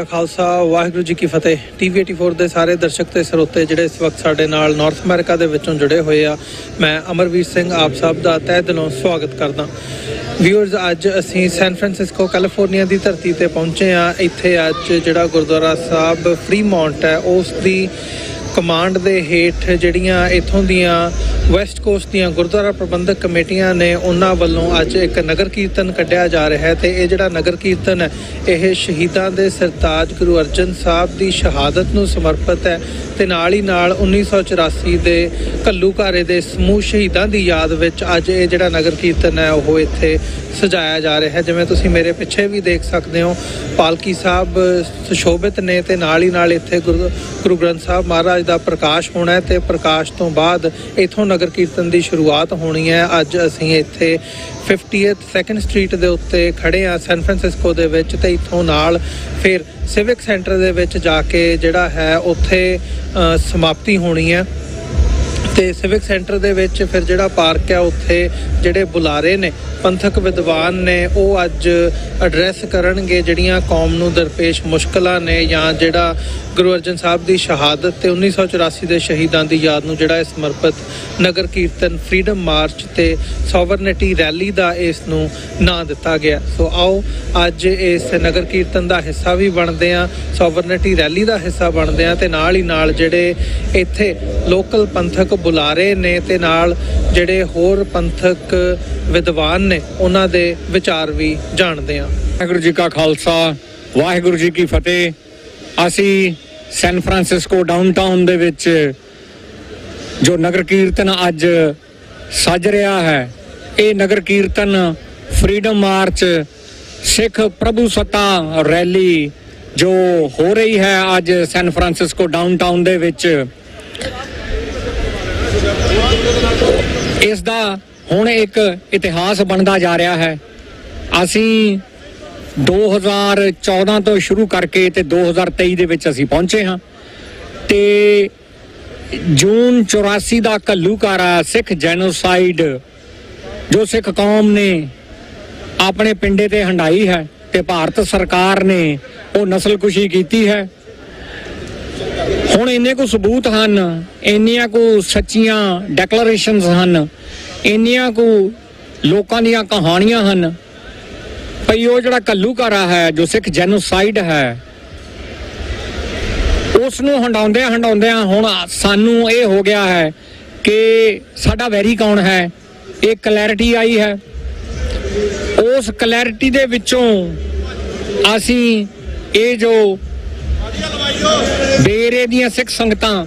का खालसा वाहिगुरू जी की फतेह। TV 84 ਦੇ ਸਾਰੇ ਦਰਸ਼ਕ ਤੇ ਸਰੋਤੇ ਜਿਹੜੇ ਇਸ ਵਕਤ ਸਾਡੇ ਨਾਲ ਨਾਰਥ ਅਮਰੀਕਾ ਦੇ ਵਿੱਚੋਂ ਜੁੜੇ ਹੋਏ ਆ, ਮੈਂ ਅਮਰਵੀਰ ਸਿੰਘ ਆਪ ਸਭ ਦਾ ਤਹਿ ਦਿਲੋਂ ਸਵਾਗਤ ਕਰਦਾ। ਵਿਊਅਰਸ, ਅੱਜ ਅਸੀਂ ਸੈਨ ਫਰਾਂਸਿਸਕੋ ਕੈਲੀਫੋਰਨੀਆ ਦੀ ਧਰਤੀ ਤੇ ਪਹੁੰਚੇ ਆ। ਇੱਥੇ ਅੱਜ ਜਿਹੜਾ ਗੁਰਦੁਆਰਾ ਸਾਹਿਬ ਫਰੀਮੌਂਟ ਹੈ ਉਸ ਦੀ ਕਮਾਂਡ ਦੇ ਹੇਠ ਜਿਹੜੀਆਂ ਇੱਥੋਂ ਦੀਆਂ ਵੈਸਟ ਕੋਸਟ ਦੀਆਂ ਗੁਰਦੁਆਰਾ ਪ੍ਰਬੰਧਕ ਕਮੇਟੀਆਂ ਨੇ ਉਹਨਾਂ ਵੱਲੋਂ ਅੱਜ ਇੱਕ ਨਗਰ ਕੀਰਤਨ ਕੱਢਿਆ ਜਾ ਰਿਹਾ ਹੈ। ਤੇ ਇਹ ਜਿਹੜਾ ਨਗਰ ਕੀਰਤਨ ਹੈ ਇਹ ਸ਼ਹੀਦਾਂ ਦੇ ਸਰਤਾਜ ਗੁਰੂ ਅਰਜਨ ਸਾਹਿਬ ਦੀ ਸ਼ਹਾਦਤ ਨੂੰ ਸਮਰਪਿਤ ਹੈ ਤੇ ਨਾਲ ਹੀ ਨਾਲ 1984 ਦੇ ਘੱਲੂਘਾਰੇ ਦੇ ਸਮੂਹ ਸ਼ਹੀਦਾਂ ਦੀ ਯਾਦ ਵਿੱਚ ਅੱਜ ਇਹ ਜਿਹੜਾ ਨਗਰ ਕੀਰਤਨ ਹੈ ਉਹ ਇੱਥੇ ਸਜਾਇਆ ਜਾ ਰਿਹਾ ਹੈ। ਜਿਵੇਂ ਤੁਸੀਂ ਮੇਰੇ ਪਿੱਛੇ ਵੀ ਦੇਖ ਸਕਦੇ ਹੋ, ਪਾਲਕੀ ਸਾਹਿਬ ਸੁਸ਼ੋਭਿਤ ਨੇ ਤੇ ਨਾਲ ਹੀ ਨਾਲ ਇੱਥੇ ਗੁਰੂ ਗ੍ਰੰਥ ਸਾਹਿਬ ਮਹਾਰਾਜ ਦਾ ਪ੍ਰਕਾਸ਼ ਹੋਣਾ ਹੈ ਤੇ ਪ੍ਰਕਾਸ਼ ਤੋਂ ਬਾਅਦ ਇੱਥੋਂ ਨਗਰ ਕੀਰਤਨ ਦੀ ਸ਼ੁਰੂਆਤ ਹੋਣੀ ਹੈ। ਅੱਜ ਅਸੀਂ ਇੱਥੇ 50th ਸੈਕੰਡ ਸਟਰੀਟ ਦੇ ਉੱਤੇ ਖੜੇ ਆ ਸੈਨ ਫਰਾਂਸਿਸਕੋ ਦੇ ਵਿੱਚ, ਤੇ ਇੱਥੋਂ ਨਾਲ ਫਿਰ ਸਿਵਿਕ ਸੈਂਟਰ ਦੇ ਵਿੱਚ ਜਾ ਕੇ ਜਿਹੜਾ ਹੈ ਉੱਥੇ ਸਮਾਪਤੀ ਹੋਣੀ ਹੈ। ਤੇ ਸਿਵਿਕ ਸੈਂਟਰ ਦੇ ਵਿੱਚ ਫਿਰ ਜਿਹੜਾ ਪਾਰਕ ਹੈ ਉੱਥੇ ਜਿਹੜੇ ਬੁਲਾਰੇ ਨੇ ਪੰਥਕ ਵਿਦਵਾਨ ਨੇ ਉਹ ਅੱਜ ਐਡਰੈਸ ਕਰਨਗੇ ਜਿਹੜੀਆਂ ਕੌਮ ਨੂੰ ਦਰਪੇਸ਼ ਮੁਸ਼ਕਲਾਂ ਨੇ ਜਾਂ ਜਿਹੜਾ ਗੁਰੂ ਅਰਜਨ ਸਾਹਿਬ ਦੀ ਸ਼ਹਾਦਤ ਤੇ 1984 ਦੇ ਸ਼ਹੀਦਾਂ ਦੀ ਯਾਦ ਨੂੰ ਜਿਹੜਾ ਸਮਰਪਿਤ ਨਗਰ ਕੀਰਤਨ ਫਰੀडम ਮਾਰਚ ਤੇ ਸੋਵਰਨਿਟੀ ਰੈਲੀ ਦਾ ਇਸ ਨੂੰ ਨਾਂ ਦਿੱਤਾ ਗਿਆ। ਸੋ ਆਓ ਅੱਜ ਇਸ ਨਗਰ ਕੀਰਤਨ ਦਾ ਹਿੱਸਾ ਵੀ ਬਣਦੇ ਆ, ਸੋਵਰਨਿਟੀ ਰੈਲੀ ਦਾ ਹਿੱਸਾ ਬਣਦੇ ਆ ਤੇ ਨਾਲ ਹੀ ਨਾਲ ਜਿਹੜੇ ਇੱਥੇ ਲੋਕਲ ਪੰਥਕ ਬੁਲਾਰੇ ਨੇ ਤੇ ਨਾਲ ਜਿਹੜੇ ਹੋਰ ਪੰਥਕ ਵਿਦਵਾਨ ਨੇ ਉਹਨਾਂ ਦੇ ਵਿਚਾਰ ਵੀ ਜਾਣਦੇ ਆ। ਵਾਹਿਗੁਰੂ ਜੀ ਕਾ ਖਾਲਸਾ, ਵਾਹਿਗੁਰੂ ਜੀ ਕੀ ਫਤਿਹ। ਅਸੀਂ ਸੈਨ ਫਰਾਂਸਿਸਕੋ ਡਾਊਨਟਾਊਨ ਦੇ ਵਿੱਚ ਜੋ ਨਗਰ ਕੀਰਤਨ ਅੱਜ ਸੱਜ ਰਿਹਾ ਹੈ, ਇਹ ਨਗਰ ਕੀਰਤਨ ਫਰੀडम ਮਾਰਚ ਸਿੱਖ ਪ੍ਰਭੂ ਸੱਤਾ ਰੈਲੀ ਜੋ ਹੋ ਰਹੀ ਹੈ ਅੱਜ ਸੈਨ ਫਰਾਂਸਿਸਕੋ ਡਾਊਨਟਾਊਨ ਦੇ ਵਿੱਚ, ਇਸ ਦਾ ਹੁਣ ਇੱਕ ਇਤਿਹਾਸ ਬਣਦਾ ਜਾ ਰਿਹਾ ਹੈ। ਅਸੀਂ 2014 ਤੋਂ ਸ਼ੁਰੂ ਕਰਕੇ ਤੇ 2023 ਦੇ ਵਿੱਚ ਅਸੀਂ ਪਹੁੰਚੇ ਹਾਂ ਤੇ ਜੂਨ 84 ਦਾ ਘੱਲੂਘਾਰਾ ਸਿੱਖ ਜੈਨੋਸਾਈਡ ਜੋ ਸਿੱਖ ਕੌਮ ਨੇ ਆਪਣੇ ਪਿੰਡੇ ਤੇ ਹੰਢਾਈ ਹੈ ਤੇ ਭਾਰਤ ਸਰਕਾਰ ਨੇ ਉਹ ਨਸਲਕੁਸ਼ੀ ਕੀਤੀ ਹੈ। ਹੁਣ ਇੰਨੇ ਕੁ ਸਬੂਤ ਹਨ, ਇੰਨੀਆਂ ਕੁ ਸੱਚੀਆਂ ਡੈਕਲੇਰੇਸ਼ਨਸ ਹਨ, ਇੰਨੀਆਂ ਕੁ ਲੋਕਾਂ ਦੀਆਂ ਕਹਾਣੀਆਂ ਹਨ ਭਈ ਉਹ ਜਿਹੜਾ ਘੱਲੂਘਾਰਾ ਹੈ ਜੋ ਸਿੱਖ ਜੈਨੋਸਾਈਡ ਹੈ ਉਸ ਨੂੰ ਹੰਡਾਉਂਦਿਆਂ ਹੁਣ ਸਾਨੂੰ ਇਹ ਹੋ ਗਿਆ ਹੈ ਕਿ ਸਾਡਾ ਵੈਰੀ ਕੌਣ ਹੈ। ਇਹ ਕਲੈਰਿਟੀ ਆਈ ਹੈ। ਉਸ ਕਲੈਰਿਟੀ ਦੇ ਵਿੱਚੋਂ ਅਸੀਂ ਇਹ ਜੋ ਡੇਰੇ ਦੀਆਂ ਸਿੱਖ ਸੰਗਤਾਂ,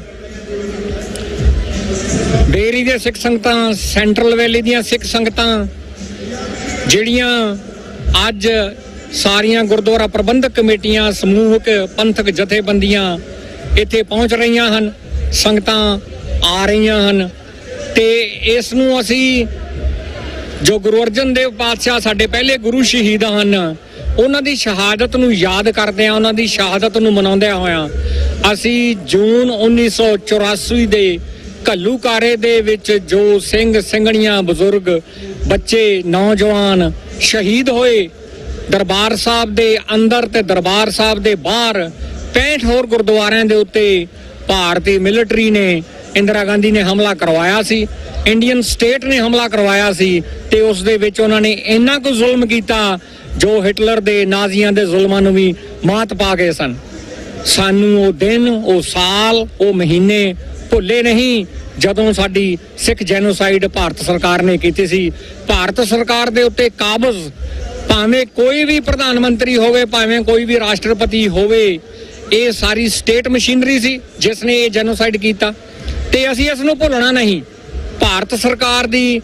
ਡੇਰੀ ਦੀਆਂ ਸਿੱਖ ਸੰਗਤਾਂ, ਸੈਂਟਰਲ ਵੈਲੀ ਦੀਆਂ ਸਿੱਖ ਸੰਗਤਾਂ ਜਿਹੜੀਆਂ ਅੱਜ ਸਾਰੀਆਂ ਗੁਰਦੁਆਰਾ ਪ੍ਰਬੰਧਕ ਕਮੇਟੀਆਂ, ਸਮੂਹਕ ਪੰਥਕ ਜਥੇਬੰਦੀਆਂ ਇੱਥੇ ਪਹੁੰਚ ਰਹੀਆਂ ਹਨ, ਸੰਗਤਾਂ ਆ ਰਹੀਆਂ ਹਨ ਤੇ ਇਸ ਨੂੰ ਅਸੀਂ ਜੋ ਗੁਰੂ ਅਰਜਨ ਦੇਵ ਪਾਤਸ਼ਾਹ ਸਾਡੇ ਪਹਿਲੇ ਗੁਰੂ ਸ਼ਹੀਦ ਹਨ ਉਹਨਾਂ ਦੀ ਸ਼ਹਾਦਤ ਨੂੰ ਯਾਦ ਕਰਦੇ ਆ, ਉਹਨਾਂ ਦੀ ਸ਼ਹਾਦਤ ਨੂੰ ਮਨਾਉਂਦਿਆਂ ਹੋਇਆਂ ਅਸੀਂ ਜੂਨ 1984 ਦੇ ਘੱਲੂਘਾਰੇ ਦੇ ਵਿੱਚ ਜੋ ਸਿੰਘ ਸਿੰਘਣੀਆਂ, ਬਜ਼ੁਰਗ, ਬੱਚੇ, ਨੌਜਵਾਨ ਸ਼ਹੀਦ ਹੋਏ, ਦਰਬਾਰ ਸਾਹਿਬ ਦੇ ਅੰਦਰ ਤੇ ਦਰਬਾਰ ਸਾਹਿਬ ਦੇ ਬਾਹਰ 65 ਹੋਰ ਗੁਰਦੁਆਰਿਆਂ ਦੇ ਉੱਤੇ ਭਾਰਤੀ ਮਿਲਟਰੀ ਨੇ, ਇੰਦਰਾ ਗਾਂਧੀ ਨੇ ਹਮਲਾ ਕਰਵਾਇਆ ਸੀ, ਇੰਡੀਅਨ ਸਟੇਟ ਨੇ ਹਮਲਾ ਕਰਵਾਇਆ ਸੀ ਤੇ ਉਸ ਦੇ ਵਿੱਚ ਉਹਨਾਂ ਨੇ ਇੰਨਾ ਕੁ ਜ਼ੁਲਮ ਕੀਤਾ ਜੋ ਹਿਟਲਰ ਦੇ, ਨਾਜ਼ੀਆਂ ਦੇ ਜ਼ੁਲਮਾਂ ਨੂੰ ਵੀ ਮਾਤ ਪਾ ਗਏ ਸਨ। ਸਾਨੂੰ ਉਹ ਦਿਨ, ਉਹ ਸਾਲ, ਉਹ ਮਹੀਨੇ ਭੁੱਲੇ ਨਹੀਂ ਜਦੋਂ ਸਾਡੀ ਸਿੱਖ ਜੈਨੋਸਾਈਡ ਭਾਰਤ ਸਰਕਾਰ ਨੇ ਕੀਤੀ ਸੀ। ਭਾਰਤ ਸਰਕਾਰ ਦੇ ਉੱਤੇ ਕਾਬਜ਼ ਭਾਵੇਂ ਕੋਈ ਵੀ ਪ੍ਰਧਾਨ ਮੰਤਰੀ ਹੋਵੇ, ਭਾਵੇਂ ਕੋਈ ਵੀ ਰਾਸ਼ਟਰਪਤੀ ਹੋਵੇ, ਇਹ ਸਾਰੀ ਸਟੇਟ ਮਸ਼ੀਨਰੀ ਸੀ ਜਿਸ ਨੇ ਇਹ ਜੈਨੋਸਾਈਡ ਕੀਤਾ ਤੇ ਅਸੀਂ ਇਸ ਨੂੰ ਭੁੱਲਣਾ ਨਹੀਂ। ਭਾਰਤ ਸਰਕਾਰ ਦੀ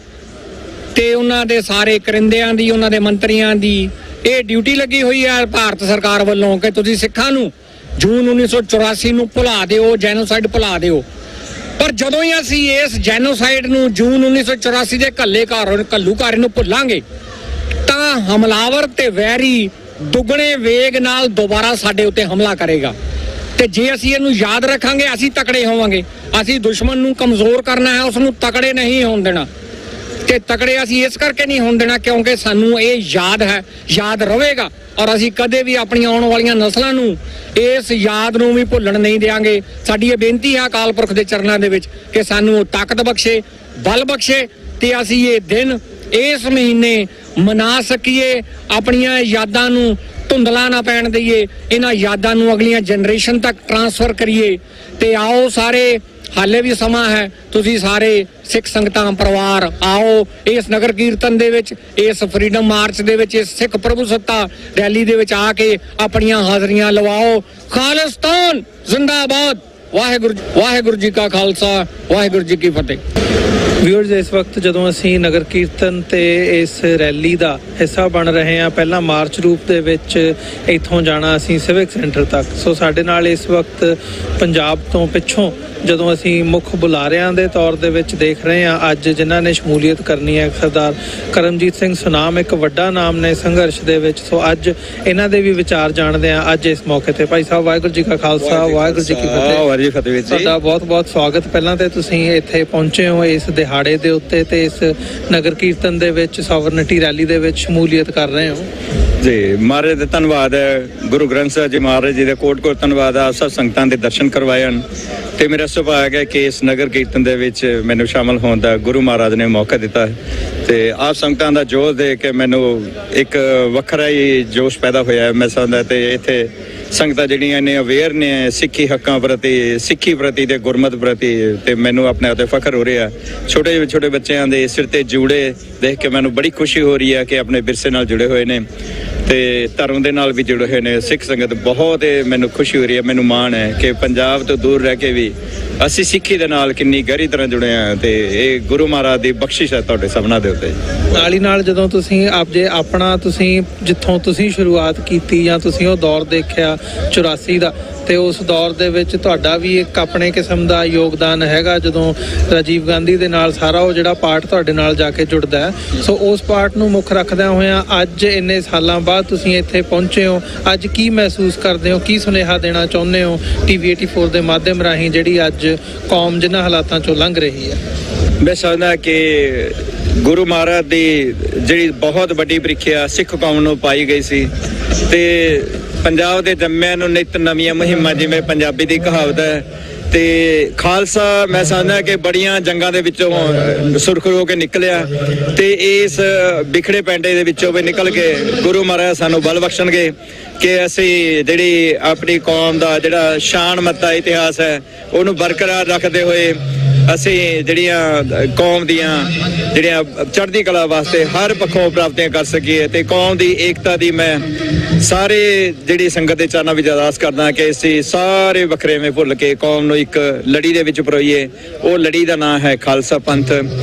ਤੇ ਉਹਨਾਂ ਦੇ ਸਾਰੇ ਕਰਿੰਦਿਆਂ ਦੀ, ਉਹਨਾਂ ਦੇ ਮੰਤਰੀਆਂ ਦੀ ਇਹ ਡਿਊਟੀ ਲੱਗੀ ਹੋਈ ਹੈ ਭਾਰਤ ਸਰਕਾਰ ਵੱਲੋਂ ਕਿ ਤੁਸੀਂ ਸਿੱਖਾਂ ਨੂੰ ਜੂਨ 1984 ਨੂੰ ਭੁਲਾ ਦਿਓ, ਜੈਨੋਸਾਈਡ ਭੁਲਾ ਦਿਓ। ਪਰ ਜਦੋਂ ਹੀ ਅਸੀਂ ਇਸ ਜੈਨੋਸਾਈਡ ਨੂੰ ਜੂਨ 1984 ਦੇ ਘੱਲੂਘਾਰੇ ਨੂੰ ਭੁੱਲਾਂਗੇ ਤਾਂ ਹਮਲਾਵਰ ਤੇ ਵੈਰੀ ਦੁੱਗਣੇ ਵੇਗ ਨਾਲ ਦੁਬਾਰਾ ਸਾਡੇ ਉੱਤੇ ਹਮਲਾ ਕਰੇਗਾ ਤੇ ਜੇ ਅਸੀਂ ਇਹਨੂੰ ਯਾਦ ਰੱਖਾਂਗੇ ਅਸੀਂ ਤਕੜੇ ਹੋਵਾਂਗੇ। ਅਸੀਂ ਦੁਸ਼ਮਣ ਨੂੰ ਕਮਜ਼ੋਰ ਕਰਨਾ ਹੈ, ਉਸ ਨੂੰ ਤਕੜੇ ਨਹੀਂ ਹੋਣ ਦੇਣਾ। ਤੇ ਤਕੜੇ ਅਸੀਂ ਇਸ ਕਰਕੇ ਨਹੀਂ ਹੋਣ ਦੇਣਾ ਕਿਉਂਕਿ ਸਾਨੂੰ ਇਹ ਯਾਦ ਰਹੇਗਾ ਔਰ ਅਸੀਂ ਕਦੇ ਵੀ ਆਪਣੀਆਂ ਆਉਣ ਵਾਲੀਆਂ ਨਸਲਾਂ ਨੂੰ ਇਸ ਯਾਦ ਨੂੰ ਵੀ ਭੁੱਲਣ ਨਹੀਂ ਦਿਆਂਗੇ। ਸਾਡੀ ਇਹ ਬੇਨਤੀ ਹੈ ਅਕਾਲ ਪੁਰਖ ਦੇ ਚਰਨਾਂ ਦੇ ਵਿੱਚ ਕਿ ਸਾਨੂੰ ਤਾਕਤ ਬਖਸ਼ੇ, ਬਲ ਬਖਸ਼ੇ ਤੇ ਅਸੀਂ ਇਹ ਦਿਨ ਇਸ ਮਹੀਨੇ ਮਨਾ ਸਕੀਏ, ਆਪਣੀਆਂ ਯਾਦਾਂ ਨੂੰ ਧੁੰਦਲਾ ਨਾ ਪੈਣ ਦਈਏ, ਇਹਨਾਂ ਯਾਦਾਂ ਨੂੰ ਅਗਲੀਆਂ ਜਨਰੇਸ਼ਨ ਤੱਕ ਟਰਾਂਸਫਰ ਕਰੀਏ। ਤੇ ਆਓ ਸਾਰੇ, ਹਾਲੇ ਵੀ ਸਮਾਂ ਹੈ, ਤੁਸੀਂ ਸਾਰੇ ਸਿੱਖ ਸੰਗਤਾਂ ਪਰਿਵਾਰ ਆਓ ਇਸ ਨਗਰ ਕੀਰਤਨ ਦੇ ਵਿੱਚ, ਇਸ ਫਰੀडम ਮਾਰਚ ਦੇ ਵਿੱਚ, ਇਸ ਸਿੱਖ ਪ੍ਰਭੂ ਸੱਤਾ ਰੈਲੀ ਦੇ ਵਿੱਚ ਆ ਕੇ ਆਪਣੀਆਂ ਹਾਜ਼ਰੀਆਂ ਲਵਾਓ। ਖਾਲਿਸਤਾਨ ਜ਼ਿੰਦਾਬਾਦ। ਵਾਹਿਗੁਰੂ ਜੀ ਕਾ ਖਾਲਸਾ, ਵਾਹਿਗੁਰੂ ਜੀ ਕੀ ਫਤਿਹ। ਵਿਊਅਰਸ, ਇਸ ਵਕਤ ਜਦੋਂ ਅਸੀਂ ਨਗਰ ਕੀਰਤਨ ਤੇ ਇਸ ਰੈਲੀ ਦਾ ਹਿੱਸਾ ਬਣ ਰਹੇ ਹਾਂ, ਪਹਿਲਾਂ ਮਾਰਚ ਰੂਪ ਦੇ ਵਿੱਚ ਇੱਥੋਂ ਜਾਣਾ ਅਸੀਂ ਸਿਵਿਕ ਸੈਂਟਰ ਤੱਕ। ਸੋ ਸਾਡੇ ਨਾਲ ਇਸ ਵਕਤ ਪੰਜਾਬ ਤੋਂ ਪਿੱਛੋਂ ਜਦੋਂ ਅਸੀਂ ਮੁੱਖ ਬੁਲਾਰਿਆਂ ਦੇ ਤੌਰ ਦੇ ਵਿੱਚ ਦੇਖ ਰਹੇ ਹਾਂ ਅੱਜ ਜਿਨ੍ਹਾਂ ਨੇ ਸ਼ਮੂਲੀਅਤ ਕਰਨੀ ਹੈ, ਸਰਦਾਰ ਕਰਮਜੀਤ ਸਿੰਘ ਸੁਨਾਮ ਇੱਕ ਵੱਡਾ ਨਾਮ ਨੇ ਸੰਘਰਸ਼ ਦੇ ਵਿੱਚ। ਸੋ ਅੱਜ ਇਹਨਾਂ ਦੇ ਵੀ ਵਿਚਾਰ ਜਾਣਦੇ ਹਾਂ ਅੱਜ ਇਸ ਮੌਕੇ ਤੇ। ਭਾਈ ਸਾਹਿਬ, ਵਾਹਿਗੁਰੂ ਜੀ ਕਾ ਖਾਲਸਾ, ਵਾਹਿਗੁਰੂ ਜੀ ਕੀ ਫਤਿਹ। ਤੁਹਾਡਾ ਬਹੁਤ-ਬਹੁਤ ਸਵਾਗਤ। ਪਹਿਲਾਂ ਤੇ ਤੁਸੀਂ ਇੱਥੇ ਪਹੁੰਚੇ ਹੋ ਇਸ ਦਿਹਾੜੇ ਦੇ ਉੱਤੇ ਤੇ ਇਸ ਨਗਰ ਕੀਰਤਨ ਦੇ ਵਿੱਚ ਸੋਵਰਨਿਟੀ ਰੈਲੀ ਦੇ ਵਿੱਚ ਸ਼ਮੂਲੀਅਤ ਕਰ ਰਹੇ ਹੋ ਜੀ। ਮਹਾਰਾਜ ਦਾ ਧੰਨਵਾਦ ਹੈ, ਗੁਰੂ ਗ੍ਰੰਥ ਸਾਹਿਬ ਜੀ ਮਹਾਰਾਜ ਜੀ ਦਾ ਕੋਟ-ਕੋਟ ਧੰਨਵਾਦ ਆ। ਸਭ ਸੰਗਤਾਂ ਦੇ ਦਰਸ਼ਨ ਕਰਵਾਏ ਹਨ ਤੇ ਮੇਰਾ ਸੁਭਾਗ ਹੈ ਕਿ ਇਸ ਨਗਰ ਕੀਰਤਨ ਦੇ ਵਿੱਚ ਮੈਨੂੰ ਸ਼ਾਮਲ ਹੋਣ ਦਾ ਗੁਰੂ ਮਹਾਰਾਜ ਨੇ ਮੌਕਾ ਦਿੱਤਾ ਹੈ ਤੇ ਆਪ ਸੰਗਤਾਂ ਦਾ ਜੋਸ਼ ਦੇ ਕੇ ਮੈਨੂੰ ਇੱਕ ਵੱਖਰਾ ਹੀ ਜੋਸ਼ ਪੈਦਾ ਹੋਇਆ। ਮੈਂ ਸਮਝਦਾ ਤੇ ਇੱਥੇ ਸੰਗਤਾਂ ਜਿਹੜੀਆਂ ਨੇ ਅਵੇਅਰ ਨੇ ਸਿੱਖੀ ਹੱਕਾਂ ਪ੍ਰਤੀ, ਸਿੱਖੀ ਪ੍ਰਤੀ ਤੇ ਗੁਰਮਤ ਪ੍ਰਤੀ, ਤੇ ਮੈਨੂੰ ਆਪਣੇ ਉੱਤੇ ਫਖਰ ਹੋ ਰਿਹਾ। ਛੋਟੇ ਬੱਚਿਆਂ ਦੇ ਸਿਰ ਤੇ ਜੂੜੇ ਦੇਖ ਕੇ ਮੈਨੂੰ ਬੜੀ ਖੁਸ਼ੀ ਹੋ ਰਹੀ ਹੈ ਕਿ ਆਪਣੇ ਵਿਰਸੇ ਨਾਲ ਜੁੜੇ ਹੋਏ ਨੇ ਤੇ ਧਰਮ ਦੇ ਨਾਲ ਵੀ ਜੁੜੇ ਹੋਏ ਨੇ ਸਿੱਖ ਸੰਗਤ। ਬਹੁਤ ਮੈਨੂੰ ਖੁਸ਼ੀ ਹੋ ਰਹੀ ਹੈ, ਮੈਨੂੰ ਮਾਣ ਹੈ ਕਿ ਪੰਜਾਬ ਤੋਂ ਦੂਰ ਰਹਿ ਕੇ ਵੀ ਅਸੀਂ ਸਿੱਖੀ ਦੇ ਨਾਲ ਕਿੰਨੀ ਗਹਿਰੀ ਤਰ੍ਹਾਂ ਜੁੜੇ ਹਾਂ ਤੇ ਇਹ ਗੁਰੂ ਮਹਾਰਾਜ ਦੀ ਬਖਸ਼ਿਸ਼ ਹੈ ਤੁਹਾਡੇ ਸਭਨਾਂ ਦੇ ਉੱਤੇ। ਨਾਲ ਹੀ ਨਾਲ ਜਦੋਂ ਤੁਸੀਂ ਤੁਸੀਂ ਜਿੱਥੋਂ ਤੁਸੀਂ ਸ਼ੁਰੂਆਤ ਕੀਤੀ ਜਾਂ ਤੁਸੀਂ ਉਹ ਦੌਰ ਦੇਖਿਆ 84 ਦਾ, ਤੇ ਉਸ ਦੌਰ ਦੇ ਵਿੱਚ ਤੁਹਾਡਾ ਵੀ ਇੱਕ ਆਪਣੇ ਕਿਸਮ ਦਾ ਯੋਗਦਾਨ ਹੈਗਾ ਜਦੋਂ ਰਾਜੀਵ ਗਾਂਧੀ ਦੇ ਨਾਲ ਸਾਰਾ ਉਹ ਜਿਹੜਾ ਪਾਰਟ ਤੁਹਾਡੇ ਨਾਲ ਜਾ ਕੇ ਜੁੜਦਾ ਹੈ। ਸੋ ਉਸ ਪਾਰਟ ਨੂੰ ਮੁੱਖ ਰੱਖਦਿਆਂ ਹੋਇਆਂ ਅੱਜ ਇੰਨੇ ਸਾਲਾਂ ਬਾਅਦ ਤੁਸੀਂ ਇੱਥੇ ਪਹੁੰਚੇ ਹੋ, ਅੱਜ ਕੀ ਮਹਿਸੂਸ ਕਰਦੇ ਹੋ, ਕੀ ਸੁਨੇਹਾ ਦੇਣਾ ਚਾਹੁੰਦੇ ਹੋ TV 84 ਦੇ ਮਾਧਿਅਮ ਰਾਹੀਂ ਜਿਹੜੀ ਅੱਜ ਕੌਮ ਜਿਨ੍ਹਾਂ ਹਾਲਾਤਾਂ ਚੋਂ ਲੰਘ ਰਹੀ ਹੈ? ਮੈਂ ਸਮਝਦਾ ਕਿ ਗੁਰੂ ਮਹਾਰਾਜ ਦੀ ਜਿਹੜੀ ਬਹੁਤ ਵੱਡੀ ਪ੍ਰੀਖਿਆ ਸਿੱਖ ਕੌਮ ਨੂੰ ਪਾਈ ਗਈ ਸੀ ਤੇ ਪੰਜਾਬ ਦੇ ਜੰਮਿਆਂ ਨੂੰ ਨਿਤ ਨਵੀਆਂ ਮੁਹਿੰਮਾਂ, ਜਿਵੇਂ ਪੰਜਾਬੀ ਦੀ ਕਹਾਵਤ ਹੈ। ਤੇ ਖਾਲਸਾ ਮੈਂ ਸਮਝਦਾ ਕਿ ਬੜੀਆਂ ਜੰਗਾਂ ਦੇ ਵਿੱਚੋਂ ਸੁਰਖਰੂ ਹੋ ਕੇ ਨਿਕਲਿਆ ਤੇ ਇਸ ਵਿਖੜੇ ਪੈਂਡੇ ਦੇ ਵਿੱਚੋਂ ਵੀ ਨਿਕਲ ਕੇ ਗੁਰੂ ਮਹਾਰਾਜ ਸਾਨੂੰ ਬਲ ਬਖਸ਼ਣਗੇ ਕਿ ਅਸੀਂ ਜਿਹੜੀ ਆਪਣੀ ਕੌਮ ਦਾ ਜਿਹੜਾ ਸ਼ਾਨ ਮੱਤਾ ਇਤਿਹਾਸ ਹੈ ਉਹਨੂੰ ਬਰਕਰਾਰ ਰੱਖਦੇ ਹੋਏ ਅਸੀਂ ਜਿਹੜੀਆਂ ਕੌਮ ਦੀਆਂ ਜਿਹੜੀਆਂ ਚੜ੍ਹਦੀ ਕਲਾ ਵਾਸਤੇ ਹਰ ਪੱਖੋਂ ਪ੍ਰਾਪਤੀਆਂ ਕਰ ਸਕੀਏ ਤੇ ਕੌਮ ਦੀ ਏਕਤਾ ਦੀ ਮੈਂ ਸਾਰੇ ਜਿਹੜੀ ਸੰਗਤ ਦੇ ਚਰਨਾਂ ਵਿੱਚ ਅਰਦਾਸ ਕਰਦਾ ਕਿ ਅਸੀਂ ਸਾਰੇ ਵੱਖਰੇਵੇਂ ਭੁੱਲ ਕੇ ਕੌਮ ਨੂੰ ਇੱਕ ਲੜੀ ਦੇ ਵਿੱਚ ਪਰੋਈਏ। ਉਹ ਲੜੀ ਦਾ ਨਾਂ ਹੈ ਖਾਲਸਾ ਪੰਥ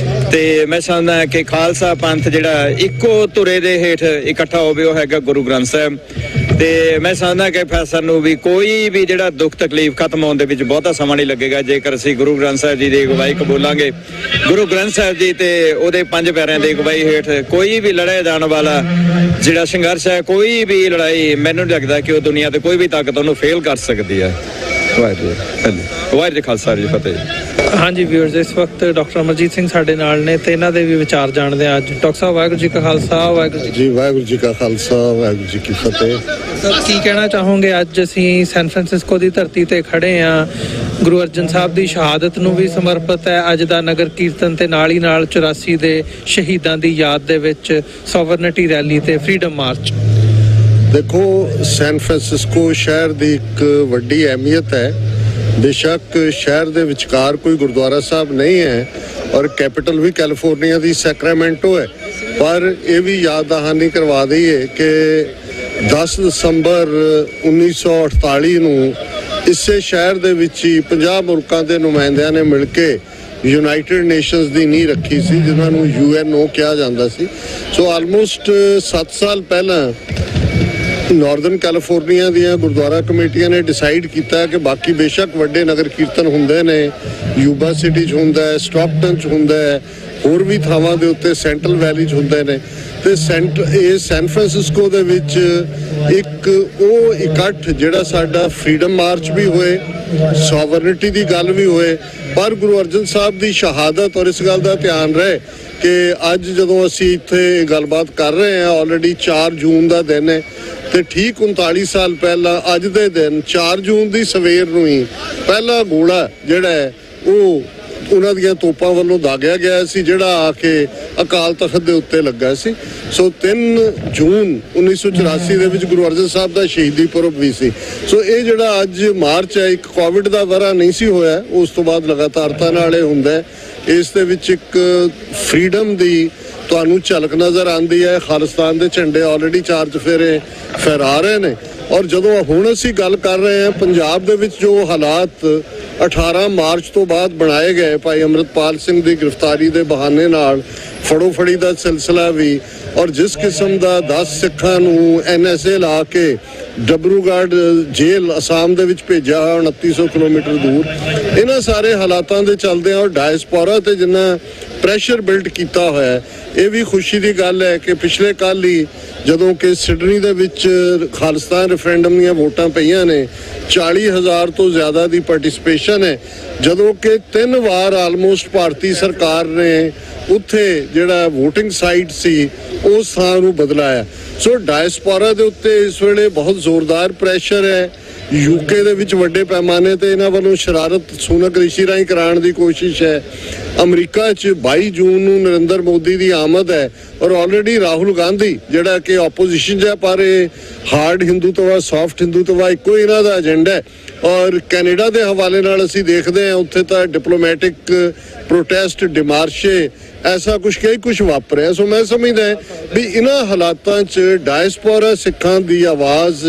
ਤੇ ਮੈਂ ਸਮਝਦਾ ਕਿ ਖਾਲਸਾ ਪੰਥ ਜਿਹੜਾ ਇੱਕੋ ਧੁਰੇ ਦੇ ਹੇਠ ਇਕੱਠਾ ਹੋਵੇ ਉਹ ਹੈਗਾ ਗੁਰੂ ਗ੍ਰੰਥ ਸਾਹਿਬ। ਤੇ ਮੈਂ ਸਮਝਦਾ ਕਿ ਸਾਨੂੰ ਵੀ ਕੋਈ ਵੀ ਜਿਹੜਾ ਦੁੱਖ ਤਕਲੀਫ ਖਤਮ ਹੋਣ ਦੇ ਵਿੱਚ ਬਹੁਤਾ ਸਮਾਂ ਨਹੀਂ ਲੱਗੇਗਾ ਜੇਕਰ ਅਸੀਂ ਗੁਰੂ ਗ੍ਰੰਥ ਸਾਹਿਬ ਜੀ ਦੀ ਅਗਵਾਈ ਕਬੂਲਾਂਗੇ। ਗੁਰੂ ਗ੍ਰੰਥ ਸਾਹਿਬ ਜੀ ਤੇ ਉਹਦੇ 5 ਪਿਆਰਿਆਂ ਦੀ ਅਗਵਾਈ ਹੇਠ ਕੋਈ ਵੀ ਲੜਿਆ ਜਾਣ ਵਾਲਾ ਜਿਹੜਾ ਸੰਘਰਸ਼ ਹੈ, ਕੋਈ ਵੀ ਲੜਾਈ, ਮੈਨੂੰ ਨਹੀਂ ਲੱਗਦਾ ਕਿ ਉਹ ਦੁਨੀਆ ਤੇ ਕੋਈ ਵੀ ਤਾਕਤ ਉਹਨੂੰ ਫੇਲ ਕਰ ਸਕਦੀ ਹੈ। ਵਾਹਿਗੁਰੂ ਜੀ ਖਾਲਸਾ ਜੀ ਫਤਿਹ। ਹਾਂਜੀ ਵਿਊਅਰਸ, ਇਸ ਵਕਤ ਡਾਕਟਰ ਅਮਰਜੀਤ ਸਿੰਘ ਸਾਡੇ ਨਾਲ ਨੇ ਤੇ ਇਹਨਾਂ ਦੇ ਵੀ ਵਿਚਾਰ ਜਾਣਦੇ ਆ ਅੱਜ। ਡਾਕਟਰ ਸਾਹਿਬ, ਵਾਹਿਗੁਰੂ ਜੀ ਕਾ ਖਾਲਸਾ, ਵਾਹਿਗੁਰੂ ਜੀ ਵਾਹਿਗੁਰੂ ਜੀ ਕਾ ਖਾਲਸਾ, ਵਾਹਿਗੁਰੂ ਜੀ ਕੀ ਫਤਿਹ। ਸਰ, ਕੀ ਕਹਿਣਾ ਚਾਹੋਗੇ? ਅੱਜ ਅਸੀਂ ਸੈਨ ਫਰਾਂਸਿਸਕੋ ਦੀ ਧਰਤੀ ਤੇ ਖੜੇ ਆ, ਗੁਰੂ ਅਰਜਨ ਸਾਹਿਬ ਦੀ ਸ਼ਹਾਦਤ ਨੂੰ ਵੀ ਸਮਰਪਿਤ ਹੈ ਅੱਜ ਦਾ ਨਗਰ ਕੀਰਤਨ ਤੇ ਨਾਲ ਹੀ ਨਾਲ 84 ਦੇ ਸ਼ਹੀਦਾਂ ਦੀ ਯਾਦ ਦੇ ਵਿੱਚ ਸੋਵਰਨਿਟੀ ਰੈਲੀ ਤੇ ਫਰੀडम ਮਾਰਚ। ਦੇਖੋ, ਸੈਨ ਫਰਾਂਸਿਸਕੋ ਸ਼ਹਿਰ ਦੀ ਇੱਕ ਵੱਡੀ ਅਹਿਮੀਅਤ ਹੈ। ਬੇਸ਼ੱਕ ਸ਼ਹਿਰ ਦੇ ਵਿਚਕਾਰ ਕੋਈ ਗੁਰਦੁਆਰਾ ਸਾਹਿਬ ਨਹੀਂ ਹੈ ਔਰ ਕੈਪੀਟਲ ਵੀ ਕੈਲੀਫੋਰਨੀਆ ਦੀ ਸੈਕਰਾਮੈਂਟੋ ਹੈ, ਪਰ ਇਹ ਵੀ ਯਾਦ ਦਹਾਨੀ ਕਰਵਾ ਦਈਏ ਕਿ 10 ਦਸੰਬਰ 1948 ਨੂੰ ਇਸੇ ਸ਼ਹਿਰ ਦੇ ਵਿੱਚ ਹੀ 50 ਮੁਲਕਾਂ ਦੇ ਨੁਮਾਇੰਦਿਆਂ ਨੇ ਮਿਲ ਕੇ ਯੂਨਾਈਟਿਡ ਨੇਸ਼ਨਸ ਦੀ ਨੀਂਹ ਰੱਖੀ ਸੀ, ਜਿਨ੍ਹਾਂ ਨੂੰ UNO ਕਿਹਾ ਜਾਂਦਾ ਸੀ। ਸੋ ਆਲਮੋਸਟ 7 ਸਾਲ ਪਹਿਲਾਂ ਨਾਰਦਰਨ ਕੈਲੀਫੋਰਨੀਆ ਦੀਆਂ ਗੁਰਦੁਆਰਾ ਕਮੇਟੀਆਂ ਨੇ ਡਿਸਾਈਡ ਕੀਤਾ ਕਿ ਬਾਕੀ ਬੇਸ਼ੱਕ ਵੱਡੇ ਨਗਰ ਕੀਰਤਨ ਹੁੰਦੇ ਨੇ, ਯੂਬਾ ਸਿਟੀ 'ਚ ਹੁੰਦਾ ਹੈ, ਸਟਾਕਟਨ 'ਚ ਹੁੰਦਾ ਹੈ, ਹੋਰ ਵੀ ਥਾਵਾਂ ਦੇ ਉੱਤੇ ਸੈਂਟਰਲ ਵੈਲੀ 'ਚ ਹੁੰਦੇ ਨੇ, ਤੇ ਇਹ ਸੈਨ ਫਰਾਂਸਿਸਕੋ ਦੇ ਵਿੱਚ ਇੱਕ ਉਹ ਇਕੱਠ ਜਿਹੜਾ ਸਾਡਾ ਫਰੀडम ਮਾਰਚ ਵੀ ਹੋਏ, ਸੋਵਰਨਿਟੀ ਦੀ ਗੱਲ ਵੀ ਹੋਏ, ਪਰ ਗੁਰੂ ਅਰਜਨ ਸਾਹਿਬ ਦੀ ਸ਼ਹਾਦਤ ਔਰ ਇਸ ਗੱਲ ਦਾ ਧਿਆਨ ਰਹੇ ਕਿ ਅੱਜ ਜਦੋਂ ਅਸੀਂ ਇੱਥੇ ਗੱਲਬਾਤ ਕਰ ਰਹੇ ਹਾਂ, ਆਲਰੇਡੀ 4 ਜੂਨ ਦਾ ਦਿਨ ਹੈ ਤੇ ਠੀਕ 39 ਸਾਲ ਪਹਿਲਾਂ ਅੱਜ ਦੇ ਦਿਨ 4 ਜੂਨ ਦੀ ਸਵੇਰ ਨੂੰ ਹੀ ਪਹਿਲਾ ਗੋਲਾ ਜਿਹੜਾ ਹੈ ਉਹ ਉਹਨਾਂ ਦੀਆਂ ਤੋਪਾਂ ਵੱਲੋਂ ਦਾਗਿਆ ਗਿਆ ਸੀ, ਜਿਹੜਾ ਆ ਕੇ ਅਕਾਲ ਤਖਤ ਦੇ ਉੱਤੇ ਲੱਗਾ ਸੀ। ਸੋ 3 ਜੂਨ 1984 ਦੇ ਵਿੱਚ ਗੁਰੂ ਅਰਜਨ ਸਾਹਿਬ ਦਾ ਸ਼ਹੀਦੀ ਪੁਰਬ ਵੀ ਸੀ। ਸੋ ਇਹ ਜਿਹੜਾ ਅੱਜ ਮਾਰਚ ਹੈ, ਇੱਕ ਕੋਵਿਡ ਦਾ ਵਰ੍ਹਾ ਨਹੀਂ ਸੀ ਹੋਇਆ, ਉਸ ਤੋਂ ਬਾਅਦ ਲਗਾਤਾਰਤਾ ਨਾਲ ਇਹ ਹੁੰਦਾ ਹੈ। ਇਸ ਦੇ ਵਿੱਚ ਇੱਕ ਫਰੀडम ਦੀ ਤੁਹਾਨੂੰ ਝਲਕ ਨਜ਼ਰ ਆਉਂਦੀ ਹੈ। ਖਾਲਿਸਤਾਨ ਦੇ ਝੰਡੇ ਆਲਰੇਡੀ 4 ਚੁਫੇਰੇ ਫਹਿਰਾ ਰਹੇ ਨੇ। ਔਰ ਜਦੋਂ ਹੁਣ ਅਸੀਂ ਗੱਲ ਕਰ ਰਹੇ ਹਾਂ ਪੰਜਾਬ ਦੇ ਵਿੱਚ ਜੋ ਹਾਲਾਤ 18 ਮਾਰਚ ਤੋਂ ਬਾਅਦ ਬਣਾਏ ਗਏ, ਭਾਈ ਅੰਮ੍ਰਿਤਪਾਲ ਸਿੰਘ ਦੀ ਗ੍ਰਿਫਤਾਰੀ ਦੇ ਬਹਾਨੇ ਨਾਲ ਫੜੋ ਫੜੀ ਦਾ ਸਿਲਸਿਲਾ ਵੀ, ਔਰ ਜਿਸ ਕਿਸਮ ਦਾ 10 ਸਿੱਖਾਂ ਨੂੰ NSA ਲਾ ਕੇ ਡਬਰੂਗੜ੍ਹ ਜੇਲ੍ਹ ਅਸਾਮ ਦੇ ਵਿੱਚ ਭੇਜਿਆ ਹੋਇਆ 2900 ਕਿਲੋਮੀਟਰ ਦੂਰ, ਇਹਨਾਂ ਸਾਰੇ ਹਾਲਾਤਾਂ ਦੇ ਚੱਲਦੇ ਔਰ ਡਾਇਸਪੋਰਾ ਤੇ ਜਿੰਨਾ ਪ੍ਰੈਸ਼ਰ ਬਿਲਡ ਕੀਤਾ ਹੋਇਆ, ਇਹ ਵੀ ਖੁਸ਼ੀ ਦੀ ਗੱਲ ਹੈ ਕਿ ਪਿਛਲੇ ਕੱਲ੍ਹ ਹੀ ਜਦੋਂ ਕਿ ਸਿਡਨੀ ਦੇ ਵਿੱਚ ਖਾਲਿਸਤਾਨ ਰੈਫਰੈਂਡਮ ਦੀਆਂ ਵੋਟਾਂ ਪਈਆਂ ਨੇ, 40,000 ਤੋਂ ਜ਼ਿਆਦਾ ਦੀ ਪਾਰਟਿਸਿਪੇਸ਼ਨ ਹੈ, ਜਦੋਂ ਕਿ 3 ਵਾਰ ਆਲਮੋਸਟ ਭਾਰਤੀ ਸਰਕਾਰ ਨੇ ਉੱਥੇ ਜਿਹੜਾ VOTING ਸਾਈਟ ਸੀ ਉਸ ਥਾਂ ਨੂੰ ਬਦਲਾਇਆ। ਸੋ ਡਾਇਸਪੋਰਾ ਦੇ ਉੱਤੇ ਇਸ ਵੇਲੇ ਬਹੁਤ ਜ਼ੋਰਦਾਰ ਪ੍ਰੈਸ਼ਰ ਹੈ। UK ਦੇ ਵਿੱਚ ਵੱਡੇ ਪੈਮਾਨੇ ਤੇ ਇਹਨਾਂ ਵੱਲੋਂ ਸ਼ਰਾਰਤ ਸੂਨਕ ਰਿਸ਼ੀ ਰਾਹੀਂ ਕਰਾਉਣ ਦੀ ਕੋਸ਼ਿਸ਼ ਹੈ। ਅਮਰੀਕਾ 'ਚ 22 ਜੂਨ ਨੂੰ ਨਰਿੰਦਰ ਮੋਦੀ ਦੀ ਆਮਦ ਹੈ ਔਰ ਆਲਰੇਡੀ ਰਾਹੁਲ ਗਾਂਧੀ ਜਿਹੜਾ ਕਿ ਆਪੋਜੀਸ਼ਨ 'ਚ ਹੈ, ਪਰ ਇਹ ਹਾਰਡ ਹਿੰਦੂਤਵਾ ਸੌਫਟ ਹਿੰਦੂਤਵਾ ਇੱਕੋ ਹੀ ਇਹਨਾਂ ਦਾ ਏਜੰਡਾ ਹੈ। ਔਰ ਕੈਨੇਡਾ ਦੇ ਹਵਾਲੇ ਨਾਲ ਅਸੀਂ ਦੇਖਦੇ ਹਾਂ ਉੱਥੇ ਤਾਂ ਡਿਪਲੋਮੈਟਿਕ ਪ੍ਰੋਟੈਸਟ ਡਿਮਾਰਸ਼ੇ ਐਸਾ ਕੁਝ ਵਾਪਰਿਆ। ਸੋ ਮੈਂ ਸਮਝਦਾ ਵੀ ਇਹਨਾਂ ਹਾਲਾਤਾਂ 'ਚ ਡਾਇਸਪੋਰਾ ਸਿੱਖਾਂ ਦੀ ਆਵਾਜ਼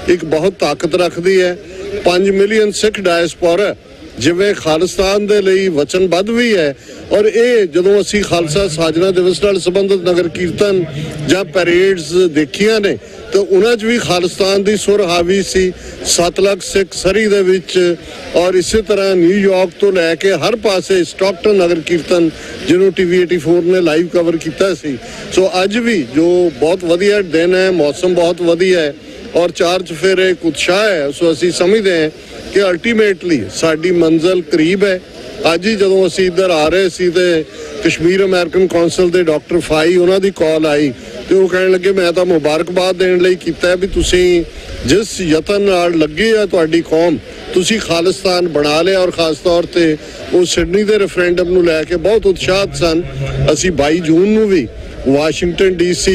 ਇੱਕ ਬਹੁਤ ਤਾਕਤ ਰੱਖਦੀ ਹੈ। 5 ਮਿਲੀਅਨ ਸਿੱਖ ਡਾਇਸਪੋਰਾ ਜਿਵੇਂ ਖਾਲਿਸਤਾਨ ਦੇ ਲਈ ਵਚਨਬੱਧ ਵੀ ਹੈ। ਔਰ ਇਹ ਜਦੋਂ ਅਸੀਂ ਖਾਲਸਾ ਸਾਜਨਾ ਦਿਵਸ ਨਾਲ ਸੰਬੰਧਿਤ ਨਗਰ ਕੀਰਤਨ ਜਾਂ ਪੈਰੇਡਸ ਦੇਖੀਆਂ ਨੇ ਤਾਂ ਉਹਨਾਂ 'ਚ ਵੀ ਖਾਲਿਸਤਾਨ ਦੀ ਸੁਰ ਹਾਵੀ ਸੀ। 7 ਲੱਖ ਸਿੱਖ ਸਰੀ ਦੇ ਵਿੱਚ, ਔਰ ਇਸੇ ਤਰ੍ਹਾਂ ਨਿਊਯਾਰਕ ਤੋਂ ਲੈ ਕੇ ਹਰ ਪਾਸੇ ਸਟਾਕਟਨ ਨਗਰ ਕੀਰਤਨ ਜਿਹਨੂੰ TV 84 ਨੇ ਲਾਈਵ ਕਵਰ ਕੀਤਾ ਸੀ। ਸੋ ਅੱਜ ਵੀ ਜੋ ਬਹੁਤ ਵਧੀਆ ਦਿਨ ਹੈ, ਮੌਸਮ ਬਹੁਤ ਵਧੀਆ ਹੈ ਔਰ 4 ਚੁਫੇਰੇ ਇੱਕ ਉਤਸ਼ਾਹ ਹੈ। ਸੋ ਅਸੀਂ ਸਮਝਦੇ ਹਾਂ ਕਿ ਅਲਟੀਮੇਟਲੀ ਸਾਡੀ ਮੰਜ਼ਿਲ ਕਰੀਬ ਹੈ। ਅੱਜ ਹੀ ਜਦੋਂ ਅਸੀਂ ਇੱਧਰ ਆ ਰਹੇ ਸੀ ਤੇ ਕਸ਼ਮੀਰ ਅਮਰੀਕਨ ਕੌਂਸਲ ਦੇ ਡਾਕਟਰ ਫਾਈ ਉਹਨਾਂ ਦੀ ਕਾਲ ਆਈ ਤੇ ਉਹ ਕਹਿਣ ਲੱਗੇ ਮੈਂ ਤਾਂ ਮੁਬਾਰਕਬਾਦ ਦੇਣ ਲਈ ਕੀਤਾ ਵੀ ਤੁਸੀਂ ਜਿਸ ਯਤਨ ਨਾਲ ਲੱਗੇ ਆ ਤੁਹਾਡੀ ਕੌਮ, ਤੁਸੀਂ ਖਾਲਿਸਤਾਨ ਬਣਾ ਲਿਆ। ਔਰ ਖਾਸ ਤੌਰ ਤੇ ਉਹ ਸਿਡਨੀ ਦੇ ਰੈਫਰੈਂਡਮ ਨੂੰ ਲੈ ਕੇ ਬਹੁਤ ਉਤਸ਼ਾਹਿਤ ਸਨ। ਅਸੀਂ 22 ਜੂਨ ਨੂੰ ਵੀ ਵਾਸ਼ਿੰਗਟਨ DC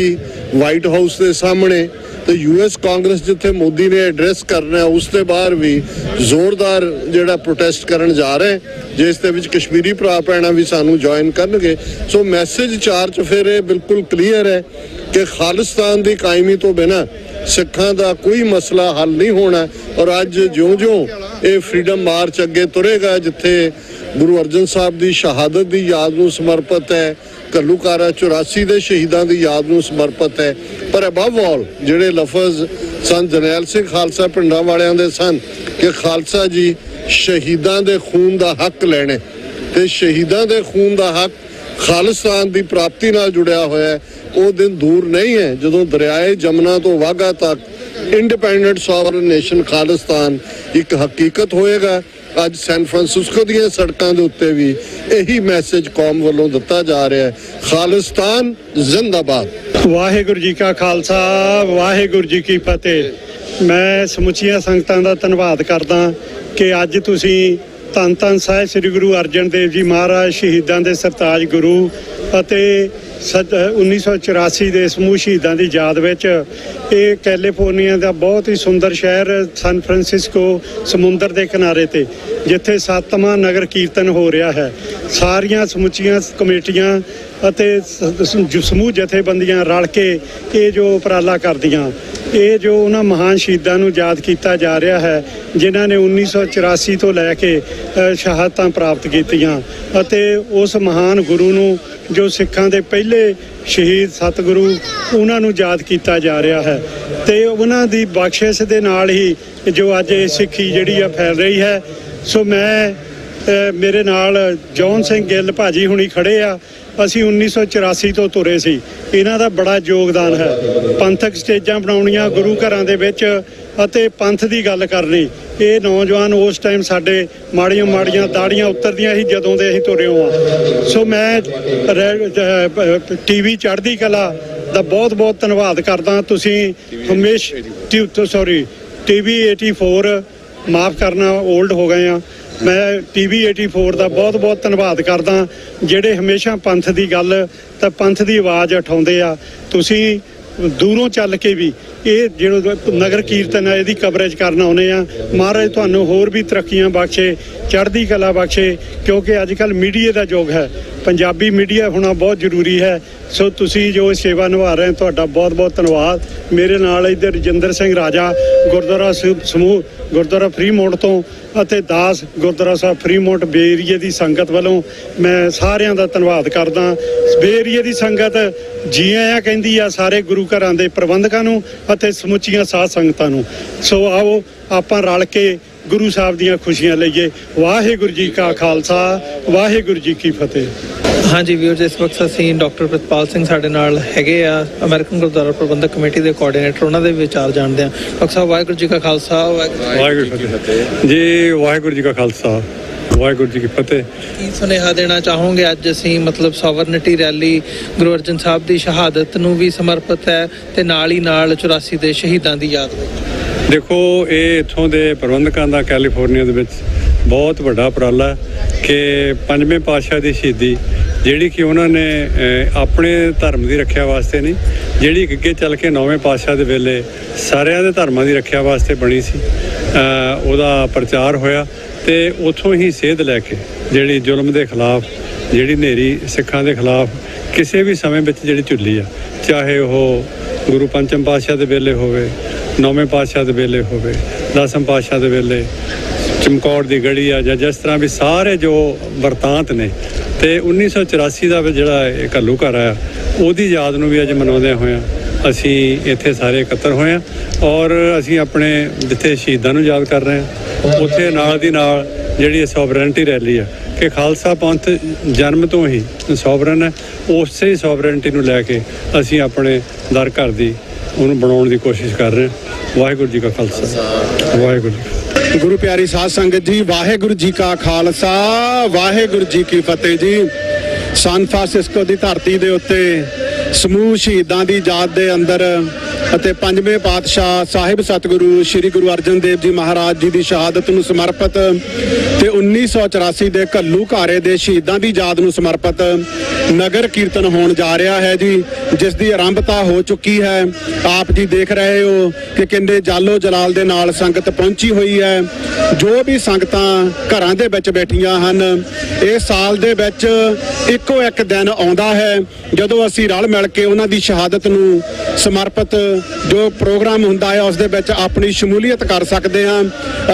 ਵਾਈਟ ਹਾਊਸ ਦੇ ਸਾਹਮਣੇ ਤੇ US ਕਾਂਗਰਸ ਜਿੱਥੇ ਮੋਦੀ ਨੇ ਐਡਰੈਸ ਕਰਨਾ ਉਸ ਦੇ ਬਾਹਰ ਵੀ ਜ਼ੋਰਦਾਰ ਜਿਹੜਾ ਪ੍ਰੋਟੈਸਟ ਕਰਨ ਜਾ ਰਹੇ, ਜਿਸ ਦੇ ਵਿੱਚ ਕਸ਼ਮੀਰੀ ਭਰਾ ਭੈਣਾਂ ਵੀ ਸਾਨੂੰ ਜੁਆਇਨ ਕਰਨਗੇ। ਸੋ ਮੈਸੇਜ 4 ਚੁਫੇਰੇ ਬਿਲਕੁਲ ਕਲੀਅਰ ਹੈ ਕਿ ਖਾਲਿਸਤਾਨ ਦੀ ਕਾਇਮੀ ਤੋਂ ਬਿਨਾਂ ਸਿੱਖਾਂ ਦਾ ਕੋਈ ਮਸਲਾ ਹੱਲ ਨਹੀਂ ਹੋਣਾ। ਔਰ ਅੱਜ ਜਿਉਂ-ਜਿਉਂ ਇਹ ਫਰੀडम ਮਾਰਚ ਅੱਗੇ ਤੁਰੇਗਾ, ਜਿੱਥੇ ਗੁਰੂ ਅਰਜਨ ਸਾਹਿਬ ਦੀ ਸ਼ਹਾਦਤ ਦੀ ਯਾਦ ਨੂੰ ਸਮਰਪਿਤ ਹੈ, ਘੱਲੂਘਾਰਾ 84 ਦੇ ਸ਼ਹੀਦਾਂ ਦੀ ਯਾਦ ਨੂੰ ਸਮਰਪਿਤ ਹੈ, ਪਰ ਅਬਵ ਆਲ ਜਿਹੜੇ ਲਫ਼ਜ਼ ਸੰਤ ਜਰਨੈਲ ਸਿੰਘ ਖਾਲਸਾ ਪਿੰਡਾਂ ਵਾਲਿਆਂ ਦੇ ਸਨ ਕਿ ਖਾਲਸਾ ਜੀ ਸ਼ਹੀਦਾਂ ਦੇ ਖੂਨ ਦਾ ਹੱਕ ਲੈਣੇ, ਤੇ ਸ਼ਹੀਦਾਂ ਦੇ ਖੂਨ ਦਾ ਹੱਕ ਖਾਲਿਸਤਾਨ ਦੀ ਪ੍ਰਾਪਤੀ ਨਾਲ ਜੁੜਿਆ ਹੋਇਆ ਹੈ। ਉਹ ਦਿਨ ਦੂਰ ਨਹੀਂ ਹੈ ਜਦੋਂ ਦਰਿਆਏ ਜਮਨਾ ਤੋਂ ਵਾਘਾ ਤੱਕ ਇੰਡੀਪੈਂਡੈਂਟ ਸੋਵਰਨ ਨੇਸ਼ਨ ਖਾਲਿਸਤਾਨ ਇੱਕ ਹਕੀਕਤ ਹੋਏਗਾ। ਅੱਜ ਸੈਨ ਫਰਾਂਸਿਸਕੋ ਦੀਆਂ ਸੜਕਾਂ ਦੇ ਉੱਤੇ ਵੀ ਇਹੀ ਮੈਸੇਜ ਕੌਮ ਵੱਲੋਂ ਦਿੱਤਾ ਜਾ ਰਿਹਾ ਹੈ, ਖਾਲਿਸਤਾਨ ਜ਼ਿੰਦਾਬਾਦ। ਵਾਹਿਗੁਰੂ ਜੀ ਕਾ ਖਾਲਸਾ, ਵਾਹਿਗੁਰੂ ਜੀ ਕੀ ਫਤਿਹ। ਮੈਂ ਸਮੁੱਚੀਆਂ ਸੰਗਤਾਂ ਦਾ ਧੰਨਵਾਦ ਕਰਦਾ ਕਿ ਅੱਜ ਤੁਸੀਂ ਧੰਨ ਧੰਨ ਸਾਹਿਬ ਸ੍ਰੀ ਗੁਰੂ ਅਰਜਨ ਦੇਵ ਜੀ ਮਹਾਰਾਜ ਸ਼ਹੀਦਾਂ ਦੇ ਸਰਤਾਜ ਗੁਰੂ ਅਤੇ 1984 ਦੇ ਸਮੂਹ ਸ਼ਹੀਦਾਂ ਦੀ ਯਾਦ ਵਿੱਚ ਇਹ ਕੈਲੀਫੋਰਨੀਆ ਦਾ ਬਹੁਤ ਹੀ ਸੁੰਦਰ ਸ਼ਹਿਰ ਸੈਨ ਫਰਾਂਸਿਸਕੋ ਸਮੁੰਦਰ ਦੇ ਕਿਨਾਰੇ ਤੇ ਜਿੱਥੇ 7ਵਾਂ ਨਗਰ ਕੀਰਤਨ ਹੋ ਰਿਹਾ ਹੈ, ਸਾਰੀਆਂ ਸਮੁੱਚੀਆਂ ਕਮੇਟੀਆਂ ਅਤੇ ਸਮੂਹ ਜਥੇਬੰਦੀਆਂ ਰਲ ਕੇ ਇਹ ਜੋ ਉਪਰਾਲਾ ਕਰਦੀਆਂ, ਇਹ ਜੋ ਉਹਨਾਂ ਮਹਾਨ ਸ਼ਹੀਦਾਂ ਨੂੰ ਯਾਦ ਕੀਤਾ ਜਾ ਰਿਹਾ ਹੈ ਜਿਨ੍ਹਾਂ ਨੇ 1984 ਤੋਂ ਲੈ ਕੇ ਸ਼ਹਾਦਤਾਂ ਪ੍ਰਾਪਤ ਕੀਤੀਆਂ, ਅਤੇ ਉਸ ਮਹਾਨ ਗੁਰੂ ਨੂੰ ਜੋ ਸਿੱਖਾਂ ਦੇ ਪਹਿਲੇ ਸ਼ਹੀਦ ਸਤਿਗੁਰੂ ਉਹਨਾਂ ਨੂੰ ਯਾਦ ਕੀਤਾ ਜਾ ਰਿਹਾ ਹੈ। ਤੇ ਉਹਨਾਂ ਦੀ ਬਖਸ਼ਿਸ਼ ਦੇ ਨਾਲ ਹੀ ਜੋ ਅੱਜ ਇਹ ਸਿੱਖੀ ਜਿਹੜੀ ਆ ਫੈਲ ਰਹੀ ਹੈ। ਸੋ ਮੈਂ ਮੇਰੇ ਨਾਲ ਜੌਨ ਸਿੰਘ ਗਿੱਲ ਭਾਜੀ ਹੁਣੀ ਖੜੇ ਆ। ਅਸੀਂ 1984 ਤੋਂ ਤੁਰੇ ਸੀ। ਇਹਨਾਂ ਦਾ ਬੜਾ ਯੋਗਦਾਨ ਹੈ। ਪੰਥਕ ਸਟੇਜਾਂ ਬਣਾਉਣੀਆਂ ਗੁਰੂ ਘਰਾਂ ਦੇ ਵਿੱਚ ਅਤੇ ਪੰਥ ਦੀ ਗੱਲ ਕਰਨੀ। ਇਹ ਨੌਜਵਾਨ ਉਸ ਟਾਈਮ ਸਾਡੇ ਮਾੜੀਆਂ ਦਾੜੀਆਂ ਉਤਰਦੀਆਂ ਸੀ ਜਦੋਂ ਦੇ ਅਸੀਂ ਤੁਰੇ ਹਾਂ। ਸੋ ਮੈਂ ਟੀਵੀ ਚੜ੍ਹਦੀ ਕਲਾ ਦਾ ਬਹੁਤ ਧੰਨਵਾਦ ਕਰਦਾ। ਤੁਸੀਂ ਟੀਵੀ 84 ਮਾਫ ਕਰਨਾ, 올ਡ ਹੋ ਗਏ ਆ। ਮੈਂ ਟੀਵੀ 84 ਦਾ ਬਹੁਤ ਧੰਨਵਾਦ ਕਰਦਾ, ਜਿਹੜੇ ਹਮੇਸ਼ਾ ਪੰਥ ਦੀ ਗੱਲ ਤਾਂ ਪੰਥ ਦੀ ਆਵਾਜ਼ ਉਠਾਉਂਦੇ ਆ। ਤੁਸੀਂ ਦੂਰੋਂ ਚੱਲ ਕੇ ਵੀ ਇਹ ਜਿਹੜਾ ਨਗਰ ਕੀਰਤਨ ਹੈ ਇਹਦੀ ਕਵਰੇਜ ਕਰਨ ਆਉਂਦੇ ਆ। ਮਹਾਰਾਜ ਤੁਹਾਨੂੰ ਹੋਰ ਵੀ ਤਰੱਕੀਆਂ ਬਖਸ਼ੇ, ਚੜ੍ਹਦੀ ਕਲਾ ਬਖਸ਼ੇ, ਕਿਉਂਕਿ ਅੱਜ ਕੱਲ੍ਹ ਮੀਡੀਆ ਦਾ ਯੁੱਗ ਹੈ। ਪੰਜਾਬੀ ਮੀਡੀਆ ਹੋਣਾ ਬਹੁਤ ਜ਼ਰੂਰੀ ਹੈ। ਸੋ ਤੁਸੀਂ ਜੋ ਸੇਵਾ ਨਿਭਾ ਰਹੇ ਤੁਹਾਡਾ ਬਹੁਤ ਧੰਨਵਾਦ। ਮੇਰੇ ਨਾਲ ਇੱਧਰ ਰਜਿੰਦਰ ਸਿੰਘ ਰਾਜਾ ਗੁਰਦੁਆਰਾ ਸਮੂਹ ਗੁਰਦੁਆਰਾ ਫਰੀਮੌਂਟ ਤੋਂ ਅਤੇ ਦਾਸ ਗੁਰਦੁਆਰਾ ਸਾਹਿਬ ਫਰੀਮੌਂਟ ਬੇ ਏਰੀਏ ਦੀ ਸੰਗਤ ਵੱਲੋਂ ਮੈਂ ਸਾਰਿਆਂ ਦਾ ਧੰਨਵਾਦ ਕਰਦਾ। ਬੇ ਏਰੀਏ ਦੀ ਸੰਗਤ ਜੀ ਆਇਆਂ ਕਹਿੰਦੀ ਆ ਸਾਰੇ ਗੁਰੂ ਘਰਾਂ ਦੇ ਪ੍ਰਬੰਧਕਾਂ ਨੂੰ ਅਤੇ ਸਮੁੱਚੀਆਂ ਸਾਧ ਸੰਗਤਾਂ ਨੂੰ। ਸੋ ਆਓ ਆਪਾਂ ਰਲ ਕੇ ਗੁਰੂ ਸਾਹਿਬ ਦੀਆਂ ਖੁਸ਼ੀਆਂ ਲਈਏ। ਵਾਹਿਗੁਰੂ ਜੀ ਕਾ ਖਾਲਸਾ, ਵਾਹਿਗੁਰੂ ਜੀ ਕੀ ਫਤਿਹ। ਹਾਂਜੀ ਵੀਰਜ਼, ਇਸ ਵਕਤ ਅਸੀਂ ਡਾਕਟਰ ਪ੍ਰਿਤਪਾਲ ਸਿੰਘ ਸਾਡੇ ਨਾਲ ਹੈਗੇ ਆ, ਅਮਰੀਕਨ ਗੁਰਦੁਆਰਾ ਪ੍ਰਬੰਧਕ ਕਮੇਟੀ ਦੇ ਕੋਆਰਡੀਨੇਟਰ। ਉਹਨਾਂ ਦੇ ਵਿਚਾਰ ਜਾਣਦੇ ਹਾਂ। ਡਾਕਟਰ ਸਾਹਿਬ, ਵਾਹਿਗੁਰੂ ਜੀ ਕਾ ਖਾਲਸਾ, ਵਾਹਿਗੁਰੂ ਜੀ ਕੀ ਫਤਿਹ ਜੀ। ਵਾਹਿਗੁਰੂ ਜੀ ਕਾ ਖਾਲਸਾ, ਵਾਹਿਗੁਰੂ ਜੀ ਕੀ ਫਤਿਹ। ਕੀ ਸੁਨੇਹਾ ਦੇਣਾ ਚਾਹੋਗੇ? ਅੱਜ ਅਸੀਂ ਸੋਵਰਨਿਟੀ ਰੈਲੀ ਗੁਰੂ ਅਰਜਨ ਸਾਹਿਬ ਦੀ ਸ਼ਹਾਦਤ ਨੂੰ ਵੀ ਸਮਰਪਿਤ ਹੈ ਤੇ ਨਾਲ ਹੀ ਨਾਲ 84 ਦੇ ਸ਼ਹੀਦਾਂ ਦੀ ਯਾਦ ਵਿੱਚ। ਦੇਖੋ, ਇਹ ਇੱਥੋਂ ਦੇ ਪ੍ਰਬੰਧਕਾਂ ਦਾ ਕੈਲੀਫੋਰਨੀਆ ਦੇ ਵਿੱਚ ਬਹੁਤ ਵੱਡਾ ਉਪਰਾਲਾ ਹੈ ਕਿ ਪੰਜਵੇਂ ਪਾਤਸ਼ਾਹ ਦੀ ਸ਼ਹੀਦੀ, ਜਿਹੜੀ ਕਿ ਉਹਨਾਂ ਨੇ ਆਪਣੇ ਧਰਮ ਦੀ ਰੱਖਿਆ ਵਾਸਤੇ ਨਹੀਂ, ਜਿਹੜੀ ਅੱਗੇ ਚੱਲ ਕੇ 9ਵੇਂ ਪਾਤਸ਼ਾਹ ਦੇ ਵੇਲੇ ਸਾਰਿਆਂ ਦੇ ਧਰਮਾਂ ਦੀ ਰੱਖਿਆ ਵਾਸਤੇ ਬਣੀ ਸੀ, ਉਹਦਾ ਪ੍ਰਚਾਰ ਹੋਇਆ। ਤੇ ਉੱਥੋਂ ਹੀ ਸੇਧ ਲੈ ਕੇ ਜਿਹੜੀ ਜ਼ੁਲਮ ਦੇ ਖਿਲਾਫ, ਜਿਹੜੀ ਹਨੇਰੀ ਸਿੱਖਾਂ ਦੇ ਖਿਲਾਫ ਕਿਸੇ ਵੀ ਸਮੇਂ ਵਿੱਚ ਜਿਹੜੀ ਝੁੱਲੀ ਆ, ਚਾਹੇ ਉਹ ਗੁਰੂ ਪੰਚਮ ਪਾਤਸ਼ਾਹ ਦੇ ਵੇਲੇ ਹੋਵੇ, 9ਵੇਂ ਪਾਤਸ਼ਾਹ ਦੇ ਵੇਲੇ ਹੋਵੇ, 10ਵੇਂ ਪਾਤਸ਼ਾਹ ਦੇ ਵੇਲੇ ਚਮਕੌਰ ਦੀ ਗੜੀ ਆ, ਜਾਂ ਜਿਸ ਤਰ੍ਹਾਂ ਵੀ ਸਾਰੇ ਜੋ ਵਰਤਾਂਤ ਨੇ। ਤੇ 1984 ਦਾ ਜਿਹੜਾ ਇਹ ਘੱਲੂ ਘਰ ਆ, ਉਹਦੀ ਯਾਦ ਨੂੰ ਵੀ ਅੱਜ ਮਨਾਉਂਦੇ ਹੋਇਆ ਅਸੀਂ ਇੱਥੇ ਸਾਰੇ ਇਕੱਤਰ ਹੋਏ ਹਾਂ। ਔਰ ਅਸੀਂ ਆਪਣੇ ਜਿੱਥੇ ਸ਼ਹੀਦਾਂ ਨੂੰ ਯਾਦ ਕਰ ਰਹੇ ਹਾਂ, ਉੱਥੇ ਨਾਲ ਦੀ ਨਾਲ ਜਿਹੜੀ ਸੋਵਰਨਟੀ ਰੈਲੀ ਆ ਕਿ ਖਾਲਸਾ ਪੰਥ ਜਨਮ ਤੋਂ ਹੀ ਸੋਵਰਨ ਹੈ, ਉਸੇ ਸੋਵਰਨਟੀ ਨੂੰ ਲੈ ਕੇ ਅਸੀਂ ਆਪਣੇ ਦਰ ਘਰ ਦੀ ਉਹਨੂੰ ਬਣਾਉਣ ਦੀ ਕੋਸ਼ਿਸ਼ ਕਰ ਰਹੇ ਹਾਂ। ਵਾਹਿਗੁਰੂ ਜੀ ਕਾ ਖਾਲਸਾ, ਵਾਹਿਗੁਰੂ ਜੀ। ਗੁਰੂ ਪਿਆਰੀ ਸਾਧ ਸੰਗਤ ਜੀ, ਵਾਹਿਗੁਰੂ ਜੀ ਕਾ ਖਾਲਸਾ, ਵਾਹਿਗੁਰੂ ਜੀ ਕੀ ਫਤਿਹ ਜੀ। ਸਨ ਫਰਾਂਸਿਸਕੋ ਦੀ ਧਰਤੀ ਦੇ ਉੱਤੇ ਸਮੂਹ ਸ਼ਹੀਦਾਂ ਦੀ ਯਾਦ ਦੇ ਅੰਦਰ ਅਤੇ ਪੰਜਵੇਂ ਪਾਤਸ਼ਾਹ ਸਾਹਿਬ ਸਤਿਗੁਰੂ ਸ੍ਰੀ ਗੁਰੂ ਅਰਜਨ ਦੇਵ ਜੀ ਮਹਾਰਾਜ ਜੀ ਦੀ ਸ਼ਹਾਦਤ ਨੂੰ ਸਮਰਪਿਤ ਤੇ 1984 ਦੇ ਘੱਲੂ ਘਾਰੇ ਦੇ ਸ਼ਹੀਦਾਂ ਦੀ ਯਾਦ ਨੂੰ ਸਮਰਪਿਤ ਨਗਰ ਕੀਰਤਨ ਹੋਣ ਜਾ ਰਿਹਾ ਹੈ ਜੀ, ਜਿਸ ਦੀ ਆਰੰਭਤਾ ਹੋ ਚੁੱਕੀ ਹੈ। ਆਪ ਜੀ ਦੇਖ ਰਹੇ ਹੋ ਕਿ ਕਿੰਨੇ ਜਾਲੋ ਜਲਾਲ ਦੇ ਨਾਲ ਸੰਗਤ ਪਹੁੰਚੀ ਹੋਈ ਹੈ। ਜੋ ਵੀ ਸੰਗਤਾਂ ਘਰਾਂ ਦੇ ਵਿੱਚ ਬੈਠੀਆਂ ਹਨ, ਇਹ ਸਾਲ ਦੇ ਵਿੱਚ ਇੱਕੋ ਇੱਕ ਦਿਨ ਆਉਂਦਾ ਹੈ ਜਦੋਂ ਅਸੀਂ ਰਲ ਮਿਲ ਕੇ ਉਹਨਾਂ ਦੀ ਸ਼ਹਾਦਤ ਨੂੰ ਸਮਰਪਿਤ ਜੋ ਪ੍ਰੋਗਰਾਮ ਹੁੰਦਾ ਹੈ ਉਸ ਦੇ ਵਿੱਚ ਆਪਣੀ ਸ਼ਮੂਲੀਅਤ ਕਰ ਸਕਦੇ ਹਾਂ।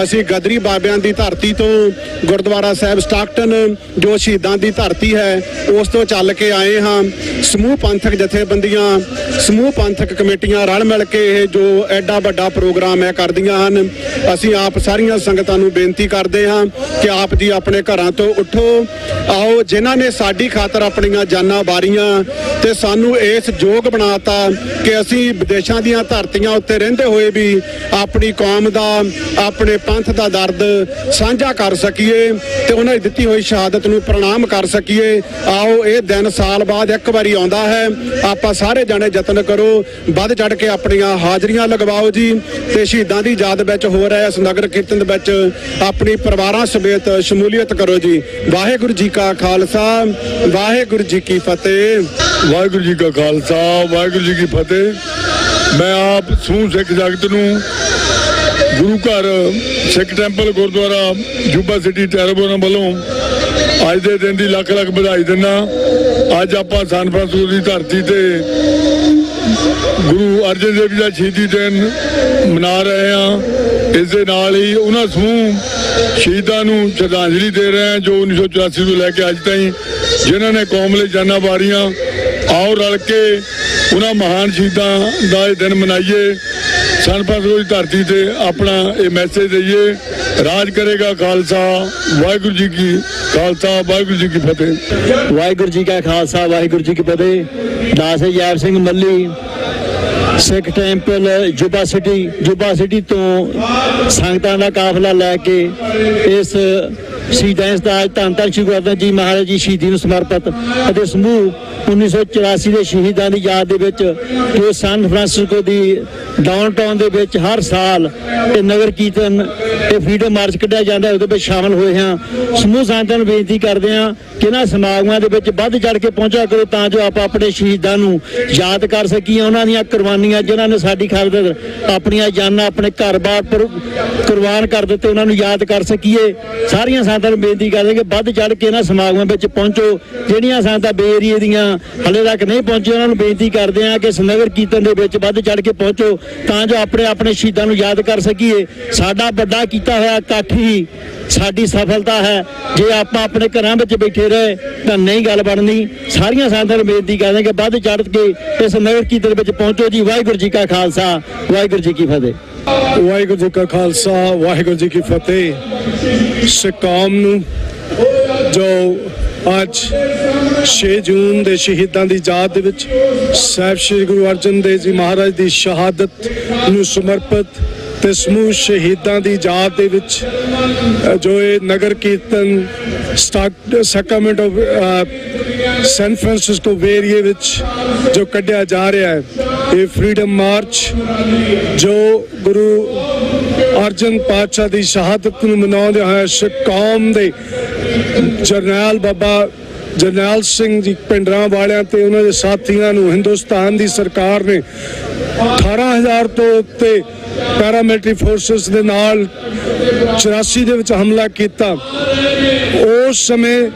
ਅਸੀਂ ਗਦਰੀ ਬਾਬਿਆਂ ਦੀ ਧਰਤੀ ਤੋਂ ਗੁਰਦੁਆਰਾ ਸਾਹਿਬ ਸਟਾਕਟਨ ਜੋ ਸ਼ਹੀਦਾਂ ਦੀ ਧਰਤੀ ਹੈ ਉਸ ਤੋਂ ਚੱਲ ਕੇ ਆਏ ਹਾਂ। ਸਮੂਹ ਪੰਥਕ ਜਥੇਬੰਦੀਆਂ, ਸਮੂਹ ਪੰਥਕ ਕਮੇਟੀਆਂ ਰਲ ਮਿਲ ਕੇ ਇਹ ਜੋ ਐਡਾ ਵੱਡਾ ਪ੍ਰੋਗਰਾਮ ਹੈ ਕਰਦੀਆਂ ਹਨ। ਅਸੀਂ ਆਪ ਸਾਰੀਆਂ ਸੰਗਤਾਂ ਨੂੰ ਬੇਨਤੀ ਕਰਦੇ ਹਾਂ ਕਿ ਆਪ ਜੀ ਆਪਣੇ ਘਰਾਂ ਤੋਂ ਉੱਠੋ, ਆਓ। ਜਿਨ੍ਹਾਂ ਨੇ ਸਾਡੀ ਖਾਤਰ ਆਪਣੀਆਂ ਜਾਨਾਂ ਵਾਰੀਆਂ ਤੇ ਸਾਨੂੰ ਇਸ ਯੋਗ ਬਣਾਤਾ ਕਿ ਅਸੀਂ ਵਿਦੇਸ਼ਾਂ ਦੀਆਂ ਧਰਤੀਆਂ ਉੱਤੇ ਰਹਿੰਦੇ ਹੋਏ ਵੀ ਆਪਣੀ ਕੌਮ ਦਾ, ਆਪਣੇ ਪੰਥ ਦਾ ਦਰਦ ਸਾਂਝਾ ਕਰ ਸਕੀਏ ਤੇ ਉਹਨਾਂ ਦੀ ਦਿੱਤੀ ਹੋਈ ਸ਼ਹਾਦਤ ਨੂੰ ਪ੍ਰਣਾਮ ਕਰ ਸਕੀਏ। ਆਓ, ਇਹ ਦਿਨ ਸਾਲ ਬਾਅਦ ਇੱਕ ਵਾਰੀ ਆਉਂਦਾ ਹੈ। ਆਪਾਂ ਸਾਰੇ ਜਾਣੇ ਯਤਨ ਕਰੋ, ਵੱਧ ਚੜ ਕੇ ਆਪਣੀਆਂ ਹਾਜ਼ਰੀਆਂ ਲਗਵਾਓ ਜੀ ਤੇ ਸ਼ਹੀਦਾਂ ਦੀ ਯਾਦ ਵਿੱਚ ਹੋ ਰਿਹਾ ਇਸ ਨਗਰ ਕੀਰਤਨ ਦੇ ਵਿੱਚ ਆਪਣੀ ਪਰਿਵਾਰਾਂ ਸਮੇਤ ਸ਼ਮੂਲੀਅਤ ਕਰੋ ਜੀ। ਵਾਹਿਗੁਰੂ ਜੀ ਕਾ ਖਾਲਸਾ, ਵਾਹਿਗੁਰੂ ਜੀ ਕੀ ਫਤਿਹ। ਵਾਹਿਗੁਰੂ ਜੀ ਕਾ ਖਾਲਸਾ, ਵਾਹਿਗੁਰੂ ਜੀ ਕੀ ਫਤਿਹ। ਮੈਂ ਆਪ ਸਮੂਹ ਸਿੱਖ ਜਗਤ ਨੂੰ ਗੁਰੂ ਘਰ ਸਿੱਖ ਟੈਂਪਲ ਗੁਰਦੁਆਰਾ ਜੁਬਾ ਸਿਟੀ ਟੈਰਬੋਨ ਵੱਲੋਂ ਅੱਜ ਦੇ ਦਿਨ ਦੀ ਲੱਖ ਲੱਖ ਵਧਾਈ ਦਿੰਦਾ। ਅੱਜ ਆਪਾਂ ਸਨ ਫਰਾਂਸਿਸਕੋ ਦੀ ਧਰਤੀ ਤੇ ਗੁਰੂ ਅਰਜਨ ਦੇਵ ਜੀ ਦਾ ਸ਼ਹੀਦੀ ਦਿਨ ਮਨਾ ਰਹੇ ਹਾਂ। ਇਸ ਦੇ ਨਾਲ ਹੀ ਉਹਨਾਂ ਸਮੂਹ ਸ਼ਹੀਦਾਂ ਨੂੰ ਸ਼ਰਧਾਂਜਲੀ ਦੇ ਰਹੇ ਹਾਂ ਜੋ 1984 ਤੋਂ ਲੈ ਕੇ ਅੱਜ ਤਾਈਂ ਜਿਨ੍ਹਾਂ ਨੇ ਕੌਮ ਲਈ ਜਾਨਾਂ ਵਾਰੀਆਂ। ਆਓ ਰਲ ਕੇ ਉਹਨਾਂ ਮਹਾਨ ਸ਼ਹੀਦਾਂ ਦਾ ਇਹ ਦਿਨ ਮਨਾਈਏ, ਸਨ ਫਰਾਂਸਿਸਕੋ ਦੀ ਧਰਤੀ ਤੇ ਆਪਣਾ ਇਹ ਮੈਸੇਜ ਦਈਏ ਰਾਜ ਕਰੇਗਾ ਖਾਲਸਾ। ਵਾਹਿਗੁਰੂ ਜੀ ਕੀ ਖਾਲਸਾ, ਵਾਹਿਗੁਰੂ ਜੀ ਕੀ ਫਤਿਹ। ਵਾਹਿਗੁਰੂ ਜੀ ਕਾ ਖਾਲਸਾ, ਵਾਹਿਗੁਰੂ ਜੀ ਕੀ ਫਤਿਹ। ਦਾਸ ਜੈਬ ਸਿੰਘ ਮੱਲੀ, ਸਿੱਖ ਟੈਂਪਲ ਜੁਬਾ ਸਿਟੀ ਤੋਂ ਸੰਗਤਾਂ ਦਾ ਕਾਫਲਾ ਲੈ ਕੇ ਇਸ ਸ਼ਹੀਦਾਂ ਦਾ ਧੰਨ ਧੰਨ ਸ਼੍ਰੀ ਗੁਰੂ ਅਰਜਨ ਜੀ ਮਹਾਰਾਜ ਜੀ ਸ਼ਹੀਦੀ ਨੂੰ ਸਮਰਪਿਤ ਅਤੇ ਸਮੂਹ 1984 ਦੇ ਸ਼ਹੀਦਾਂ ਦੀ ਯਾਦ ਦੇ ਵਿੱਚ ਜੋ ਸੈਨ ਫਰਾਂਸਿਸਕੋ ਦੀ ਡਾਊਨਟਾਊਨ ਦੇ ਵਿੱਚ ਹਰ ਸਾਲ ਇਹ ਨਗਰ ਕੀਰਤਨ ਤੇ ਫਰੀडम ਮਾਰਚ ਕੱਢਿਆ ਜਾਂਦਾ, ਉਹਦੇ ਵਿੱਚ ਸ਼ਾਮਲ ਹੋਏ ਹਾਂ। ਸਮੂਹ ਸੰਗਤਾਂ ਨੂੰ ਬੇਨਤੀ ਕਰਦੇ ਹਾਂ ਕਿ ਇਹਨਾਂ ਸਮਾਗਮਾਂ ਦੇ ਵਿੱਚ ਵੱਧ ਚੜ ਕੇ ਪਹੁੰਚਿਆ ਕਰੋ ਤਾਂ ਜੋ ਆਪਾਂ ਆਪਣੇ ਸ਼ਹੀਦਾਂ ਨੂੰ ਯਾਦ ਕਰ ਸਕੀਏ, ਉਹਨਾਂ ਦੀਆਂ ਕੁਰਬਾਨੀਆਂ ਜਿਨ੍ਹਾਂ ਨੇ ਸਾਡੀ ਖਾਤਰ ਆਪਣੀਆਂ ਜਾਨਾਂ ਆਪਣੇ ਘਰ-ਬਾਰ ਪਰ ਕੁਰਬਾਨ ਕਰ ਦਿੱਤੇ, ਉਹਨਾਂ ਨੂੰ ਯਾਦ ਕਰ ਸਕੀਏ। ਸਾਰੀਆਂ ਸੰਗਤਾਂ ਨੂੰ ਬੇਨਤੀ ਕਰਦੇ ਕਿ ਵੱਧ ਚੜ ਕੇ ਇਹਨਾਂ ਸਮਾਗਮਾਂ ਵਿੱਚ ਪਹੁੰਚੋ। ਜਿਹੜੀਆਂ ਸੰਗਤਾਂ ਬੇਰੀਏ ਦੀਆਂ ਹਲੇ ਤੱਕ ਨਹੀਂ ਪਹੁੰਚੀਆਂ ਉਹਨਾਂ ਨੂੰ ਬੇਨਤੀ ਕਰਦੇ ਹਾਂ ਕਿ ਇਸ ਨਗਰ ਕੀਰਤਨ ਦੇ ਵਿੱਚ ਵੱਧ ਚੜ ਕੇ ਪਹੁੰਚੋ ਤਾਂ ਜੋ ਆਪਣੇ ਸ਼ਹੀਦਾਂ ਨੂੰ ਯਾਦ ਕਰ ਸਕੀਏ। ਸਾਡਾ ਵੱਡਾ ਕੀਤਾ ਹੋਇਆ ਇਕੱਠ ਹੀ ਸਾਡੀ ਸਫਲਤਾ ਹੈ। ਜੇ ਆਪਾਂ ਆਪਣੇ ਘਰਾਂ ਵਿੱਚ ਬੈਠੇ ਰਹੇ ਤਾਂ ਨਹੀਂ ਗੱਲ ਬਣਨੀ। ਸਾਰੀਆਂ ਸੰਗਤਾਂ ਨੂੰ ਬੇਨਤੀ ਕਰਦੇ ਕਿ ਵੱਧ ਚੜ ਕੇ ਇਸ ਨਗਰ ਕੀਰਤਨ ਵਿੱਚ ਪਹੁੰਚੋ ਜੀ। ਵਾਹਿਗੁਰੂ ਜੀ ਕਾ ਖਾਲਸਾ, ਵਾਹਿਗੁਰੂ ਜੀ ਕੀ ਫਤਿਹ। ਵਾਹਿਗੁਰੂ ਜੀ ਕਾ ਖਾਲਸਾ, ਵਾਹਿਗੁਰੂ ਜੀ ਕੀ ਫਤਿਹ। ਸਿੱਖ ਕੌਮ ਨੂੰ ਜੋ ਅੱਜ 6 ਜੂਨ ਦੇ ਸ਼ਹੀਦਾਂ ਦੀ ਯਾਦ ਦੇ ਵਿੱਚ ਸਾਹਿਬ ਸ੍ਰੀ ਗੁਰੂ ਅਰਜਨ ਦੇਵ ਜੀ ਮਹਾਰਾਜ ਦੀ ਸ਼ਹਾਦਤ ਨੂੰ ਸਮਰਪਿਤ ਤੇ ਸਮੂਹ ਸ਼ਹੀਦਾਂ ਦੀ ਯਾਦ ਦੇ ਵਿੱਚ ਜੋ ਇਹ ਨਗਰ ਕੀਰਤਨ ਸੈਕਰਮੈਂਟ ਆਫ ਸੈਨ ਫਰਾਂਸਿਸਕੋ ਏਰੀਏ ਵਿੱਚ ਜੋ ਕੱਢਿਆ ਜਾ ਰਿਹਾ ਹੈ, ਇਹ ਫਰੀडम ਮਾਰਚ ਜੋ ਗੁਰੂ ਅਰਜਨ ਪਾਤਸ਼ਾਹ ਦੀ ਸ਼ਹਾਦਤ ਨੂੰ ਮਨਾਉਂਦੇ ਹੋਏ ਸਿੱਖ ਕੌਮ ਦੇ ਜਰਨੈਲ ਬਾਬਾ ਜਰਨੈਲ ਸਿੰਘ ਜੀ ਭਿੰਡਰਾਂ ਵਾਲਿਆਂ ਤੇ ਉਹਨਾਂ ਦੇ ਸਾਥੀਆਂ ਨੂੰ ਹਿੰਦੁਸਤਾਨ ਦੀ ਸਰਕਾਰ ਨੇ 18,000 ਤੋਂ ਉੱਤੇ ਪੈਰਾਮਿਲਟਰੀ ਫੋਰਸਸ ਦੇ ਨਾਲ 84 ਦੇ ਵਿੱਚ ਹਮਲਾ ਕੀਤਾ। ਉਸ ਸਮੇਂ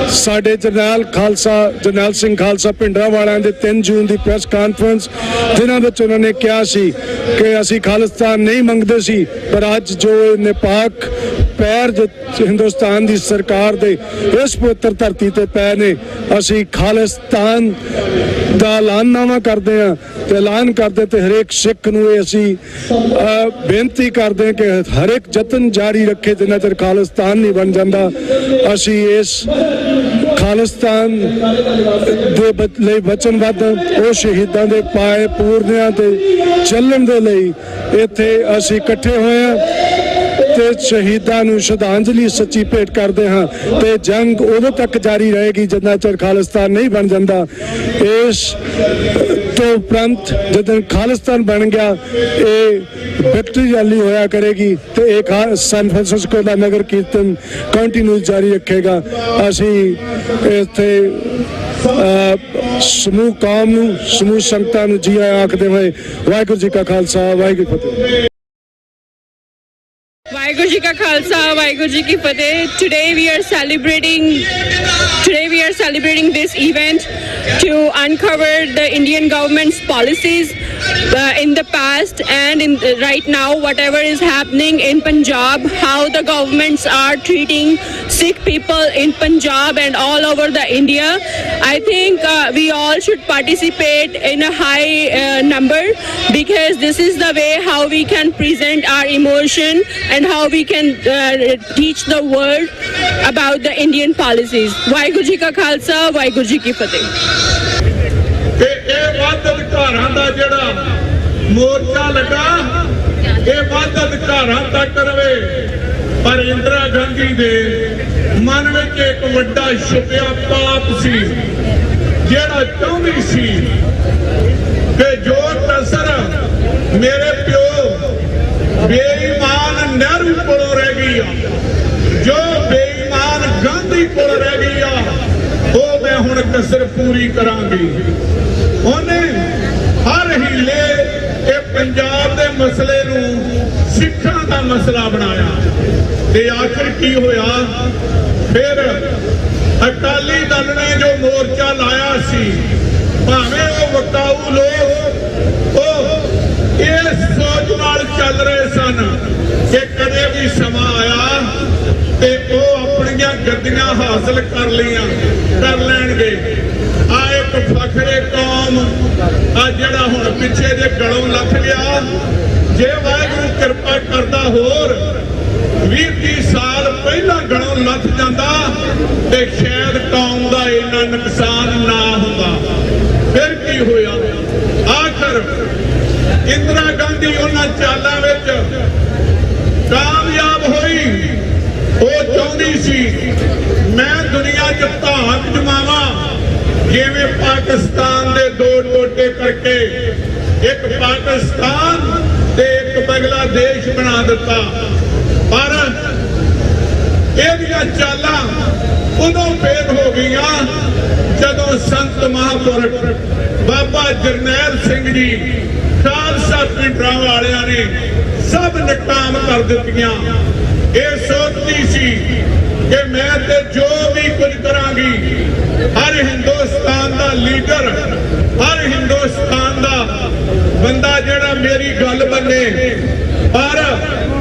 ਸਾਡੇ ਜਰਨੈਲ ਸਿੰਘ ਖਾਲਸਾ ਭਿੰਡਰਾਂ ਵਾਲਿਆਂ ਦੇ 3 ਜੂਨ ਦੀ ਪ੍ਰੈਸ ਕਾਨਫਰੰਸ ਜਿਨ੍ਹਾਂ ਵਿੱਚ ਉਹਨਾਂ ਨੇ ਕਿਹਾ ਸੀ ਕਿ ਅਸੀਂ ਖਾਲਿਸਤਾਨ ਨਹੀਂ ਮੰਗਦੇ ਸੀ, ਪਰ ਅੱਜ ਜੋ ਨਿਪਾਕ ਪੈਰ ਹਿੰਦੁਸਤਾਨ ਦੀ ਸਰਕਾਰ ਦੇ ਇਸ ਪਵਿੱਤਰ ਧਰਤੀ ਤੇ ਪਏ ਨੇ, ਅਸੀਂ ਖਾਲਿਸਤਾਨ ਦਾ ਐਲਾਨਨਾਮਾ ਕਰਦੇ ਹਾਂ ਤੇ ਐਲਾਨ ਕਰਦੇ ਤੇ ਹਰੇਕ ਸਿੱਖ ਨੂੰ ਇਹ ਅਸੀਂ ਬੇਨਤੀ ਕਰਦੇ ਹਾਂ ਕਿ ਹਰੇਕ ਯਤਨ ਜਾਰੀ ਰੱਖੇ ਜਿੰਨਾ ਚਿਰ ਖਾਲਿਸਤਾਨ ਨਹੀਂ ਬਣ ਜਾਂਦਾ। ਅਸੀਂ ਇਸ ਖਾਲਿਸਤਾਨ ਦੇ ਲਈ ਵਚਨਬੱਧ ਉਹ ਸ਼ਹੀਦਾਂ ਦੇ ਪਾਏ ਪੂਰਨਿਆਂ ਤੇ ਚੱਲਣ ਦੇ ਲਈ ਇੱਥੇ ਅਸੀਂ ਇਕੱਠੇ ਹੋਏ ਹਾਂ ਤੇ ਸ਼ਹੀਦਾਂ ਨੂੰ ਸ਼ਰਧਾਂਜਲੀ ਸੱਚੀ ਭੇਟ ਕਰਦੇ ਹਾਂ ਤੇ ਜੰਗ ਉਦੋਂ ਤੱਕ ਜਾਰੀ ਰਹੇਗੀ ਜਿੰਨਾ ਚਿਰ ਖਾਲਿਸਤਾਨ ਨਹੀਂ ਬਣ ਜਾਂਦਾ। ਇਸ ਤੋਂ ਉਪਰੰਤ ਜਦੋਂ ਖਾਲਿਸਤਾਨ ਬਣ ਗਿਆ ਇਹ ਵਿਕਟਰੀ ਰੈਲੀ ਹੋਇਆ ਕਰੇਗੀ ਤੇ ਇਹ ਸੈਨ ਫਰਾਂਸਿਸਕੋ ਦਾ ਨਗਰ ਕੀਰਤਨ ਕੰਟੀਨਿਊ ਜਾਰੀ ਰੱਖੇਗਾ। ਅਸੀਂ ਇੱਥੇ ਸਮੂਹ ਕੌਮ ਨੂੰ ਸਮੂਹ ਸੰਗਤਾਂ ਨੂੰ ਜੀ ਆਇਆਂ ਆਖਦੇ ਹੋਏ ਵਾਹਿਗੁਰੂ ਜੀ ਕਾ ਖਾਲਸਾ, ਵਾਹਿਗੁਰੂ ਜੀ ਕੀ ਫਤਿਹ। Vaheguru Ji Ka Khalsa, Vaheguru Ji Ki Fateh. Today we are celebrating this event to uncover the Indian government's policies in the past and right now whatever is happening in Punjab, how the governments are treating Sikh people in Punjab and all over the India. I think we all should participate in a high number because this is the way how we can present our emotion and how we can teach the world about the Indian policies. Vaheguru Ji Ka Khalsa, Vaheguru Ji Ki Fateh. ਇਹ ਵੱਧ ਅਧਿਕਾਰਾਂ ਦਾ ਜਿਹੜਾ ਮੋਰਚਾ ਲੱਗਾ ਇਹ ਵੱਧ ਅਧਿਕਾਰਾਂ ਤੱਕ ਰਵੇ, ਪਰ ਇੰਦਰਾ ਗਾਂਧੀ ਦੇ ਮਨ ਵਿੱਚ ਇੱਕ ਵੱਡਾ ਛੁਪਿਆ ਪਾਪ ਸੀ ਜਿਹੜਾ ਚਾਹੁੰਦੀ ਸੀ ਕਿ ਜੋ ਕਸਰ ਮੇਰੇ ਪਿਓ ਬੇਈਮਾਨ ਨਹਿਰੂ ਕੋਲੋਂ ਰਹਿ ਗਈ ਆ, ਜੋ ਬੇਈਮਾਨ ਗਾਂਧੀ ਕੋਲ ਰਹਿ ਗਈ ਆ, ਉਹ ਮੈਂ ਹੁਣ ਕਸਰ ਪੂਰੀ ਕਰਾਂਗੀ। ਉਹਨੇ ਹਰ ਹੀਲੇ ਇਹ ਪੰਜਾਬ ਦੇ ਮਸਲੇ ਨੂੰ ਸਿੱਖਾਂ ਦਾ ਮਸਲਾ ਬਣਾਇਆ ਤੇ ਆਖਰ ਕੀ ਹੋਇਆ, ਫਿਰ ਅਕਾਲੀ ਦਲ ਨੇ ਜੋ ਮੋਰਚਾ ਲਾਇਆ ਸੀ, ਭਾਵੇਂ ਉਹ ਵਕਾਊ ਲੋਕ ਉਹ ਇਸ ਸੋਚ ਨਾਲ ਚੱਲ ਰਹੇ ਸਨ ਕਿ ਕਦੇ ਵੀ ਸਮਾਂ ਆਇਆ ਤੇ ਉਹ ਆਪਣੀਆਂ ਗੱਦੀਆਂ ਹਾਸਲ ਕਰ ਲੈਣਗੇ। ਆ ਇੱਕ ਫਖਰੇ ਕੌਮ ਆ ਜਿਹੜਾ ਹੁਣ ਪਿੱਛੇ ਦੇ ਗਲੋਂ ਲੱਥ ਗਿਆ, ਜੇ ਵਾਹਿਗੁਰੂ ਕਿਰਪਾ ਕਰਦਾ ਹੋਰ 20-30 ਸਾਲ ਪਹਿਲਾਂ ਗਣੋਂ ਲੱਥ ਜਾਂਦਾ ਤੇ ਸ਼ਾਇਦ ਕੌਮ ਦਾ ਇੰਨਾ ਨੁਕਸਾਨ ਨਾ ਹੁੰਦਾ। ਫਿਰ ਕੀ ਹੋਇਆ? ਆਖਰ ਇੰਦਰਾ ਗਾਂਧੀ ਉਹਨਾਂ ਚਾਲਾਂ ਵਿੱਚ ਕਾਮਯਾਬ ਹੋਈ। ਉਹ ਚਾਹੁੰਦੀ ਸੀ ਮੈਂ ਦੁਨੀਆ 'ਚ ਧਾਕ ਜਮਾਵਾਂ, ਜਿਵੇਂ ਪਾਕਿਸਤਾਨ ਦੇ ਦੋ ਟੋਟੇ ਕਰਕੇ ਇੱਕ ਪਾਕਿਸਤਾਨ ਤੇ ਇੱਕ ਬੰਗਲਾਦੇਸ਼ ਬਣਾ ਦਿੱਤਾ। ਪਰ ਇਹਦੀਆਂ ਚਾਲਾਂ ਉਦੋਂ ਫੇਲ ਹੋ ਗਈਆਂ ਜਦੋਂ ਸੰਤ ਮਹਾਂਪੁਰਖ ਬਾਬਾ ਜਰਨੈਲ ਸਿੰਘ ਜੀ ਖਾਲਸਾ ਪਿੰਡਰਾਂ ਵਾਲਿਆਂ ਨੇ ਸਭ ਨਾਕਾਮ ਕਰ ਦਿੱਤੀਆਂ। ਇਹ ਸੋਚਦੀ ਸੀ ਕਿ ਮੈਂ ਤੇ ਜੋ ਵੀ ਕੁਝ ਕਰਾਂਗੀ, ਹਰ ਹਿੰਦੁਸਤਾਨ ਦਾ ਲੀਡਰ, ਹਰ ਹਿੰਦੁਸਤਾਨ ਦਾ ਬੰਦਾ ਜਿਹੜਾ ਮੇਰੀ ਗੱਲ ਮੰਨੇ। ਪਰ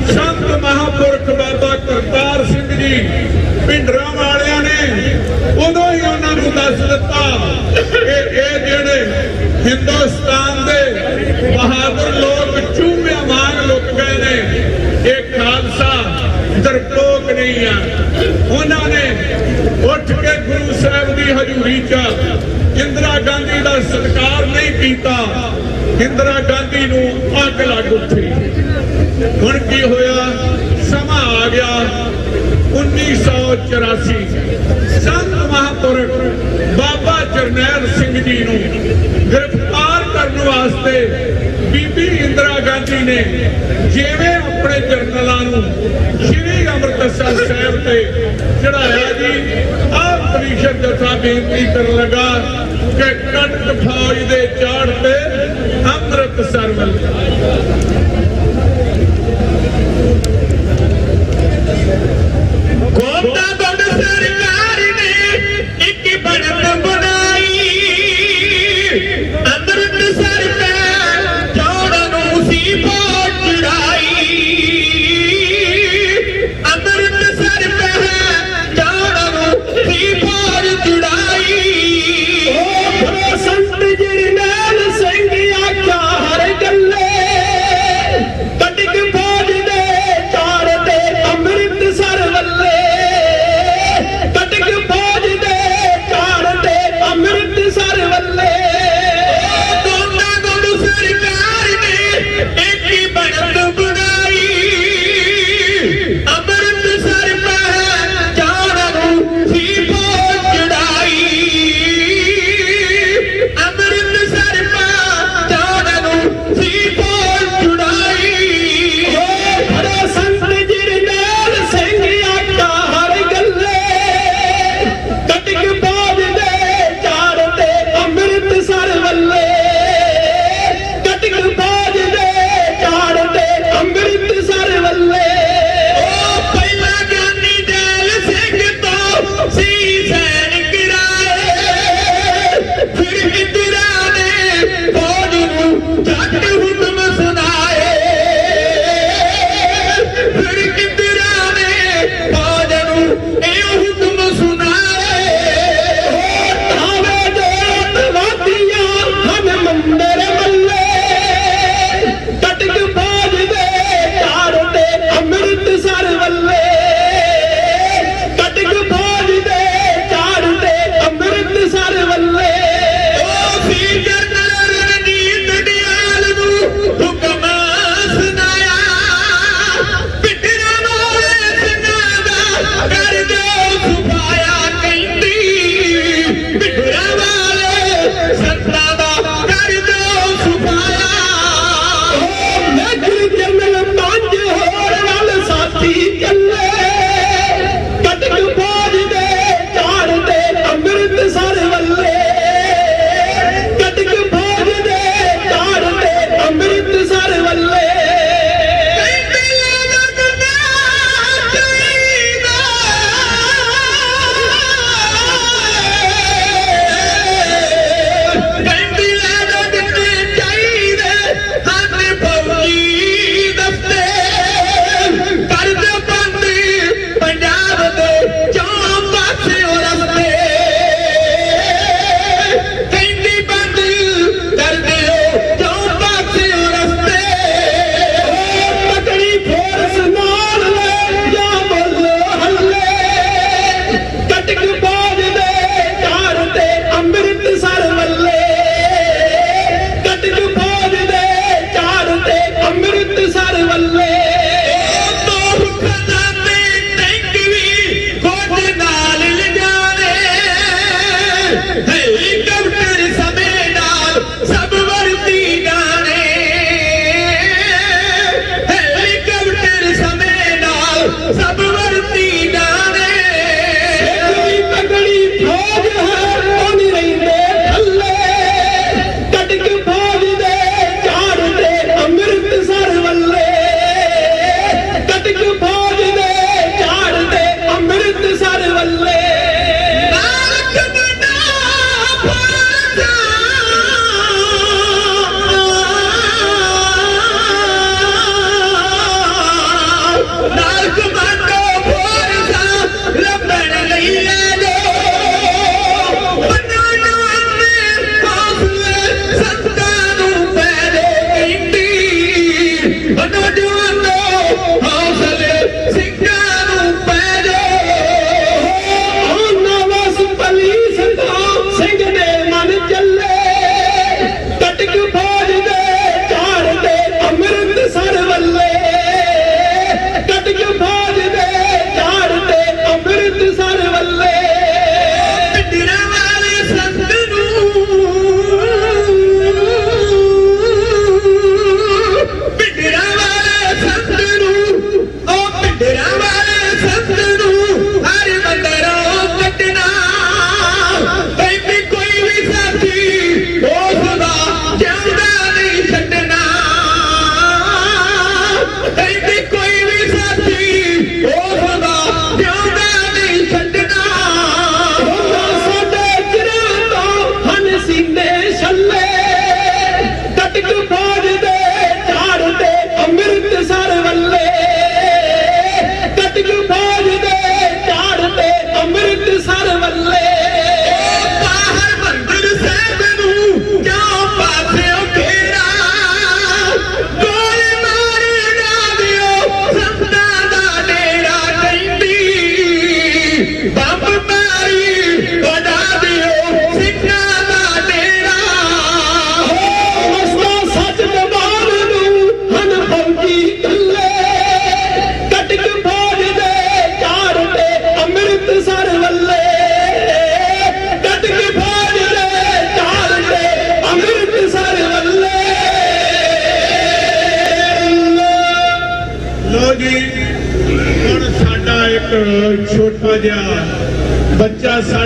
ਸੰਤ ਮਹਾਂਪੁਰਖ ਬਾਬਾ ਕਰਤਾਰ ਸਿੰਘ ਜੀ ਪਿੰਡਰਾਂ ਵਾਲਿਆਂ ਨੇ ਉਦੋਂ ਹੀ ਉਹਨਾਂ ਨੂੰ ਦੱਸ ਦਿੱਤਾ ਕਿ ਇਹ ਜਿਹੜੇ ਹਿੰਦੁਸਤਾਨ ਦੇ ਬਹਾਦਰ ਲੋਕ ਚੂਮਿਆਂ ਵਾਂਗ ਲੁਕ ਗਏ ਨੇ, ਇਹ ਖਾਲਸਾ ਡਰਪੋਕ ਨਹੀਂ ਆ। ਉਹਨਾਂ ਨੇ ਉੱਠ ਕੇ ਗੁਰੂ ਸਾਹਿਬ ਦੀ ਹਜ਼ੂਰੀ 'ਚ ਇੰਦਰਾ ਗਾਂਧੀ ਦਾ ਸਤਿਕਾਰ ਨਹੀਂ ਕੀਤਾ। ਇੰਦਰਾ ਗਾਂਧੀ ਨੂੰ ਅੱਗ ਲੱਗ ਉੱਠੀ। ਹੁਣ ਕੀ ਹੋਇਆ? ਸਮਾਂ ਆ ਗਿਆ 1984। ਸੰਤ ਮਹਾਂਪੁਰਖ ਬਾਬਾ ਜਰਨੈਲ ਸਿੰਘ ਜੀ ਨੂੰ ਗ੍ਰਿਫਤਾਰ ਕਰਨ ਵਾਸਤੇ ਬੀਬੀ ਇੰਦਰਾ ਗਾਂਧੀ ਨੇ ਜਿਵੇਂ ਆਪਣੇ ਜਰਨਲਾਂ ਨੂੰ ਸ਼੍ਰੀ ਅੰਮ੍ਰਿਤਸਰ ਸਾਹਿਬ ਤੇ ਚੜਾਇਆ ਜੀ, ਆਪ ਪ੍ਰੀਸ਼ਦ ਜਥਾ ਬੇਨਤੀ ਕਰਨ ਲੱਗਾ ਕਿ ਕਟਕ ਫੌਜ ਦੇ ਚਾੜ ਤੇ ਅੰਮ੍ਰਿਤਸਰ ਵੱਲ ਗੋਤਾ ਗੁੱਡ ਸਰਕਾਰ ਨੇ ਇੱਕ ਬਣਤ ਬਣਾਈ, ਅੰਮ੍ਰਿਤਸਰ ਤੇ ਚੌੜ ਨੂੰ ਸੀ ਫੌਜ ਚੜਾਈ, ਅੰਮ੍ਰਿਤਸਰ ਤੇ ਚੌੜ ਨੂੰ ਸੀ ਫੌਜ ਚੜਾਈ। ਉਹ ਸੰਤ ਜਰਨੈਲ ਸਿੰਘ ਆਖਿਆ ਹਰ ਗੱਲੇ, ਕਟਕ ਫੌਜ ਦੇ ਚਾੜ ਤੇ ਅੰਮ੍ਰਿਤਸਰ ਵੱਲੇ,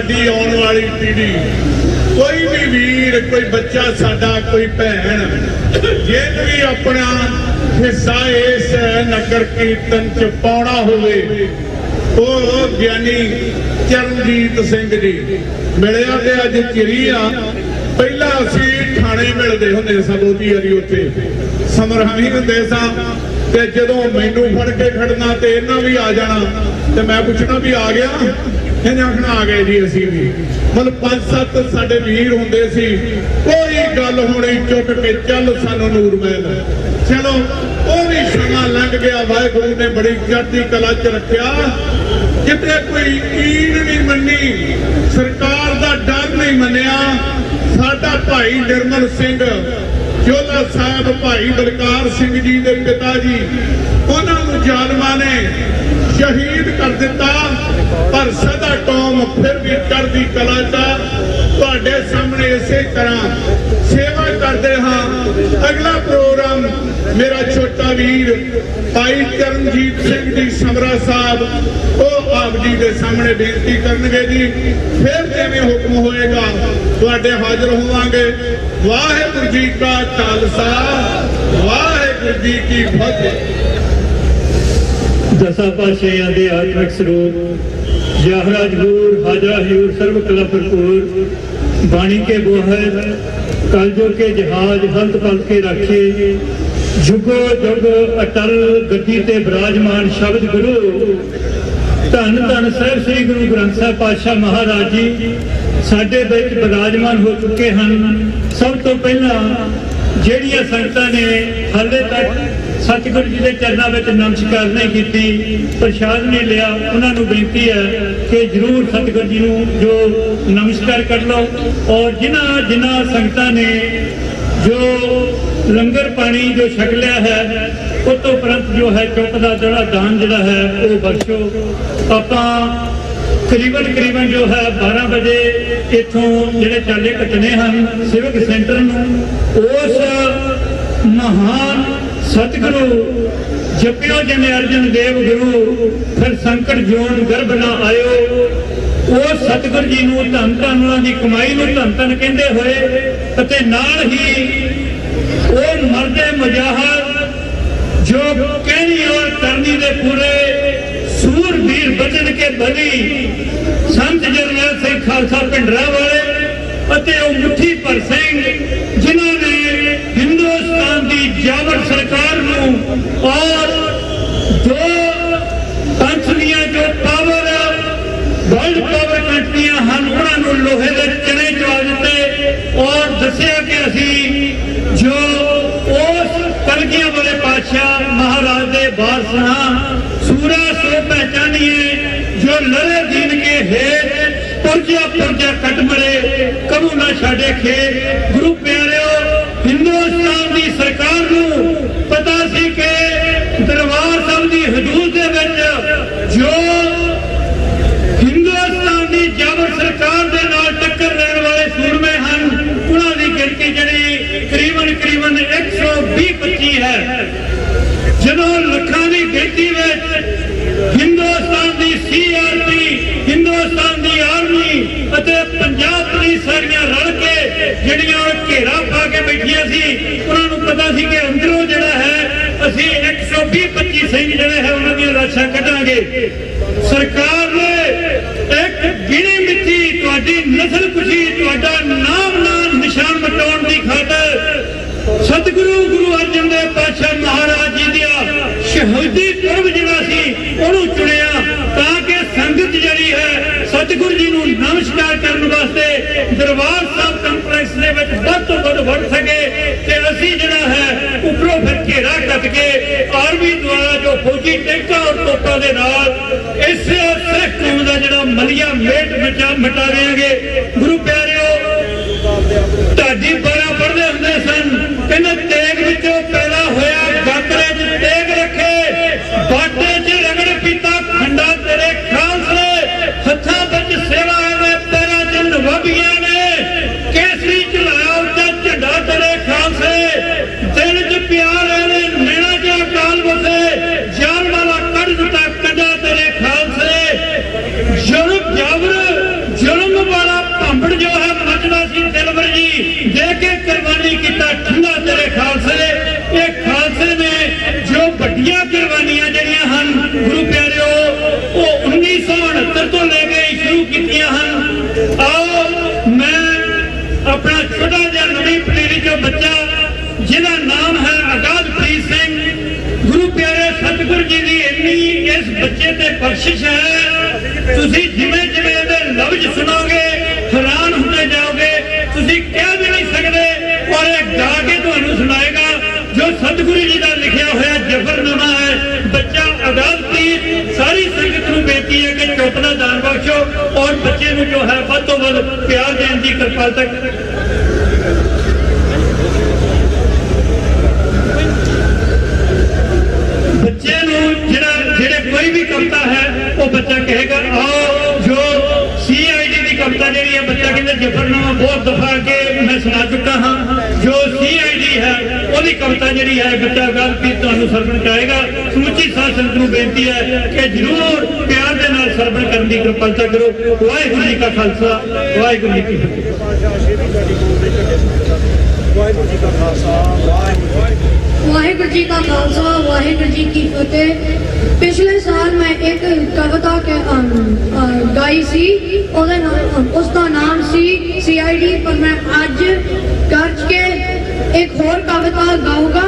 ਸਾਡੀ ਆਉਣ ਵਾਲੀ ਪੀੜ੍ਹੀ, ਕੋਈ ਵੀ ਵੀਰ, ਕੋਈ ਬੱਚਾ ਸਾਡਾ, ਕੋਈ ਭੈਣ, ਜਿਹਨੂੰ ਵੀ ਆਪਣਾ ਹਿੱਸਾ ਇਸ ਨਗਰ ਕੀਰਤਨ ਚ ਪਾਉਣਾ ਹੋਵੇ, ਉਹ ਗਿਆਨੀ ਚਰਨਜੀਤ ਸਿੰਘ ਜੀ ਮਿਲਿਆ ਤੇ ਅੱਜ ਚਿਰੀ ਆ। ਪਹਿਲਾਂ ਅਸੀਂ ਥਾਣੇ ਮਿਲਦੇ ਹੁੰਦੇ ਸਾਂ, ਬਹੁਤੀ ਵਾਰੀ ਉੱਥੇ ਸਮਰਾਵੀ ਹੁੰਦੇ ਸਾਂ, ਤੇ ਜਦੋਂ ਮੈਨੂੰ ਫੜ ਕੇ ਖੜਨਾ ਤੇ ਇਹਨਾਂ ਵੀ ਆ ਜਾਣਾ ਤੇ ਮੈਂ ਪੁੱਛਣਾ ਵੀ ਆ ਗਿਆ, ਇਹਨੇ ਆਖਣਾ ਆ ਗਏ ਜੀ ਅਸੀਂ ਵੀ। ਮਤਲਬ 5-7 ਸਾਡੇ ਵੀਰ ਹੁੰਦੇ ਸੀ, ਕੋਈ ਗੱਲ ਹੋਣੀ ਚੁੱਕ ਕੇ ਚੱਲ ਸਾਨੂੰ ਨੂਰਮਹਿਲ। ਚਲੋ ਉਹ ਵੀ ਸਮਾਂ ਲੰਘ ਗਿਆ, ਵਾਹਿਗੁਰੂ ਨੇ ਬੜੀ ਚੜ੍ਹਦੀ ਕਲਾ ਚ ਰੱਖਿਆ। ਕਿਤੇ ਕੋਈ ਈਨ ਨਹੀਂ ਮੰਨੀ, ਸਰਕਾਰ ਦਾ ਡਰ ਨਹੀਂ ਮੰਨਿਆ। ਸਾਡਾ ਭਾਈ ਨਿਰਮਲ ਸਿੰਘ ਚੋਲਾ ਸਾਹਿਬ, ਭਾਈ ਬਲਕਾਰ ਸਿੰਘ ਜੀ ਦੇ ਪਿਤਾ ਜੀ, ਉਹਨਾਂ ਨੂੰ ਜ਼ਾਲਮਾਂ ਨੇ ਸ਼ਹੀਦ ਕਰ ਦਿੱਤਾ, ਪਰ ਸਦਾ ਕੌਮ ਫਿਰ ਵੀ ਚੜ੍ਹਦੀ ਕਲਾ ਦਾ ਤੁਹਾਡੇ ਸਾਹਮਣੇ ਇਸੇ ਤਰ੍ਹਾਂ ਸੇਵਾ ਕਰਦੇ ਹਾਂ। ਅਗਲਾ ਪ੍ਰੋਗਰਾਮ ਮੇਰਾ ਛੋਟਾ ਵੀਰ ਭਾਈ ਚਰਨਜੀਤ ਸਿੰਘ ਜੀ ਸਮਰਾ ਸਾਹਿਬ, ਉਹ ਆਪ ਜੀ ਦੇ ਸਾਹਮਣੇ ਬੇਨਤੀ ਕਰਨਗੇ ਜੀ। ਫਿਰ ਜਿਵੇਂ ਹੁਕਮ ਹੋਏਗਾ ਤੁਹਾਡੇ ਹਾਜ਼ਰ ਹੋਵਾਂਗੇ। ਵਾਹਿਗੁਰੂ ਜੀ ਕਾ ਖਾਲਸਾ, ਵਾਹਿਗੁਰੂ ਜੀ ਕੀ ਫਤਿਹ। ਦਸਾਂ ਪਾਤਸ਼ਾਹਾਂ ਦੇ ਆਤਮਿਕ ਸਰੂਪ ਜਾਹਰਾ ਜਹੂਰ ਹਾਜ਼ਰਾ ਹਜ਼ੂਰ ਸਰਬ ਕਲਾ ਭਰਪੂਰ ਬਾਣੀ ਕੇ ਬੋਹਰ ਕਲਜੋ ਕੇ ਜਹਾਜ਼ ਹੰਤ ਪੰਥ ਕੇ ਰਾਖੇ ਜੁਗੋ ਜੁਗ ਅਟਲ ਗੱਦੀ ਤੇ ਬਿਰਾਜਮਾਨ ਸ਼ਬਦ ਗੁਰੂ ਧੰਨ ਧੰਨ ਸਾਹਿਬ ਸ੍ਰੀ ਗੁਰੂ ਗ੍ਰੰਥ ਸਾਹਿਬ ਪਾਤਸ਼ਾਹ ਮਹਾਰਾਜ ਜੀ ਸਾਡੇ ਵਿੱਚ ਬਿਰਾਜਮਾਨ ਹੋ ਚੁੱਕੇ ਹਨ। ਸਭ ਤੋਂ ਪਹਿਲਾਂ ਜਿਹੜੀਆਂ ਸੰਗਤਾਂ ਨੇ ਹਾਲੇ ਤੱਕ ਸਤਿਗੁਰੂ ਜੀ ਦੇ ਚਰਨਾਂ ਵਿੱਚ ਨਮਸਕਾਰ ਨਹੀਂ ਕੀਤੀ, ਪ੍ਰਸ਼ਾਦ ਨਹੀਂ ਲਿਆ, ਉਹਨਾਂ ਨੂੰ ਬੇਨਤੀ ਹੈ ਕਿ ਜ਼ਰੂਰ ਸਤਿਗੁਰੂ ਜੀ ਨੂੰ ਜੋ ਨਮਸਕਾਰ ਕਰ ਲਓ। ਔਰ ਜਿਨ੍ਹਾਂ ਸੰਗਤਾਂ ਨੇ ਜੋ ਲੰਗਰ ਪਾਣੀ ਜੋ ਛਕ ਲਿਆ ਹੈ, ਉਸ ਤੋਂ ਉਪਰੰਤ ਜੋ ਹੈ ਚੁੱਪ ਦਾ ਜਿਹੜਾ ਦਾਨ ਜਿਹੜਾ ਹੈ ਉਹ ਬਖਸ਼ੋ। ਆਪਾਂ ਤਕਰੀਬਨ ਜੋ ਹੈ 12 ਵਜੇ ਇੱਥੋਂ ਜਿਹੜੇ ਚਾਲੇ ਕੱਟਣੇ ਹਨ ਸਿਵਕ ਸੈਂਟਰ ਨੂੰ, ਉਸ ਮਹਾਨ ਸਤਿਗੁਰੂ ਜਪਿਓ ਜਿਵੇਂ ਅਰਜਨ ਦੇਵ ਗੁਰੂ ਫਿਰ ਸੰਕਟ ਜੋਨ ਗਰਭ ਨਾ ਆਇਓ, ਉਹ ਸਤਿਗੁਰੂ ਜੀ ਨੂੰ ਧੰਨ ਧੰਨ ਉਹਨਾਂ ਦੀ ਕਮਾਈ ਨੂੰ ਧੰਨ ਧੰਨ ਕਹਿੰਦੇ ਹੋਏ, ਅਤੇ ਨਾਲ ਹੀ ਉਹ ਮਰਦੇ ਮੁਜਾਹਦ ਜੋ ਕਹਿਣੀ ਔਰ ਕਰਨੀ ਦੇ ਪੂਰੇ ਸੂਰਬੀਰ ਬਚਨ ਕੇ ਬਲੀ ਸੰਤ ਜਰਨੈਲ ਸਿੰਘ ਖਾਲਸਾ ਭਿੰਡਰਾਂ ਵਾਲੇ, ਅਤੇ ਉਹ ਮੁੱਠੀ ਭਰ ਸਿੰਘ ਜਿਨ੍ਹਾਂ ਨੇ ਹਿੰਦੁਸਤਾਨ ਦੀ ਜਾਬਰ ਸਰਕਾਰ ਨੂੰ ਔਰ ਜੋ ਪੰਥ ਦੀਆਂ ਜੋ ਪਾਵਰ ਵਰਲਡ ਪਾਵਰ ਕੰਟਰੀਆਂ ਹਨ ਉਹਨਾਂ ਨੂੰ ਲੋਹੇ ਦੇ ਚਣੇ ਚਵਾ ਦਿੱਤੇ, ਔਰ ਦੱਸਿਆ ਕਿ ਅਸੀਂ ਜੋ ਉਸ ਕਲਗੀਆਂ ਵਾਲੇ ਪਾਤਸ਼ਾਹ ਮਹਾਰਾਜ ਦੇ ਵਾਰਸ ਹਾਂ। ਸੂਰਾ ਸੋ ਪਹਿਚਾਨੀਏ ਜੋ ਲੜੇ ਦੀਨ ਕੇ ਹੇਠ ਪੁਰਜਾ ਕੱਟ ਮਰੇ ਕਬੂ ਨਾ ਛੱਡੇ ਖੇਤ। ਗੁਰੂ ਪਿਆਰਿਓ, ਹਿੰਦੁਸਤਾਨ ਦੀ ਸਰਕਾਰ ਨੂੰ ਪਤਾ ਸੀ ਕਿ ਦਰਬਾਰ ਸਾਹਿਬ ਦੀ ਹਦੂਦ ਦੇ ਵਿੱਚ ਜੋ ਹਿੰਦੁਸਤਾਨ ਦੀ ਜਾਬਰ ਸਰਕਾਰ ਦੇ ਨਾਲ ਟੱਕਰ ਲੈਣ ਵਾਲੇ ਸੂਰਮੇ ਹਨ, ਉਹਨਾਂ ਦੀ ਗਿਣਤੀ ਜਿਹੜੀ ਕਰੀਬਨ 120-25 ਹੈ। ਜਦੋਂ ਲੱਖਾਂ ਦੀ ਗਿਣਤੀ ਵਿੱਚ ਹਿੰਦੁਸਤਾਨ ਦੀ CRP, ਹਿੰਦੁਸਤਾਨ ਦੀ ਆਰਮੀ ਅਤੇ ਪੰਜਾਬ ਪੁਲਿਸ ਸਾਰੀਆਂ ਰਲ ਕੇ ਜਿਹੜੀਆਂ ਘੇਰਾ ਪਾ ਕੇ ਬੈਠੀਆਂ ਸੀ, ਉਹਨਾਂ ਨੂੰ ਪਤਾ ਸੀ ਕਿ ਅੰਦਰੋਂ ਜਿਹੜਾ ਹੈ ਅਸੀਂ 120-25 ਸਿੰਘ ਜਿਹੜੇ ਹੈ ਉਹਨਾਂ ਦੀਆਂ ਲਾਸ਼ਾਂ ਕੱਢਾਂਗੇ। ਸਰਕਾਰ ਨੇ ਇੱਕ ਗਿਣੀ ਮਿੱਥੀ ਤੁਹਾਡੀ ਨਸਲ ਕੁਸ਼ੀ, ਤੁਹਾਡਾ ਨਾਮ ਨਿਸ਼ਾਨ ਮਿਟਾਉਣ ਦੀ ਖਾਤਰ ਸਤਿਗੁਰੂ ਗੁਰੂ ਅਰਜਨ ਦੇਵ ਪਾਤਸ਼ਾਹ ਮਹਾਰਾਜ ਜੀ ਦਾ ਸ਼ਹੀਦੀ ਪੁਰਬ ਜਿਹੜਾ ਸੀ ਉਹਨੂੰ ਚੁਣਿਆ, ਤਾਂ ਕਿ ਸੰਗਤ ਜਿਹੜੀ ਹੈ ਸਤਿਗੁਰੂ ਜੀ ਨੂੰ ਨਮਸਕਾਰ ਕਰਨ ਵਾਸਤੇ ਦਰਬਾਰ ਸਾਹਿਬ ਕੰਪਲੈਕਸ ਦੇ ਵਿੱਚ ਵੱਧ ਤੋਂ ਵੱਧ ਵੜ ਸਕੇ। ਤੇ ਅਸੀਂ ਜਿਹੜਾ ਹੈ ਉੱਪਰੋਂ ਫਿਰ ਘੇਰਾ ਕੱਟ ਕੇ ਆਰਮੀ ਦੁਆਰਾ ਜੋ ਫੌਜੀ ਟੈਂਕਾਂ ਔਰ ਤੋਪਾਂ ਦੇ ਨਾਲ ਇਸੇ ਸਿੱਖ ਕੌਮ ਦਾ ਜਿਹੜਾ ਮਲੀਆ ਮੇਟ ਮਿਟਾ ਦੇਵਾਂਗੇ। ਗੁਰੂ ਪਿਆਰਿਓ, ਢਾਡੀ ਬਾਰਾਂ ਪੜ੍ਹਦੇ ਹੁੰਦੇ ਸਨ, ਕਹਿੰਦੇ ਤੇਗ ਵਿੱਚੋਂ ਪੈਦਾ ਹੋਇਆ ਗਾਤਰੇ 'ਚ ਤੇਗ ਰੱਖੇ, ਬਾਟੇ 'ਚ ਰਗੜ ਪੀਤਾ ਖੰਡਾ ਤੇਰੇ ਖਾਲਸੇ, ਹੱਥਾਂ ਵਿੱਚ ਸੇਵਾ ਐਵੇਂ ਪੈਰਾਂ 'ਚ ਨਵਾਬੀਆਂ ਨੇ, ਕੇਸਰੀ ਝੁਲਾਇਆ ਉੱਚਾ ਝੰਡਾ ਤੇਰੇ ਖਾਲਸੇ, ਦਿਲ 'ਚ ਪਿਆਰ ਐਵੇਂ ਨੈਣਾ 'ਚ ਅਕਾਲ ਵਸੇ, ਜਾਨ ਵਾਲਾ ਕੱਢ ਦਿੱਤਾ ਕੰਡਾ ਤੇਰੇ ਖਾਲਸੇ। ਜ਼ੁਲਮ ਅੰਬੜ ਜੋ ਹੈ ਮੱਚਦਾ ਸੀ ਦਿਲਬਰ ਜੀ ਦੇ ਕੇ ਕੁਰਬਾਨੀ ਕੀਤਾ ਠੰਡਾ ਤੇਰੇ ਖਾਲਸੇ। ਇਹ ਖਾਲਸੇ ਨੇ ਜੋ ਵੱਡੀਆਂ ਕੁਰਬਾਨੀਆਂ ਜਿਹੜੀਆਂ ਹਨ ਗੁਰੂ ਪਿਆਰਿਓ ਉਹ 1969 ਤੋਂ ਲੈ ਕੇ ਸ਼ੁਰੂ ਕੀਤੀਆਂ ਹਨ। ਆਓ ਮੈਂ ਆਪਣਾ ਛੋਟਾ ਜਿਹਾ ਨਵੀਂ ਪਨੀਰੀ ਚੋਂ ਬੱਚਾ ਜਿਹਦਾ ਨਾਮ ਹੈ ਅਗਾਧਪ੍ਰੀਤ ਸਿੰਘ, ਗੁਰੂ ਪਿਆਰੇ ਸਤਿਗੁਰੂ ਜੀ ਦੀ ਇੰਨੀ ਇਸ ਬੱਚੇ ਤੇ ਬਖਸ਼ਿਸ਼ ਹੈ, ਤੁਸੀਂ ਜਿਵੇਂ ਜਿਵੇਂ ਇਹਦੇ ਲਫ਼ਜ਼ ਸੁਣੋਗੇ ਹੈਰਾਨ ਹੁੰਦੇ ਜਾਓਗੇ, ਤੁਸੀਂ ਕਹਿ ਵੀ ਨਹੀਂ ਸਕਦੇ। ਔਰ ਇਹ ਗਾ ਕੇ ਤੁਹਾਨੂੰ ਸੁਣਾਏਗਾ ਜੋ ਸਤਿਗੁਰੂ ਜੀ ਦਾ ਲਿਖਿਆ ਹੋਇਆ ਜ਼ਫਰਨਾਮਾ ਹੈ। ਬੱਚਾ ਅਗਾਧਪ੍ਰੀਤ, ਸਾਰੀ ਸੰਗਤ ਨੂੰ ਬੇਨਤੀ ਹੈ ਕਿ ਚੁੱਪ ਦਾ ਦਾਨ ਬਖਸ਼ੋ ਔਰ ਬੱਚੇ ਨੂੰ ਜੋ ਹੈ ਵੱਧ ਤੋਂ ਵੱਧ ਪਿਆਰ ਦੇਣ ਦੀ ਕਿਰਪਾਲਤਾ ਬੱਚੇ ਨੂੰ ਜਿਹੜੇ ਕੋਈ ਵੀ ਕਵਿਤਾ ਹੈ ਉਹ ਬੱਚਾ ਕਹੇਗਾ। ਆਓ ਜੋ CID ਦੀ ਕਵਿਤਾ ਜਿਹੜੀ ਹੈ ਬੱਚਾ ਕਹਿੰਦਾ ਜ਼ਫਰਨਾਮਾ ਬਹੁਤ ਦਫਾ ਕੇ ਮੈਂ ਸੁਣਾ ਚੁੱਕਾ ਹਾਂ। ਜੋ CID ਹੈ ਉਹਦੀ ਕਵਿਤਾ ਜਿਹੜੀ ਹੈ ਬੱਚਾ ਅਗਾਧਪ੍ਰੀਤ ਤੁਹਾਨੂੰ ਸਰਵਣ ਕਰਾਏਗਾ। ਸਮੁੱਚੀ ਸਾਧ ਸੰਗਤ ਨੂੰ ਬੇਨਤੀ ਹੈ ਕਿ ਜ਼ਰੂਰ ਪਿਆਰ ਦੇ ਨਾਲ ਸਰਵਣ ਕਰਨ ਦੀ ਕਿਰਪਾਲਤਾ ਕਰੋ। ਵਾਹਿਗੁਰੂ ਜੀ ਕਾ ਖਾਲਸਾ, ਵਾਹਿਗੁਰੂ ਜੀ ਕੀ ਫਤਿਹ। ਵਾਹਿਗੁਰੂ ਜੀ ਕਾ ਖਾਲਸਾ, ਵਾਹਿਗੁਰੂ ਜੀ का खालसा, वाहिगुरु जी की फतेह। पिछले साल मैं एक कविता गाई सी, उसका नाम सी CID, पर मैं अज गर्ज के एक होर कविता गाऊंगा।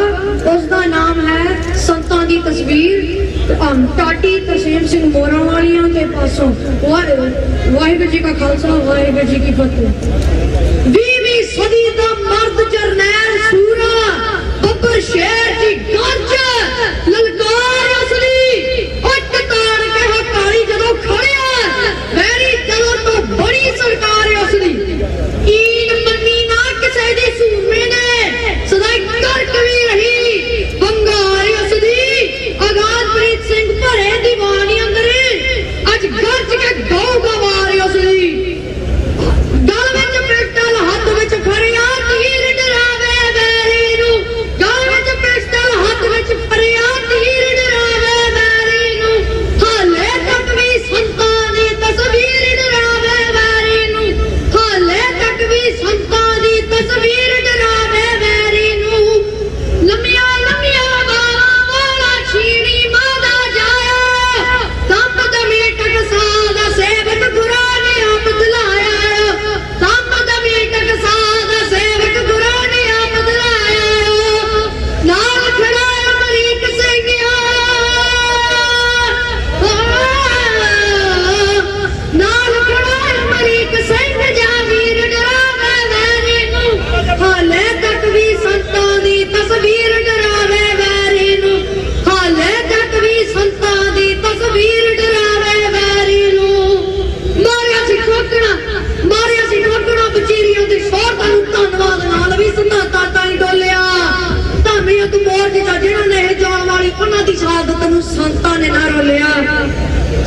उसका नाम है संतां दी तस्वीर। टाटी तरसेम सिंह मोरा वालियां के पासों। वाहिगुरु जी का खालसा, वाहिगुरू जी की फतेह। 20वीं सदी दा मर्द जरनैल सूरा ਬੱਬਰ ਸ਼ੇਰ ਦੀ ਗਰਜ ਲਲਕਾਰ ਅਸਲੀ ਉੱਟ ਤਾੜ ਕੇ ਹਕਾਲੀ ਜਦੋਂ ਖੜਿਆ ਮੇਰੀ ਦਿਲੋਂ ਤੋਂ ਬੜੀ ਸਰਕਾਰ ਅਸਲੀ। ਈਨ ਮੰਨੀ ਨਾ ਕਿਸੇ ਦੀ ਸੂਰਮੇ ਨੇ ਸਦਾ ਕਰਕ ਵੀ ਰਹੀ ਬੰਗਾਰ ਅਸਲੀ। ਅਗਾਧਪ੍ਰੀਤ ਸਿੰਘ ਭਰੇ ਦੀਵਾਨੀ ਅੰਦਰ ਅੱਜ ਗਰਜ ਕੇ ਗਾਊਗਾ ਵਾਰ ਅਸਲੀ। ਗਲ ਵਿੱਚ ਪਿਸਟਲ ਹੱਥ ਵਿੱਚ ਫੜਿਆ ਤੀਰ ਡਰਾਵੇ ਵੈਰੀ ਨੂੰ। ਗਲ ਵਿੱਚ ਪਿਸਟਲ ਹੱਥ ਵਿੱਚ ਫੜਿਆ ਤੀਰ ਡਰਾਵੇ ਵੈਰੀ ਨੂੰ। ਹਾਲੇ ਤੱਕ ਵੀ ਸੰਤਾਂ ਦੀ ਤਸਵੀਰ ਡਰਾਵੇ ਵੈਰੀ ਨੂੰ। ਹਾਲੇ ਤੱਕ ਵੀ ਸੰਤਾਂ ਦੀ ਤਸਵੀਰ ਡਰਾਵੇ ਵੈਰੀ ਨੂੰ। ਲੰਮੀਆਂ ਲੰਮੀਆਂ ਬਾਲਾਂ ਵਾਲਾ ਛੀਣੀ ਮਾਦਾ ਜਾਇਆ ਦੰਬ ਦਮੀ ਟਕਸਾ ਦਾ ਸੇਵਕ ਗੁਰਾਂ ਨੇ ਆਪ ਦਿਲਾਇਆ। ਦੰਬ ਦਮੀ ਟਕਸਾ ਦਾ ਸੇਵਕ ਗੁਰਾਂ ਨੇ ਆਪ ਦਿਲਾਇਆ। ਨਾਲ ਖੜਾ ਅਮਰੀਕ ਸਿੰਘਿਆ, ਨਾਲ ਖੜਾ ਅਮਰੀਕ ਸਿੰਘ ਜਾਵੀਰ ਡਰਾਵੇ ਵੈਰੀ ਨੂੰ। ਹਾਲੇ ਤੱਕ ਵੀ ਸੰਤਾਂ ਦੀ ਤਸਵੀਰ ਡਰਾਵੇ ਵੈਰੀ ਨੂੰ। ਹਾਲੇ ਤੱਕ ਵੀ ਸੰਤਾਂ ਦੀ ਤਸਵੀਰ ਡਰਾਵੇ ਵੈਰੀ ਨੂੰ। ਮਾਰਿਆ ਸੀ ਠੋਕਣਾ, ਮਾਰਿਆ ਸੀ ਠੋਕਣਾ ਬਚੀਰੀਆਂ ਦੀ ਸ਼ੌਹਰਤਾਂ ਨੂੰ ਧੰਨਵਾਦ ਨਾਲ ਵੀ ਸੰਧਾਤਾ ਤਾਂ ਹੀ ਡੋਲਿਆ। ਧਾਮੀਆਂ ਤੋਂ ਮੋਰ ਦਿੱਤਾ ਜਿਹਨਾਂ ਨੇ ਇਹ ਜਾਣ ਵਾਲੀ ਉਹਨਾਂ ਦੀ ਸ਼ਹਾਦਤ ਨੂੰ ਸੰਤਾਂ ਨੇ ਨਾ ਰੋਲਿਆ।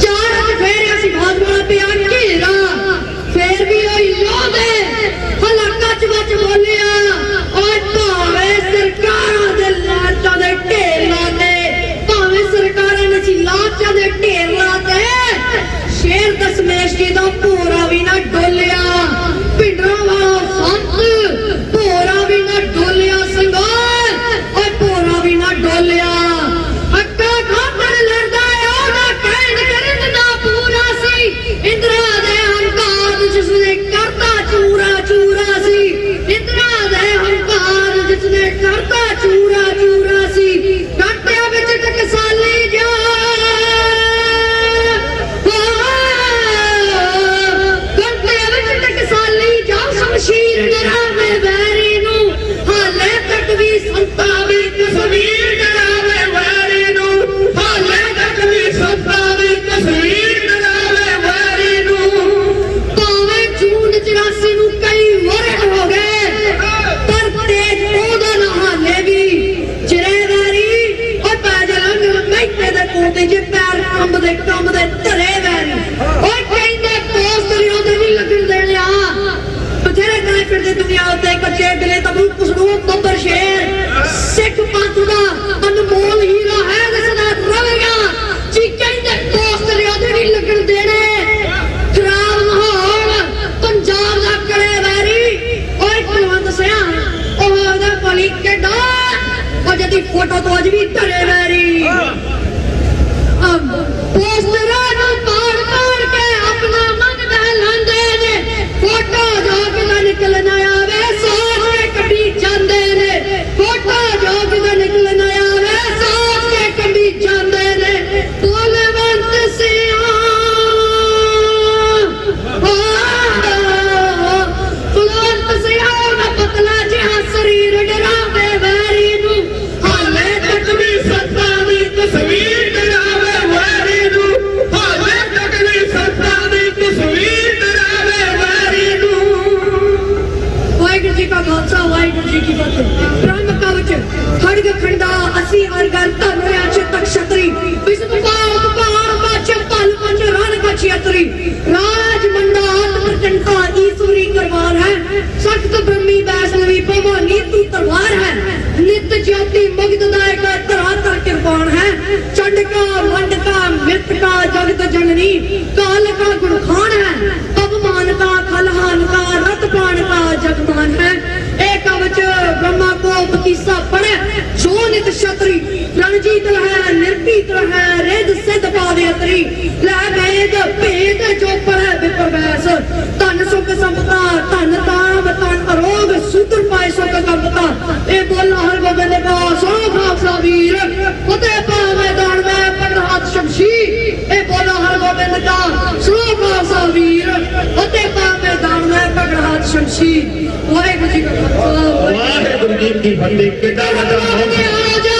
ਚਾਰ ਫੇਰਿਆ ਸੀ ਬਹੁਤ ਬੜਾ ਪਿਆ ਘੇਰਾ, ਫੇਰ ਵੀ ਉਹ ਯੋਧੇ ਹਲਾਕਾ ਚ ਵਿੱਚ ਬੋਲਿਆ। ਓਏ ਭਾਵੇਂ ਸਰਕਾਰਾਂ ਦੇ ਲਾਟਾਂ ਦੇ ਢੇਰ ਲਾਤੇ, ਭਾਵੇਂ ਸਰਕਾਰਾਂ ਨੇ ਸੀ ਲਾਟਾਂ ਦੇ ਢੇਰ ਲਾਤੇ, ਸ਼ੇਰ ਦਸਮੇਸ਼ ਜੀ ਦਾ ਭੋਰਾ ਵੀ ਨਾ ਡੋਲਿਆ। ਪਿੰਡਰਾਂ ਵਾਲਾ ਸੰਤ ਭੋਰਾ ਵੀ ਨਾ ਡੋਲਿਆ। ਸੰਗਾਰ ਓਏ ਭੋਰਾ ਵੀ ਨਾ ਡੋਲਿਆ। ਹੱਕਾ ਖਾਤਰ ਲੜਦਾ ਉਹਦਾ ਕਹਿਣ ਕਰਨ ਨਾ ਪੂਰਾ ਸੀ। ਇੰਦਰਾ ਦੇ ਹੰਕਾਰ ਜਿਸਨੇ ਕਰਤਾ ਚੂਰਾ ਚੂਰਾ ਸੀ। ਇੰਦਰਾ ਦੇ ਹੰਕਾਰ ਜਿਸਨੇ ਕਰਤਾ ਚੂਰਾ ਚੂਰਾ ਸੀ। ਕਾਟਿਆਂ ਵਿੱਚ ਟਕਸਾਲੀ ਜਾ ਕਾਟਿਆਂ ਵਿੱਚ ਟਕਸਾਲੀ ਜਾ ਸ਼ਮਸ਼ੀਰ ਡਰਾਵੇ ਵੈਰੀ ਨੂੰ। ਹਾਲੇ ਤੱਕ ਵੀ ਸੰਤਾਂ ਦੀ ਤਸਵੀਰ ਡਰਾਵੇ ਵੈਰੀ ਨੂੰ। ਹਾਲੇ ਤੱਕ ਵੀ ਸੰਤਾਂ ਦੀ ਤਸਵੀਰ ਡਰਾਵੇ ਵੈਰੀ ਨੂੰ। ਭਾਵੇਂ ਜੂਨ 84 ਨੂੰ ਕਈ ਵਰ੍ਹੇ ਹੋ ਗਏ, ਪਰ ਤੇਜ ਉਹਦਾ ਨਾ ਹਾਲੇ ਵੀ ਚਿਰੇ ਵੈਰੀ। ਉਹ ਪੈ ਜਲੰਗ ਮਹਿਤੇ ਦੇ ਕੋਤੇ ਜੇ ਪੈਰ ਕੰਬਦੇ ਧਰੇ ਵੈਰੀ। ਉਹ ਕਹਿੰਦੇ ਪੋਸਟਰੀਆਂ ਦੇ ਵੀ ਲੱਗਣ ਦੇਣਿਆ। ਬਥੇਰੇ ਕਰੇ ਫਿਰਦੇ ਦੁਨੀਆ ਉੱਤੇ ਕੱਚੇ ਦਿਲੇ ਤਬੂ ਪੁਸੜੂ ਬੱਬਰ ਸ਼ੇਰ। ਸਿੱਖ ਪੰਥ ਦਾ ਅਨਮੋਲ ਹੀਰਾ ਹੈ ਸਦਾ ਰਵੇਗਾ। ਜੀ ਕਹਿੰਦੇ ਪੋਸਟਰੀਆਂ ਦੇ ਵੀ ਲੱਗਣ ਦੇਣੇ। ਖਰਾਬ ਮਾਹੌਲ ਪੰਜਾਬ ਦਾ ਅਰਗਰ ਧਨੋਇਆ ਚਿਤਕ ਛਤਰੀ ਵਿਸ਼ਵ ਪਾਲ ਪਹਾੜ ਬਾਚ ਤਲ ਪੰਜ ਰਨ ਕਾ ਛਤਰੀ ਰਾਜ ਮੰਡਾਤ ਪ੍ਰਚੰਡਾ ਈਸ਼ਵਰੀ ਕਰਵਾਰ ਹੈ ਸਖਤ ਬ੍ਰਹਮੀ ਵੈਸ਼ਨਵੀ ਭਵਾਨੀ ਤੂੰ ਤਲਵਾਰ ਹੈ ਨਿਤ ज्योति मुग्धदाय का धरातल कृपाण है चंडका मंडका मृतका जगत जननी काल का गुणखान है पवमान का खलहान का रतपान का जगमान है एक कवच ब्रह्मा कोप किस्सा पढ़े जो नित क्षत्रि रणजीत है निर्भीत है रेद सिद्ध पादे अतरी लै वेद भेद जो पढ़े विप्रवैस धन सुख संपदा धन ताम तन अरोग सूत्र पाए सुख संपदा ए बोला हर गोबिंद का सो खालसा वीर फतेह पा मैदान में प्रधान शमशीर ए बोला हर गोबिंद का सो खालसा वीर फतेह पा मैदान में प्रधान शमशीर वाहिगुरू जी का खालसा वाहिगुरू जी की फतेह कितना बड़ा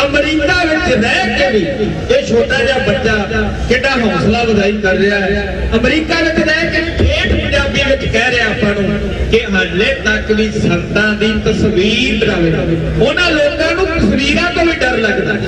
अमरीका रह के भी ये छोटा जिहा बच्चा कितना हौसला वधाई कर रहा है अमरीका रह के ठेठ पंजाबी विच कह रहा आपां नूं कि हाले तक भी संतां दी तस्वीर बनावे उन्हां लोकां नूं तस्वीरां तो भी डर लगदा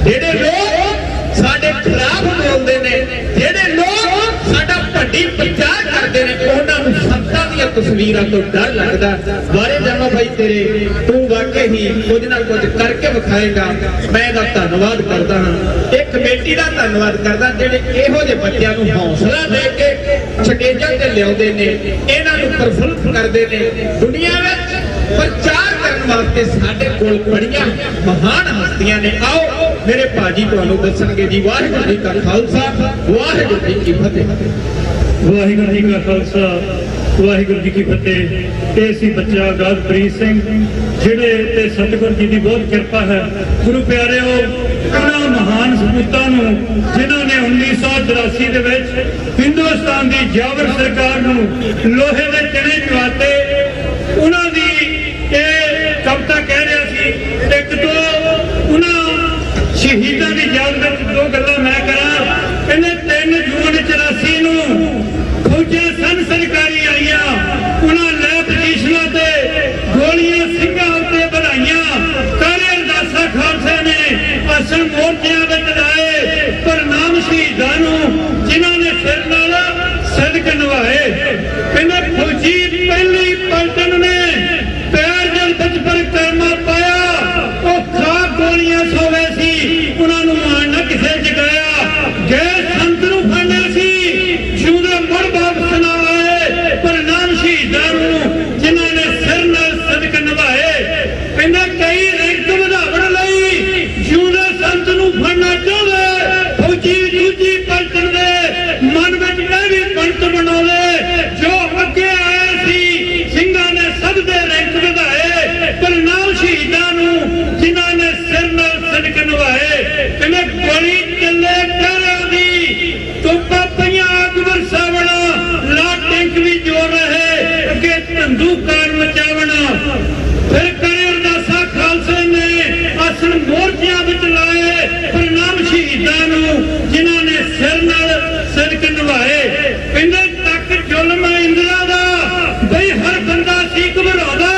जेडे लोग साडे खिलाफ बोलदे ने जेडे लोग साडा भड्डी प्रचार करदे ने उन्हां नूं संतां दी तस्वीरां तो डर लगदा बारे जानो भाई तेरे तू वाकई ही कुछ ना कुछ करके विखाएगा मैं ਇਹਦਾ ਧੰਨਵਾਦ ਕਰਦਾ ਹਾਂ ਇਹ ਕਮੇਟੀ ਦਾ ਧੰਨਵਾਦ ਕਰਦਾ ਜਿਹੜੇ ਇਹੋ ਜਿਹੇ ਬੱਚਿਆਂ ਨੂੰ ਹੌਸਲਾ ਦੇ ਕੇ ਸਟੇਜਾਂ ਤੇ ਲਿਆਉਂਦੇ ਨੇ ਇਹਨਾਂ ਨੂੰ ਪ੍ਰਫੁੱਲਤ ਕਰਦੇ ਨੇ ਦੁਨੀਆ ਵਿੱਚ ਪ੍ਰਚਾਰ ਕਰਨ ਵਾਸਤੇ ਸਾਡੇ ਕੋਲ ਬੜੀਆਂ ਮਹਾਨ ਹਸਤੀਆਂ ਨੇ ਆਓ ਮੇਰੇ ਭਾਜੀ ਤੁਹਾਨੂੰ ਦੱਸਣਗੇ ਜੀ ਵਾਹਿਗੁਰੂ ਜੀ ਕਾ ਖਾਲਸਾ ਵਾਹਿਗੁਰੂ ਜੀ ਕੀ ਫਤਿਹ ਵਾਹਿਗੁਰੂ ਜੀ ਕਾ ਖਾਲਸਾ ਵਾਹਿਗੁਰੂ ਜੀ ਕੀ ਫਤਿਹ ਇਹ ਸੀ ਬੱਚਾ ਗਾਦਪ੍ਰੀਤ ਸਿੰਘ ਜਿਹੜੇ ਤੇ ਸਤਿਗੁਰੂ ਜੀ ਦੀ ਬਹੁਤ ਕਿਰਪਾ ਹੈ ਗੁਰੂ ਪਿਆਰਿਓ ਉਹਨਾਂ ਮਹਾਨ ਸਪੂਤਾਂ ਨੂੰ ਜਿਨ੍ਹਾਂ ਨੇ 1984 ਦੇ ਵਿੱਚ ਹਿੰਦੁਸਤਾਨ ਦੀ ਜਾਬਰ ਸਰਕਾਰ ਨੂੰ ਲੋਹੇ ਦੇ ਚਣੇ ਚਵਾਤੇ ਉਹਨਾਂ ਦੀ ਇਹ ਕਵਿਤਾ ਕਹਿ ਰਿਹਾ ਸੀ ਇੱਕ ਤੋਂ ਉਹਨਾਂ ਸ਼ਹੀਦਾਂ ਦੀ ਯਾਦ ਵਿੱਚ ਦੋ ਗੱਲਾਂ ਮੈਂ ਕਰਾਂ ਕਹਿੰਦੇ 3 ਜੂਨ 84 ਨੂੰ ਫੌਜਾਂ ਸਨ ਸਰਕਾਰੀ ਆਈਆਂ ਉਹਨਾਂ ਲੈ ਪਟੀਸ਼ਨਾਂ ਤੇ ਗੋਲੀਆਂ ਸਿੰਘਾਂ ਉੱਤੇ ਬਣਾਈਆਂ ਕਾਲੇ ਅਰਦਾਸਾ ਖਾਲਸੇ ਨੇ ਅਸਲ ਮੋਰਚਿਆਂ ਵਿੱਚ ਲਾਏ ਪਰ ਨਾਮ ਸ਼ਹੀਦਾਂ ਨੂੰ ਜਿਨ੍ਹਾਂ ਨੇ ਸਿਰ ਨਾਲ ਸਦਕ ਨਿਭਾਏ ਕਹਿੰਦੇ ਫੌਜੀ ਪਹਿਲੀ ਪਲਟਨ ਨੇ ਪੈਰ ਜਲ ਵਿੱਚ ਪਰਿਕਰਮਾ ਪਾਇਆ ਉਹ ਖਾ ਗੋਲੀਆਂ ਸੋਵੇ ਸੀ ਉਹਨਾਂ ਨੂੰ ਮਾਣ ਨਾ ਕਿਸੇ ਜਗਾਇਆ ਗਏ ਸੰਤ ਨੂੰ ਫੜਨਾ ਸੀ ਜਿਉਂਦੇ ਮੁੜ ਵਾਪਸ ਨਾ ਆਏ ਪਰ ਨਾਮ ਸ਼ਹੀਦਾਂ ਨੂੰ ਜਿਨ੍ਹਾਂ ਨੇ ਸਿਰ ਨਾਲ ਸਦਕ ਨਿਭਾਏ ਕਹਿੰਦਾ ਕਈ ਰੈਂਕ ਵਧਾਉਣ ਲਈ ਜਿਉਂਦੇ ਸੰਤ ਨੂੰ ਫੜਨਾ ਚਾਹੁੰਦੇ ਫੌਜੀ ਦੂਜੀ ਪਲਟਨ ਦੇ ਮਨ ਵਿੱਚ ਇਹ ਵੀ ਪੰਤ ਬਣਾਉਂਦੇ ਜੋ ਅੱਗੇ ਆਏ ਸੀ ਸਿੰਘਾਂ ਨੇ ਸਭ ਦੇ ਰੈਂਕ ਵਧਾਏ ਪਰ ਨਾਮ ਸ਼ਹੀਦਾਂ ਨੂੰ ਜਿਨ੍ਹਾਂ ਨੇ ਸਿਰ ਨਾਲ ਸਦਕ ਨਿਭਾਏ ਕਹਿੰਦੇ ਗੋਲੀ ਚੱਲੇ ਕਹਿਰਾਂ ਦੀ ਤੋਪਾਂ ਪਈਆਂ ਅੱਗ ਵਰਸਾਵਣਾ ਲਾ ਟੈਂਕ ਵੀ ਜੋਰ ਰਹੇ ਅੱਗੇ ਧੰਦੂ ਕਾਰ ਮਚਾਵਣਾ ਫਿਰ ਕਰੇ ਅਰਦਾਸਾ ਖਾਲਸੇ ਨੇ ਅਸਲ ਮੋਰਚਿਆਂ ਵਿੱਚ ਲਾਏ ਪਰ ਨਾਮ ਸ਼ਹੀਦਾਂ ਨੂੰ ਜਿਨ੍ਹਾਂ ਨੇ ਸਿਰ ਨਾਲ ਸਦਕ ਨਿਭਾਏ ਕਹਿੰਦੇ ਤੱਕ ਜ਼ੁਲਮ ਇੰਦਰਾ ਦਾ ਬਈ ਹਰ ਬੰਦਾ ਸੀ ਘਬਰਾਉਂਦਾ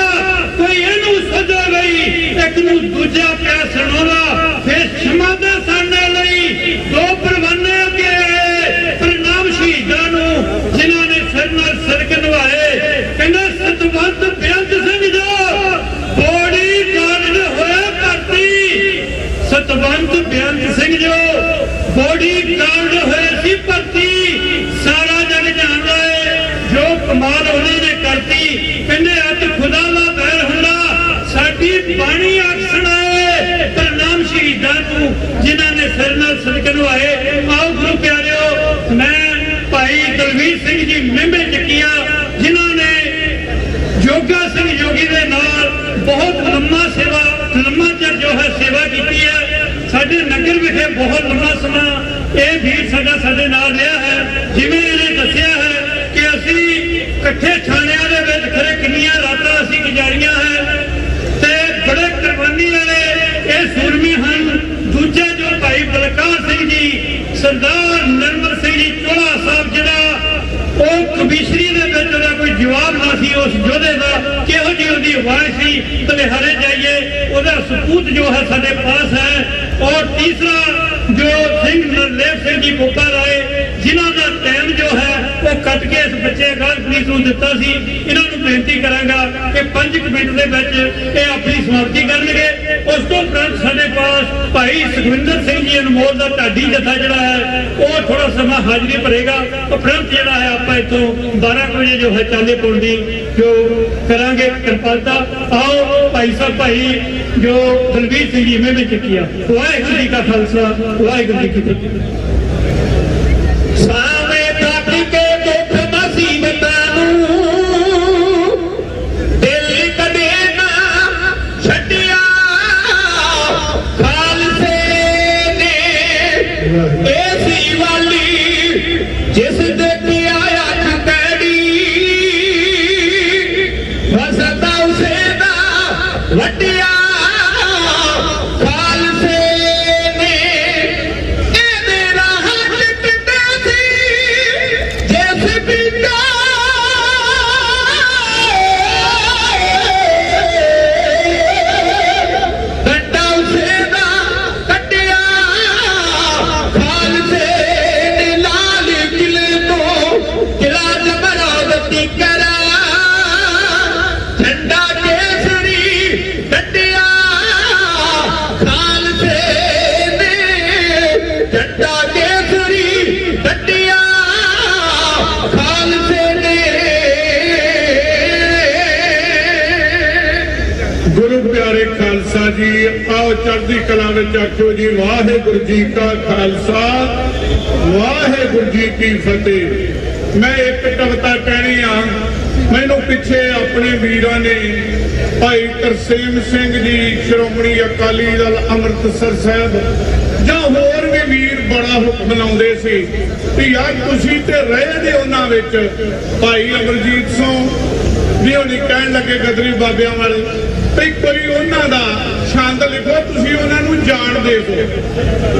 ਕੋਈ ਇਹਨੂੰ ਸੱਜਾ ਗਈ ਇੱਕ ਨੂੰ ਦੂਜਾ ਪਿਆ ਸੁਣਾਉਂਦਾ ਫਿਰ क्षमा ਦੇ ਸਾਡੇ ਲਈ ਦੋ ਪਰਵਾਨੇ ਅੱਗੇ ਆਏ ਪਰ ਨਾਮ ਸ਼ਹੀਦਾਂ ਨੂੰ ਜਿਨ੍ਹਾਂ ਨੇ ਸਿਰ ਨਾਲ ਸਦਕ ਨਿਭਾਏ ਕਹਿੰਦੇ ਸਤਵੰਤ ਬੇਅੰਤ ਸਿੰਘ ਜੋ ਬੋਡੀ ਗਾਰਡ ਹੋਇਆ ਭਰਤੀ ਸਤਵੰਤ ਬੇਅੰਤ ਸਿੰਘ ਜੋ ਬੋਡੀ ਗਾਰਡ ਹੋਏ ਸੀ ਭਰਤੀ ਸਾਰਾ ਜਗ ਜਾਣਦਾ ਹੈ ਜੋ ਕਮਾਲ ਉਹਨਾਂ ਨੇ ਕਰਤੀ ਕਹਿੰਦੇ ਅੱਜ ਖੁਦਾ ਦਾ ਬੈਰ ਹੁੰਦਾ ਸਾਡੀ ਬਾਣੀ ਆਖਣਾ ਹੈ ਪਰ ਨਾਮ ਸ਼ਹੀਦਾਂ ਨੂੰ ਜਿਨ੍ਹਾਂ ਨੇ ਸਿਰ ਨਾਲ ਸਦਕ ਨਿਭਾਏ ਆਓ ਗੁਰੂ ਪਿਆਰਿਓ ਮੈਂ ਭਾਈ ਦਲਵੀਰ ਸਿੰਘ ਜੀ ਮਹਿੰਬੇ ਚੱਕੀਆਂ ਜਿਨ੍ਹਾਂ ਨੇ ਜੋਗਾ ਸਿੰਘ ਜੋਗੀ ਦੇ ਨਾਲ ਬਹੁਤ ਲੰਮਾ ਚਿਰ ਜੋ ਹੈ ਸੇਵਾ ਕੀਤੀ ਹੈ ਸਾਡੇ ਨਗਰ ਵਿਖੇ ਬਹੁਤ ਲੰਮਾ ਸਮਾਂ ਇਹ ਵੀਰ ਸਾਡੇ ਨਾਲ ਰਿਹਾ ਹੈ ਜਿਵੇਂ ਇਹਨੇ ਦੱਸਿਆ ਹੈ ਕਿ ਅਸੀਂ ਇਕੱਠੇ ਥਾਣਿਆਂ ਦੇ ਵਿੱਚ ਖਰੇ ਕਿੰਨੀਆਂ ਰਾਤਾਂ ਅਸੀਂ ਗੁਜ਼ਾਰੀਆਂ ਹੈ ਤੇ ਬੜੇ ਕੁਰਬਾਨੀ ਵਾਲੇ ਇਹ ਸੂਰਮੇ ਹਨ ਦੂਜੇ ਜੋ ਭਾਈ ਬਲਕਾਰ ਸਿੰਘ ਜੀ ਸਰਦਾਰ ਨਰਮਲ ਸਿੰਘ ਜੀ ਚੋਲਾ ਸਾਹਿਬ ਜਿਹੜਾ ਉਹ ਕਬੀਸ਼ਰੀ ਦੇ ਵਿੱਚ ਉਹਦਾ ਕੋਈ ਜਵਾਬ ਨਾ ਸੀ ਉਸ ਯੋਧੇ ਦਾ ਉਹਦੀ ਆਵਾਜ਼ ਸੀ ਬਲਿਹਾਰੇ ਜਾਈਏ, ਉਹਦਾ ਸਬੂਤ ਜੋ ਹੈ ਸਾਡੇ ਪਾਸ ਹੈ। ਔਰ ਤੀਸਰਾ ਜੋ ਸਿੰਘ ਨਰਲੇਵ ਸਿੰਘ ਜੀ ਬੋਪਾ ਰਾਏ, ਜਿਨ੍ਹਾਂ ਦਾ ਟਾਈਮ ਜੋ ਹੈ ਉਹ ਕੱਟ ਕੇ ਇਸ ਬੱਚੇ ਅਕਾਲ ਪੁਲਿਸ ਨੂੰ ਦਿੱਤਾ ਸੀ, ਇਹਨਾਂ ਨੂੰ ਬੇਨਤੀ ਕਰਾਂਗਾ ਕਿ 5 ਮਿੰਟ ਦੇ ਵਿੱਚ ਇਹ ਆਪਣੀ ਸਮਾਪਤੀ ਕਰਨਗੇ। ਉਸ ਤੋਂ ਉਪਰੰਤ ਸਾਡੇ ਪਾਸ ਭਾਈ ਸੁਖਵਿੰਦਰ ਸਿੰਘ ਜੀ ਅਨਮੋਲ ਦਾ ਢਾਡੀ ਜਥਾ ਜਿਹੜਾ ਹੈ ਉਹ ਥੋੜਾ ਸਮਾਂ ਹਾਜ਼ਰੀ ਭਰੇਗਾ। ਉਪਰੰਤ ਜਿਹੜਾ ਹੈ ਆਪਾਂ ਇੱਥੋਂ 12 ਵਜੇ ਜੋ ਹੈ ਚਾਲੇ ਪਾਉਣ ਦੀ ਜੋ ਕਰਾਂਗੇ ਕਿਰਪਾਲਤਾ। ਆਓ ਭਾਈ ਸਾਹਿਬ ਭਾਈ ਜੋ ਦਲਵੀਰ ਸਿੰਘ ਜੀ ਮੇਵੇਂ ਚੱਕੀਆ। ਵਾਹਿਗੁਰੂ ਜੀ ਕਾ ਖਾਲਸਾ, ਵਾਹਿਗੁਰੂ ਜੀ ਕੀ ਫਤਿਹ। ਸਾਵੇਂ ਕੱਟ ਕੇ ਦੁੱਖ ਮੁਸੀਬਤਾਂ ਨੂੰ ਦਿਲ ਕਦੇ ਨਾ ਛੱਡਿਆ, ਖਾਲਸੇ ਨੇ ਐਸੀ ਵਾਲੀ ਜਿਸ ਦੇ ਪਿਆ ਅੱਖ ਕੜੀ, ਵਸਦਾ ਉਸੇ ਦਾ ਵੱਡਿਆ, ਖਾਲਸੇ ਨੇ ਇਹਦੇ ਰਾਹ ਟਿੱਟਦਾ ਸੀ ਜਿਸ ਪਿੰਡਾ, ਡੰਡਾ ਉਸੇ ਦਾ ਕੱਟਿਆ, ਖਾਲਸੇ ਨੇ ਲਾਲ ਕਿਲੇ ਤੋਂ ਕਿਲਾ ਜਮਰਾਵਤੀ ਕਰਾ, ਝੰਡਾ ਕੇਸਰੀ ਕੱਟਿਆ, ਖਾਲਸੇ ਨੇ ਝੰਡਾ ਕੇਸਰੀ ਕੱਟਿਆ, ਖਾਲਸੇ ਨੇ। ਗੁਰੂ ਪਿਆਰੇ ਖਾਲਸਾ ਜੀ, ਆਓ ਚੜ੍ਹਦੀ ਕਲਾ ਵਿੱਚ ਆਖਿਓ ਜੀ ਵਾਹਿਗੁਰੂ ਜੀ ਕਾ ਖਾਲਸਾ, ਵਾਹਿਗੁਰੂ ਜੀ ਕੀ ਫਤਿਹ। ਮੈਂ ਇੱਕ ਕਵਿਤਾ ਕਹਿਣੀ ਆ। ਮੈਨੂੰ ਪਿੱਛੇ ਆਪਣੇ ਵੀਰਾਂ ਨੇ ਭਾਈ ਤਰਸੇਮ ਸਿੰਘ ਜੀ ਸ਼੍ਰੋਮਣੀ ਅਕਾਲੀ ਦਲ ਅੰਮ੍ਰਿਤਸਰ ਸਾਹਿਬ ਜਾਂ ਹੋਰ ਵੀ ਵੀਰ ਬੜਾ ਹੁਕਮ ਲਾਉਂਦੇ ਸੀ ਕਿ ਯਾਰ ਤੁਸੀਂ ਤੇ ਰਹੇ ਦੇ ਉਹਨਾਂ ਵਿੱਚ। ਭਾਈ ਅਮਰਜੀਤ ਸਿੰਘ ਵੀ ਉਹਨੇ ਕਹਿਣ ਲੱਗੇ ਗਦਰੀ ਬਾਬਿਆਂ ਵਾਲੇ ਵੀ ਕੋਈ ਉਹਨਾਂ ਦਾ ਛੰਦ ਲਿਖੋ, ਤੁਸੀਂ ਉਹਨਾਂ ਨੂੰ ਜਾਣਦੇ ਹੋ।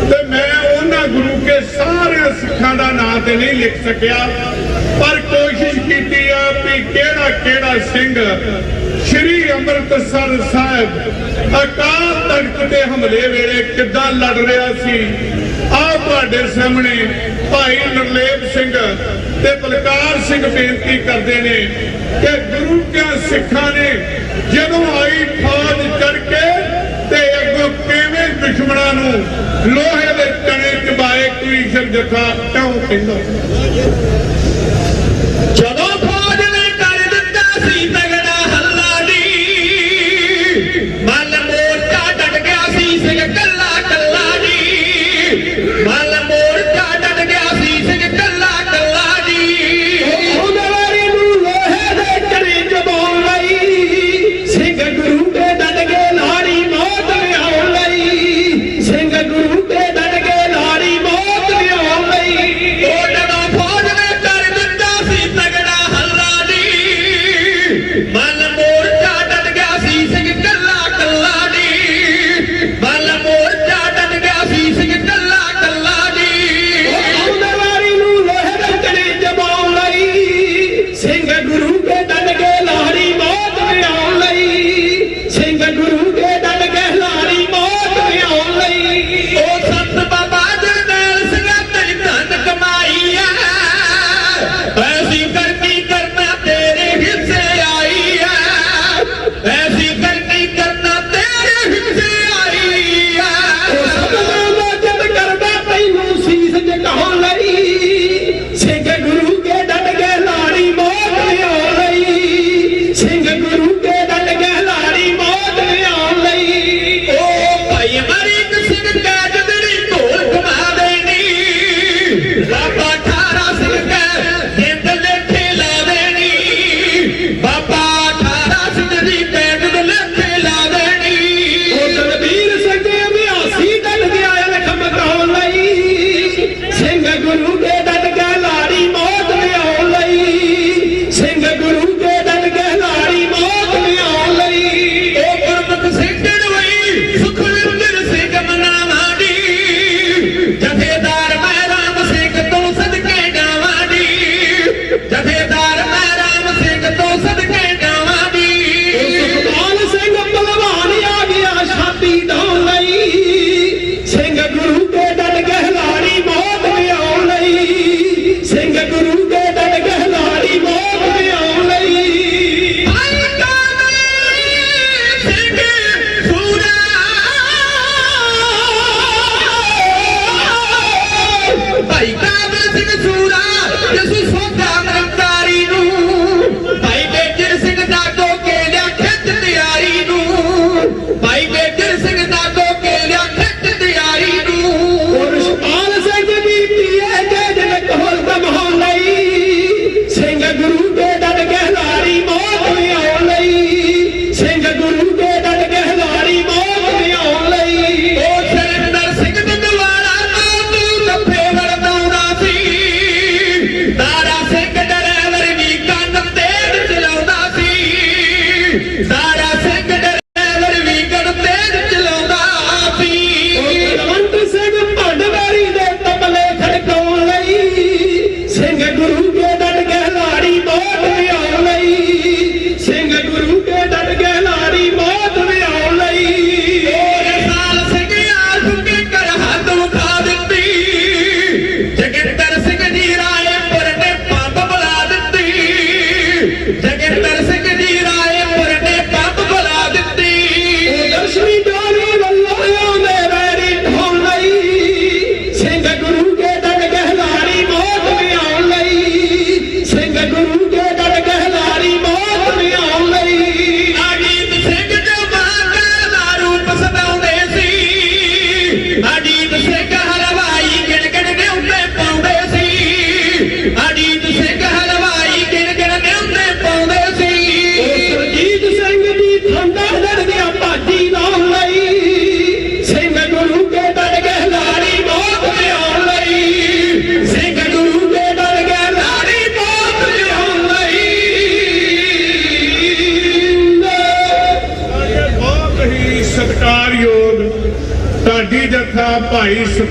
ਤੇ ਮੈਂ ਉਹਨਾਂ ਗੁਰੂ ਕੇ ਸਾਰੇ ਸਿੱਖਾਂ ਦਾ ਨਾਂ ਤੇ ਨਹੀਂ ਲਿਖ ਸਕਿਆ, ਪਰ ਕੋਸ਼ਿਸ਼ ਕੀਤੀ ਆ ਵੀ ਕਿਹੜਾ ਕਿਹੜਾ ਸਿੰਘ ਸ਼੍ਰੀ ਅੰਮ੍ਰਿਤਸਰ ਸਾਹਿਬ ਅਕਾਲ ਤਖਤ ਦੇ ਹਮਲੇ ਵੇਲੇ ਕਿੱਦਾਂ ਲੜ ਰਿਹਾ ਸੀ। ਆਹ ਤੁਹਾਡੇ ਸਾਹਮਣੇ ਭਾਈ ਨਰਲੇਵ ਸਿੰਘ ਤੇ ਬਲਕਾਰ ਸਿੰਘ ਬੇਨਤੀ ਕਰਦੇ ਨੇ ਕਿ ਗੁਰੂ ਕੇ ਸਿੱਖਾਂ ਨੇ ਜਦੋਂ ਆਈ ਫੌਜ ਚੜ ਕੇ ਤੇ ਅੱਗੋਂ ਕਿਵੇਂ ਦੁਸ਼ਮਣਾਂ ਨੂੰ ਲੋਹੇ ਦੇ ਟਣੇ ਚਬਾਏ, ਕੋਈ ਜਥਾ ਕਿਉਂ ਕਹਿੰਦਾ। ਜਦੋਂ ਫੌਜ ਨੇ ਕਰ ਦਿੱਤਾ ਸੀ ਤਗੜਾ ਹੱਲਾ ਨੀ, ਮੱਲ ਮੋਰਚਾ ਡਟ ਗਿਆ ਸੀ ਸਿੰਘ ਕੱਲਾ ਕੱਲਾ ਨੀ, ਮੱਲ ਮੋਰਚਾ ਡਟ ਗਿਆ ਸੀ ਸਿੰਘ ਕੱਲਾ ਕੱਲਾ ਨੀ। ਉਹਦਾਰੀ ਨੂੰ ਲੋਹੇ ਦੇ ਟਣੇ ਚਬਾਉਣ ਲਈ ਸਿੰਘ ਗੁਰੂ ਦੇ ਡਟ ਕੇ ਲਾੜੀ ਮੌਤ ਲਿਆਉਣ ਲਈ, ਸਿੰਘ ਗੁਰੂ ਦੇ ਡਟ ਕੇ ਲਾੜੀ ਮੌਤ ਲਿਆਉਣ ਲਈ। ਉਹ ਜਦੋਂ ਫੌਜ ਨੇ ਕਰ ਦਿੱਤਾ ਸੀ ਤਗੜਾ ਹੱਲਾ ਨੀ, ਮੱਲ ਮੋਰਚਾ ਡਟ ਗਿਆ ਸੀ ਸਿੰਘ ਕੱਲਾ ਕੱਲਾ ਨੀ, ਮੱਲ ਮੋਰਚਾ ਡਟ ਗਿਆ ਸੀ ਸਿੰਘ ਕੱਲਾ ਕੱਲਾ ਨੀ। ਉਹਦਾਰੀ ਨੂੰ ਲੋਹੇ ਦੇ ਟਣੇ ਚਬਾਉਣ ਲਈ ਸਿੰਘ ਗੁਰੂ ਦੇ ਡਟ ਕੇ ਲਾੜੀ ਮੌਤ ਲਿਆਉਣ ਲਈ, ਸਿੰਘ ਗੁਰੂ ਦੇ ਡਟ ਕੇ ਲਾੜੀ ਮੌਤ ਲਿਆਉਣ ਲਈ। ਉਹ ਸੰਤ ਬਾਬਾ ਜਰਨੈਲ ਸਿੰਘਾਂ ਤੇ ਧਨ ਕਮਾਈ ਆ, ਐਸੀ ਕਰਨੀ ਕਰਨਾ ਤੇਰੇ ਹਿੱਸੇ ਆਈ ਆ, ਐਸੀ ਕਰਨੀ ਕਰਨਾ ਤੇਰੇ ਹਿੱਸੇ ਆਈ ਆ। ਉਹ ਸਤਿਗੁਰੂ ਦਾ ਜਦ ਕਰਦਾ ਤੈਨੂੰ ਸੀਸ ਝੁਕਾਉਣ ਲਈ, ਸਿੰਘ ਗੁਰੂ ਕੇ ਡਟ ਕੇ ਲਾੜੀ ਮੌਤ ਲਿਆਉਣ ਲਈ, ਸਿੰਘ ਗੁਰੂ ਕੇ ਡਟ ਕੇ ਲਾੜੀ ਮੌਤ ਲਿਆਉਣ ਲਈ। ਉਹ ਭਾਈ ਅਮਰੀਕ ਸਿੰਘ ਕੈਦ ਜਿਹੜੀ ਢੋਲ ਘੁਮਾ ਦੇਣੀ, ਬਾਬਾ ਠਾਰਾ ਸਿੰਘ ਕੈਦ ਜਿੰਦ ਲੇਖੇ ਲਾ ਦੇਣੀ, ਬਾਬਾ ਠਾਰਾ ਸਿੰਘ ਦੀ ਕੈਦ ਦੇ ਲੇਖੇ ਲਾ ਦੇਣੀ। ਉਹ ਦਲਬੀਰ ਸਿੰਘ ਅਭਿਆਸੀ ਡਟ ਗਿਆ ਲਖ ਮਕਾਉਣ ਲਈ, ਸਿੰਘ ਗੁਰੂ ਕੇ ਡਟ ਕੇ ਲਾੜੀ ਮੌਤ ਲਿਆਉਣ ਲਈ, ਸਿੰਘ ਗੁਰੂ ਕੇ ਡਟ ਕੇ ਲਾੜੀ ਮੌਤ ਲਿਆਉਣ ਲਈ। ਉਹ ਗੁਰਮੁਖ ਸਿੰਘ ਹੋਈ ਸੁਖਵਿੰਦਰ ਸਿੰਘ ਮਨਾਵਾਂ ਦੀ, ਜਥੇਦਾਰ ਮੈਂ ਰਾਮ ਸਿੰਘ ਤੋਂ ਸਦਕੇ ਜਾਵਾਂ ਦੀ,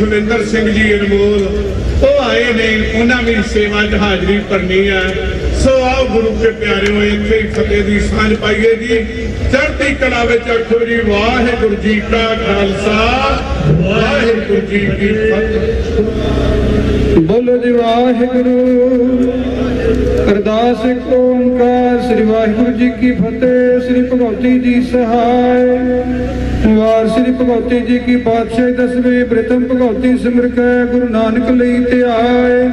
ਸੁਖਵਿੰਦਰ ਸਿੰਘ ਜੀ ਅਨਮੋਲ ਉਹ ਆਏ ਨੇ, ਉਹਨਾਂ ਵੀ ਸੇਵਾ 'ਚ ਹਾਜ਼ਰੀ ਭਰਨੀ ਹੈ। ਸੋ ਆਓ ਗੁਰੂ ਕੇ ਪਿਆਰਿਓ, ਇੱਥੇ ਹੀ ਫਤਿਹ ਦੀ ਸਾਂਝ ਪਾਈਏ ਜੀ। ਚੜ੍ਹਦੀ ਕਲਾ ਵਿੱਚ ਆਖੋ ਜੀ ਵਾਹਿਗੁਰੂ ਜੀ ਕਾ ਖਾਲਸਾ ਵਾਹਿਗੁਰੂ ਜੀ ਕੀ ਫਤਿਹ। ਬੋਲੋ ਜੀ ਵਾਹਿਗੁਰੂ। ਅਰਦਾਸ ਏਕ ਓੰਕਾਰ ਸ੍ਰੀ ਵਾਹਿਗੁਰੂ ਜੀ ਕੀ ਫਤਿਹ। ਸ੍ਰੀ ਭਗਵਤੀ ਜੀ ਸਹਾਇ। ਵਾਰ ਸ੍ਰੀ ਭਗਵਤੀ ਜੀ ਕੀ ਪਾਤਸ਼ਾਹੀ ਦਸਵੇਂ ਪ੍ਰਥਮ ਭਗਵਤੀ ਸਿਮਰ ਕੈ ਗੁਰੂ ਨਾਨਕ ਲਈ ਧਿਆਏ।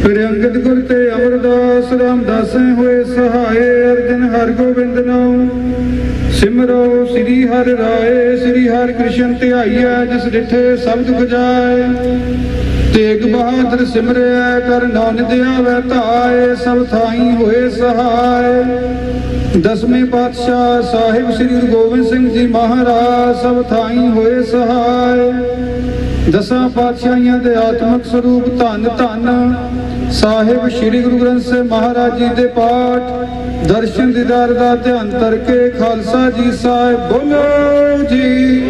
ਫਿਰ ਅੰਗਦ ਗੁਰ ਤੇ ਅਮਰਦਾਸ ਰਾਮਦਾਸੈ ਹੋਏ ਸਹਾਏ। ਅਰਜਨ ਹਰਿ ਗੋਬਿੰਦ ਨਾਮ ਸਿਮਰੋ ਸ੍ਰੀ ਹਰਿ ਰਾਏ। ਸ੍ਰੀ ਹਰਿ ਕ੍ਰਿਸ਼ਨ ਧਿਆਈਐ ਜਿਸ ਡਿਠੇ ਸਭ ਦੁਖ ਜਾਏ। ਤੇਗ ਬਹਾਦਰ ਸਿਮਰਿਆ ਕਰ ਨਾਨਕ ਆਵੈ ਧਾਏ। ਸਭ ਥਾਈ ਹੋਏ ਸਹਾਏ। ਦਸਵੇਂ ਪਾਤਸ਼ਾਹ ਸਾਹਿਬ ਸ੍ਰੀ ਗੁਰੂ ਗੋਬਿੰਦ ਸਿੰਘ ਜੀ ਮਹਾਰਾਜ ਸਭ ਥਾਈ ਹੋਏ ਸਹਾਏ। ਦਸਾਂ ਪਾਤਸ਼ਾਹੀਆਂ ਦੇ ਆਤਮਿਕ ਸਰੂਪ ਧੰਨ ਧੰਨ ਸਾਹਿਬ ਸ੍ਰੀ ਗੁਰੂ ਗ੍ਰੰਥ ਸਾਹਿਬ ਮਹਾਰਾਜ ਜੀ ਦੇ ਪਾਠ ਦਰਸ਼ਨ ਦੀਦਾਰ ਦਾ ਧਿਆਨ ਕਰਕੇ ਖਾਲਸਾ ਜੀ ਸਾਹਿਬ ਬੋਲੋ ਜੀ।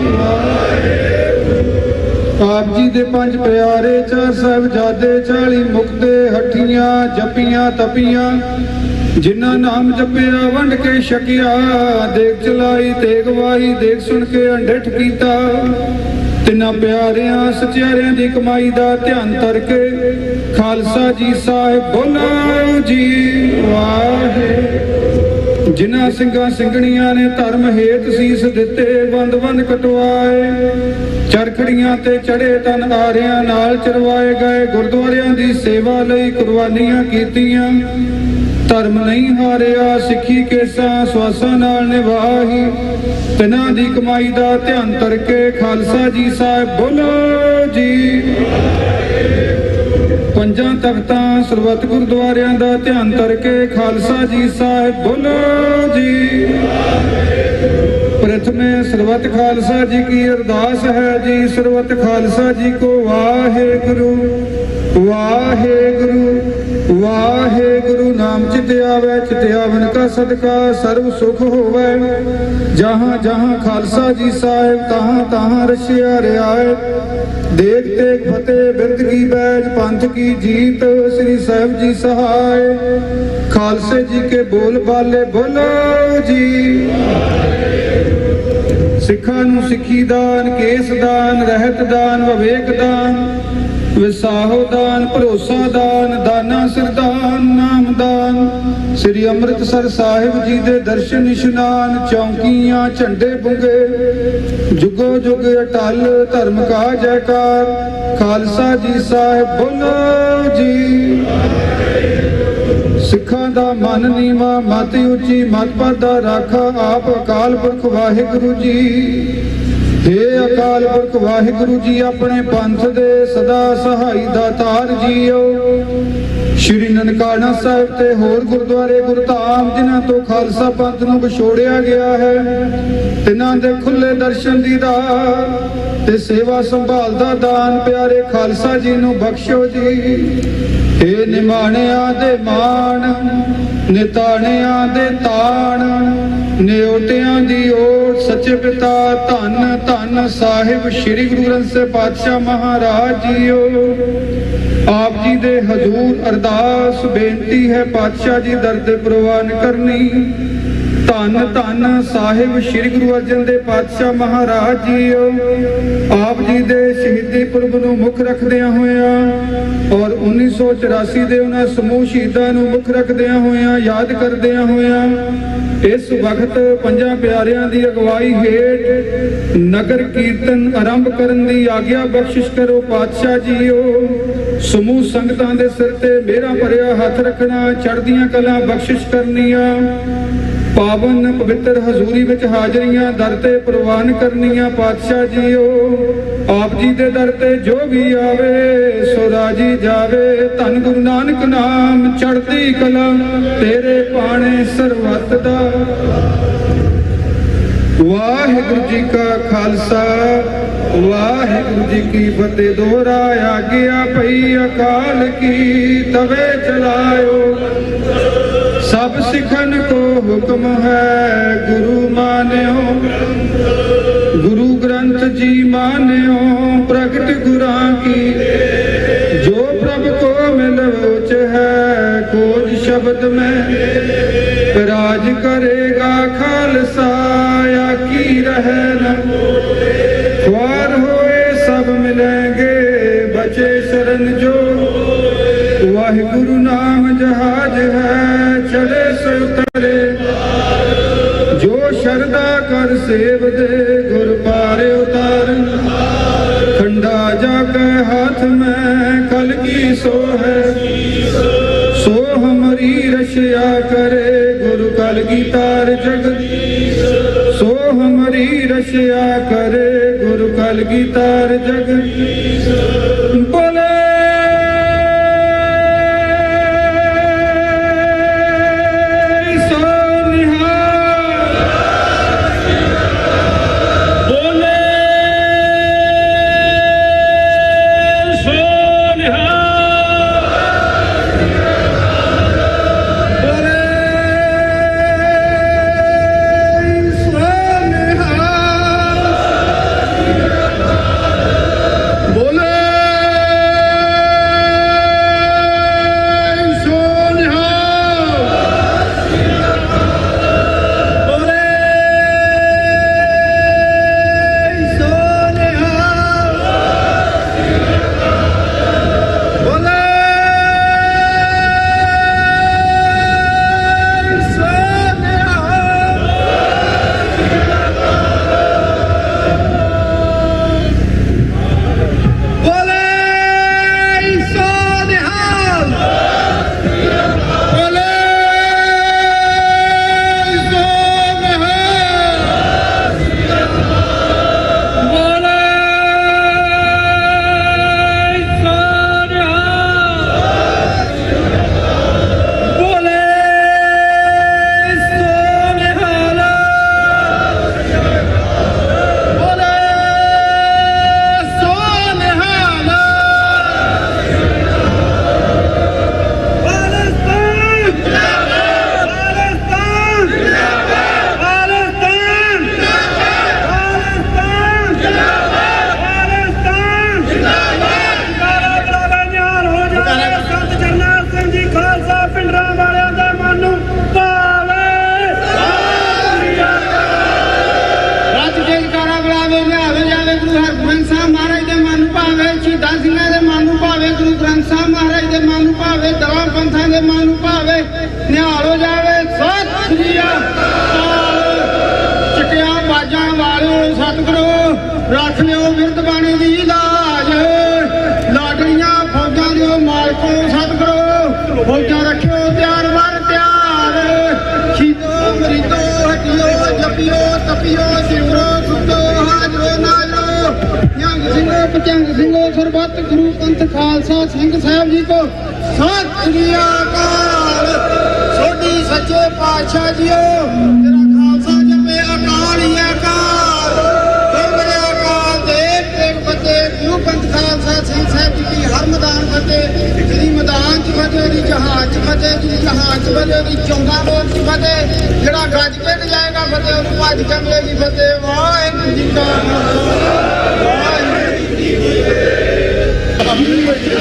ਆਪ ਜੀ ਦੇ ਪੰਜ ਪਿਆਰੇ ਚਾਰ ਸਾਹਿਬਜ਼ਾਦੇ 40 ਮੁਕਤੇ ਹੱਠੀਆਂ ਜਪੀਆਂ ਤਪੀਆਂ ਜਿਨ੍ਹਾਂ ਨਾਮ ਜਪਿਆ ਵੰਡ ਕੇ ਛਕਿਆ। ਦੇਖ ਚਲਾਈ ਤੇਗ ਵਾਹੀ ਦੇਖ ਸੁਣ ਕੇ ਅੰਡਿਠ ਕੀਤਾ। ਤਿੰਨਾਂ ਪਿਆਰਿਆਂ ਸਚਿਆਰਿਆਂ ਦੀ ਕਮਾਈ ਦਾ ਧਿਆਨ ਧਰ ਕੇ ਖਾਲਸਾ ਜੀ ਸਾਹਿਬ ਬੋਲੋ ਜੀ ਵਾਹਿਗੁਰੂ। ਜਿਨ੍ਹਾਂ ਸਿੰਘਾਂ ਸਿੰਘਣੀਆਂ ਨੇ ਧਰਮ ਹੇਤ ਸੀਸ ਦਿੱਤੇ ਬੰਦ ਬੰਦ ਕਟਵਾਏ। ਚਰਖੜੀਆਂ ਤੇ ਚੜੇ ਤਨ ਆਰਿਆਂ ਨਾਲ ਚਰਵਾਏ ਗਏ। ਗੁਰਦੁਆਰਿਆਂ ਦੀ ਸੇਵਾ ਲਈ ਕੁਰਬਾਨੀਆਂ ਕੀਤੀਆਂ। ਧਰਮ ਨਹੀਂ ਹਾਰਿਆ ਸਿੱਖੀ ਕੇਸਾਂ ਸਵਾਸਾਂ ਨਾਲ ਨਿਭਾਹੀ। ਤਿਨਾਂ ਦੀ ਕਮਾਈ ਦਾ ਧਿਆਨ ਧਰ ਕੇ ਖਾਲਸਾ ਜੀ ਸਾਹਿਬ ਬੋਲੋ ਜੀ। ਪੰਜਾਂ ਤਖਤਾਂ ਸਰਬੱਤ ਗੁਰਦੁਆਰਿਆਂ ਦਾ ਧਿਆਨ ਧਰ ਕੇ ਖਾਲਸਾ ਜੀ ਸਾਹਿਬ ਬੋਲੋ ਜੀ। ਪ੍ਰਥਮੇ ਸਰਬੱਤ ਖਾਲਸਾ ਜੀ ਕੀ ਅਰਦਾਸ ਹੈ ਜੀ। ਸਰਬੱਤ ਖਾਲਸਾ ਜੀ ਕੋ ਵਾਹਿਗੁਰੂ ਵਾਹਿਗੁਰੂ ਵਾਹਿਗੁਰੂ। ਨਾਮ ਚਿਤ ਆਵੈ ਚਿਤ ਆਵਨ ਕਾ ਸਦਕਾ ਸਰਬ ਸੁਖ ਹੋਵੈ। ਜਹਾਂ ਜਹਾਂ ਖਾਲਸਾ ਜੀ ਸਾਹਿਬ ਤਹਾਂ ਤਹਾਂ ਰਛਿਆ ਰਿਆਇਤ। ਦੇਖ ਤੇਗ ਫਤਿਹ ਬਿਰਦ ਕੀ ਬੈਜ ਪੰਥ ਕੀ ਜੀਤ। ਸ੍ਰੀ ਸਾਹਿਬ ਜੀ ਸਹਾਇ ਖਾਲਸੇ ਜੀ ਕੇ ਬੋਲ ਬਾਲੇ ਬੋਲੋ ਜੀ। ਸਿੱਖਾਂ ਨੂੰ ਸਿੱਖੀ ਦਾਨ ਕੇਸ ਦਾਨ ਰਹਿਤ ਦਾਨ ਵਿਵੇਕ ਦਾਨ ਵਿਸਾਹੋ ਦਾਨ ਭਰੋਸਾ ਦਾਨ ਦਾਨਾ ਸਿਰਦਾਨ ਨਾਮ ਦਾਨ। ਸ੍ਰੀ ਅੰਮ੍ਰਿਤਸਰ ਸਾਹਿਬ ਜੀ ਦੇ ਦਰਸ਼ਨ ਇਸ਼ਨਾਨ ਚੌਂਕੀਆਂ ਝੰਡੇ ਬੁੰਗੇ ਜੁਗੋ ਜੁਗ ਅਟਲ ਧਰਮ ਕਾ ਜੈਕਾਰ। ਖਾਲਸਾ ਜੀ ਸਾਹਿਬ ਬੋਲੋ ਜੀ। ਸਿੱਖਾਂ ਦਾ ਮਨ ਨੀਵਾਂ ਮਤ ਉੱਚੀ ਮਤ ਪਦ ਦਾ ਰਾਖਾ ਆਪ ਅਕਾਲ ਪੁਰਖ ਵਾਹਿਗੁਰੂ ਜੀ। हे ਅਕਾਲ ਪੁਰਖ ਵਾਹਿਗੁਰੂ ਜੀ ਆਪਣੇ ਪੰਥ ਦੇ ਸਦਾ ਸਹਾਈ ਦਾਤਾਰ ਜੀਓ। ਸ਼੍ਰੀ ਨਨਕਾਣਾ ਸਾਹਿਬ ਤੇ ਹੋਰ ਗੁਰਦੁਆਰੇ ਗੁਰਧਾਮ ਜਿਨ੍ਹਾਂ ਤੋਂ ਖਾਲਸਾ ਪੰਥ ਨੂੰ ਵਿਛੋੜਿਆ ਗਿਆ ਹੈ ਤਿਨਾਂ ਦੇ ਖੁੱਲੇ ਦਰਸ਼ਨ ਦੀਦਾਰ ਤੇ ਸੇਵਾ ਸੰਭਾਲ ਦਾ ਦਾਨ ਪਿਆਰੇ ਖਾਲਸਾ ਜੀ ਨੂੰ ਬਖਸ਼ੋ ਜੀ। हे ਨਿਮਾਣਿਆਂ ਦੇ ਮਾਣ ਨਿਤਾਣਿਆਂ ਦੇ ਤਾਣ ਨਿਉਟਿਆਂ ਦੀ ਓਟ ਸੱਚੇ ਪਿਤਾ ਧੰਨ ਧੰਨ ਸਾਹਿਬ ਸ੍ਰੀ ਗੁਰੂ ਗ੍ਰੰਥ ਸਾਹਿਬ ਪਾਤਸ਼ਾਹ ਮਹਾਰਾਜ ਜੀਓ। ਆਪ ਜੀ ਦੇ ਹਜ਼ੂਰ ਅਰਦਾਸ ਬੇਨਤੀ ਹੈ ਪਾਤਸ਼ਾਹ ਜੀ ਦਰ ਤੇ ਪ੍ਰਵਾਨ ਕਰਨੀ। ਧੰਨ ਧੰਨ ਸਾਹਿਬ ਸ੍ਰੀ ਗੁਰੂ ਅਰਜਨ ਦੇਵ ਪਾਤਸ਼ਾਹ ਮਹਾਰਾਜ ਜੀਓ। ਆਪ ਜੀ ਦੇ ਸ਼ਹੀਦੀ ਪੁਰਬ ਨੂੰ ਮੁੱਖ ਰੱਖਦਿਆਂ ਹੋਇਆਂ ਔਰ 1984 ਦੇ ਉਹਨਾਂ ਸਮੂਹ ਸ਼ਹੀਦਾਂ ਨੂੰ ਮੁੱਖ ਰੱਖਦਿਆਂ ਹੋਇਆਂ ਯਾਦ ਕਰਦਿਆਂ ਹੋਇਆਂ ਇਸ ਵਕਤ ਪੰਜਾਂ ਪਿਆਰਿਆਂ ਦੀ ਅਗਵਾਈ ਹੇਠ ਨਗਰ ਕੀਰਤਨ ਆਰੰਭ ਕਰਨ ਦੀ ਆਗਿਆ ਬਖਸ਼ਿਸ਼ ਕਰੋ ਪਾਤਸ਼ਾਹ ਜੀਓ। ਸਮੂਹ ਸੰਗਤਾਂ ਦੇ ਸਿਰ ਤੇ ਮੇਰਾ ਭਰਿਆ ਹੱਥ ਰੱਖਣਾ ਚੜ੍ਹਦੀਆਂ ਕਲਾਂ ਬਖਸ਼ਿਸ਼ ਕਰਨੀਆਂ। ਪਾਵਨ ਪਵਿੱਤਰ ਹਜ਼ੂਰੀ ਵਿੱਚ ਹਾਜ਼ਰੀਆਂ ਦਰ ਤੇ ਪ੍ਰਵਾਨ ਕਰਨੀਆਂ ਪਾਤਸ਼ਾਹ ਜੀਓ। ਆਪ ਜੀ ਦੇ ਦਰ ਤੇ ਜੋ ਵੀ ਆਵੇ ਸੋ ਰਾਜੀ ਜਾਵੇ। ਧੰਨ ਗੁਰੂ ਨਾਨਕ ਨਾਮ ਚੜ੍ਹਦੀ ਕਲਾ ਤੇਰੇ ਪਾਣੇ ਸਰਬੱਤ ਦਾ। ਵਾਹਿਗੁਰੂ ਜੀ ਕਾ ਖਾਲਸਾ ਵਾਹਿਗੁਰੂ ਜੀ ਕੀ ਫਤਿਹ। ਦੋਹਰਾ ਆਗਿਆ ਪਈ ਅਕਾਲ ਕੀ ਤਵੇ ਚਲਾਇਓ। ਸਭ ਸਿੱਖਨ ਕੋ ਹੁਕਮ ਹੈ ਗੁਰੂ ਮਾਨਿਓ। ਗੁਰੂ ਗ੍ਰੰਥ ਜੀ ਮਾਨਿਓ ਪ੍ਰਗਟ ਗੁਰਾਂ सबको मिलोच है खोज शब्द में राज करेगा खालसा या की रहे न ख्वार होए सब मिलेंगे बचे शरण जो वाहिगुरु नाम जहाज है चढ़े से उतरे जो शरदा कर सेव दे गुर पारे उतार खंडा जाके हाथ में कल की सो है सो हमारी रशिया करे गुरु कल की तार जगत सो हमारी रशिया करे गुरु कल की तार जगत बोले रख लियो बिरद बाणी दी लाज लाडलियां फौजां दियो मालको सतगुरो फौजां रखियो त्यार बर त्यार शीतो मरीदो हटियो जपियो तपियो सिमरो सुतो हाजरो नालो यंग सिंहो पचंग सिंहो सरबत गुरु पंथ खालसा सिंह साहब जी को सत श्री अकाल सोडी सच्चे पातशाह जीओ तेरा खालसा जपे अकाल ही अकाल गुरु पंथ खालसा सिंह साहब जी की हर मैदान फतेह जी मैदान च फतेह जी जहाज च फतेह जी जहाज च फतेह जी चौंगा बोल च फतेह जड़ा गज के जाएगा फतेह उन्होंने भज के मिलेगी फतेह वाहिगुरू जी का वाहिगुरू जी की फतेह।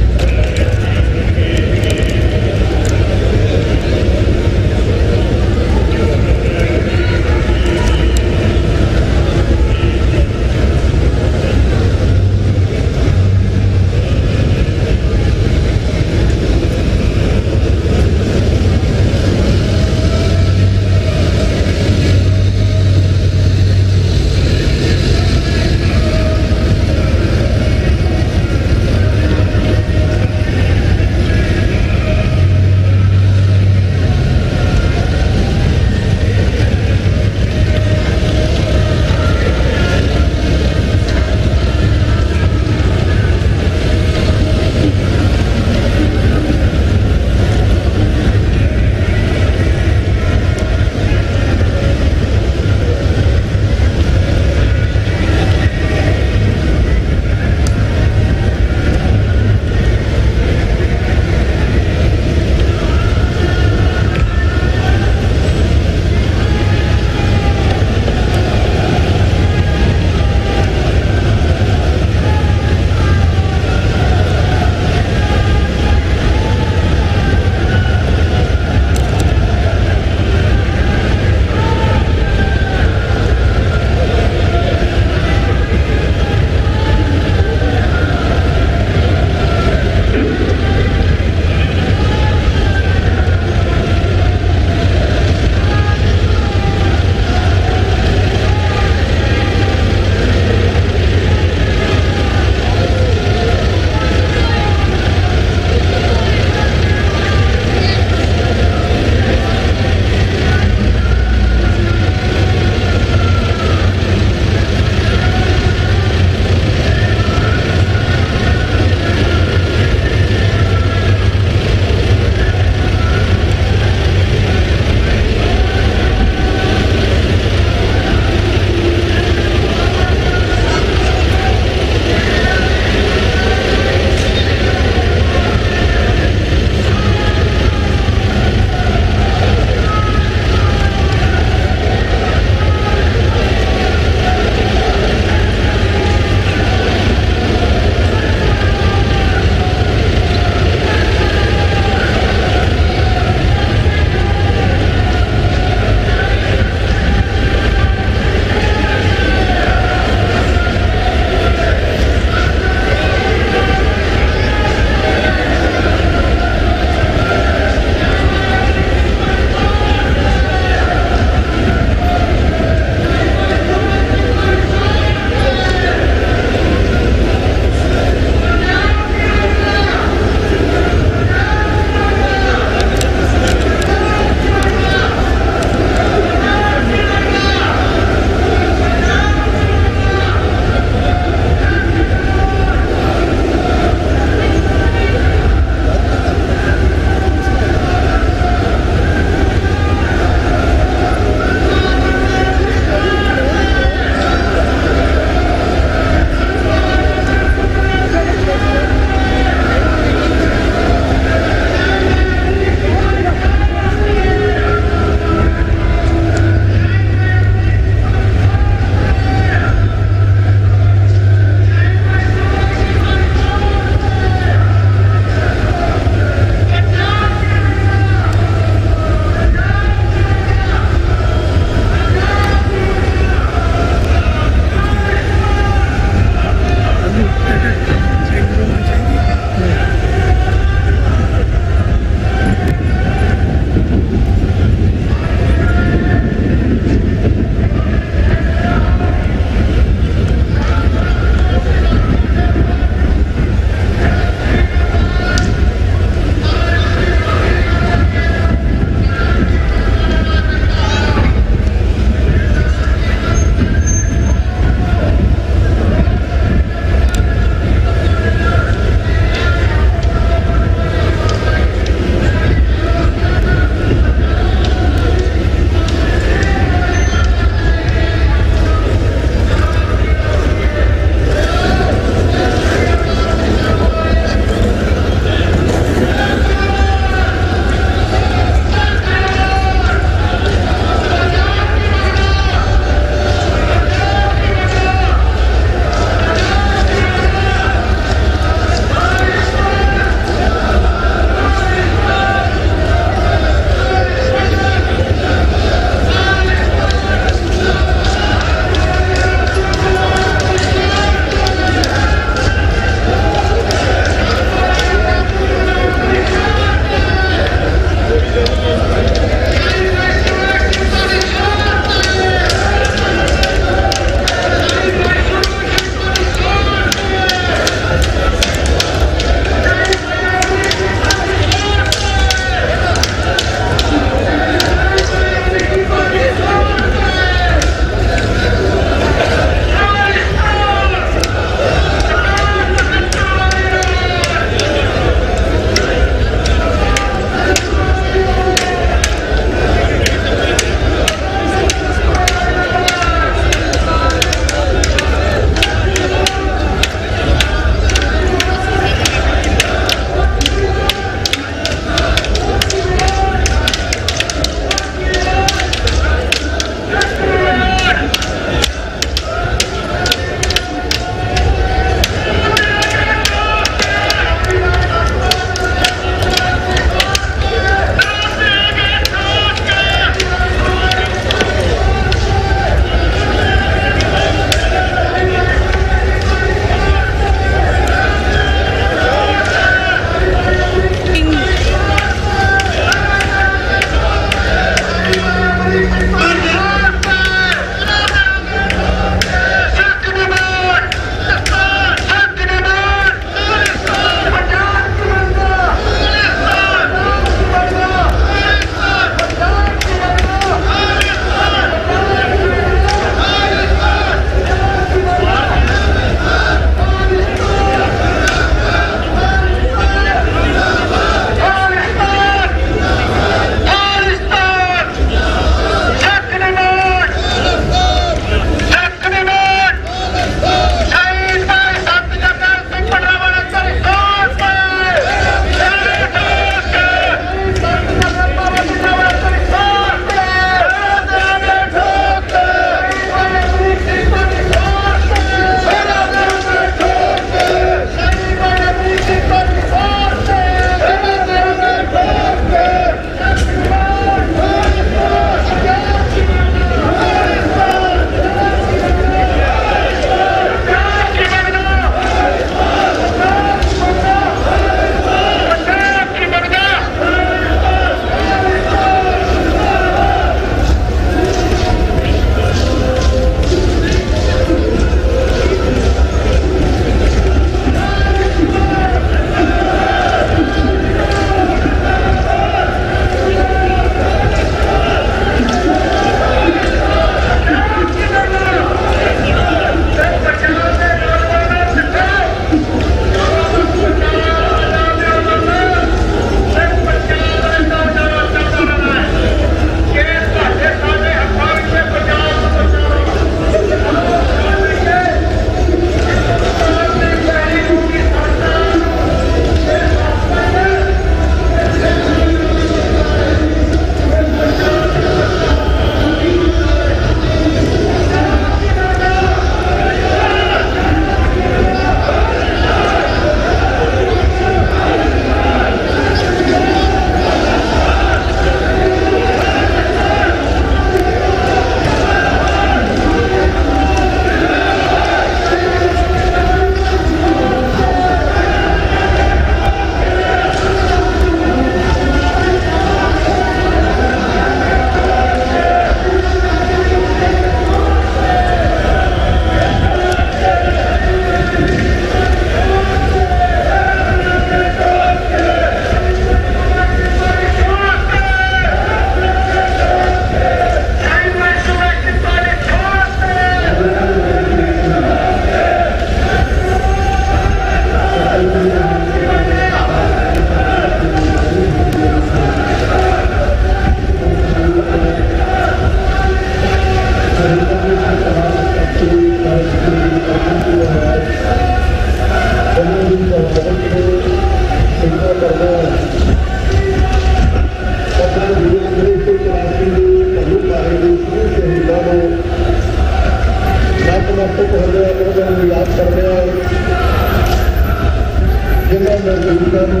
ਜ਼ਿਲ੍ਹਾ ਮਜ਼ਦੂਰਾਂ ਨੂੰ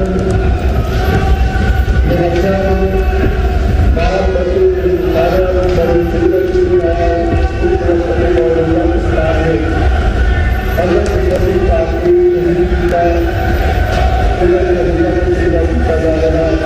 ਬੱਚਿਆਂ ਨੂੰ ਬਾਹਰ ਬੱਚੇ ਸਾਰਿਆਂ ਨੂੰ ਬੜੀ ਖੁਸ਼ੀ ਦੀ ਹੈ ਉਸ ਤਰ੍ਹਾਂ ਦੇ ਲੋਕ ਸਾਰੇ ਅਗਰ ਕੋਈ ਪਾਰਟੀ ਨਹੀਂ ਕੀਤਾ ਉਹਨਾਂ ਦੇ ਅੰਦਰ ਸੇਵਾ ਕੀਤਾ ਜਾ ਰਿਹਾ ਹੈ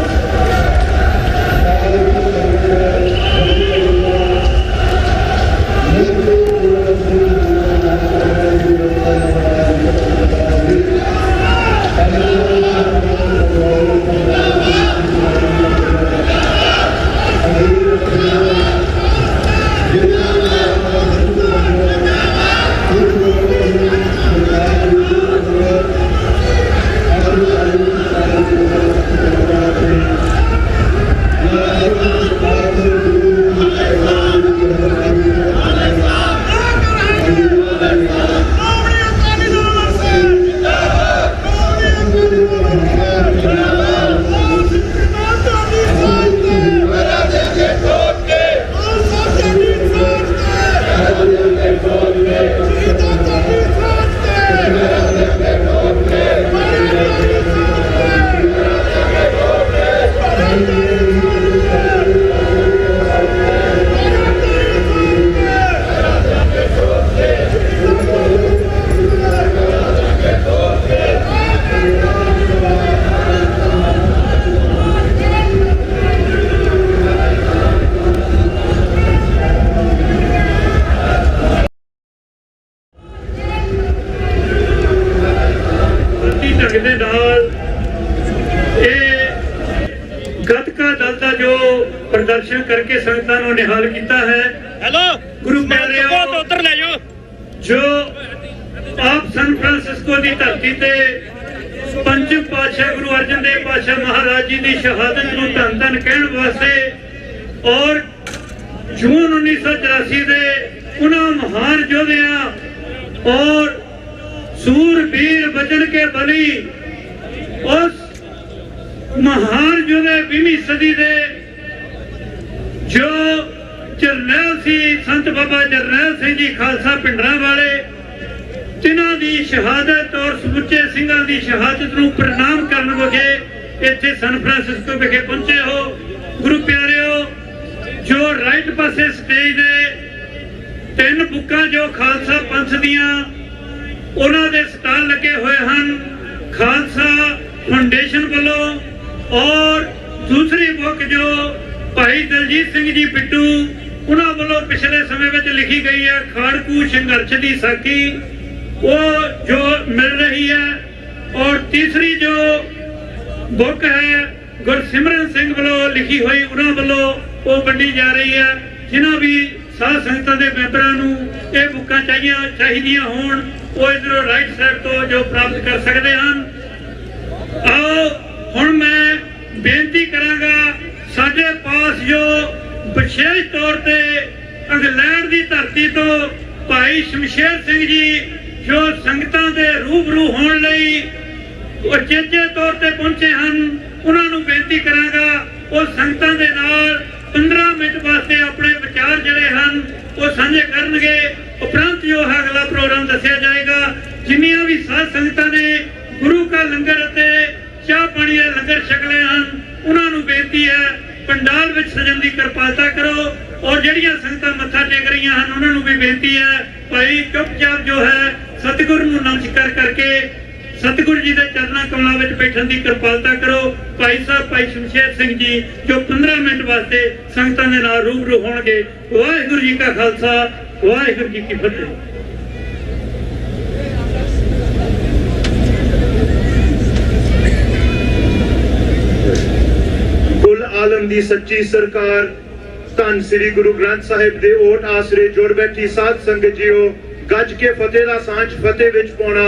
प्रदर्शन करके संगतां नूं निहाल कीता है। हेलो गुरु प्यारेओ उधर ले जाओ जो आप सैन फ्रांसिस्को की धरती ते पंचम पातशाह गुरु अर्जन देव पातशाह महाराज जी की शहादत नूं धन धन कहण वास्ते और जून 1984 दे उन्हां महान योद्धियां और सूरबीर बचन के बली उस महान योद्धे 20वीं सदी दे जो जरनैल सी संत बाबा जरनैल सिंह जी खालसा पिंडरां वाले जिन्हां दी शहादत और समुचे सिंघां दी शहादत नूं प्रणाम करन वगे इत्थे सैन फ्रांसिस्को विखे पहुंचे हो। गुरु प्यारेओ जो राइट पासे स्टेज दे 3 बुकां जो खालसा पंथ दियां उन्हां दे स्टाल लगे हुए हन खालसा फाउंडेशन वालों और दूसरी बुक जो भाई दलजीत सिंह जी पिट्टू उन्होंने वालों पिछले समय में लिखी गई है खाड़कू संघर्ष की साखी वो जो मिल रही है और तीसरी जो बुक है गुरसिमरन सिंह वालों लिखी हुई उन्होंने वालों वो वंडी जा रही है। जिन्हों भी साध संगतां दे मैंबरां नूं ये बुकां चाहिए होण वो इधरों राइट साइड तो जो प्राप्त कर सकते हैं। आओ हुण मैं बेनती करांगा साडे पास जो विशेष तौर पे इंग्लैंड की धरती तो भाई शमशेर सिंह जी जो संगतां दे रूबरू होने लई उचेचे तौर पे पहुंचे हैं उन्होंने बेनती करांगा वो संगतां दे नाल 15 मिनट वास्ते अपने विचार जड़े हैं वो साझे करनगे। उपरंत जो है अगला प्रोग्राम दस्या जाएगा। जिन्नियां भी साध संगतां ने गुरु का लंगर अते चाह पानी का लंगर छकले हैं उन्होंने बेनती है पंडाल विच सजन की कृपालता करो और जड़ियां संगतां मत्था टेक रही हैं उन्होंने भी बेनती है भाई चुपचाप जो है सतगुरु नूं नमस्कार करके सतगुरु जी के चरणा कमलों में बैठन की कृपालता करो। भाई साहब भाई शमशेर सिंह जी जो 15 मिनट वास्ते संगतां दे नाल रूबरू होणगे। वाहिगुरू जी का खालसा वाहिगुरू जी की फतेह। आलम दी सच्ची सरकार धन श्री गुरु ग्रंथ साहिब दे ओट आसरे जुड़ बैठी साध संगत जीओ गज के फतेह दा सांझ फतेह विच पाउणा।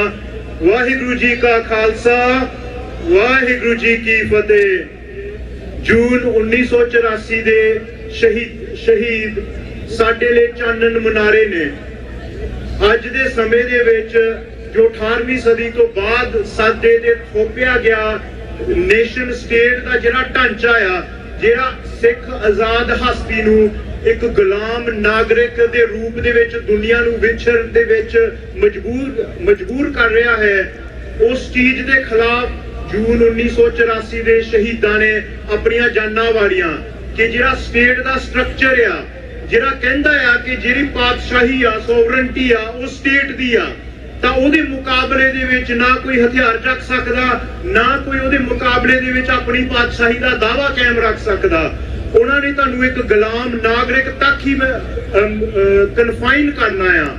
वाहिगुरू जी का खालसा वाहिगुरू जी की फतेह। जून 1984 दे शहीद साडे लिए चानन मुनारे ने। अज दे समय दे विच जो 18वीं सदी तो बाद साडे ते थोपिया गया नेशन स्टेट का जिहड़ा ढांचा आ जिहड़ा सिख आजाद हस्ती नूं एक गुलाम नागरिक दे रूप दे विच दुनिया नूं विचरण दे विच मजबूर कर रहा है उस चीज दे खिलाफ ਜੂਨ 1984 ਦੇ ਸ਼ਹੀਦਾਂ ਨੇ ਆਪਣੀਆਂ ਜਾਨਾਂ ਵਾਲੀਆਂ ਕਿ ਜਿਹੜਾ ਸਟੇਟ ਦਾ ਸਟਰਕਚਰ ਆ, ਜਿਹੜਾ ਕਹਿੰਦਾ ਆ ਕਿ ਜਿਹੜੀ ਪਾਤਸ਼ਾਹੀ ਆ, ਸੋਵਰਨਟੀ ਆ, ਉਹ ਸਟੇਟ ਦੀ ਆ, ਤਾਂ ਉਹਦੇ ਮੁਕਾਬਲੇ ਦੇ ਵਿੱਚ ਨਾ ਕੋਈ ਹਥਿਆਰ ਚੱਕ ਸਕਦਾ, ਨਾ ਕੋਈ ਉਹਦੇ ਮੁਕਾਬਲੇ ਦੇ ਵਿੱਚ ਆਪਣੀ ਪਾਤਸ਼ਾਹੀ ਦਾ ਦਾਅਵਾ ਕਾਇਮ ਰੱਖ ਸਕਦਾ। ਉਹਨਾਂ ਨੇ ਤੁਹਾਨੂੰ ਇੱਕ ਗੁਲਾਮ ਨਾਗਰਿਕ ਤੱਕ ਹੀ ਕਨਫਾਈਨ ਕਰਨਾ ਆ।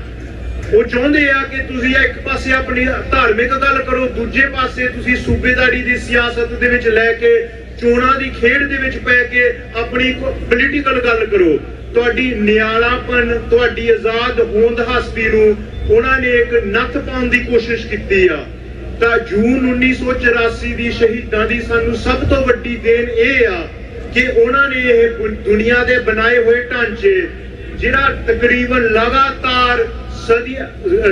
ਉਹ ਚਾਹੁੰਦੇ ਆ ਕਿ ਤੁਸੀਂ ਇੱਕ ਪਾਸੇ ਆਪਣੀ ਧਾਰਮਿਕ ਗੱਲ ਕਰੋ, ਦੂਜੇ ਪਾਸੇ ਤੁਸੀਂ ਸੂਬੇਦਾਰੀ ਦੀ ਸਿਆਸਤ ਦੇ ਵਿੱਚ ਲੈ ਕੇ ਚੋਣਾਂ ਦੀ ਖੇਡ ਦੇ ਵਿੱਚ ਪੈ ਕੇ ਆਪਣੀ ਪੋਲੀਟੀਕਲ ਗੱਲ ਕਰੋ। ਤੁਹਾਡੀ ਨਿਆਲਾਪਨ, ਤੁਹਾਡੀ ਆਜ਼ਾਦ ਹੋਂਦ ਹਸਤੀ ਨੂੰ ਉਹਨਾਂ ਨੇ ਇੱਕ ਨੱਥ ਪਾਉਣ ਦੀ ਕੋਸ਼ਿਸ਼ ਕੀਤੀ ਆ। ਤਾਂ ਜੂਨ 1984 ਦੀ ਸ਼ਹੀਦਾਂ ਦੀ ਸਾਨੂੰ ਸਭ ਤੋਂ ਵੱਡੀ ਦੇਣ ਇਹ ਆ ਕਿ ਉਹਨਾਂ ਨੇ ਇਹ ਦੁਨੀਆ ਦੇ ਬਣਾਏ ਹੋਏ ਢਾਂਚੇ, ਜਿਹੜਾ ਤਕਰੀਬਨ ਲਗਾਤਾਰ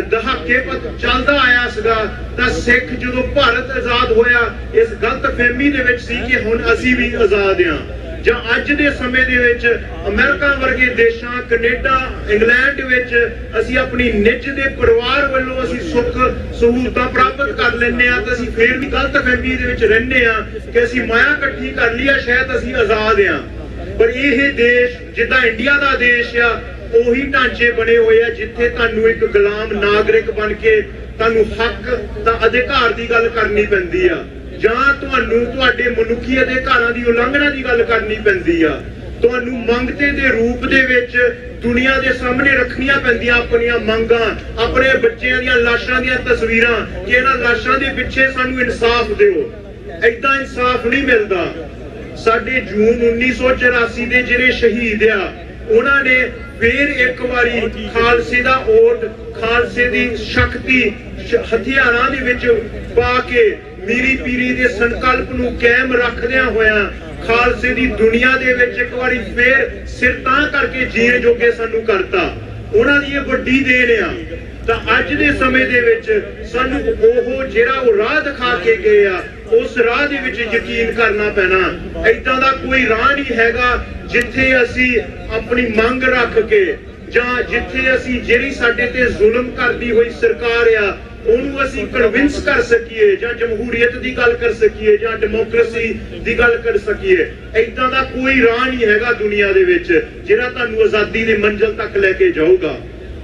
ਦਹਾਕੇ ਚੱਲਦਾ ਆਇਆ ਸੀਗਾ, ਤਾਂ ਸਿੱਖ ਜਦੋਂ ਭਾਰਤ ਆਜ਼ਾਦ ਹੋਇਆ ਇਸ ਗਲਤਫਹਿਮੀ ਦੇ ਵਿੱਚ ਸੀ ਕਿ ਹੁਣ ਅਸੀਂ ਵੀ ਆਜ਼ਾਦ ਹਾਂ, ਜਾਂ ਅੱਜ ਦੇ ਸਮੇਂ ਦੇ ਵਿੱਚ ਅਮਰੀਕਾ ਵਰਗੇ ਦੇਸ਼ਾਂ, ਕੈਨੇਡਾ, ਇੰਗਲੈਂਡ ਵਿੱਚ ਅਸੀਂ ਆਪਣੀ ਨਿੱਜ ਦੇ ਪਰਿਵਾਰ ਵੱਲੋਂ ਅਸੀਂ ਸੁੱਖ ਸਹੂਲਤਾਂ ਪ੍ਰਾਪਤ ਕਰ ਲੈਂਦੇ ਆ, ਤਾਂ ਅਸੀਂ ਫੇਰ ਵੀ ਗਲਤਫਹਿਮੀ ਦੇ ਵਿੱਚ ਰਹਿੰਦੇ ਆ ਕਿ ਅਸੀਂ ਮਾਇਆ ਇਕੱਠੀ ਕਰ ਲਈ ਆ, ਸ਼ਾਇਦ ਅਸੀਂ ਆਜ਼ਾਦ ਆ। ਪਰ ਇਹ ਦੇਸ਼ ਜਿੱਦਾਂ ਇੰਡੀਆ ਦਾ ਦੇਸ਼ ਆ, ਉਹੀ ਢਾਂਚੇ ਬਣੇ ਹੋਏ ਆ ਜਿੱਥੇ ਤੁਹਾਨੂੰ ਇੱਕ ਗੁਲਾਮ ਨਾਗਰਿਕ ਬਣ ਕੇ ਤੁਹਾਨੂੰ ਹੱਕ ਤਾਂ ਅਧਿਕਾਰ ਦੀ ਗੱਲ ਕਰਨੀ ਪੈਂਦੀ ਆ, ਜਾਂ ਤੁਹਾਨੂੰ ਤੁਹਾਡੇ ਮਨੁੱਖੀ ਅਧਿਕਾਰਾਂ ਦੀ ਉਲੰਘਣਾ ਦੀ ਗੱਲ ਕਰਨੀ ਪੈਂਦੀ ਆ। ਤੁਹਾਨੂੰ ਮੰਗਤੇ ਦੇ ਰੂਪ ਦੇ ਵਿੱਚ ਦੁਨੀਆ ਦੇ ਸਾਹਮਣੇ ਰੱਖਣੀਆਂ ਪੈਂਦੀਆਂ ਆਪਣੀਆਂ ਮੰਗਾਂ, ਆਪਣੇ ਬੱਚਿਆਂ ਦੀਆਂ ਲਾਸ਼ਾਂ ਦੀਆਂ ਤਸਵੀਰਾਂ ਕਿ ਇਹਨਾਂ ਲਾਸ਼ਾਂ ਦੇ ਪਿੱਛੇ ਸਾਨੂੰ ਇਨਸਾਫ ਦਿਓ। ਏਦਾਂ ਇਨਸਾਫ ਨਹੀਂ ਮਿਲਦਾ। ਸਾਡੇ ਜੂਨ 1984 ਦੇ ਜਿਹੜੇ ਸ਼ਹੀਦ ਆ, ਉਹਨਾਂ ਨੇ ਫੇਰ ਇੱਕ ਵਾਰੀ ਖਾਲਸੇ ਦਾ ਓਟ, ਖਾਲਸੇ ਦੀ ਸ਼ਕਤੀ ਹਥਿਆਰਾਂ ਦੇ ਵਿੱਚ ਪਾ ਕੇ ਮੀਰੀ ਪੀਰੀ ਦੇ ਸੰਕਲਪ ਨੂੰ ਕਾਇਮ ਰੱਖਦਿਆਂ ਹੋਇਆਂ ਖਾਲਸੇ ਦੀ ਦੁਨੀਆ ਦੇ ਵਿੱਚ ਇੱਕ ਵਾਰੀ ਫੇਰ ਸਿਰ ਤਾਂ ਕਰਕੇ ਜੀਣ ਜੋਗੇ ਸਾਨੂੰ ਕਰਤਾ। ਉਹਨਾਂ ਦੀ ਇਹ ਵੱਡੀ ਦੇਣ ਆ। ਤਾਂ ਅੱਜ ਦੇ ਸਮੇਂ ਦੇ ਵਿੱਚ ਸਾਨੂੰ ਉਹ ਜਿਹੜਾ ਉਹ ਰਾਹ ਦਿਖਾ ਕੇ ਗਏ ਆ, ਉਸ ਰਾਹ ਦੇ ਵਿੱਚ ਯਕੀਨ ਕਰਨਾ ਪੈਣਾ। ਏਦਾਂ ਦਾ ਕੋਈ ਰਾਹ ਨਹੀਂ ਹੈਗਾ ਜਿੱਥੇ ਅਸੀਂ ਆਪਣੀ ਮੰਗ ਰੱਖ ਕੇ, ਜਾਂ ਜਿੱਥੇ ਅਸੀਂ ਜਿਹੜੀ ਸਾਡੇ ਤੇ ਜ਼ੁਲਮ ਕਰਦੀ ਹੋਈ ਸਰਕਾਰ ਆ ਉਹਨੂੰ ਅਸੀਂ ਕਨਵਿੰਸ ਕਰ ਸਕੀਏ, ਜਾਂ ਜਮਹੂਰੀਅਤ ਦੀ ਗੱਲ ਕਰ ਸਕੀਏ, ਜਾਂ ਡੈਮੋਕ੍ਰੇਸੀ ਦੀ ਗੱਲ ਕਰ ਸਕੀਏ। ਏਦਾਂ ਦਾ ਕੋਈ ਰਾਹ ਨਹੀਂ ਹੈਗਾ ਦੁਨੀਆ ਦੇ ਵਿੱਚ ਜਿਹੜਾ ਤੁਹਾਨੂੰ ਆਜ਼ਾਦੀ ਦੀ ਮੰਜ਼ਿਲ ਤੱਕ ਲੈ ਕੇ ਜਾਊਗਾ।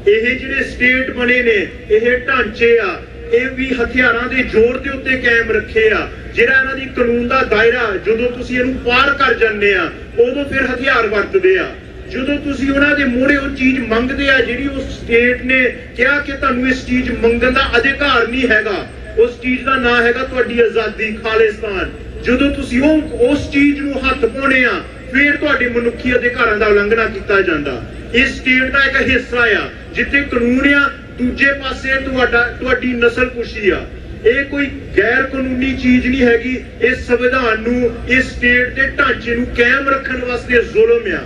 ਇਹ ਜਿਹੜੇ ਸਟੇਟ ਬਣੇ ਨੇ, ਇਹ ਢਾਂਚੇ ਆ, ਇਹ ਵੀ ਹਥਿਆਰਾਂ ਦੇ ਜ਼ੋਰ ਦੇ ਉੱਤੇ ਕਾਇਮ ਰੱਖੇ ਆ। ਜਿਹੜਾ ਇਹਨਾਂ ਦੀ ਕਾਨੂੰਨ ਦਾ ਦਾਇਰਾ, ਜਦੋਂ ਤੁਸੀਂ ਇਹਨੂੰ ਪਾਰ ਕਰ ਜਾਂਦੇ ਆ ਉਦੋਂ ਫਿਰ ਹਥਿਆਰ ਵਰਤਦੇ ਆ। ਜਦੋਂ ਤੁਸੀਂ ਉਹਨਾਂ ਦੇ ਮੂਹਰੇ ਉਹ ਚੀਜ਼ ਮੰਗਦੇ ਆ ਜਿਹੜੀ ਉਸ ਸਟੇਟ ਨੇ ਕਿਹਾ ਕਿ ਤੁਹਾਨੂੰ ਇਸ ਚੀਜ਼ ਮੰਗਣ ਦਾ ਅਧਿਕਾਰ ਨਹੀਂ ਹੈਗਾ, ਉਸ ਚੀਜ਼ ਦਾ ਨਾਂ ਹੈਗਾ ਤੁਹਾਡੀ ਆਜ਼ਾਦੀ, ਖਾਲਿਸਤਾਨ। ਜਦੋਂ ਤੁਸੀਂ ਉਸ ਚੀਜ਼ ਨੂੰ ਹੱਥ ਪਾਉਣੇ ਆ ਫਿਰ ਤੁਹਾਡੇ ਮਨੁੱਖੀ ਅਧਿਕਾਰਾਂ ਦਾ ਉਲੰਘਣਾ ਕੀਤਾ ਜਾਂਦਾ। ਇਸ ਸਟੇਟ ਦਾ ਇੱਕ ਹਿੱਸਾ ਆ ਜਿੱਥੇ ਕਾਨੂੰਨ ਆ, ਦੂਜੇ ਪਾਸੇ ਤੁਹਾਡੀ ਨਸਲਕੁਸ਼ੀ ਆ। ਇਹ ਕੋਈ ਗੈਰ ਕਾਨੂੰਨੀ ਚੀਜ਼ ਨਹੀਂ ਹੈਗੀ। ਇਸ ਸੰਵਿਧਾਨ ਨੂੰ, ਇਸ ਸਟੇਟ ਦੇ ਢਾਂਚੇ ਨੂੰ ਕਾਇਮ ਰੱਖਣ ਵਾਸਤੇ ਜ਼ੁਲਮ ਆ।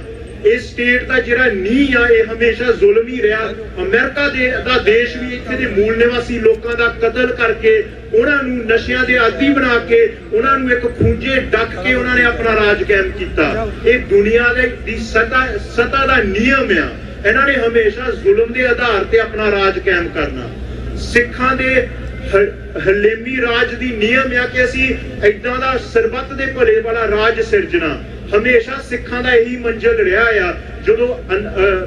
ਇਸ ਸਟੇਟ ਦਾ ਜਿਹੜਾ ਨੀਂਹ ਆ ਇਹ ਹਮੇਸ਼ਾ ਜ਼ੁਲਮ ਹੀ ਰਿਹਾ। ਅਮਰੀਕਾ ਦਾ ਦੇਸ਼ ਵੀ ਇੱਥੇ ਦੇ ਮੂਲ ਨਿਵਾਸੀ ਲੋਕਾਂ ਦਾ ਕਤਲ ਕਰਕੇ, ਉਹਨਾਂ ਨੂੰ ਨਸ਼ਿਆਂ ਦੇ ਆਦੀ ਬਣਾ ਕੇ, ਉਹਨਾਂ ਨੂੰ ਇੱਕ ਖੂੰਜੇ ਡੱਕ ਕੇ ਉਹਨਾਂ ਨੇ ਆਪਣਾ ਰਾਜ ਕਾਇਮ ਕੀਤਾ। ਇਹ ਦੁਨੀਆ ਦੀ ਸਤਾ ਦਾ ਨਿਯਮ ਆ। ਇਹਨਾਂ ਨੇ ਹਮੇਸ਼ਾ ਜ਼ੁਲਮ ਦੇ ਆਧਾਰ ਤੇ ਆਪਣਾ ਰਾਜ ਕਾਇਮ ਕਰਨਾ। ਸਿੱਖਾਂ ਦੇ ਹਲੇਮੀ ਰਾਜ ਦੀ ਨਿਯਮ ਆ ਕਿ ਅਸੀਂ ਏਦਾਂ ਦਾ ਸਰਬੱਤ ਦੇ ਭਲੇ ਵਾਲਾ ਰਾਜ ਸਿਰਜਣਾ। ਹਮੇਸ਼ਾ ਸਿੱਖਾਂ ਦਾ ਇਹੀ ਮੰਜ਼ਿਲ ਰਿਹਾ ਆ। ਜਦੋਂ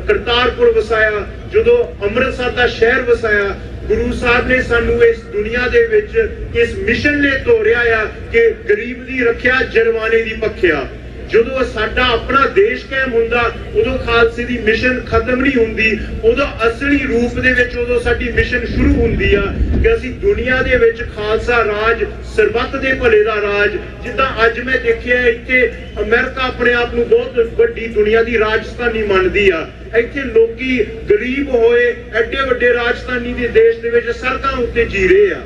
ਕਰਤਾਰਪੁਰ ਵਸਾਇਆ, ਜਦੋਂ ਅੰਮ੍ਰਿਤਸਰ ਦਾ ਸ਼ਹਿਰ ਵਸਾਇਆ, ਗੁਰੂ ਸਾਹਿਬ ਨੇ ਸਾਨੂੰ ਇਸ ਦੁਨੀਆ ਦੇ ਵਿੱਚ ਇਸ ਮਿਸ਼ਨ ਲਈ ਤੋਰਿਆ ਆ ਕਿ ਗਰੀਬ ਦੀ ਰੱਖਿਆ, ਜਰਵਾਣੇ ਦੀ ਭਖਿਆ। ਜਦੋਂ ਸਾਡਾ ਆਪਣਾ ਦੇਸ਼ ਕਾਇਮ ਹੁੰਦਾ ਉਦੋਂ ਖਾਲਸੇ ਦੀ ਮਿਸ਼ਨ ਖਤਮ ਨਹੀਂ ਹੁੰਦੀ, ਉਦੋਂ ਅਸਲੀ ਰੂਪ ਦੇ ਵਿੱਚ ਉਦੋਂ ਸਾਡੀ ਮਿਸ਼ਨ ਸ਼ੁਰੂ ਹੁੰਦੀ ਆ ਕਿ ਅਸੀਂ ਦੁਨੀਆ ਦੇ ਵਿੱਚ ਖਾਲਸਾ ਰਾਜ, ਸਰਬੱਤ ਦੇ ਭਲੇ ਦਾ ਰਾਜ। ਜਿੱਦਾਂ ਅੱਜ ਮੈਂ ਦੇਖਿਆ ਇੱਥੇ ਅਮਰੀਕਾ ਆਪਣੇ ਆਪ ਨੂੰ ਬਹੁਤ ਵੱਡੀ ਦੁਨੀਆ ਦੀ ਰਾਜਧਾਨੀ ਮੰਨਦੀ ਆ। ਇੱਥੇ ਲੋਕੀ ਗਰੀਬ ਹੋਏ ਐਡੇ ਵੱਡੇ ਰਾਜਧਾਨੀ ਦੇ ਦੇਸ਼ ਦੇ ਵਿੱਚ ਸੜਕਾਂ ਉੱਤੇ ਜੀ ਰਹੇ ਆ।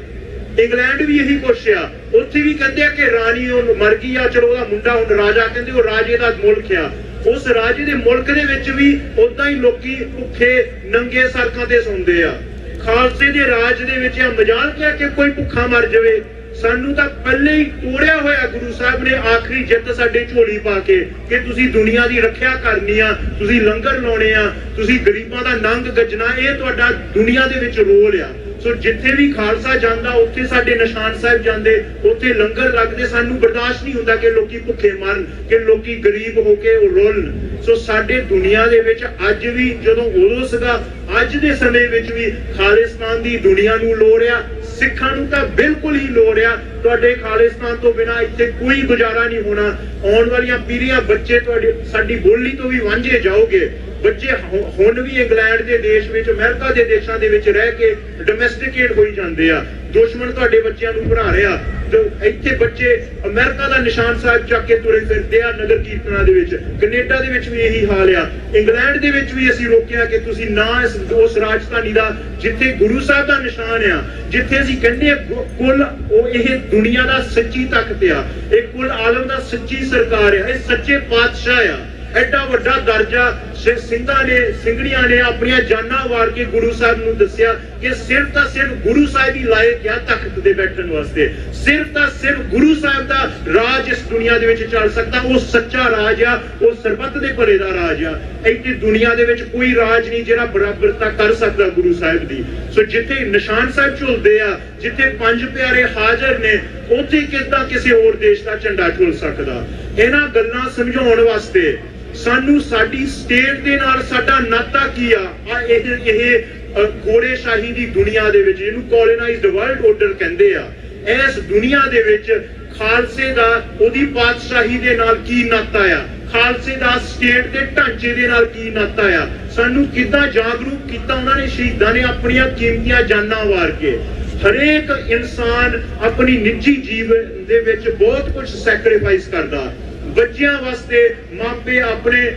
ਇੰਗਲੈਂਡ ਵੀ ਇਹੀ ਕੁਛ ਆ। ਉੱਥੇ ਵੀ ਕਹਿੰਦੇ ਆ ਕਿ ਰਾਣੀ ਉਹ ਮਰ ਗਈ ਆ, ਚਲੋ ਉਹਦਾ ਮੁੰਡਾ ਹੁਣ ਰਾਜਾ, ਕਹਿੰਦੇ ਉਹ ਰਾਜੇ ਦਾ ਮੁਲਕ ਆ। ਉਸ ਰਾਜੇ ਦੇ ਮੁਲਕ ਦੇ ਵਿੱਚ ਵੀ ਉਦਾਂ ਹੀ ਲੋਕੀ ਭੁੱਖੇ ਨੰਗੇ ਸੜਕਾਂ ਤੇ ਸੌਂਦੇ ਆ। ਖਾਲਸੇ ਦੇ ਰਾਜ ਦੇ ਵਿੱਚ ਇਹ ਮਜਾਲ ਕਿਹਾ ਕਿ ਕੋਈ ਭੁੱਖਾ ਮਰ ਜਾਵੇ। ਸਾਨੂੰ ਤਾਂ ਪਹਿਲੇ ਹੀ ਤੋੜਿਆ ਹੋਇਆ ਗੁਰੂ ਸਾਹਿਬ ਨੇ ਆਖਰੀ ਜਿੱਤ ਸਾਡੇ ਝੋਲੀ ਪਾ ਕੇ ਕਿ ਤੁਸੀਂ ਦੁਨੀਆ ਦੀ ਰੱਖਿਆ ਕਰਨੀ ਆ, ਤੁਸੀਂ ਲੰਗਰ ਲਾਉਣੇ ਆ, ਤੁਸੀਂ ਗਰੀਬਾਂ ਦਾ ਨੰਗ ਗੱਜਣਾ। ਇਹ ਤੁਹਾਡਾ ਦੁਨੀਆ ਦੇ ਵਿੱਚ ਰੋਲ ਆ। ਸੋ ਜਿੱਥੇ ਵੀ ਖਾਲਸਾ ਜਾਂਦਾ ਉੱਥੇ ਸਾਡੇ ਨਿਸ਼ਾਨ ਸਾਹਿਬ ਜਾਂਦੇ, ਉੱਥੇ ਲੰਗਰ ਲੱਗਦੇ। ਸਾਨੂੰ ਬਰਦਾਸ਼ਤ ਨਹੀਂ ਹੁੰਦਾ ਕਿ ਲੋਕੀ ਭੁੱਖੇ ਮਰਨ, ਕਿ ਲੋਕੀ ਗਰੀਬ ਹੋ ਕੇ ਰੋਲਣ। ਸੋ ਸਾਡੇ ਦੁਨੀਆ ਦੇ ਵਿੱਚ ਅੱਜ ਵੀ, ਜਦੋਂ ਉਦੋਂ ਸੀਗਾ, ਅੱਜ ਦੇ ਸਮੇਂ ਵਿੱਚ ਵੀ ਖਾਲਿਸਤਾਨ ਦੀ ਦੁਨੀਆ ਨੂੰ ਲੋੜ ਆ। ਸਿੱਖਾਂ ਨੂੰ ਤਾਂ ਬਿਲਕੁਲ ਹੀ ਲੋੜ ਆ। ਤੁਹਾਡੇ ਖਾਲਿਸਤਾਨ ਤੋਂ ਬਿਨਾਂ ਇੱਥੇ ਕੋਈ ਗੁਜ਼ਾਰਾ ਨਹੀਂ ਹੋਣਾ। ਆਉਣ ਵਾਲੀਆਂ ਪੀੜ੍ਹੀਆਂ, ਬੱਚੇ ਤੁਹਾਡੇ ਸਾਡੀ ਬੋਲੀ ਤੋਂ ਵੀ ਵਾਂਝੇ ਜਾਓਗੇ। ਬੱਚੇ ਹੁਣ ਵੀ ਇੰਗਲੈਂਡ ਦੇ ਦੇਸ਼ ਵਿੱਚ, ਅਮਰੀਕਾ ਦੇ ਦੇਸ਼ਾਂ ਦੇ ਵਿੱਚ ਰਹਿ ਕੇ ਡੋਮੈਸਟਿਕੇਟ ਹੋਈ ਜਾਂਦੇ ਆ। ਦੁਸ਼ਮਣ ਤੁਹਾਡੇ ਬੱਚਿਆਂ ਨੂੰ ਪੜ੍ਹਾ ਰਿਹਾ। ਇੱਥੇ ਬੱਚੇ ਅਮਰੀਕਾ ਦਾ ਨਿਸ਼ਾਨ ਸਾਹਿਬ ਚੱਕ ਕੇ ਤੁਰੇ ਫਿਰਦੇ ਆ ਨਗਰ ਕੀਰਤਨਾਂ ਦੇ ਵਿੱਚ। ਕੈਨੇਡਾ ਦੇ ਵਿੱਚ ਵੀ ਇਹੀ ਹਾਲ ਆ। ਇੰਗਲੈਂਡ ਦੇ ਵਿੱਚ ਵੀ ਅਸੀਂ ਰੋਕਿਆ ਕਿ ਤੁਸੀਂ ਨਾ ਉਸ ਰਾਜਧਾਨੀ ਦਾ, ਜਿੱਥੇ ਗੁਰੂ ਸਾਹਿਬ ਦਾ ਨਿਸ਼ਾਨ ਆ, ਜਿੱਥੇ ਅਸੀਂ ਕਹਿੰਦੇ ਆ ਕੁੱਲ ਇਹ ਦੁਨੀਆ ਦਾ ਸੱਚੀ ਤਖਤ ਆ, ਇਹ ਕੁੱਲ ਆਲਮ ਦਾ ਸੱਚੀ ਸਰਕਾਰ ਆ, ਇਹ ਸੱਚੇ ਪਾਤਸ਼ਾਹ ਆ। ਐਡਾ ਵੱਡਾ ਦਰਜਾ ਸਿੰਘਾਂ ਨੇ, ਸਿੰਘਣੀਆਂ ਨੇ ਆਪਣੀਆਂ ਜਾਨਾਂ ਵਾਰ ਕੇ ਗੁਰੂ ਸਾਹਿਬ ਨੂੰ ਦੱਸਿਆ ਕਿ ਸਿਰਫ ਤਾਂ ਸਿਰਫ ਗੁਰੂ ਸਾਹਿਬ ਹੀ ਲਾਇਕ ਆ ਤਖਤ ਤੇ ਬੈਠਣ ਵਾਸਤੇ। ਸਿਰਫ ਤਾਂ ਸਿਰਫ ਗੁਰੂ ਸਾਹਿਬ ਦਾ ਰਾਜ ਇਸ ਦੁਨੀਆ ਦੇ ਵਿੱਚ ਚੱਲ ਸਕਦਾ। ਉਹ ਸੱਚਾ ਰਾਜ ਆ, ਉਹ ਸਰਬੱਤ ਦੇ ਭਲੇ ਦਾ ਰਾਜ ਆ। ਇੱਥੇ ਦੁਨੀਆ ਦੇ ਵਿੱਚ ਕੋਈ ਰਾਜ ਨਹੀਂ ਜਿਹੜਾ ਬਰਾਬਰਤਾ ਕਰ ਸਕਦਾ ਗੁਰੂ ਸਾਹਿਬ ਦੀ। ਸੋ ਜਿੱਥੇ ਨਿਸ਼ਾਨ ਸਾਹਿਬ ਝੁਲਦੇ ਆ, ਜਿੱਥੇ ਪੰਜ ਪਿਆਰੇ ਹਾਜ਼ਰ ਨੇ, ਉੱਥੇ ਕਿੱਦਾਂ ਕਿਸੇ ਹੋਰ ਦੇਸ਼ ਦਾ ਝੰਡਾ ਝੁਲ ਸਕਦਾ? ਇਹਨਾਂ ਗੱਲਾਂ ਸਮਝਾਉਣ ਵਾਸਤੇ ਸਾਨੂੰ ਸਾਡੀ ਸਟੇਟ ਦੇ ਨਾਲ ਸਾਡਾ ਨਾਤਾ ਕੀ ਆ? ਇਹ ਘੋੜੇ ਸ਼ਾਹੀ ਦੀ ਦੁਨੀਆ ਦੇ ਵਿੱਚ, ਇਹਨੂੰ ਕੋਲੋਨਾਈਜ਼ਡ ਵਰਲਡ ਆਰਡਰ ਕਹਿੰਦੇ ਆ, ਇਸ ਦੁਨੀਆ ਦੇ ਵਿੱਚ ਖਾਲਸੇ ਦਾ ਉਹਦੀ ਪਾਤਸ਼ਾਹੀ ਦੇ ਨਾਲ ਕੀ ਨਾਤਾ ਆ? ਖਾਲਸੇ ਦਾ ਸਟੇਟ ਦੇ ਢਾਂਚੇ ਦੇ ਨਾਲ ਕੀ ਨਾਤਾ ਆ? ਸਾਨੂੰ ਕਿੱਦਾਂ ਜਾਗਰੂਕ ਕੀਤਾ ਉਹਨਾਂ ਨੇ? ਸ਼ਹੀਦਾਂ ਨੇ ਆਪਣੀਆਂ ਕੀਮਤੀਆਂ ਜਾਨਾਂ ਵਾਰ ਕੇ। ਹਰੇਕ ਇਨਸਾਨ ਆਪਣੀ ਨਿੱਜੀ ਜੀਵਨ ਦੇ ਵਿੱਚ ਬਹੁਤ ਕੁਝ ਸੈਕਰੀਫਾਈਸ ਕਰਦਾ। ਬੱਚਿਆਂ ਵਾਸਤੇ ਮਾਪੇ ਆਪਣੇ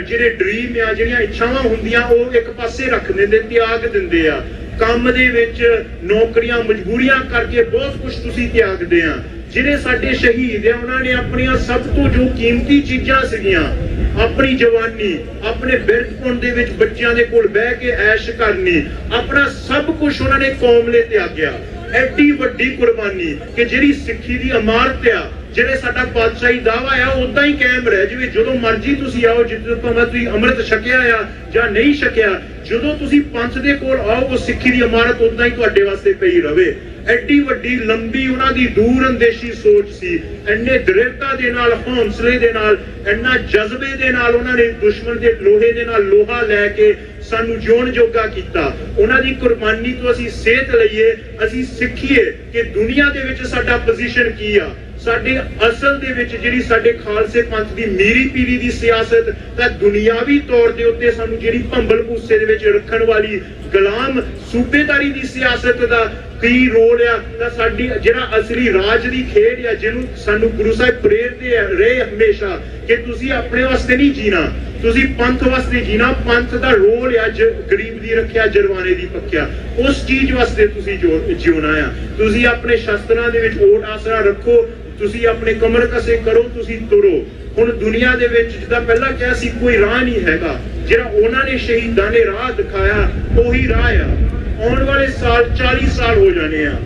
ਜਿਹੜੇ ਡ੍ਰੀਮ ਆ, ਜਿਹੜੀਆਂ ਇੱਛਾਵਾਂ ਹੁੰਦੀਆਂ, ਉਹ ਇੱਕ ਪਾਸੇ ਰੱਖ ਦਿੰਦੇ, ਤਿਆਗ ਦਿੰਦੇ ਆ। ਕੰਮ ਦੇ ਵਿੱਚ ਨੌਕਰੀਆਂ, ਮਜਬੂਰੀਆਂ ਕਰਕੇ ਬਹੁਤ ਕੁਝ ਤੁਸੀਂ ਤਿਆਗਦੇ ਆ। ਜਿਹੜੇ ਸਾਡੇ ਸ਼ਹੀਦ ਆ, ਉਹਨਾਂ ਨੇ ਆਪਣੀਆਂ ਸਭ ਤੋਂ ਜੋ ਕੀਮਤੀ ਚੀਜ਼ਾਂ ਸੀਗੀਆਂ, ਆਪਣੀ ਜਵਾਨੀ, ਆਪਣੇ ਬਿਰਧਪੁਣ ਦੇ ਵਿੱਚ ਬੱਚਿਆਂ ਦੇ ਕੋਲ ਬਹਿ ਕੇ ਐਸ਼ ਕਰਨੀ, ਆਪਣਾ ਸਭ ਕੁਝ ਉਹਨਾਂ ਨੇ ਕੌਮ ਲਈ ਤਿਆਗਿਆ। ਐਡੀ ਵੱਡੀ ਕੁਰਬਾਨੀ ਕਿ ਜਿਹੜੀ ਸਿੱਖੀ ਦੀ ਇਮਾਰਤ ਆ, ਜਿਹੜੇ ਸਾਡਾ ਪਾਤਸ਼ਾਹੀ ਦਾਵਾ ਆ, ਉਦਾਂ ਹੀ ਕਾਇਮ ਰਹਿ ਜਾਵੇ। ਜਦੋਂ ਮਰਜ਼ੀ ਤੁਸੀਂ ਆਓ, ਜਿੱਦੋਂ ਭਾਵੇਂ ਤੁਸੀਂ ਅੰਮ੍ਰਿਤ ਛਕਿਆ ਆ ਜਾਂ ਨਹੀਂ ਛਕਿਆ, ਜਦੋਂ ਤੁਸੀਂ ਪੰਥ ਦੇ ਕੋਲ ਆਓ, ਉਹ ਸਿੱਖੀ ਦੀ ਇਮਾਰਤ ਉਦਾਂ ਹੀ ਤੁਹਾਡੇ ਵਾਸਤੇ ਪਈ ਰਵੇ। ਐਡੀ ਵੱਡੀ ਲੰਬੀ ਉਹਨਾਂ ਦੀ ਦੂਰ ਅੰਦੇਸ਼ੀ ਸੋਚ ਸੀ। ਇੰਨੇ ਦ੍ਰਿੜਤਾ ਦੇ ਨਾਲ, ਹੌਂਸਲੇ ਦੇ ਨਾਲ, ਇੰਨਾ ਜਜ਼ਬੇ ਦੇ ਨਾਲ ਉਹਨਾਂ ਨੇ ਦੁਸ਼ਮਣ ਦੇ ਲੋਹੇ ਦੇ ਨਾਲ ਲੋਹਾ ਲੈ ਕੇ ਸਾਨੂੰ ਜਿਉਣ ਜੋਗਾ ਕੀਤਾ। ਉਹਨਾਂ ਦੀ ਕੁਰਬਾਨੀ ਤੋਂ ਅਸੀਂ ਸੇਧ ਲਈਏ, ਅਸੀਂ ਸਿੱਖੀਏ ਕਿ ਦੁਨੀਆ ਦੇ ਵਿੱਚ ਸਾਡਾ ਪੋਜੀਸ਼ਨ ਕੀ ਆ। ਸਾਡੇ ਅਸਲ ਦੇ ਵਿੱਚ ਜਿਹੜੀ ਸਾਡੇ ਖਾਲਸੇ ਪੰਥ ਦੀ ਮੀਰੀ ਪੀਰੀ ਦੀ ਸਿਆਸਤ, ਤਾਂ ਦੁਨਿਆਵੀ ਤੌਰ ਦੇ ਉੱਤੇ ਸਾਨੂੰ ਜਿਹੜੀ ਭੰਬਲ ਭੂਸੇ ਦੇ ਵਿੱਚ ਰੱਖਣ ਵਾਲੀ ਗੁਲਾਮ ਸੂਬੇਦਾਰੀ ਦੀ ਸਿਆਸਤ ਦਾ ਕੀ ਰੋਲ ਆ, ਤਾਂ ਸਾਡੀ ਜਿਹੜਾ ਅਸਲੀ ਰਾਜ ਦੀ ਖੇਡ ਆ, ਜਿਹਨੂੰ ਸਾਨੂੰ ਗੁਰੂ ਸਾਹਿਬ ਪ੍ਰੇਰਦੇ ਰਹੇ ਹਮੇਸ਼ਾ ਕਿ ਤੁਸੀਂ ਆਪਣੇ ਵਾਸਤੇ ਨਹੀਂ ਜੀਣਾ, ਤੁਸੀਂ ਪੰਥ ਵਾਸਤੇ ਜੀਣਾ। ਪੰਥ ਦਾ ਰੋਲ ਆ ਗਰੀਬ ਦੀ ਰੱਖਿਆ, ਜਰਵਾਨੇ ਦੀ ਪੱਕਿਆ, ਉਸ ਚੀਜ਼ ਵਾਸਤੇ ਤੁਸੀਂ ਜਿਉਣਾ ਆ। ਤੁਸੀਂ ਆਪਣੇ ਸ਼ਸਤਰਾਂ ਦੇ ਵਿੱਚ ਓਟ ਆਸਰਾ ਰੱਖੋ, ਤੁਸੀਂ ਆਪਣੇ ਕਮਰ ਕਸੇ ਕਰੋ, ਤੁਸੀਂ ਤੁਰੋ। ਹੁਣ ਦੁਨੀਆ ਦੇ ਵਿੱਚ ਜਿੱਦਾਂ ਪਹਿਲਾਂ ਕਿਹਾ ਸੀ, ਕੋਈ ਰਾਹ ਨਹੀਂ ਹੈਗਾ। ਜਿਹੜਾ ਉਹਨਾਂ ਨੇ ਸ਼ਹੀਦਾਂ ਨੇ ਰਾਹ ਦਿਖਾਇਆ, ਉਹੀ ਰਾਹ ਆ। ਆਉਣ ਵਾਲੇ ਸਾਲ 40 ਸਾਲ ਹੋ ਜਾਣੇ ਆ।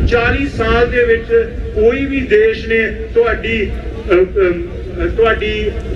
40 ਸਾਲ ਦੇ ਵਿੱਚ ਕੋਈ ਵੀ ਦੇਸ਼ ਨੇ ਤੁਹਾਡੀ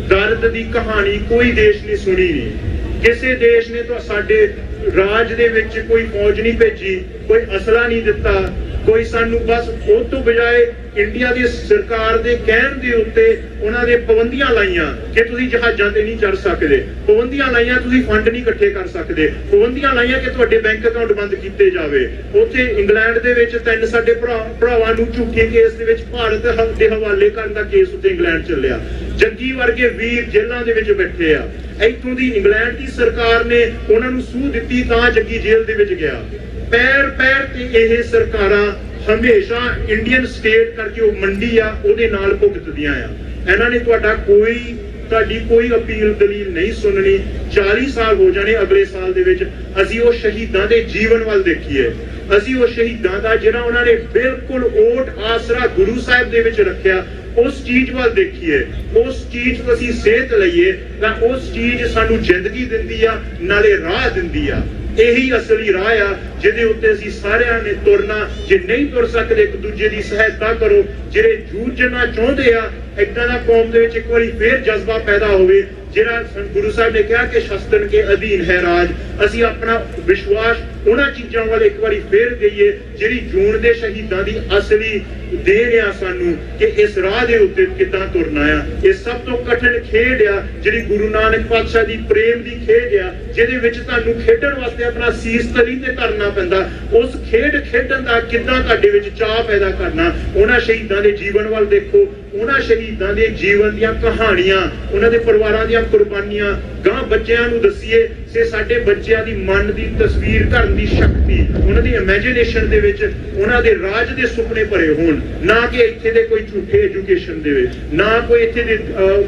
ਦਰਦ ਦੀ ਕਹਾਣੀ ਕੋਈ ਦੇਸ਼ ਨੇ ਸੁਣੀ ਨਹੀਂ। ਕਿਸੇ ਦੇਸ਼ ਨੇ ਤਾਂ ਸਾਡੇ ਰਾਜ ਦੇ ਵਿੱਚ ਕੋਈ ਫੌਜ ਨਹੀਂ ਭੇਜੀ, ਕੋਈ ਅਸਲਾ ਨਹੀਂ ਦਿੱਤਾ, ਕੋਈ ਸਾਨੂੰ ਬਸ ਉਹ ਤੋਂ ਬਜਾਏ ਇੰਡੀਆ ਦੀ ਸਰਕਾਰ ਦੇ ਕਹਿਣ ਦੇ ਉੱਤੇ ਉਹਨਾਂ ਦੇ ਪਾਬੰਦੀਆਂ ਲਾਈਆਂ ਕਿ ਤੁਸੀਂ ਜਹਾਜ਼ਾਂ ਤੇ ਨਹੀਂ ਚੜ ਸਕਦੇ, ਪਾਬੰਦੀਆਂ ਲਾਈਆਂ ਤੁਸੀਂ ਫੰਡ ਨਹੀਂ ਇਕੱਠੇ ਕਰ ਸਕਦੇ, ਪਾਬੰਦੀਆਂ ਲਾਈਆਂ ਕਿ ਤੁਹਾਡੇ ਬੈਂਕ ਅਕਾਊਂਟ ਬੰਦ ਕੀਤੇ ਜਾਵੇ। ਉੱਥੇ ਇੰਗਲੈਂਡ ਦੇ ਵਿੱਚ 3 ਸਾਡੇ ਭਰਾਵਾਂ ਨੂੰ ਝੂਠੇ ਕੇਸ ਦੇ ਵਿੱਚ ਭਾਰਤ ਦੇ ਹਵਾਲੇ ਕਰਨ ਦਾ ਕੇਸ ਉੱਤੇ ਇੰਗਲੈਂਡ ਚੱਲਿਆ। ਜੱਗੀ ਵਰਗੇ ਵੀਰ ਜੇਲ੍ਹਾਂ ਦੇ ਵਿੱਚ ਬੈਠੇ ਆ। ਇੱਥੋਂ ਦੀ ਇੰਗਲੈਂਡ ਦੀ ਸਰਕਾਰ ਨੇ ਉਹਨਾਂ ਨੂੰ ਸੂਹ ਦਿੱਤੀ ਤਾਂ ਜੱਗੀ ਜੇਲ੍ਹ ਦੇ ਵਿੱਚ ਗਿਆ। ਪੈਰ ਪੈਰ ਤੇ ਇਹ ਸਰਕਾਰਾਂ ਹਮੇਸ਼ਾ ਇੰਡੀਅਨ ਸਟੇਟ ਕਰਕੇ ਉਹ ਮੰਡੀ ਆ, ਉਹਦੇ ਨਾਲ ਭੁਗਤਦੀਆਂ ਆ। ਇਹਨਾਂ ਨੇ ਤੁਹਾਡੀ ਕੋਈ ਅਪੀਲ ਦਲੀਲ ਨਹੀਂ ਸੁਣਨੀ। 40 ਸਾਲ ਹੋ ਜਾਣੇ ਅਗਲੇ ਸਾਲ ਦੇ ਵਿੱਚ। ਅਸੀਂ ਉਹ ਸ਼ਹੀਦਾਂ ਦੇ ਜੀਵਨ ਵੱਲ ਦੇਖੀਏ, ਅਸੀਂ ਉਹ ਸ਼ਹੀਦਾਂ ਦਾ ਜਿਹੜਾ ਉਹਨਾਂ ਨੇ ਬਿਲਕੁਲ ਓਟ ਆਸਰਾ ਗੁਰੂ ਸਾਹਿਬ ਦੇ ਵਿੱਚ ਰੱਖਿਆ, ਉਸ ਚੀਜ਼ ਵੱਲ ਦੇਖੀਏ, ਉਸ ਚੀਜ਼ ਤੋਂ ਅਸੀਂ ਸੇਧ ਲਈਏ, ਤਾਂ ਉਸ ਚੀਜ਼ ਸਾਨੂੰ ਜ਼ਿੰਦਗੀ ਦਿੰਦੀ ਆ, ਨਾਲੇ ਰਾਹ ਦਿੰਦੀ ਆ। ਇਹੀ ਅਸਲੀ ਰਾਹ ਆ ਜਿਹਦੇ ਉੱਤੇ ਅਸੀਂ ਸਾਰਿਆਂ ਨੇ ਤੁਰਨਾ। ਜੇ ਨਹੀਂ ਤੁਰ ਸਕਦੇ, ਇੱਕ ਦੂਜੇ ਦੀ ਸਹਾਇਤਾ ਕਰੋ। ਜਿਹੜੇ ਜੂਝਣਾ ਚਾਹੁੰਦੇ ਆ, ਏਦਾਂ ਦਾ ਕੌਮ ਦੇ ਵਿੱਚ ਇੱਕ ਵਾਰੀ ਫੇਰ ਜਜ਼ਬਾ ਪੈਦਾ ਹੋਵੇ, ਜਿਹੜਾ ਗੁਰੂ ਸਾਹਿਬ ਨੇ ਕਿਹਾ ਕਿ ਸ਼ਸਤਰ ਕੇ ਅਧੀਨ ਹੈ ਰਾਜ। ਅਸੀਂ ਆਪਣਾ ਵਿਸ਼ਵਾਸ ਉਹਨਾਂ ਚੀਜ਼ਾਂ ਵੱਲ ਇੱਕ ਵਾਰੀ ਫੇਰ ਗਈਏ ਜਿਹੜੀ ਜੂਨ ਦੇ ਸ਼ਹੀਦਾਂ ਦੀ ਅਸਲੀ ਦੇਣ ਆ ਸਾਨੂੰ ਕਿ ਇਸ ਰਾਹ ਦੇ ਉੱਤੇ ਕਿੱਦਾਂ ਤੁਰਨਾ ਆ। ਇਹ ਸਭ ਤੋਂ ਕਠਿਨ ਖੇਡ ਆ ਜਿਹੜੀ ਗੁਰੂ ਨਾਨਕ ਪਾਤਸ਼ਾਹ ਦੀ ਪ੍ਰੇਮ ਦੀ ਖੇਡ ਆ, ਜਿਹਦੇ ਵਿੱਚ ਤੁਹਾਨੂੰ ਖੇਡਣ ਵਾਸਤੇ ਆਪਣਾ ਸੀਸ ਤਲੀ ਤੇ ਕਰਨਾ ਪੈਂਦਾ। ਉਸ ਖੇਡ ਖੇਡਣ ਦਾ ਕਿੱਦਾਂ ਤੁਹਾਡੇ ਵਿੱਚ ਚਾਹ ਪੈਦਾ ਕਰਨਾ। ਉਹਨਾਂ ਸ਼ਹੀਦਾਂ ਦੇ ਜੀਵਨ ਵੱਲ ਦੇਖੋ, ਉਹਨਾਂ ਸ਼ਹੀਦਾਂ ਦੇ ਜੀਵਨ ਦੀਆਂ ਕਹਾਣੀਆਂ, ਉਹਨਾਂ ਦੇ ਪਰਿਵਾਰਾਂ ਦੀਆਂ ਕੁਰਬਾਨੀਆਂ ਗਾਂ ਬੱਚਿਆਂ ਨੂੰ ਦਸੀਏ ਤੇ ਸਾਡੇ ਬੱਚਿਆਂ ਦੀ ਮਨ ਦੀ ਤਸਵੀਰ ਕਰਨ ਦੀ ਸ਼ਕਤੀ, ਉਹਨਾਂ ਦੀ ਇਮੇਜਿਨੇਸ਼ਨ ਦੇ ਵਿੱਚ ਉਹਨਾਂ ਦੇ ਰਾਜ ਦੇ ਸੁਪਨੇ ਭਰੇ ਹੋਣ, ਨਾ ਕਿ ਇੱਥੇ ਦੇ ਕੋਈ ਝੂਠੇ ਐਜੂਕੇਸ਼ਨ ਦੇ ਵਿੱਚ, ਨਾ ਕੋਈ ਇੱਥੇ ਦੇ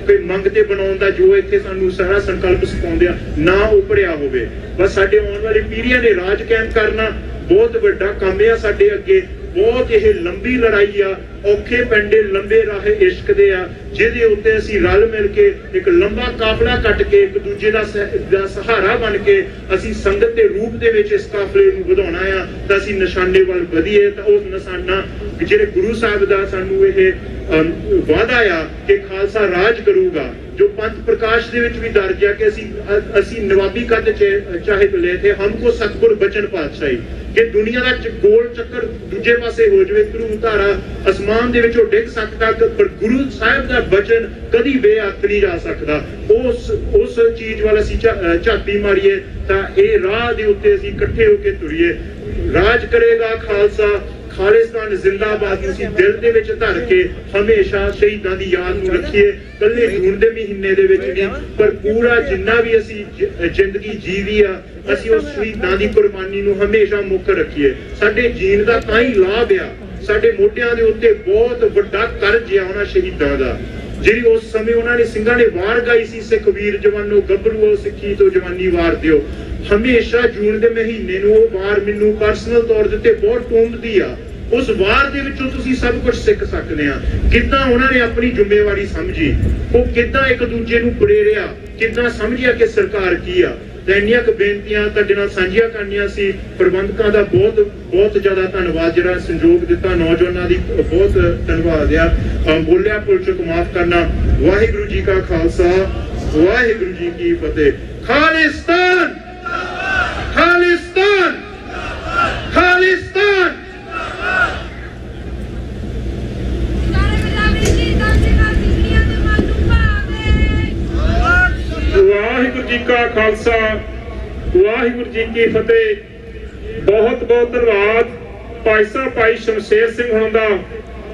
ਕੋਈ ਮੰਗ ਤੇ ਬਣਾਉਣ ਦਾ ਜੋ ਇੱਥੇ ਸਾਨੂੰ ਸਾਰਾ ਸੰਕਲਪ ਸਿਖਾਉਂਦੇ ਆ, ਨਾ ਉਹ ਭਰਿਆ ਹੋਵੇ। ਬਸ ਸਾਡੇ ਆਉਣ ਵਾਲੀ ਪੀੜ੍ਹੀਆਂ ਨੇ ਰਾਜ ਕਾਇਮ ਕਰਨਾ ਬਹੁਤ ਵੱਡਾ ਕੰਮ ਆ ਸਾਡੇ ਅੱਗੇ। ਬਹੁਤ ਇਹ ਲੰਬੀ ਲੜਾਈ ਆ, ਔਖੇ ਪੈਂਡੇ ਲੰਬੇ ਰਾਹ ਇਸ਼ਕ ਦੇ ਆ, ਜਿਹਦੇ ਉੱਤੇ ਅਸੀਂ ਰਲ ਮਿਲ ਕੇ ਇੱਕ ਲੰਬਾ ਕਾਫਲਾ ਕੱਟ ਕੇ ਇੱਕ ਦੂਜੇ ਦਾ ਸਹਾਰਾ ਬਣ ਕੇ ਅਸੀਂ ਸੰਗਤ ਦੇ ਰੂਪ ਦੇ ਵਿੱਚ ਇਸ ਕਾਫਲੇ ਨੂੰ ਵਧਾਉਣਾ ਆ ਤਾਂ ਅਸੀਂ ਨਿਸ਼ਾਨੇ ਵੱਲ ਵਧੀਏ। ਤਾਂ ਉਸ ਨਿਸ਼ਾਨਾ ਜਿਹੜੇ ਗੁਰੂ ਸਾਹਿਬ ਦਾ ਸਾਨੂੰ ਇਹ ਵਾਅਦਾ ਆ ਕਿ ਖਾਲਸਾ ਰਾਜ ਕਰੂਗਾ, ਜੋ ਪੰਥ ਪ੍ਰਕਾਸ਼ ਦੇ ਵਿੱਚ ਵੀ ਦਰਜ ਆ ਕਿ ਅਸੀਂ ਨਵਾਬੀ ਕੱਦ ਚਾਹੇ ਲਏ ਥੇ ਹਮਕੋ ਸਤਿਗੁਰ ਬਚਨ ਪਾਤਸ਼ਾਹੀ, ਕਿ ਦੁਨੀਆ ਦਾ ਗੋਲ ਚੱਕਰ ਦੂਜੇ ਪਾਸੇ ਹੋ ਜਾਵੇ, ਧਰੂ ਧਾਰਾ ਅਸਮਾਨ ਦੇ ਵਿੱਚੋਂ ਡਿੱਗ ਸਕਦਾ, ਪਰ ਗੁਰੂ ਸਾਹਿਬ ਦਾ ਬਚਨ ਕਦੀ ਬੇਅੱਤ ਨਹੀਂ ਜਾ ਸਕਦਾ। ਉਸ ਚੀਜ਼ ਵੱਲ ਅਸੀਂ ਝਾਤੀ ਮਾਰੀਏ ਤਾਂ ਇਹ ਰਾਹ ਦੇ ਉੱਤੇ ਅਸੀਂ ਇਕੱਠੇ ਹੋ ਕੇ ਤੁਰੀਏ। ਰਾਜ ਕਰੇਗਾ ਖਾਲਸਾ, ਖਾਲਿਸਤਾਨ ਜ਼ਿੰਦਾਬਾਦ ਨੂੰ ਅਸੀਂ ਦਿਲ ਦੇ ਵਿੱਚ ਧਰ ਕੇ ਹਮੇਸ਼ਾ ਸ਼ਹੀਦਾਂ ਦੀ ਯਾਦ ਨੂੰ ਰੱਖੀਏ। ਕੱਲੇ ਜੂਨ ਦੇ ਮਹੀਨੇ ਦੇ ਵਿੱਚ ਨਹੀਂ, ਪਰ ਪੂਰਾ ਜਿੰਨਾ ਵੀ ਅਸੀਂ ਜ਼ਿੰਦਗੀ ਜੀਵੀ ਆ, ਅਸੀਂ ਉਸ ਸ਼ਹੀਦਾਂ ਦੀ ਕੁਰਬਾਨੀ ਨੂੰ ਹਮੇਸ਼ਾ ਮੁੱਖ ਰੱਖੀਏ। ਸਾਡੇ ਜੀਣ ਦਾ ਤਾਂ ਹੀ ਲਾਭ ਆ, ਸਾਡੇ ਮੋਢਿਆਂ ਦੇ ਉੱਤੇ ਬਹੁਤ ਵੱਡਾ ਕਰਜ਼ ਆ ਉਹਨਾਂ ਸ਼ਹੀਦਾਂ ਦਾ, ਜਿਹੜੀ ਉਸ ਸਮੇਂ ਉਹਨਾਂ ਨੇ ਸਿੰਘਾਂ ਨੇ ਵਾਰ ਗਾਈ ਸੀ, ਸਿੱਖ ਵੀਰ ਜਵਾਨੋ ਗੱਭਰੂਓ ਸਿੱਖੀ ਤੋਂ ਜਵਾਨੀ ਵਾਰ ਦਿਓ। ਹਮੇਸ਼ਾ ਜੂਨ ਦੇ ਮਹੀਨੇ ਨੂੰ ਉਹ ਵਾਰ ਮੈਨੂੰ ਪਰਸਨਲ ਤੌਰ ਦੇ ਉੱਤੇ ਬਹੁਤ ਟੂੰਬਦੀ ਆ। ਉਸ ਵਾਰ ਦੇ ਵਿੱਚੋਂ ਤੁਸੀਂ ਸਭ ਕੁਝ ਸਿੱਖ ਸਕਦੇ ਆ, ਕਿੱਦਾਂ ਉਹਨਾਂ ਨੇ ਆਪਣੀ ਜ਼ਿੰਮੇਵਾਰੀ ਸਮਝੀ, ਉਹ ਕਿੱਦਾਂ ਇੱਕ ਦੂਜੇ ਨੂੰ ਪ੍ਰੇਰਿਆ, ਕਿੱਦਾਂ ਸਮਝਿਆ ਕਿ ਸਰਕਾਰ ਕੀ ਆ। ਤਾਂ ਇੰਨੀਆਂ ਕੁ ਬੇਨਤੀਆਂ ਤੁਹਾਡੇ ਨਾਲ ਸਾਂਝੀਆਂ ਕਰਨੀਆਂ ਸੀ। ਪ੍ਰਬੰਧਕਾਂ ਦਾ ਬਹੁਤ ਜ਼ਿਆਦਾ ਧੰਨਵਾਦ, ਜਿਹੜਾ ਸੰਯੋਗ ਦਿੱਤਾ, ਨੌਜਵਾਨਾਂ ਦੀ ਬਹੁਤ ਧੰਨਵਾਦ ਆ। ਬੋਲਿਆ ਭੁੱਲ ਚੁੱਕ ਮਾਫ ਕਰਨਾ। ਵਾਹਿਗੁਰੂ ਜੀ ਕਾ ਖਾਲਸਾ, ਵਾਹਿਗੁਰੂ ਜੀ ਕੀ ਫਤਿਹ। ਖਾਲਿਸਤਾਨ, ਖਾਲਿਸਤਾਨ, ਖਾਲਿਸਤਾਨ। ਵਾਹਿਗੁਰੂ ਜੀ ਕਾ ਖਾਲਸਾ, ਵਾਹਿਗੁਰੂ ਜੀ ਕੀ ਫਤਿਹ। ਬਹੁਤ ਬਹੁਤ ਧੰਨਵਾਦ ਭਾਈ ਸਾਹਿਬ ਭਾਈ ਸ਼ਮਸ਼ੇਰ ਸਿੰਘ ਹੋਣ ਦਾ,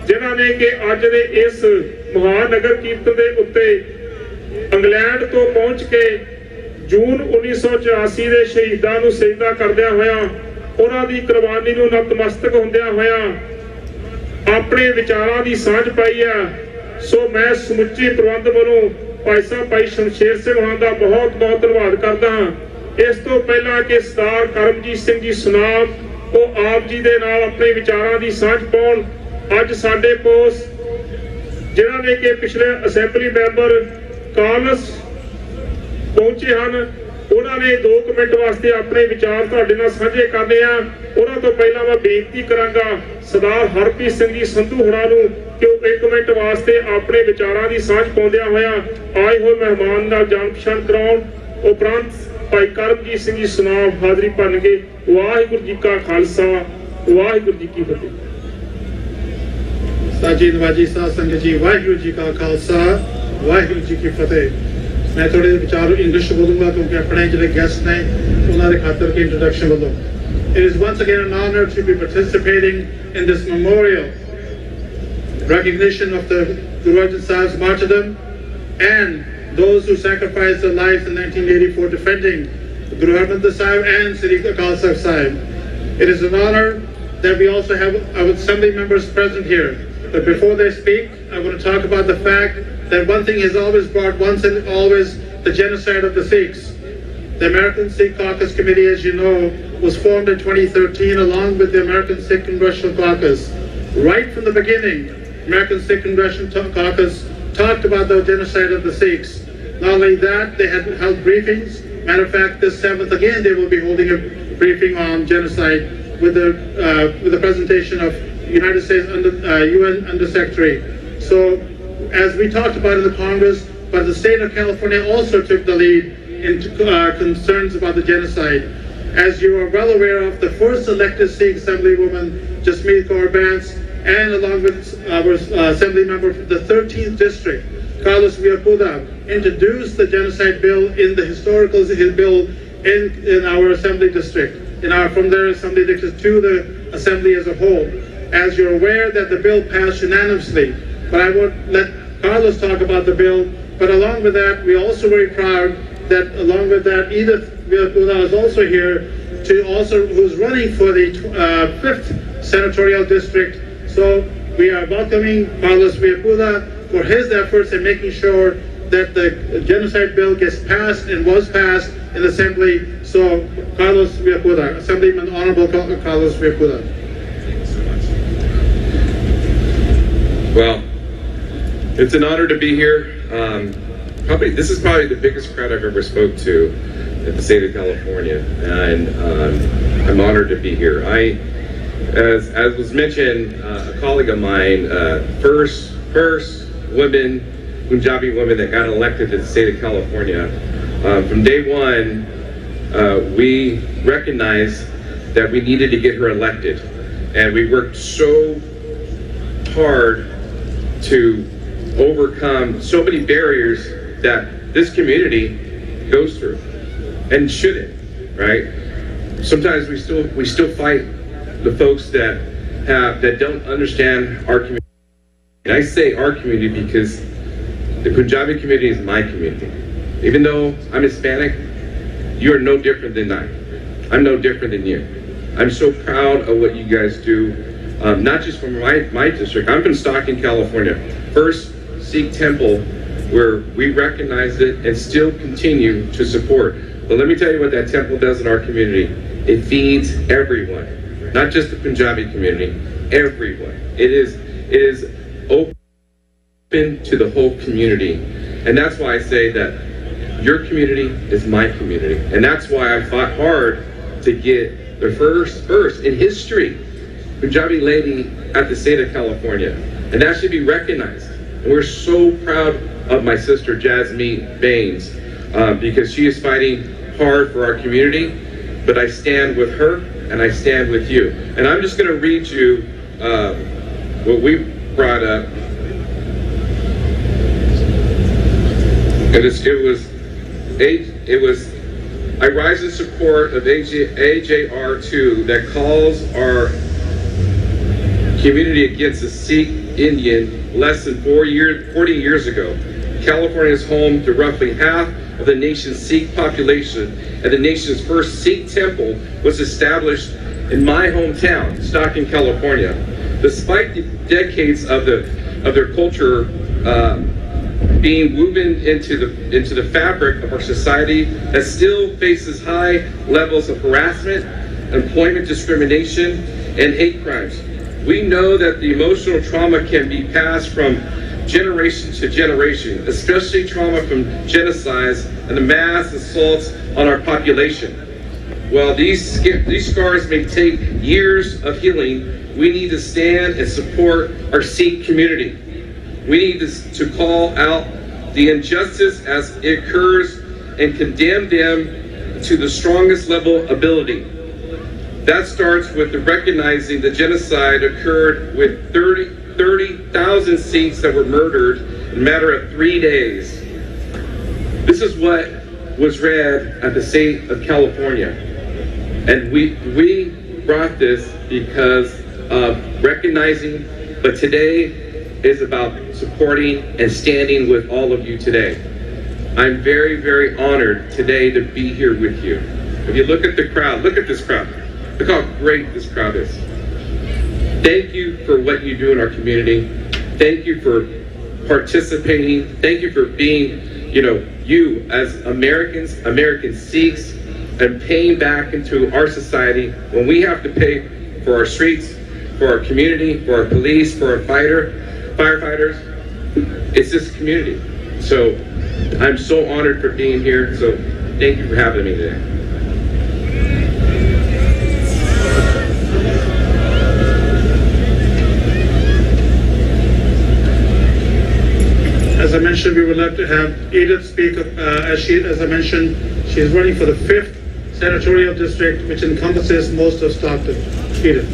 ਜਿਨ੍ਹਾਂ ਨੇ ਕਿ ਅੱਜ ਦੇ ਇਸ ਮਹਾਨਗਰ ਕੀਰਤਨ ਦੇ ਉੱਤੇ ਇੰਗਲੈਂਡ ਤੋਂ ਪਹੁੰਚ ਕੇ ਜੂਨ 1984 ਦੇ ਸ਼ਹੀਦਾਂ ਨੂੰ ਸਜਦਾ ਕਰਦਿਆਂ ਹੋਇਆਂ, ਉਹਨਾਂ ਦੀ ਕੁਰਬਾਨੀ ਨੂੰ ਨਤਮਸਤਕ ਹੁੰਦਿਆਂ ਹੋਇਆਂ ਆਪਣੇ ਵਿਚਾਰਾਂ ਦੀ ਸਾਂਝ ਪਾਈ ਆ। ਸੋ ਮੈਂ ਸਮੁੱਚੇ ਪ੍ਰਬੰਧ ਵੱਲੋਂ ਭਾਈ ਸਾਹਿਬ ਭਾਈ ਸ਼ਮਸ਼ੇਰ ਸਿੰਘ ਹੋਣਾ ਦਾ ਬਹੁਤ ਬਹੁਤ ਧੰਨਵਾਦ ਕਰਦਾ ਹਾਂ। ਇਸ ਤੋਂ ਪਹਿਲਾਂ ਕਿ ਸਰਦਾਰ ਕਰਮਜੀਤ ਸਿੰਘ ਜੀ ਸੁਨਾਮ ਉਹ ਆਪ ਜੀ ਦੇ ਨਾਲ ਆਪਣੇ ਵਿਚਾਰਾਂ ਦੀ ਸਾਂਝ ਪਾਉਣ, ਅੱਜ ਸਾਡੇ ਕੋਲ ਜਿਨ੍ਹਾਂ ਨੇ ਕਿ ਪਿਛਲੇ ਅਸੈਂਬਲੀ ਮੈਂਬਰ ਕਾਲਸ ਪਹੁੰਚੇ ਹਨ, ਉਹਨਾਂ ਨੇ 2 ਮਿੰਟ ਵਾਸਤੇ ਆਪਣੇ ਵਿਚਾਰ ਤੁਹਾਡੇ ਨਾਲ ਸਾਂਝੇ ਕਰਨੇ ਆ। ਉਹਨਾਂ ਤੋਂ ਪਹਿਲਾਂ ਮੈਂ ਬੇਨਤੀ ਕਰਾਂਗਾ ਸਰਦਾਰ ਹਰਪ੍ਰੀਤ ਸਿੰਘ ਜੀ ਸੰਧੂ ਹੋਣਾ ਨੂੰ ਕਿ ਉਹ 1 ਮਿੰਟ ਵਾਸਤੇ ਆਪਣੇ ਵਿਚਾਰਾਂ ਦੀ ਸਾਂਝ ਪਾਉਂਦਿਆਂ ਹੋਇਆਂ ਆਏ ਹੋਏ ਮਹਿਮਾਨ ਨਾਲ ਜਾਣ ਪਛਾਣ ਕਰਾਉਣ। ਉਪਰੰਤ ਭਾਈ ਕਰਮਜੀਤ ਸਿੰਘ ਜੀ ਸੁਨਾਮ ਹਾਜ਼ਰੀ ਭਰਨਗੇ। ਵਾਹਿਗੁਰੂ ਜੀ ਕਾ ਖਾਲਸਾ, ਵਾਹਿਗੁਰੂ ਜੀ ਕੀ ਫਤਿਹ। ਸਾਜੀ ਨਵਾਜੀ ਸਾਧ ਸੰਗਤ ਜੀ, ਵਾਹਿਗੁਰੂ ਜੀ ਕਾ ਖਾਲਸਾ, ਵਾਹਿਗੁਰੂ ਜੀ ਕੀ ਫਤਿਹ। मैं थोड़े विचार इंग्लिश बोलूंगा क्योंकि अपने जो गेस्ट ने उन्होंने खातर की इंट्रोडक्शन बोलो। It is once again an honor to be participating in this memorial recognition of the Guru Arjan Sahib's martyrdom and those who sacrificed their lives in 1984 defending Guru Harmandir Sahib and Sri Akal Takht Sahib. It is an honor that we also have our assembly members present here. But before they speak, I want to talk about the fact that one thing has always brought once and always the genocide of the Sikhs. The American Sikh Caucus Committee, as you know, was formed in 2013 along with the American Sikh Congressional Caucus. Right from the beginning, American Sikh Congressional Caucus talked about the genocide of the Sikhs. Not only that, they had held briefings. Matter of fact, this 7th again, they will be holding a briefing on genocide with the presentation of United States UN Undersecretary. So, as we talked about in the Congress, but the state of California also took the lead in concerns about the genocide. As you are well aware of, the first elected Sikh Assemblywoman, Jasmeet Kaur Bance, and along with our Assembly member from the 13th District, Carlos Villapuda, introduced the genocide bill in the historical bill in our Assembly district, from their Assembly district to the Assembly as a whole. As you're aware that the bill passed unanimously, but I won't let Carlos talk about the bill, but along with that, we're also very proud that along with that, Edith Villapuda is also here, who's running for the 5th senatorial district. So we are welcoming Carlos Villapuda for his efforts in making sure that the genocide bill gets passed and was passed in the Assembly. So Carlos Villapuda, Assemblyman Honorable Carlos Villapuda. Well, it's an honor to be here. This is probably the biggest crowd I've ever spoke to at the state of California, and I'm honored to be here. As was mentioned, a colleague of mine, first woman, Punjabi woman that got elected to the state of California. From day one, we recognized that we needed to get her elected, and we worked so hard to overcome so many barriers that this community goes through and shouldn't, right? Sometimes we still fight the folks that don't understand our community. And I say our community because the Punjabi community is my community. Even though I'm Hispanic, you are no different than I'm no different than you. I'm so proud of what you guys do, not just from my district. I'm from Stockton, California. First Sikh temple where we recognize it and still continue to support. But let me tell you what that temple does in our community. It feeds everyone, not just the Punjabi community, everyone. It is open to the whole community. And that's why I say that your community is my community. And that's why I fought hard to get the first in history Punjabi lady at the state of California. And that should be recognized. And we're so proud of my sister Jasmeet Bains because she is fighting hard for our community, but I stand with her and I stand with you. And I'm just gonna read you what we brought up. It was I rise in support of AJR 2 that calls our community against the Sikh Indian less than 40 years ago. California is home to roughly half of the nation's Sikh population, and the nation's first Sikh temple was established in my hometown, Stockton, California. Despite the decades of their culture being woven into the fabric of our society that still faces high levels of harassment, employment discrimination, and hate crimes. We know that the emotional trauma can be passed from generation to generation, especially trauma from genocides and the mass assaults on our population. While these scars may take years of healing, we need to stand and support our Sikh community. We need to call out the injustice as it occurs and condemn them to the strongest level ability. That starts with recognizing the genocide occurred with 30,000 Sikhs that were murdered in a matter of 3 days. This is what was read at the state of California. And we brought this because of recognizing, but today is about supporting and standing with all of you today. I'm very, very honored today to be here with you. If you look at the crowd, look at this crowd. Look how great this crowd is. Thank you for what you do in our community. Thank you for participating. Thank you for being, you as Americans, American Sikhs, and paying back into our society when we have to pay for our streets, for our community, for our police, for our firefighters. It's this community. So I'm so honored for being here. So thank you for having me today. As I mentioned, we would like to have Edith speak. As I mentioned, she is running for the 5th senatorial district, which encompasses most of Stockton. Edith.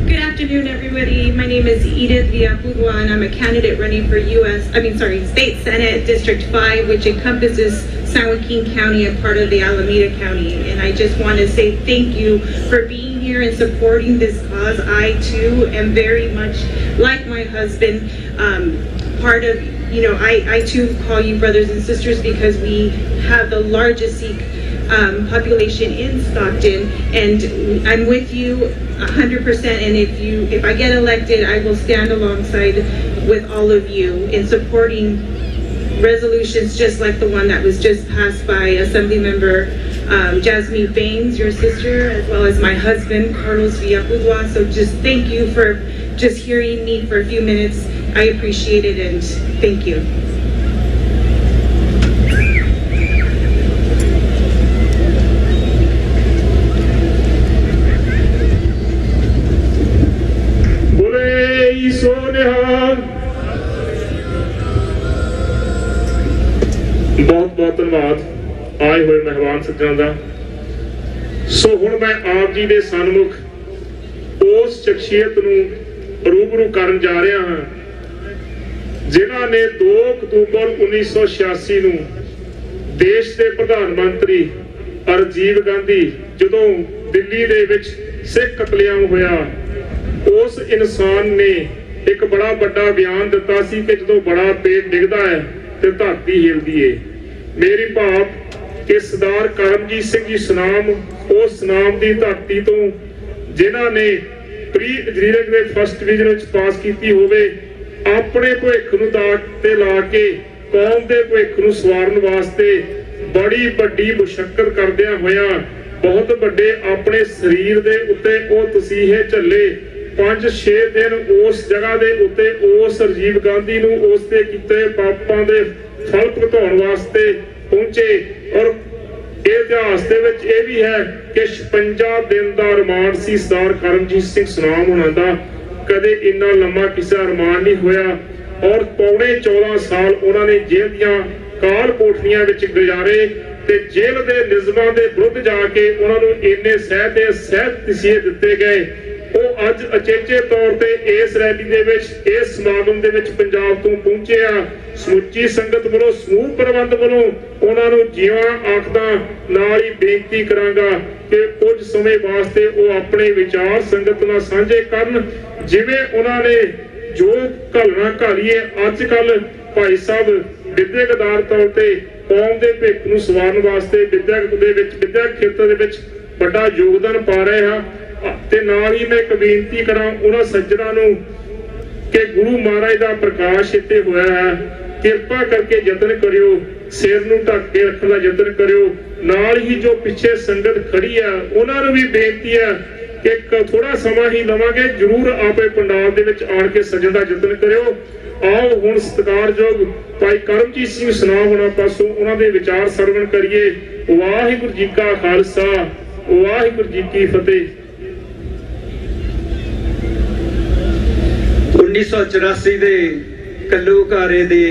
Good afternoon, everybody. My name is Edith Villaputua, and I'm a candidate running for State Senate District 5, which encompasses San Joaquin County and part of the Alameda County. And I just want to say thank you for being here and supporting this cause. I, too, am very much like my husband, part of, I, too, call you brothers and sisters because we have the largest Sikh population in Stockton, and I'm with you 100%. And if I get elected, I will stand alongside with all of you in supporting resolutions just like the one that was just passed by Assemblymember Jasmine Baines, your sister, as well as my husband Carlos Villaputua. So just thank you for just hearing me for a few minutes. I appreciate it, and thank you. बहुत बहुत धन्यवाद आए हुए मेहमान सज्जनों का। सो हुण मैं आप जी दे सन्मुख उस शख्सियत नूं रूबरू करन जा रहा हाँ जिन्हां ने 2 अक्तूबर 1986 नूं देश के प्रधानमंत्री राजीव गांधी जदों दिल्ली दे विच सिख कतलेआम होया, उस इंसान ने एक बड़ा बड़ा बयान दिता सी कि जदों बड़ा पेट डिगदा है ते धरती हिलदी है। मेरी भाव कि सरदार करमजीत सिंह जी सुनाम उस सुनाम की धरती तो जिन्हां ने प्री इंजीनियरिंग के फर्स्ट डिवीजन में पास की होवे, अपने भविख नूं दाग ते ला के कौम के भविख नूं सवारन वास्ते बड़ी वड्डी मुशक्कत करदिआं होया बहुत वड्डे अपने शरीर दे उत्ते ओ तसीहे झल्ले 5-6 दिन उस जगह दे उत्ते उस राजीव गांधी नूं उस ते कीते पापां दे फल भुगताउण वास्ते पहुंचे। और इतिहास दे विच इह भी है कि 56 दिन दा रिमांड सी सरदार करमजीत सिंह सुनाम होना दा, कदे इन्ना लंबा किसी रिमांड नहीं होया। और पौने 14 साल उन्होंने जेल दियां काल कोठरियां विच गुजारे ते जेल दे निज़मां दे विरुद्ध जाके उन्होंने इन्ने सह तसीहे दिते गए। वो अज अचेचे तौर पे इस रैली दे विच इस समागम दे विच पंजाब तो पहुंचे आ। समुची संगत वालों समूह प्रबंध वालों उन्होंने जीवा आखदा नाल ही बेनती करांगा कि कुछ समय वास्ते वो अपने विचार संगत नाल साझे करन, जिवें उन्होंने जो घलना घालीए अजकल भाई साहब विद्यक आधार तौर ते कौम दे भविख नूं सवारन वास्ते विद्या खेतर दे विच बड़ा योगदान पा रहे हैं। ते नाल ही मैं एक बेनती करा उन्हां सज्जणां नूं कि गुरु महाराज दा प्रकाश इत्थे होया है, किरपा करके यतन करियो सिर नूं ढक के रखण दा यतन करियो। नाल ही जो पिछे संगत खड़ी है उन्हां नूं भी बेनती है कि थोड़ा समा ही लवांगे, जरूर आपे पंडाल दे विच आण के सजण दा यतन करियो। आओ हुण सत्कारयोग भाई करमजीत सिंह सुनाम होना पासों उन्हां दे विचार सरवण करिए। वाहिगुरू जी का खालसा वाहिगुरू जी की फतेह। 1984 ਦੇ ਕੱਲੂਕਾਰੇ ਦੇ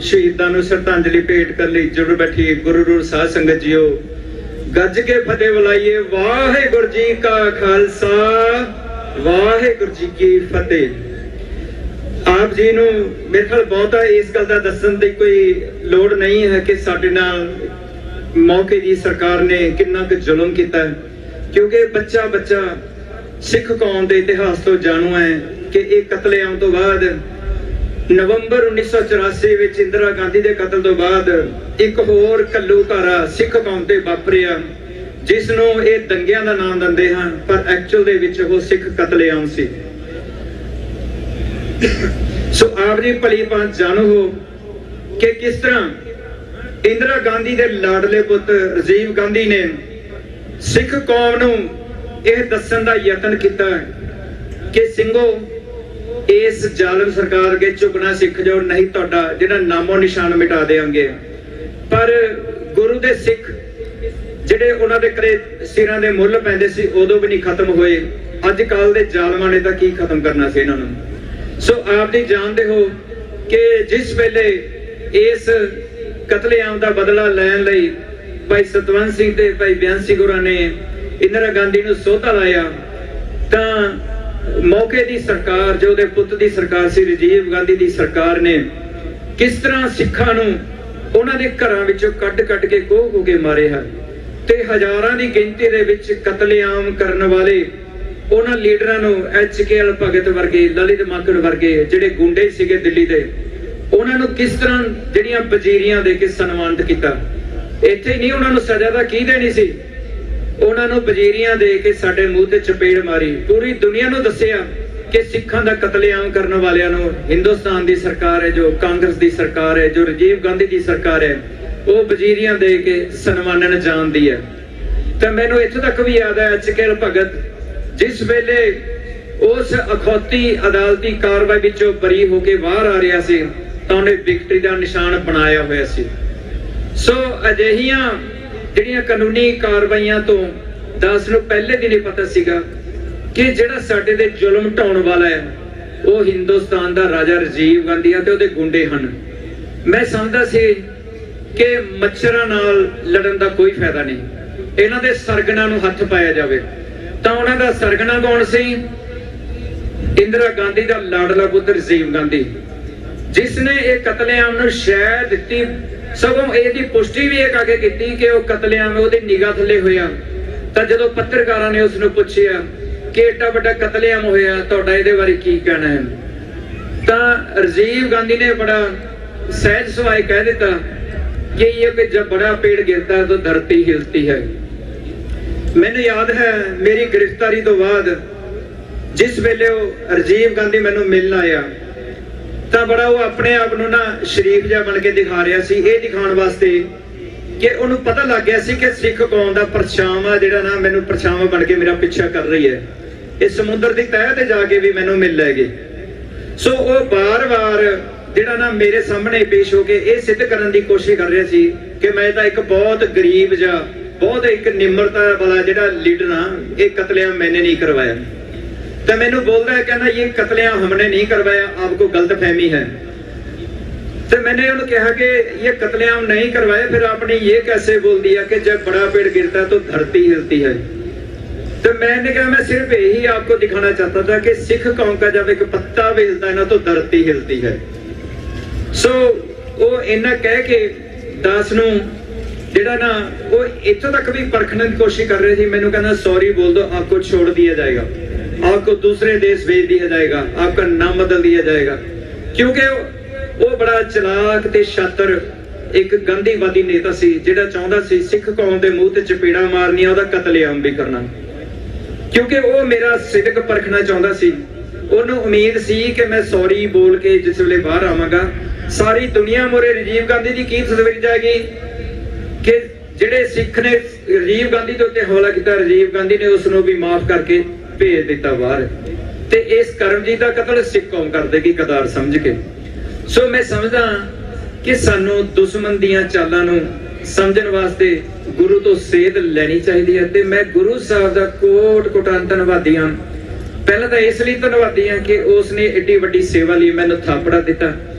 ਸ਼ਹੀਦਾਂ ਨੂੰ ਸ਼ਰਧਾਂਜਲੀ ਭੇਟ ਕਰਨ ਲਈ ਜੁੜ ਬੈਠੀ ਗੁਰੂ ਰੂਹ ਸਾਧ ਸੰਗਤ ਜੀਓ, ਗੱਜ ਕੇ ਫਤਿਹ ਬੁਲਾਈਏ। ਵਾਹਿਗੁਰੂ ਜੀ ਕਾ ਖਾਲਸਾ ਵਾਹਿਗੁਰੂ ਜੀ ਕੀ ਫਤਿਹ। ਆਪ ਜੀ ਨੂੰ ਮੇਰੇ ਖਿਆਲ ਬਹੁਤਾ ਇਸ ਗੱਲ ਦਾ ਦੱਸਣ ਦੀ ਕੋਈ ਲੋੜ ਨਹੀਂ ਹੈ ਕਿ ਸਾਡੇ ਨਾਲ ਮੌਕੇ ਦੀ ਸਰਕਾਰ ਨੇ ਕਿੰਨਾ ਕੁ ਜ਼ੁਲਮ ਕੀਤਾ, ਕਿਉਂਕਿ ਬੱਚਾ ਬੱਚਾ ਸਿੱਖ ਕੌਮ ਦੇ ਇਤਿਹਾਸ ਤੋਂ ਜਾਣੂ ਹੈ ਕਿ ਇਹ ਕਤਲੇਆਮ ਤੋਂ ਬਾਅਦ ਨਵੰਬਰ 1984 ਵਿੱਚ ਇੰਦਰਾ ਗਾਂਧੀ ਦੇ ਕਤਲ ਤੋਂ ਬਾਅਦ ਇੱਕ ਹੋਰ ਘੱਲੂਘਾਰਾ ਸਿੱਖ ਕੌਮ ਤੇ ਵਾਪਰਿਆ, ਜਿਸ ਨੂੰ ਇਹ ਦੰਗਿਆਂ ਦਾ ਨਾਮ ਦਿੰਦੇ ਹਨ, ਪਰ ਐਕਚੁਅਲ ਦੇ ਵਿੱਚ ਉਹ ਸਿੱਖ ਕਤਲੇਆਮ ਸੀ। ਸੋ ਆਪ ਜੀ ਭਲੀ ਭਾਂਤ ਜਾਣੂ ਹੋ ਕਿ ਕਿਸ ਤਰ੍ਹਾਂ ਇੰਦਰਾ ਗਾਂਧੀ ਦੇ ਲਾਡਲੇ ਪੁੱਤ ਰਾਜੀਵ ਗਾਂਧੀ ਨੇ ਸਿੱਖ ਕੌਮ ਨੂੰ ਇਹ ਦੱਸਣ ਦਾ ਯਤਨ ਕੀਤਾ ਕਿ ਸਿੰਘੋ ਇਸ ਜ਼ਾਲਮ ਸਰਕਾਰ ਅੱਗੇ ਝੁਕਣਾ ਸਿੱਖ ਜਾਓ, ਨਹੀਂ ਤੁਹਾਡਾ ਜਿਹੜਾ ਨਾਮੋ ਨਿਸ਼ਾਨ ਮਿਟਾ ਦੇਵਾਂਗੇ। ਪਰ ਗੁਰੂ ਦੇ ਸਿੱਖ ਜਿਹੜੇ ਉਹਨਾਂ ਦੇ ਘਰੇ ਸਿਰਾਂ ਦੇ ਮੁੱਲ ਪੈਂਦੇ ਸੀ ਉਦੋਂ ਵੀ ਨਹੀਂ ਖਤਮ ਹੋਏ। ਅੱਜ ਕੱਲ ਦੇ ਜ਼ਾਲਮਾਂ ਨੇ ਤਾਂ ਕੀ ਖਤਮ ਕਰਨਾ ਸੀ ਇਹਨਾਂ ਨੂੰ। ਸੋ ਆਪ ਜੀ ਜਾਣਦੇ ਹੋ ਕਿ ਜਿਸ ਵੇਲੇ ਇਸ ਕਤਲੇਆਮ ਦਾ ਬਦਲਾ ਲੈਣ ਲਈ ਭਾਈ ਸਤਵੰਤ ਸਿੰਘ ਤੇ ਭਾਈ ਬੇਅੰਤ ਸਿੰਘ ਹੋਰਾਂ ਨੇ ਇੰਦਰਾ ਗਾਂਧੀ ਨੂੰ ਸੋਧਾ ਲਾਇਆ, ਤਾਂ ਮੌਕੇ ਦੀ ਸਰਕਾਰ ਜੋ ਉਹਦੇ ਪੁੱਤ ਦੀ ਸਰਕਾਰ ਸੀ ਰਾਜੀਵ ਗਾਂਧੀ ਦੀ ਸਰਕਾਰ ਨੇ ਕਿਸ ਤਰ੍ਹਾਂ ਸਿੱਖਾਂ ਨੂੰ ਉਹਨਾਂ ਦੇ ਘਰਾਂ ਵਿੱਚੋਂ ਕੱਢ ਕੇ ਖੋਹ ਕੇ ਮਾਰੇ ਹਨ ਤੇ ਹਜ਼ਾਰਾਂ ਦੀ ਗਿਣਤੀ ਦੇ ਵਿੱਚ ਕਤਲੇਆਮ ਕਰਨ ਵਾਲੇ ਉਹਨਾਂ ਲੀਡਰਾਂ ਨੂੰ HKL ਭਗਤ ਵਰਗੇ, ਲਲਿਤ ਮਾਕੜ ਵਰਗੇ ਜਿਹੜੇ ਗੁੰਡੇ ਸੀਗੇ ਦਿੱਲੀ ਦੇ, ਉਹਨਾਂ ਨੂੰ ਕਿਸ ਤਰ੍ਹਾਂ ਜਿਹੜੀਆਂ ਵਜ਼ੀਰੀਆਂ ਦੇ ਕੇ ਸਨਮਾਨਿਤ ਕੀਤਾ। ਇੱਥੇ ਨਹੀਂ ਉਹਨਾਂ ਨੂੰ ਸਜ਼ਾ ਤਾਂ ਕੀ ਦੇਣੀ ਸੀ, ਉਹਨਾਂ ਨੂੰ ਵਜ਼ੀਰੀਆਂ ਦੇ ਕੇ ਸਾਡੇ ਮੂੰਹ ਤੇ ਚਪੇੜ ਮਾਰੀ। ਪੂਰੀ ਦੁਨੀਆ ਨੂੰ ਦੱਸਿਆ ਕਿ ਸਿੱਖਾਂ ਦਾ ਕਤਲੇਆਮ ਕਰਨ ਵਾਲਿਆਂ ਨੂੰ ਹਿੰਦੁਸਤਾਨ ਦੀ ਸਰਕਾਰ ਹੈ, ਜੋ ਕਾਂਗਰਸ ਦੀ ਸਰਕਾਰ ਹੈ, ਜੋ ਰਾਜੀਵ ਗਾਂਧੀ ਦੀ ਸਰਕਾਰ ਹੈ, ਉਹ ਵਜ਼ੀਰੀਆਂ ਦੇ ਕੇ ਸਨਮਾਨਨ ਜਾਣਦੀ ਹੈ। ਤਾਂ ਮੈਨੂੰ ਇੱਥੋਂ ਤੱਕ ਵੀ ਯਾਦ ਹੈ HKL ਭਗਤ ਜਿਸ ਵੇਲੇ ਉਸ ਅਖੌਤੀ ਅਦਾਲਤੀ ਕਾਰਵਾਈ ਵਿੱਚੋਂ ਬਰੀ ਹੋ ਕੇ ਬਾਹਰ ਆ ਰਿਹਾ ਸੀ ਤਾਂ ਉਹਨੇ ਵਿਕਟਰੀ ਦਾ ਨਿਸ਼ਾਨ ਬਣਾਇਆ ਹੋਇਆ ਸੀ। ਸੋ ਅਜਿਹੀਆਂ ਜਿਹੜੀਆਂ ਕਾਨੂੰਨੀ ਕਾਰਵਾਈਆਂ ਤੋਂ ਦਾਸ ਨੂੰ ਪਹਿਲੇ ਦਿਨ ਹੀ ਪਤਾ ਸੀਗਾ ਕਿ ਜਿਹੜਾ ਸਾਡੇ ਤੇ ਜ਼ੁਲਮ ਢਾਉਣ ਵਾਲਾ ਹੈ ਉਹ ਹਿੰਦੁਸਤਾਨ ਦਾ ਰਾਜਾ ਰਾਜੀਵ ਗਾਂਧੀ ਤੇ ਉਹਦੇ ਗੁੰਡੇ ਹਨ। ਮੈਂ ਸਮਝਦਾ ਸੀ ਕਿ ਮੱਛਰਾਂ ਨਾਲ ਲੜਨ ਦਾ ਕੋਈ ਫਾਇਦਾ ਨਹੀਂ, ਇਹਨਾਂ ਦੇ ਸਰਗਣਾ ਨੂੰ ਹੱਥ ਪਾਇਆ ਜਾਵੇ। ਤਾਂ ਉਹਨਾਂ ਦਾ ਸਰਗਣਾ ਕੌਣ ਸੀ? ਇੰਦਰਾ ਗਾਂਧੀ ਦਾ ਲਾਡਲਾ ਪੁੱਤਰ ਰਾਜੀਵ ਗਾਂਧੀ, ਜਿਸ ਨੇ ਇਹ ਕਤਲੇਆਮ ਨੂੰ ਸ਼ਹਿ ਦਿੱਤੀ। ਸਗੋਂ ਇਹਦੀ ਪੁਸ਼ਟੀ ਵੀ ਇਹ ਕਰਕੇ ਕੀਤੀ ਕਿ ਉਹ ਕਤਲੇਆਮ ਉਹਦੀ ਨਿਗਾਹ ਥੱਲੇ ਹੋਇਆ। ਤਾਂ ਜਦੋਂ ਪੱਤਰਕਾਰਾਂ ਨੇ ਉਸ ਨੂੰ ਪੁੱਛਿਆ ਕਿ ਏਡਾ ਵੱਡਾ ਕਤਲੇਆਮ ਹੋਇਆ, ਤੁਹਾਡਾ ਇਹਦੇ ਬਾਰੇ ਕੀ ਕਹਿਣਾ ਹੈ, ਤਾਂ ਰਾਜੀਵ ਗਾਂਧੀ ਨੇ ਬੜਾ ਸਹਿਜ ਸੁਭਾਅ ਕਹਿ ਦਿੱਤਾ ਕਿ ਇਹ ਕਿ ਜਬ ਬੜਾ ਪੇੜ ਗਿਰਤਾ ਹੈ ਤਾਂ ਧਰਤੀ ਹਿਲਤੀ ਹੈ। ਮੈਨੂੰ ਯਾਦ ਹੈ ਮੇਰੀ ਗ੍ਰਿਫਤਾਰੀ ਤੋਂ ਬਾਅਦ ਜਿਸ ਵੇਲੇ ਉਹ ਰਾਜੀਵ ਗਾਂਧੀ ਮੈਨੂੰ ਮਿਲਣ ਆਇਆ ਤਾਂ ਬੜਾ ਉਹ ਆਪਣੇ ਆਪ ਨੂੰ ਨਾ ਸ਼ਰੀਫ ਜਿਹਾ ਬਣ ਕੇ ਦਿਖਾ ਰਿਹਾ ਸੀ, ਇਹ ਦਿਖਾਉਣ ਵਾਸਤੇ ਕਿ ਉਹਨੂੰ ਪਤਾ ਲੱਗ ਗਿਆ ਸੀ ਕਿ ਸਿੱਖ ਕੌਮ ਦਾ ਪਰਛਾਵਾਂ ਜਿਹੜਾ ਨਾ ਮੈਨੂੰ ਪਰਛਾਵਾਂ ਬਣ ਕੇ ਮੇਰਾ ਪਿੱਛਾ ਕਰ ਰਹੀ ਹੈ। ਇਹ ਸਮੁੰਦਰ ਦੀ ਤਹਿ ਤੇ ਜਾ ਕੇ ਵੀ ਮੈਨੂੰ ਮਿਲ ਲੈਗੇ। ਸੋ ਉਹ ਬਾਰ-ਬਾਰ ਜਿਹੜਾ ਨਾ ਮੇਰੇ ਸਾਹਮਣੇ ਪੇਸ਼ ਹੋ ਕੇ ਇਹ ਸਿੱਧ ਕਰਨ ਦੀ ਕੋਸ਼ਿਸ਼ ਕਰ ਰਿਹਾ ਸੀ ਕਿ ਮੈਂ ਤਾਂ ਇੱਕ ਬਹੁਤ ਗਰੀਬ ਜਿਹਾ, ਬਹੁਤ ਇੱਕ ਨਿਮਰਤਾ ਵਾਲਾ ਜਿਹੜਾ ਲੀਡਰ ਆ, ਇਹ ਕਤਲੇਆਮ मैंने नहीं करवाया। तो मैंने बोलता है, कहना ये कतलेआम हमने नहीं करवाया, आपको गलत फहमी है। तो मैंने उन्हें कहा कि ये कतलेआम नहीं करवाया, फिर आपने ये कैसे बोल दिया कि जब बड़ा पेड़ गिरता है तो धरती हिलती है। तो मैंने कहा मैं सिर्फ यही आपको दिखाना चाहता था कि सिख कौम का जब एक पत्ता भी हिलता है ना तो धरती हिलती है। सो वो इन्ना कह के दास नूं ਜਿਹੜਾ ਨਾ ਉਹ ਇੱਥੋਂ ਤੱਕ ਵੀ ਪਰਖਣ ਦੀ ਕੋਸ਼ਿਸ਼ ਕਰ ਰਹੇ ਸੀ। ਮੈਨੂੰ ਕਹਿੰਦਾ सॉरी बोल दो, आपको छोड़ दिया जाएगा, आपको दूसरे देश भेज दिया जाएगा, आपका नाम बदल दिया जाएगा। क्योंकि ਉਹ ਬੜਾ ਚਲਾਕ ਤੇ ਸ਼ਾਤਰ ਇੱਕ ਗਾਂਧੀਵਾਦੀ ਨੇਤਾ ਸੀ ਜਿਹੜਾ ਚਾਹੁੰਦਾ ਸੀ ਸਿੱਖ ਕੌਮ ਦੇ ਮੂੰਹ ਤੇ ਚਪੇੜਾਂ ਮਾਰਨੀਆਂ, ਉਹਦਾ ਕਤਲੇਆਮ ਵੀ ਕਰਨਾ। ਕਿਉਂਕਿ ਉਹ ਮੇਰਾ ਸਿਦਕ ਪਰਖਣਾ ਚਾਹੁੰਦਾ ਸੀ। ਉਹਨੂੰ ਉਮੀਦ ਸੀ ਕਿ ਮੈਂ ਸੌਰੀ ਬੋਲ ਕੇ ਜਿਸ ਵੇਲੇ ਬਾਹਰ ਆਵਾਂਗਾ ਸਾਰੀ ਦੁਨੀਆ ਮੋਰੇ ਰਾਜੀਵ ਗਾਂਧੀ ਦੀ ਕੀ ਤਸਵੀਰ ਜਾਏਗੀ ਕਿ ਜਿਹੜੇ ਸਿੱਖ ਨੇ ਰਾਜੀਵ ਗਾਂਧੀ ਦੇ ਉੱਤੇ ਹਮਲਾ ਕੀਤਾ, ਰਾਜੀਵ ਗਾਂਧੀ ਨੇ ਉਸ ਨੂੰ ਵੀ ਮਾਫ ਕਰਕੇ ਭੇਜ ਦਿੱਤਾ ਬਾਹਰ। ਤੇ ਇਸ ਕਰਮਜੀਤ ਦਾ ਕਤਲ ਸਿੱਖ ਕੌਮ ਕਰ ਦੇਗੀ ਕਦਾਰ ਸਮਝ ਕੇ। ਸੋ ਮੈਂ ਸਮਝਦਾ ਕਿ ਸਾਨੂੰ ਦੁਸ਼ਮਣ ਦੀਆਂ ਚਾਲਾਂ ਨੂੰ ਸਮਝਣ ਵਾਸਤੇ ਗੁਰੂ ਤੋਂ ਸੇਧ ਲੈਣੀ ਚਾਹੀਦੀ ਹੈ। ਤੇ ਮੈਂ ਗੁਰੂ ਸਾਹਿਬ ਦਾ ਕੋਟ-ਕੋਟਾਂ ਧੰਨਵਾਦੀ ਹਾਂ। ਪਹਿਲਾਂ ਤਾਂ ਇਸ ਲਈ ਧੰਨਵਾਦੀ ਹਾਂ ਕਿ ਉਸ ਨੇ ਏਡੀ ਵੱਡੀ ਸੇਵਾ ਲਈ ਮੈਨੂੰ ਥਾਪੜਾ ਦਿੱਤਾ।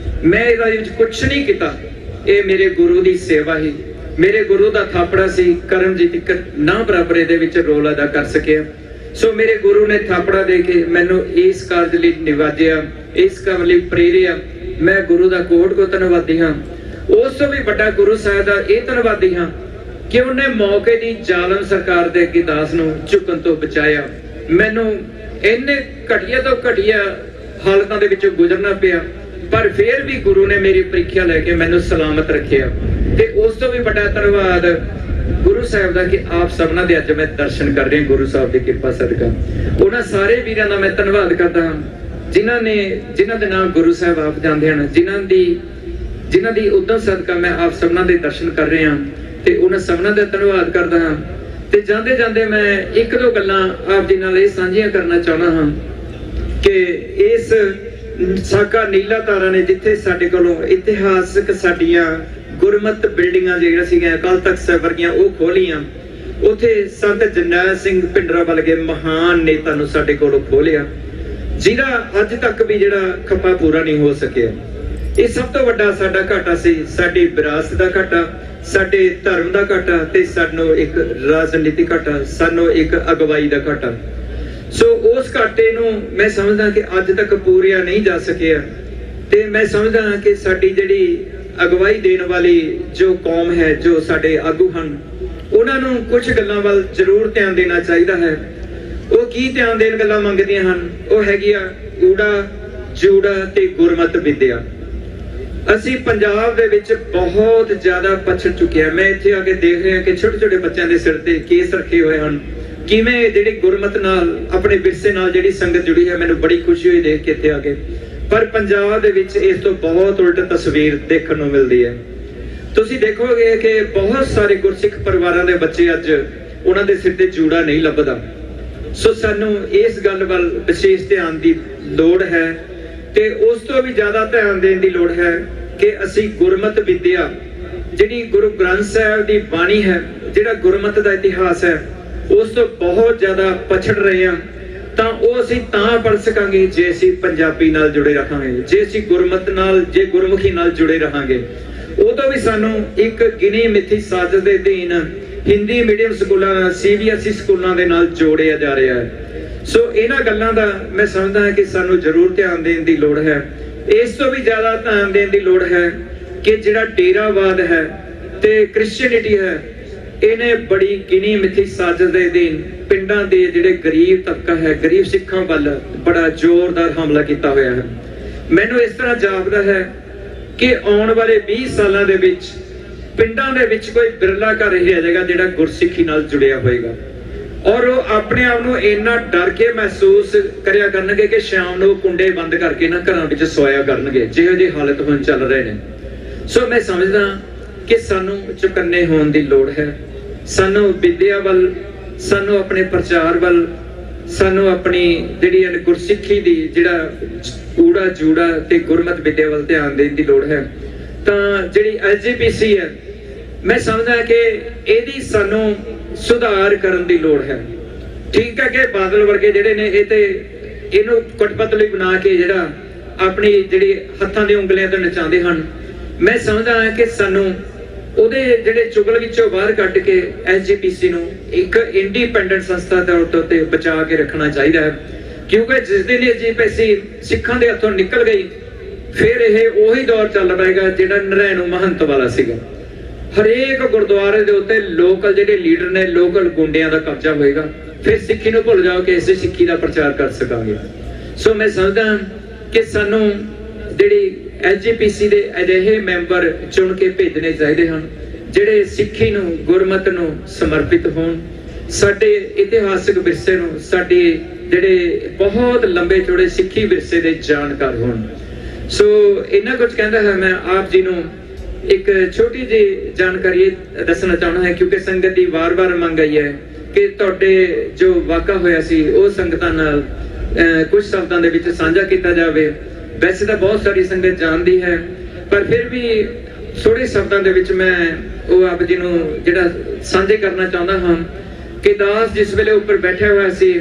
ਮੈਂ ਇਹਦੇ ਵਿੱਚ ਕੁਝ ਨਹੀਂ ਕੀਤਾ, ਇਹ ਮੇਰੇ ਗੁਰੂ ਦੀ ਸੇਵਾ ਹੀ, ਮੇਰੇ ਗੁਰੂ ਦਾ ਥਾਪੜਾ ਸੀ। ਕਰਮਜੀਤ ਇੱਕ ਨਾ ਬਰਾਬਰ ਇਹਦੇ ਵਿੱਚ ਰੋਲ ਅਦਾ ਕਰ ਸਕਿਆ। ਸੋ ਮੇਰੇ ਗੁਰੂ ਨੇ ਥਾਪੜਾ ਦੇ ਕੇ ਮੈਨੂੰ ਇਸ ਕਾਰਜ ਲਈ ਨਿਵਾਜਿਆ, ਇਸ ਕੰਮ ਲਈ ਪ੍ਰੇਰਿਆ। ਮੈਂ ਗੁਰੂ ਦਾ ਕੋਟ-ਕੋਟ ਧੰਨਵਾਦੀ ਹਾਂ। ਉਸ ਤੋਂ ਵੀ ਵੱਡਾ ਗੁਰੂ ਸਾਹਿਬ ਦਾ ਇਹ ਧੰਨਵਾਦੀ ਹਾਂ ਕਿ ਉਹਨੇ ਮੌਕੇ ਦੀ ਜ਼ਾਲਮ ਸਰਕਾਰ ਦੇ ਅੱਗੇ ਦਾਸ ਨੂੰ ਝੁਕਣ ਤੋਂ ਬਚਾਇਆ। ਮੈਨੂੰ ਇੰਨੇ ਘਟੀਆ ਤੋਂ ਘਟੀਆ ਹਾਲਤਾਂ ਦੇ ਵਿੱਚੋਂ ਗੁਜ਼ਰਨਾ ਪਿਆ, ਪਰ ਫਿਰ ਵੀ ਗੁਰੂ ਨੇ ਮੇਰੀ ਪ੍ਰੀਖਿਆ ਲੈ ਕੇ ਮੈਨੂੰ ਸਲਾਮਤ ਰੱਖਿਆ। ਤੇ ਉਸ ਤੋਂ ਵੀ ਵੱਡਾ ਧੰਨਵਾਦ ਗੁਰੂ ਸਾਹਿਬ ਦਾ ਕਿ ਆਪ ਸਭਨਾਂ ਦੇ ਅੱਜ ਮੈਂ ਦਰਸ਼ਨ ਕਰ ਰਿਹਾ ਗੁਰੂ ਸਾਹਿਬ ਦੀ ਕਿਰਪਾ ਸਦਕਾ। ਉਹਨਾਂ ਸਾਰੇ ਵੀਰਾਂ ਦਾ ਮੈਂ ਧੰਨਵਾਦ ਕਰਦਾ ਹਾਂ ਜਿਨ੍ਹਾਂ ਦੇ ਨਾਮ ਗੁਰੂ ਸਾਹਿਬ ਆਪ ਜਾਣਦੇ ਹਨ, ਜਿਨ੍ਹਾਂ ਦੀ ਉਦਮ ਸਦਕਾ ਮੈਂ ਆਪ ਸਭਨਾਂ ਦੇ ਦਰਸ਼ਨ ਕਰ ਰਿਹਾ ਤੇ ਉਹਨਾਂ ਸਭਨਾਂ ਦਾ ਧੰਨਵਾਦ ਕਰਦਾ ਹਾਂ। ਤੇ ਜਾਂਦੇ ਜਾਂਦੇ ਮੈਂ ਇੱਕ ਦੋ ਗੱਲਾਂ ਆਪ ਜੀ ਨਾਲ ਇਹ ਸਾਂਝੀਆਂ ਕਰਨਾ ਚਾਹੁੰਦਾ ਹਾਂ ਕਿ ਇਸ ਸਾਕਾ ਨੀਲਾ ਤਾਰਾ ਨੇ ਜਿੱਥੇ ਸਾਡੇ ਕੋਲੋਂ ਇਤਿਹਾਸਕ ਸਾਡੀਆਂ ਗੁਰਮਤ ਬਿਲਡਿੰਗਾਂ ਜਿਹੜੀਆਂ ਸੀਗੀਆਂ ਅਕਾਲ ਤਖਤ ਸਾਹਿਬ ਵਰਗੀਆਂ ਉਹ ਖੋਲੀਆਂ, ਉੱਥੇ ਸੰਤ ਜਰਨੈਲ ਸਿੰਘ ਭਿੰਡਰਾਂ ਵਰਗੇ ਮਹਾਨ ਨੇਤਾ ਨੂੰ ਸਾਡੇ ਕੋਲੋਂ ਖੋਲਿਆ, ਜਿਹਦਾ ਅੱਜ ਤੱਕ ਵੀ ਜਿਹੜਾ ਖੱਪਾ ਪੂਰਾ ਨਹੀਂ ਹੋ ਸਕਿਆ। ਇਹ ਸਭ ਤੋਂ ਵੱਡਾ ਸਾਡਾ ਘਾਟਾ ਸੀ, ਸਾਡੀ ਵਿਰਾਸਤ ਦਾ ਘਾਟਾ, ਸਾਡੇ ਧਰਮ ਦਾ ਘਾਟਾ ਤੇ ਸਾਨੂੰ ਇੱਕ ਰਾਜਨੀਤਿਕ ਘਾਟਾ, ਸਾਨੂੰ ਇੱਕ ਅਗਵਾਈ ਦਾ ਘਾਟਾ। ਸੋ ਉਸ ਘਾਟੇ ਨੂੰ ਮੈਂ ਸਮਝਦਾ ਕਿ ਅੱਜ ਤੱਕ ਪੂਰਿਆ ਨਹੀਂ ਜਾ ਸਕਿਆ ਤੇ ਮੈਂ ਸਮਝਦਾ ਕਿ ਸਾਡੀ ਜਿਹੜੀ ਅਗਵਾਈ ਦੇਣ ਵਾਲੀ ਜੋ ਕੌਮ ਹੈ, ਜੋ ਸਾਡੇ ਆਗੂ ਹਨ, ਉਹਨਾਂ ਨੂੰ ਕੁਝ ਗੱਲਾਂ ਵੱਲ ਜ਼ਰੂਰ ਧਿਆਨ ਦੇਣਾ ਚਾਹੀਦਾ ਹੈ। ਉਹ ਕੀ ਧਿਆਨ ਦੇਣ ਗੱਲਾਂ ਮੰਗਦੀਆਂ ਹਨ? ਉਹ ਹੈਗੀਆਂ ਊੜਾ ਜੂੜਾ ਤੇ ਗੁਰਮਤਿ ਵਿਦਿਆ। ਅਸੀਂ ਪੰਜਾਬ ਦੇ ਵਿੱਚ ਬਹੁਤ ਜ਼ਿਆਦਾ ਪਛੜ ਚੁੱਕੇ ਹਾਂ। ਮੈਂ ਇੱਥੇ ਆ ਕੇ ਦੇਖ ਰਿਹਾ ਕਿ ਛੋਟੇ ਛੋਟੇ ਬੱਚਿਆਂ ਦੇ ਸਿਰ ਤੇ ਕੇਸ ਰੱਖੇ ਹੋਏ ਹਨ। ਕਿਵੇਂ ਜਿਹੜੀ ਗੁਰਮਤਿ ਨਾਲ, ਆਪਣੇ ਵਿਰਸੇ ਨਾਲ ਜਿਹੜੀ ਸੰਗਤ ਜੁੜੀ ਹੈ, ਮੈਨੂੰ ਬੜੀ ਖੁਸ਼ੀ ਹੋਈ ਦੇਖ ਕੇ ਇੱਥੇ ਆ ਕੇ। ਪਰ ਪੰਜਾਬ ਦੇ ਵਿੱਚ ਇਸ ਤੋਂ ਬਹੁਤ ਉਲਟ ਤਸਵੀਰ ਦੇਖਣ ਨੂੰ ਮਿਲਦੀ ਹੈ। ਤੁਸੀਂ ਦੇਖੋਗੇ ਕਿ ਬਹੁਤ ਸਾਰੇ ਗੁਰਸਿੱਖ ਪਰਿਵਾਰਾਂ ਦੇ ਬੱਚੇ ਅੱਜ ਉਹਨਾਂ ਦੇ ਸਿਰ ਤੇ ਜੂੜਾ ਨਹੀਂ ਲੱਭਦਾ। ਸੋ ਸਾਨੂੰ ਇਸ ਗੱਲ ਵੱਲ ਵਿਸ਼ੇਸ਼ ਧਿਆਨ ਦੀ ਲੋੜ ਹੈ ਤੇ ਉਸ ਤੋਂ ਵੀ ਜ਼ਿਆਦਾ ਧਿਆਨ ਦੇਣ ਦੀ ਲੋੜ ਹੈ ਕਿ ਅਸੀਂ ਗੁਰਮਤਿ ਵਿਦਿਆ, ਜਿਹੜੀ ਗੁਰੂ ਗ੍ਰੰਥ ਸਾਹਿਬ ਦੀ ਬਾਣੀ ਹੈ, ਜਿਹੜਾ ਗੁਰਮਤਿ ਦਾ ਇਤਿਹਾਸ ਹੈ, ਉਸ ਤੋਂ ਬਹੁਤ ਜ਼ਿਆਦਾ ਪਛੜ ਰਹੇ ਹਾਂ। ਤਾਂ ਉਹ ਅਸੀਂ ਤਾਂ ਪੜ੍ਹ ਸਕਾਂਗੇ ਜੇ ਅਸੀਂ ਪੰਜਾਬੀ ਨਾਲ ਜੁੜੇ ਰਹਾਂਗੇ, ਜੇ ਅਸੀਂ ਗੁਰਮਤਿ ਨਾਲ, ਜੇ ਗੁਰਮੁਖੀ ਨਾਲ ਜੁੜੇ ਰਹਾਂਗੇ। ਉਦੋਂ ਵੀ ਸਾਨੂੰ ਇੱਕ ਗਿਣੀ ਮਿੱਥੀ ਸਾਜ਼ਿਸ਼ ਦੇ ਅਧੀਨ ਹਿੰਦੀ ਮੀਡੀਅਮ ਸਕੂਲਾਂ ਨਾਲ, CBSE ਸਕੂਲਾਂ ਦੇ ਨਾਲ ਜੋੜਿਆ ਜਾ ਰਿਹਾ ਹੈ। ਸੋ ਇਹਨਾਂ ਗੱਲਾਂ ਦਾ ਮੈਂ ਸਮਝਦਾ ਹਾਂ ਕਿ ਸਾਨੂੰ ਜ਼ਰੂਰ ਧਿਆਨ ਦੇਣ ਦੀ ਲੋੜ ਹੈ। ਇਸ ਤੋਂ ਵੀ ਜ਼ਿਆਦਾ ਧਿਆਨ ਦੇਣ ਦੀ ਲੋੜ ਹੈ ਕਿ ਜਿਹੜਾ ਡੇਰਾਵਾਦ ਹੈ ਤੇ ਕ੍ਰਿਸਚੀਅਨਿਟੀ ਹੈ, ਇਹਨੇ ਬੜੀ ਗਿਣੀ ਮਿੱਥੀ ਸਾਜ਼ਿਸ਼ ਦੇ ਅਧੀਨ ਪਿੰਡਾਂ ਦੇ ਜਿਹੜੇ ਗਰੀਬ ਤਬਕਾ ਹੈ, ਗਰੀਬ ਸਿੱਖਾਂ ਵੱਲ ਬੜਾ ਜ਼ੋਰਦਾਰ ਹਮਲਾ ਕੀਤਾ ਹੋਇਆ ਹੈ। ਮੈਨੂੰ ਇਸ ਤਰ੍ਹਾਂ ਜਾਪਦਾ ਹੈ ਕਿ ਆਉਣ ਵਾਲੇ 20 ਸਾਲਾਂ ਦੇ ਵਿੱਚ ਪਿੰਡਾਂ ਦੇ ਵਿੱਚ ਕੋਈ ਬਿਰਲਾ ਘਰ ਹੀ ਰਹਿ ਜਾਏਗਾ ਜਿਹੜਾ ਗੁਰਸਿੱਖੀ ਨਾਲ ਜੁੜਿਆ ਹੋਏਗਾ, ਔਰ ਉਹ ਆਪਣੇ ਆਪ ਨੂੰ ਇੰਨਾ ਡਰ ਕੇ ਮਹਿਸੂਸ ਕਰਿਆ ਕਰਨਗੇ ਕਿ ਸ਼ਾਮ ਨੂੰ ਕੁੰਡੇ ਬੰਦ ਕਰਕੇ ਨਾ ਘਰਾਂ ਵਿੱਚ ਸੋਇਆ ਕਰਨਗੇ, ਜਿਹੋ ਜਿਹੀ ਹਾਲਤ ਹੁਣ ਚੱਲ ਰਹੇ ਨੇ। ਸੋ ਮੈਂ ਸਮਝਦਾ ਕਿ ਸਾਨੂੰ ਚੁਕੰਨੇ ਹੋਣ ਦੀ ਲੋੜ ਹੈ। ਸਾਨੂੰ ਵਿਦਿਆ ਵੱਲ, ਸਾਨੂੰ ਆਪਣੇ ਪ੍ਰਚਾਰ ਵੱਲ, ਸਾਨੂੰ ਆਪਣੀ ਜਿਹੜੀ ਗੁਰਸਿੱਖੀ ਦੀ ਜਿਹੜਾ ਊੜਾ ਜੂੜਾ ਤੇ ਗੁਰਮਤਿ ਵਿਦਿਆ ਵੱਲ ਧਿਆਨ ਦੇਣ ਦੀ ਲੋੜ ਹੈ। ਤਾਂ ਜਿਹੜੀ SGPC ਹੈ, ਮੈਂ ਸਮਝਦਾ ਕਿ ਇਹਦੀ ਸਾਨੂੰ ਸੁਧਾਰ ਕਰਨ ਦੀ ਲੋੜ ਹੈ। ਠੀਕ ਹੈ ਕਿ ਬਾਦਲ ਵਰਗੇ ਜਿਹੜੇ ਨੇ ਇਹ ਤੇ ਇਹਨੂੰ ਕਟਪਤਲੀ ਬਣਾ ਕੇ ਜਿਹੜਾ ਆਪਣੀ ਜਿਹੜੀ ਹੱਥਾਂ ਦੀ ਉਂਗਲੀਆਂ ਤੋਂ ਨਚਾਉਂਦੇ ਹਨ। ਮੈਂ ਸਮਝਦਾ ਹਾਂ ਕਿ ਸਾਨੂੰ ਉਹਦੇ ਜਿਹੜੇ ਚੁਗਲ ਵਿੱਚੋਂ ਬਾਹਰ ਕੱਢ ਕੇ SGPC ਨੂੰ ਇੱਕ ਇੰਡੀਪੈਂਡੈਂਟ ਸੰਸਥਾ ਦੇ ਤੌਰ ਤੇ ਬਚਾ ਕੇ ਰੱਖਣਾ ਚਾਹੀਦਾ ਹੈ, ਕਿਉਂਕਿ ਜਿਸ ਦਿਨ SGPC ਸਿੱਖਾਂ ਦੇ ਹੱਥੋਂ ਨਿਕਲ ਗਈ ਫਿਰ ਇਹ ਉਹੀ ਦੌਰ ਚੱਲ ਪਏਗਾ ਜਿਹੜਾ ਨਰੈਣੂ ਮਹੰਤ ਵਾਲਾ ਸੀਗਾ। ਹਰੇਕ ਗੁਰਦੁਆਰੇ ਦੇ ਉੱਤੇ ਲੋਕਲ ਜਿਹੜੇ ਲੀਡਰ ਨੇ, ਲੋਕਲ ਗੁੰਡਿਆਂ ਦਾ ਕਬਜ਼ਾ ਹੋਏਗਾ। ਫਿਰ ਸਿੱਖੀ ਨੂੰ ਭੁੱਲ ਜਾਓ ਕਿ ਇਸੇ ਸਿੱਖੀ ਦਾ ਪ੍ਰਚਾਰ ਕਰ ਸਕਾਂਗੇ। ਸੋ ਮੈਂ ਸਮਝਦਾ ਕਿ ਸਾਨੂੰ ਜਿਹੜੀ SGPC ਦੇ ਅਜਿਹੇ ਮੈਂਬਰ ਚੁਣ ਕੇ ਭੇਜਣੇ ਚਾਹੀਦੇ ਹਨ ਜਿਹੜੇ ਸਿੱਖੀ ਨੂੰ, ਗੁਰਮਤਿ ਨੂੰ ਸਮਰਪਿਤ ਹੋਣ, ਸਾਡੇ ਇਤਿਹਾਸਕ ਵਿਰਸੇ ਨੂੰ, ਸਾਡੇ ਜਿਹੜੇ ਬਹੁਤ ਲੰਬੇ ਚੌੜੇ ਸਿੱਖੀ ਵਿਰਸੇ ਦੇ ਜਾਣਕਾਰ ਹੋਣ। ਸੋ ਇੰਨਾ ਕੁਝ ਕਹਿੰਦਾ ਹੈ ਮੈਂ ਆਪ ਜੀ ਨੂੰ ਇੱਕ ਛੋਟੀ ਜਿਹੀ ਜਾਣਕਾਰੀ ਦੱਸਣਾ ਚਾਹੁੰਦਾ ਹਾਂ, ਕਿਉਂਕਿ ਸੰਗਤ ਦੀ ਵਾਰ-ਵਾਰ ਮੰਗ ਆਈ ਹੈ ਕਿ ਤੁਹਾਡੇ ਜੋ ਵਾਕਾ ਹੋਇਆ ਸੀ ਉਹ ਸੰਗਤਾਂ ਨਾਲ ਕੁਝ ਸ਼ਬਦਾਂ ਦੇ ਵਿੱਚ ਸਾਂਝਾ ਕੀਤਾ ਜਾਵੇ। ਵੈਸੇ ਤਾਂ ਬਹੁਤ ਸਾਰੀ ਸੰਗਤ ਜਾਣਦੀ ਹੈ, ਪਰ ਫਿਰ ਵੀ ਥੋੜੇ ਸ਼ਬਦਾਂ ਦੇ ਵਿੱਚ ਮੈਂ ਉਹ ਆਪ ਜੀ ਨੂੰ ਜਿਹੜਾ ਸਾਂਝੇ ਕਰਨਾ ਚਾਹੁੰਦਾ ਹਾਂ ਕਿ ਦਾਸ ਜਿਸ ਵੇਲੇ ਉੱਪਰ ਬੈਠਿਆ ਹੋਇਆ ਸੀ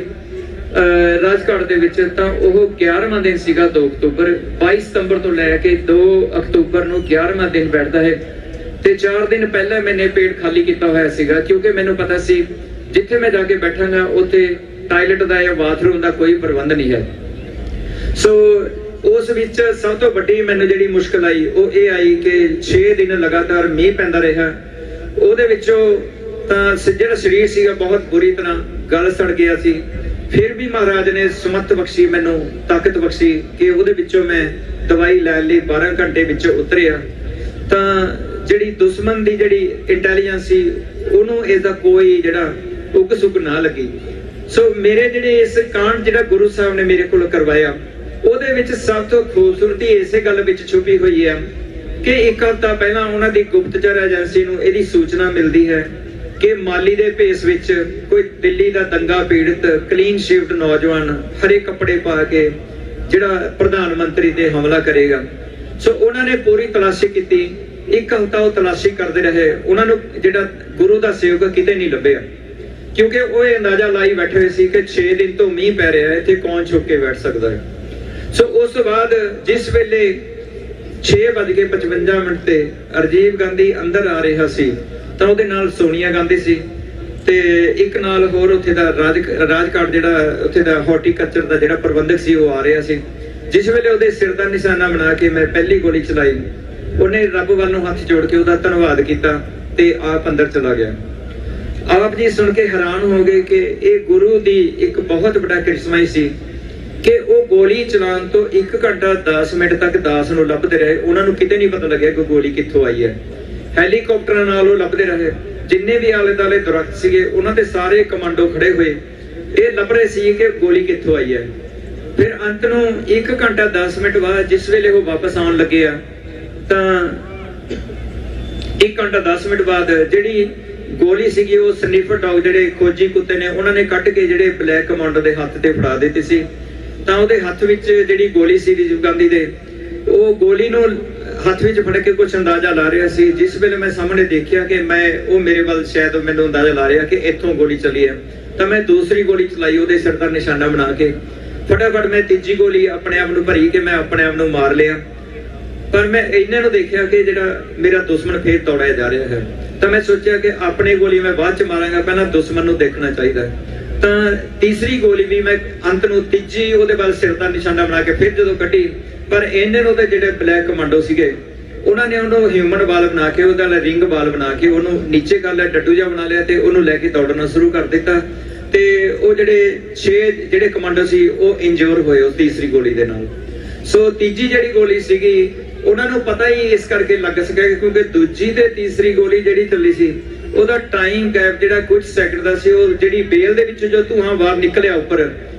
ਰਾਜਘਾਟ ਦੇ ਵਿੱਚ, ਤਾਂ ਉਹ 11ਵਾਂ ਦਿਨ ਸੀਗਾ 2 ਅਕਤੂਬਰ। 22 ਸਤੰਬਰ ਤੋਂ ਲੈ ਕੇ 2 ਅਕਤੂਬਰ ਨੂੰ 11ਵਾਂ ਦਿਨ ਬੈਠਦਾ ਹੈ ਤੇ 4 ਦਿਨ ਪਹਿਲਾਂ ਮੈਨੇ ਪੇਟ ਖਾਲੀ ਕੀਤਾ ਹੋਇਆ ਸੀਗਾ, ਕਿਉਂਕਿ ਮੈਨੂੰ ਪਤਾ ਸੀ ਜਿੱਥੇ ਮੈਂ ਜਾ ਕੇ ਬੈਠਾਂਗਾ ਉੱਥੇ ਟਾਇਲਟ ਦਾ ਜਾਂ ਬਾਥਰੂਮ ਦਾ ਕੋਈ ਪ੍ਰਬੰਧ ਨਹੀਂ ਹੈ। ਸੋ ਉਸ ਵਿੱਚ ਸਭ ਤੋਂ ਵੱਡੀ ਮੈਨੂੰ ਜਿਹੜੀ ਮੁਸ਼ਕਲ ਆਈ ਉਹ ਇਹ ਆਈ ਕਿ 6 ਦਿਨ ਲਗਾਤਾਰ ਮੀਂਹ ਪੈਂਦਾ ਰਿਹਾ। ਉਹਦੇ ਵਿੱਚੋਂ ਤਾਂ ਜਿਹੜਾ ਸਰੀਰ ਸੀਗਾ ਬਹੁਤ ਬੁਰੀ ਤਰ੍ਹਾਂ ਗਲ ਸੜ ਗਿਆ ਸੀ। ਫਿਰ ਵੀ ਮਹਾਰਾਜ ਨੇ ਸਮੱਤ ਬਖਸ਼ੀ, ਮੈਨੂੰ ਤਾਕਤ ਬਖਸ਼ੀ ਕਿ ਉਹਦੇ ਵਿੱਚੋਂ ਮੈਂ ਦਵਾਈ ਲੈਣ ਲਈ 12 ਘੰਟੇ ਵਿੱਚ ਉਤਰਿਆ। ਤਾਂ ਜਿਹੜੀ ਦੁਸ਼ਮਣ ਦੀ ਜਿਹੜੀ ਇੰਟੈਲੀਜੈਂਸ ਸੀ ਉਹਨੂੰ ਇਸ ਦਾ ਕੋਈ ਜਿਹੜਾ ਉਗ ਸੁਗ ਨਾ ਲੱਗੀ। ਸੋ ਮੇਰੇ ਜਿਹੜੇ ਇਸ ਕਾਂਡ ਜਿਹੜਾ ਗੁਰੂ ਸਾਹਿਬ ਨੇ ਮੇਰੇ ਕੋਲ ਕਰਵਾਇਆ, ਉਹਦੇ ਵਿੱਚ ਸਭ ਤੋਂ ਖੂਬਸੂਰਤੀ ਇਸੇ ਗੱਲ ਵਿੱਚ ਛੁਪੀ ਹੋਈ ਹੈ ਕਿ 1 ਹਫ਼ਤਾ ਪਹਿਲਾਂ ਉਹਨਾਂ ਦੀ ਗੁਪਤਚਰ ਏਜੰਸੀ ਨੂੰ ਇਹਦੀ ਸੂਚਨਾ ਮਿਲਦੀ ਹੈ ਕਿ ਮਾਲੀ ਦੇ ਭੇਸ ਵਿੱਚ ਕੋਈ ਦਿੱਲੀ ਦਾ ਦੰਗਾ ਪੀੜਤ ਕਲੀਨ ਸ਼ੇਵਡ ਨੌਜਵਾਨ ਹਰੇ ਕੱਪੜੇ ਪਾ ਕੇ ਜਿਹੜਾ ਪ੍ਰਧਾਨ ਮੰਤਰੀ ਤੇ ਹਮਲਾ ਕਰੇਗਾ। ਸੋ ਉਹਨਾਂ ਨੇ ਪੂਰੀ ਤਲਾਸ਼ੀ ਕੀਤੀ। 1 ਹਫ਼ਤਾ ਉਹ ਤਲਾਸ਼ੀ ਕਰਦੇ ਰਹੇ। ਉਹਨਾਂ ਨੂੰ ਜਿਹੜਾ ਗੁਰੂ ਦਾ ਸੇਵਕ ਕਿਤੇ ਨਹੀਂ ਲੱਭਿਆ, ਕਿਉਂਕਿ ਉਹ ਇਹ ਅੰਦਾਜ਼ਾ ਲਾਈ ਬੈਠੇ ਹੋਏ ਸੀ ਕਿ 6 ਦਿਨ ਤੋਂ ਮੀਂਹ ਪੈ ਰਿਹਾ, ਇੱਥੇ ਕੌਣ ਛੁਪ ਕੇ ਬੈਠ ਸਕਦਾ ਹੈ। ਸੋ ਉਸ ਤੋਂ ਬਾਅਦ ਜਿਸ ਵੇਲੇ 6:55 ਤੇ ਰਾਜੀਵ ਗਾਂਧੀ ਅੰਦਰ ਆ ਰਿਹਾ ਸੀ ਤਾਂ ਉਹਦੇ ਨਾਲ ਸੋਨੀਆ ਗਾਂਧੀ ਸੀ ਤੇ ਇੱਕ ਨਾਲ ਹੋਰ ਉੱਥੇ ਦਾ ਰਾਜਕਾਟ ਜਿਹੜਾ ਉੱਥੇ ਦਾ ਹਾਰਟੀਕਲਚਰ ਦਾ ਜਿਹੜਾ ਪ੍ਰਬੰਧਕ ਸੀ ਉਹ ਆ ਰਿਹਾ ਸੀ। ਜਿਸ ਵੇਲੇ ਉਹਦੇ ਸਿਰ ਦਾ ਨਿਸ਼ਾਨਾ ਬਣਾ ਕੇ ਮੈਂ ਪਹਿਲੀ ਗੋਲੀ ਚਲਾਈ, ਉਹਨੇ ਰੱਬ ਵੱਲ ਨੂੰ ਹੱਥ ਜੋੜ ਕੇ ਉਹਦਾ ਧੰਨਵਾਦ ਕੀਤਾ ਤੇ ਆਪ ਅੰਦਰ ਚਲਾ ਗਿਆ। ਆਪ ਜੀ ਸੁਣ ਕੇ ਹੈਰਾਨ ਹੋ ਗਏ ਕਿ ਇਹ ਗੁਰੂ ਦੀ ਇੱਕ ਬਹੁਤ ਵੱਡਾ ਕਰਿਸ਼ਮਾ ਹੀ ਸੀ ਕਿ ਉਹ ਗੋਲੀ ਚਲਾਉਣ ਤੋਂ 1 ਘੰਟਾ 10 ਮਿੰਟ ਤੱਕ ਦਾਸ ਨੂੰ ਲੱਭਦੇ ਰਹੇ। ਉਹਨਾਂ ਨੂੰ ਕਿਤੇ ਨਹੀਂ ਪਤਾ ਲੱਗਿਆ ਕਿ ਗੋਲੀ ਕਿੱਥੋਂ ਆਈ ਹੈ। ਹੈਲੀਕਾਪਟਰਾਂ ਨਾਲ ਉਹ ਲੱਭਦੇ ਰਹੇ, ਜਿੰਨੇ ਵੀ ਆਲੇ ਦੁਆਲੇ ਦਰਖਤ ਸੀਗੇ ਉਹਨਾਂ ਤੇ ਸਾਰੇ ਕਮਾਂਡੋ ਖੜੇ ਹੋਏ, ਇਹ ਲੱਭ ਰਹੇ ਸੀ ਕਿ ਗੋਲੀ ਕਿੱਥੋਂ ਆਈ ਹੈ। ਫਿਰ ਅੰਤ ਨੂੰ 1 ਘੰਟਾ 10 ਮਿੰਟ ਬਾਅਦ ਜਿਸ ਵੇਲੇ ਉਹ ਵਾਪਸ ਆਉਣ ਲੱਗੇ ਆ ਤਾਂ 1 ਘੰਟਾ 10 ਮਿੰਟ ਬਾਅਦ ਜਿਹੜੀ ਗੋਲੀ ਸੀਗੀ ਉਹ ਸਨੀਫਰ ਡੌਗ ਜਿਹੜੇ ਖੋਜੀ ਕੁੱਤੇ ਨੇ ਉਹਨਾਂ ਨੇ ਕੱਢ ਕੇ ਜਿਹੜੇ ਬਲੈਕ ਕਮਾਂਡੋ ਦੇ ਹੱਥ ਤੇ ਫੜਾ ਦਿੱਤੀ ਸੀ। ਤਾਂ ਉਹਦੇ ਹੱਥ ਵਿੱਚ ਜਿਹੜੀ ਗੋਲੀ ਸੀ ਰਾਜੀਵ ਗਾਂਧੀ ਦੇ, ਉਹ ਗੋਲੀ ਨੂੰ ਹੱਥ ਵਿੱਚ ਫੜ ਕੇ ਕੁਝ ਅੰਦਾਜ਼ਾ ਲਾ ਰਿਹਾ ਸੀ। ਜਿਸ ਵੇਲੇ ਮੈਂ ਸਾਹਮਣੇ ਦੇਖਿਆ ਕਿ ਉਹ ਮੇਰੇ ਵੱਲ ਸ਼ਾਇਦ ਮੈਨੂੰ ਅੰਦਾਜ਼ਾ ਲਾ ਰਿਹਾ ਕਿ ਇੱਥੋਂ ਗੋਲੀ ਚੱਲੀ ਹੈ, ਤਾਂ ਮੈਂ ਦੂਸਰੀ ਗੋਲੀ ਚਲਾਈ ਉਹਦੇ ਸਿਰ ਦਾ ਨਿਸ਼ਾਨਾ ਬਣਾ ਕੇ। ਫਟਾਫਟ ਮੈਂ ਤੀਜੀ ਗੋਲੀ ਆਪਣੇ ਆਪ ਨੂੰ ਭਰੀ ਕਿ ਮੈਂ ਆਪਣੇ ਆਪ ਨੂੰ ਮਾਰ ਲਿਆ। ਪਰ ਮੈਂ ਇਹਨਾਂ ਨੂੰ ਦੇਖਿਆ ਕਿ ਜਿਹੜਾ ਮੇਰਾ ਦੁਸ਼ਮਣ ਫੇਰ ਦੌੜਿਆ ਜਾ ਰਿਹਾ ਹੈ, ਤਾਂ ਮੈਂ ਸੋਚਿਆ ਕਿ ਆਪਣੀ ਗੋਲੀ ਮੈਂ ਬਾਅਦ ਚ ਮਾਰਾਂਗਾ, ਪਹਿਲਾਂ ਦੁਸ਼ਮਣ ਨੂੰ ਦੇਖਣਾ ਚਾਹੀਦਾ। ਤਾਂ ਤੀਸਰੀ ਗੋਲੀ ਵੀ ਮੈਂ ਅੰਤ ਨੂੰ ਤੀਜੀ ਉਹਦੇ ਵੱਲ ਸਿਰ ਦਾ ਨਿਸ਼ਾਨਾ ਬਣਾ ਕੇ ਫਿਰ ਜਦੋਂ ਕੱਢੀ, ਪਰ ਇਹਨਾਂ ਨੂੰ ਤੇ ਜਿਹੜੇ ਬਲੈਕ ਕਮਾਂਡੋ ਸੀਗੇ ਉਹਨਾਂ ਨੇ ਉਹਨੂੰ ਹਿਊਮਨ ਬਾਲ ਬਣਾ ਕੇ ਉਹਦਾ ਰਿੰਗ ਬਾਲ ਬਣਾ ਕੇ ਉਹਨੂੰ ਨੀਚੇ ਕਰ ਲਿਆ, ਡੱਡੂ ਜਿਹਾ ਬਣਾ ਲਿਆ ਤੇ ਉਹਨੂੰ ਲੈ ਕੇ ਦੌੜਨਾ ਸ਼ੁਰੂ ਕਰ ਦਿੱਤਾ। ਤੇ ਉਹ ਜਿਹੜੇ 6 ਜਿਹੜੇ ਕਮਾਂਡੋ ਸੀ ਉਹ ਇੰਜੋਰ ਹੋਏ ਉਸ ਤੀਸਰੀ ਗੋਲੀ ਦੇ ਨਾਲ। ਸੋ ਤੀਜੀ ਜਿਹੜੀ ਗੋਲੀ ਸੀਗੀ ਉਹਨਾਂ ਨੂੰ ਪਤਾ ਹੀ ਇਸ ਕਰਕੇ ਲੱਗ ਸਕਿਆ ਕਿਉਂਕਿ ਦੂਜੀ ਤੇ ਤੀਸਰੀ ਗੋਲੀ ਜਿਹੜੀ ਚੱਲੀ ਸੀ ਉਹਦਾ ਟਾਈਮ ਗੈਪ ਜਿਹੜਾ ਕੁਝ ਸੈਕਿੰਡ ਦਾ ਸੀ। ਉਹ ਜਿਹੜੀ ਬੇਲ ਦੇ ਵਿੱਚੋਂ ਜੋ ਧੂਆਂ ਬਾਹਰ ਨਿਕਲਿਆ ਉੱਪਰ,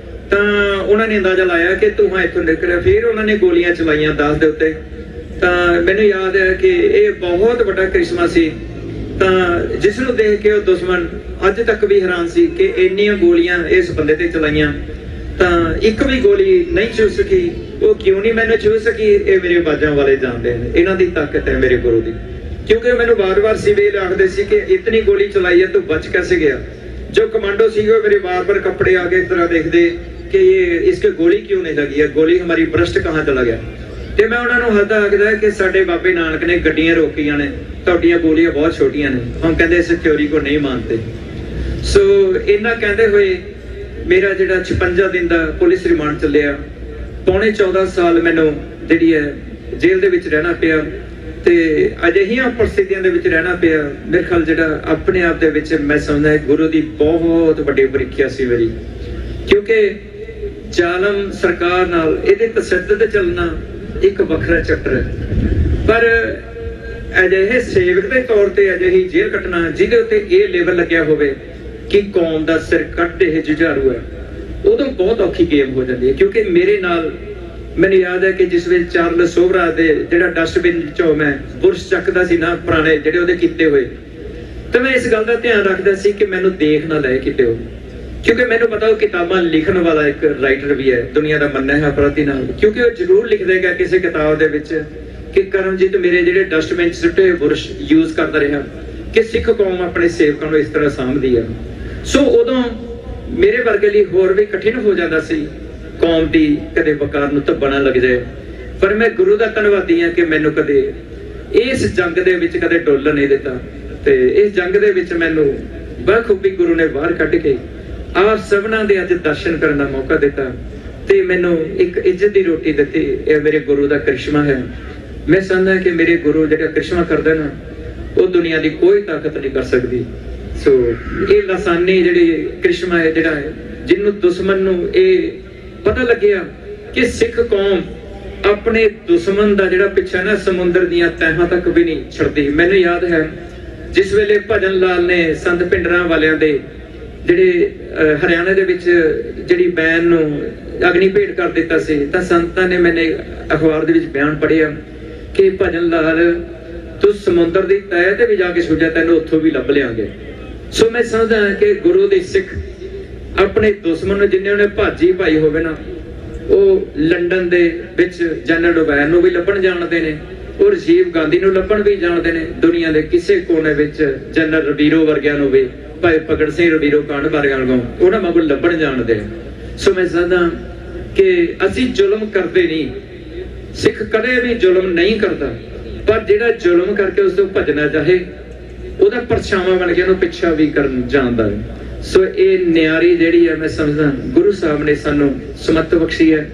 ਤਾਂ ਉਹਨਾਂ ਨੇ ਅੰਦਾਜ਼ਾ ਲਾਇਆ ਕਿ ਧੂਆਂ ਇੱਥੋਂ ਨਿਕਲਿਆ। ਫਿਰ ਉਹਨਾਂ ਨੇ ਗੋਲੀਆਂ ਚਲਾਈਆਂ ਦਾਸ ਦੇ ਉੱਤੇ। ਤਾਂ ਮੈਨੂੰ ਯਾਦ ਹੈ ਕਿ ਇਹ ਬਹੁਤ ਵੱਡਾ ਕਰਿਸ਼ਮਾ ਸੀ। ਤਾਂ ਜਿਸ ਨੂੰ ਦੇਖ ਕੇ ਉਹ ਦੁਸ਼ਮਣ ਅੱਜ ਤੱਕ ਵੀ ਹੈਰਾਨ ਸੀ ਕਿ ਇੰਨੀਆਂ ਗੋਲੀਆਂ ਇਸ ਬੰਦੇ ਤੇ ਚਲਾਈਆਂ ਤਾਂ ਇੱਕ ਵੀ ਗੋਲੀ ਨਹੀਂ ਛੂ ਸਕੀ। ਉਹ ਕਿਉਂ ਨਹੀਂ ਮੈਨੂੰ ਛੂ ਸਕੀ, ਇਹ ਮੇਰੇ ਬਾਜਾਂ ਵਾਲੇ ਜਾਣਦੇ ਨੇ। ਇਹਨਾਂ ਦੀ ਤਾਕਤ ਹੈ ਮੇਰੇ ਗੁਰੂ ਦੀ, ਕਿਉਂਕਿ ਮੈਨੂੰ ਬਾਰ-ਬਾਰ ਸਿਵੇਲ ਆਖਦੇ ਸੀ ਕਿ ਇਤਨੀ ਗੋਲੀ ਚलाई है तो बच कैसे गया। जो कमांडो सी मेरे बार-बार कपड़े आगे इस तरह देखते कि ये इसके गोली क्यों नहीं लगी है, गोली हमारी भ्रष्ट कहाँ चला गया। ਤੇ ਮੈਂ ਉਹਨਾਂ ਨੂੰ ਹੱਦਾ ਆਖਦਾ ਕਿ ਸਾਡੇ ਬਾਬੇ ਨਾਨਕ ਨੇ ਗੱਡੀਆਂ ਰੋਕੀਆਂ ਨੇ, ਤੁਹਾਡੀਆਂ ਗੋਲੀਆਂ ਬਹੁਤ ਛੋਟੀਆਂ ਨੇ, ਹੁਣ ਕਹਿੰਦੇ ਇਸ ਥਿਉਰੀ ਕੋ ਨਹੀਂ ਮੰਨਦੇ। ਸੋ ਇਹਨਾਂ ਕਹਿੰਦੇ ਹੋਏ ਮੇਰਾ ਜਿਹੜਾ 56 ਦਿਨ ਦਾ ਪੁਲਿਸ ਰਿਮਾਂਡ ਚੱਲਿਆ, ਪੌਣੇ 14 ਸਾਲ ਮੈਨੂੰ ਜਿਹੜੀ ਹੈ ਜੇਲ੍ਹ ਦੇ ਵਿੱਚ ਰਹਿਣਾ ਪਿਆ ਤੇ ਅਜਿਹੀਆਂ ਪਰਿਸਥਿਤੀਆਂ ਦੇ ਵਿੱਚ ਰਹਿਣਾ ਪਿਆ। ਮੇਰੇ ਖਿਆਲ ਜਿਹੜਾ ਆਪਣੇ ਆਪ ਦੇ ਵਿੱਚ ਮੈਂ ਸਮਝਦਾ ਗੁਰੂ ਦੀ ਬਹੁਤ ਵੱਡੀ ਪ੍ਰੀਖਿਆ ਸੀ ਮੇਰੀ, ਕਿਉਂਕਿ ਜ਼ਾਲਮ ਸਰਕਾਰ ਨਾਲ ਇਹਦੇ ਤਸ਼ੱਦਦ ਚੱਲਣਾ ਇੱਕ ਵੱਖਰਾ ਚੈਪਟਰ ਹੈ, ਪਰ ਅਜਿਹੇ ਸੇਵਕ ਦੇ ਤੌਰ ਤੇ ਅਜਿਹੀ ਜੇਲ੍ਹ ਕੱਟਣਾ ਜਿਹਦੇ ਉੱਤੇ ਇਹ ਲੇਬਲ ਲੱਗਿਆ ਹੋਵੇ ਕਿ ਕੌਮ ਦਾ ਸਿਰ ਕੱਟ ਇਹ ਜੁਝਾਰੂ ਹੈ, ਉਦੋਂ ਬਹੁਤ ਔਖੀ ਗੇਮ ਹੋ ਜਾਂਦੀ ਹੈ। ਕਿਉਂਕਿ ਮੇਰੇ ਨਾਲ ਮੈਨੂੰ ਯਾਦ ਹੈ ਕਿ ਜਿਸ ਵਿੱਚ ਚਾਰਲਸ ਸੋਬਰਾ ਦੇ ਜਿਹੜਾ ਡਸਟਬਿਨ ਵਿੱਚੋਂ ਮੈਂ ਬੁਰਸ਼ ਚੱਕਦਾ ਸੀ ਨਾ ਪੁਰਾਣੇ ਜਿਹੜੇ ਉਹਦੇ ਕੀਤੇ ਹੋਏ, ਤੇ ਮੈਂ ਇਸ ਗੱਲ ਦਾ ਧਿਆਨ ਰੱਖਦਾ ਸੀ ਕਿ ਮੈਨੂੰ ਦੇਖ ਨਾ ਲਏ ਕਿਤੇ ਉਹ, ਕਿਉਂਕਿ ਮੈਨੂੰ ਪਤਾ ਉਹ ਕਿਤਾਬਾਂ ਲਿਖਣ ਵਾਲਾ ਇੱਕ ਰਾਈਟਰ ਵੀ ਹੈ, ਦੁਨੀਆ ਦਾ ਮੰਨਿਆ ਹੈ ਅਪਰਾਧੀ ਨਾਲ, ਕਿਉਂਕਿ ਉਹ ਜ਼ਰੂਰ ਲਿਖ ਦੇਗਾ ਕਿਸੇ ਕਿਤਾਬ ਦੇ ਵਿੱਚ ਕਿ ਕਰਮਜੀਤ ਮੇਰੇ ਜਿਹੜੇ ਡਸਟਬਿਨ 'ਚ ਸੁੱਟੇ ਬੁਰਸ਼ ਯੂਜ਼ ਕਰਦਾ ਰਿਹਾ ਕਿ ਸਿੱਖ ਕੌਮ ਆਪਣੇ ਸੇਵਕਾਂ ਨੂੰ ਇਸ ਤਰ੍ਹਾਂ ਸਾਂਭਦੀ ਆ। ਸੋ ਉਦੋਂ ਮੇਰੇ ਵਰਗੇ ਲਈ ਹੋਰ ਵੀ ਕਠਿਨ ਹੋ ਜਾਂਦਾ ਸੀ ਕੌਮ ਦੀ ਕਦੇ ਵਕਾਰ ਨੂੰ ਧੱਬਣਾ ਲੱਗ ਜਾਏ, ਪਰ ਮੈਂ ਗੁਰੂ ਦਾ ਧੰਨਵਾਦੀ ਹਾਂ ਕਿ ਮੈਨੂੰ ਕਦੇ ਇਸ ਜੰਗ ਦੇ ਵਿੱਚ ਕਦੇ ਡੋਲਣ ਨਹੀਂ ਦਿੱਤਾ ਤੇ ਇਸ ਜੰਗ ਦੇ ਵਿੱਚ ਮੈਨੂੰ ਬਖੂਬੀ ਗੁਰੂ ਨੇ ਬਾਹਰ ਕੱਢ ਕੇ ਆਪ ਸਭਨਾਂ ਦੇ ਅੱਜ ਦਰਸ਼ਨ ਕਰਨ ਦਾ ਮੌਕਾ ਦਿੱਤਾ ਤੇ ਮੈਨੂੰ ਇੱਕ ਇੱਜ਼ਤ ਦੀ ਰੋਟੀ ਦਿੱਤੀ। ਇਹ ਮੇਰੇ ਗੁਰੂ ਦਾ ਕਰਿਸ਼ਮਾ ਹੈ। ਮੈਂ ਸਮਝਦਾ ਕਿ ਮੇਰੇ ਗੁਰੂ ਜਿਹੜਾ ਕਰਿਸ਼ਮਾ ਕਰਦਾ ਨਾ ਉਹ ਦੁਨੀਆ ਦੀ ਕੋਈ ਤਾਕਤ ਨਹੀਂ ਕਰ ਸਕਦੀ। ਸੋ ਇਹ ਲਾਸਾਨੀ ਜਿਹੜੀ ਕਰਿਸ਼ਮਾ ਹੈ ਜਿਹੜਾ ਹੈ, ਜਿਹਨੂੰ ਦੁਸ਼ਮਣ ਨੂੰ ਇਹ ਪਤਾ ਲੱਗਿਆ ਕਿ ਸਿੱਖ ਕੌਮ ਆਪਣੇ ਦੁਸ਼ਮਣ ਦਾ ਜਿਹੜਾ ਪਿੱਛਾ ਨਾ ਸਮੁੰਦਰ ਦੀਆਂ ਤਹਿਾਂ ਤੱਕ ਵੀ ਨਹੀਂ ਛੱਡਦੀ। ਮੈਨੂੰ ਯਾਦ ਹੈ ਜਿਸ ਵੇਲੇ ਭਜਨ ਲਾਲ ਨੇ ਸੰਤ ਭਿੰਡਰਾਂ ਵਾਲਿਆਂ ਦੇ ਜਿਹੜੇ ਹਰਿਆਣਾ ਦੇ ਵਿੱਚ ਜਿਹੜੀ ਬੈਨ ਨੂੰ ਅਗਨੀ ਭੇਟ ਕਰ ਦਿੱਤਾ ਸੀ, ਤਾਂ ਸੰਤਾਂ ਨੇ ਮੈਨੇ ਅਖਬਾਰ ਦੇ ਵਿੱਚ ਬਿਆਨ ਪੜ੍ਹਿਆ ਕਿ ਭਜਨ ਲਾਲ ਤੂੰ ਸਮੁੰਦਰ ਦੀ ਤਹਿ ਤੇ ਵੀ ਜਾ ਕੇ ਸੋਚਿਆ ਤੈਨੂੰ ਉੱਥੋਂ ਵੀ ਲੱਭ ਲਿਆਂਗੇ। ਸੋ ਮੈਂ ਸਮਝਦਾ ਕਿ ਗੁਰੂ ਦੇ ਸਿੱਖ ਆਪਣੇ ਦੁਸ਼ਮਣ ਨੂੰ ਜਿੰਨੇ ਉਹਨੇ ਭਾਜੀ ਪਾਈ ਹੋਵੇ ਨਾ, ਉਹ ਲੰਡਨ ਦੇ ਵਿੱਚ ਜਨਰਲ ਡੋਬੈਰ ਨੂੰ ਵੀ ਲੱਭਣ ਜਾਣਦੇ ਨੇ, ਉਹ ਰਾਜੀਵ ਗਾਂਧੀ ਨੂੰ ਲੱਭਣ ਵੀ ਜਾਣਦੇ ਨੇ, ਦੁਨੀਆ ਦੇ ਕਿਸੇ ਕੋਨੇ ਵਿੱਚ ਜਨਰਲ ਰਬੀਰੋ ਵਰਗਿਆਂ ਨੂੰ ਵੀ, ਭਾਈ ਭਗਤ ਸਿੰਘ ਰਬੀਰੋ ਕਾਂਡ ਵਰਗਿਆਂ ਨੂੰ ਉਹਨਾਂ ਵਾਂਗੂ ਲੱਭਣ ਜਾਣਦੇ। ਸੋ ਮੈਂ ਸਮਝਦਾ ਕਿ ਅਸੀਂ ਜ਼ੁਲਮ ਕਰਦੇ ਨਹੀਂ, ਸਿੱਖ ਕਦੇ ਵੀ ਜ਼ੁਲਮ ਨਹੀਂ ਕਰਦਾ, ਪਰ ਜਿਹੜਾ ਜ਼ੁਲਮ ਕਰਕੇ ਉਸ ਤੋਂ ਭੱਜਣਾ ਚਾਹੇ ਉਹਦਾ ਪਰਛਾਵਾਂ ਬਣ ਕੇ ਉਹਨੂੰ ਪਿੱਛਾ ਵੀ ਕਰਨ ਜਾਣਦਾ ਹੈ। ਸੋ ਇਹ ਨਿਆਰੀ ਜਿਹੜੀ ਹੈ, ਮੈਂ ਸਮਝਦਾ ਗੁਰੂ ਸਾਹਿਬ ਨੇ ਸਾਨੂੰ ਸਮੱਤ ਬਖਸ਼ੀ ਹੈ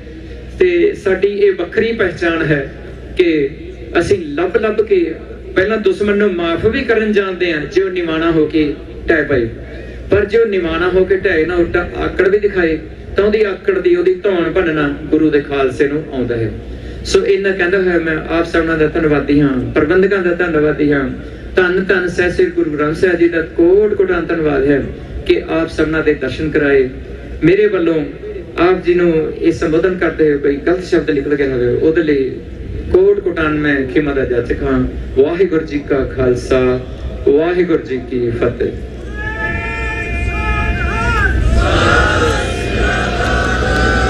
ਤੇ ਸਾਡੀ ਇਹ ਵੱਖਰੀ ਪਹਿਚਾਣ ਹੈ ਕਿ ਅਸੀਂ ਲੱਭ ਕੇ ਪਹਿਲਾਂ ਦੁਸ਼ਮਣ ਨੂੰ ਮਾਫ ਵੀ ਕਰਨ ਜਾਣਦੇ ਹਾਂ ਜੇ ਉਹ ਨਿਮਾਣਾ ਹੋ ਕੇ ਢਹਿ ਪਏ, ਪਰ ਜੇ ਉਹ ਨਿਮਾਣਾ ਹੋ ਕੇ ਢਹਿ ਨਾ ਉਲਟਾ ਆਕੜ ਵੀ ਦਿਖਾਏ ਤਾਂ ਉਹਦੀ ਆਕੜ ਦੀ ਉਹਦੀ ਧੌਣ ਭੰਨਣਾ ਗੁਰੂ ਦੇ ਖਾਲਸੇ ਨੂੰ ਆਉਂਦਾ ਹੈ। ਸੋ ਇਹਨਾਂ ਕਹਿੰਦਾ ਹੋਇਆ ਮੈਂ ਆਪ ਸਭਨਾਂ ਦਾ ਧੰਨਵਾਦੀ ਹਾਂ, ਪ੍ਰਬੰਧਕਾਂ ਦਾ ਧੰਨਵਾਦੀ ਹਾਂ। ਧੰਨ ਧੰਨ ਸਹਿ ਸ੍ਰੀ ਗੁਰੂ ਗ੍ਰੰਥ ਸਾਹਿਬ ਜੀ ਦਾ ਕੋਟ ਕੋਟਾਂ ਧੰਨਵਾਦ ਹੈ ਕਿ ਆਪ ਸਭਨਾਂ ਦੇ ਦਰਸ਼ਨ ਕਰਾਏ। ਮੇਰੇ ਵੱਲੋਂ ਆਪ ਜੀ ਨੂੰ ਇਹ ਸੰਬੋਧਨ ਕਰਦੇ ਹੋਏ ਕੋਈ ਗਲਤ ਸ਼ਬਦ ਨਿਕਲ ਗਿਆ ਹੋਵੇ ਉਹਦੇ ਲਈ ਕੋਟ ਕੋਟਾਂ ਮੈਂ ਖਿਮਾ ਦਾ ਜਾਚਕ ਹਾਂ। ਵਾਹਿਗੁਰੂ ਜੀ ਕਾ ਖਾਲਸਾ, ਵਾਹਿਗੁਰੂ ਜੀ ਕੀ ਫਤਿਹ।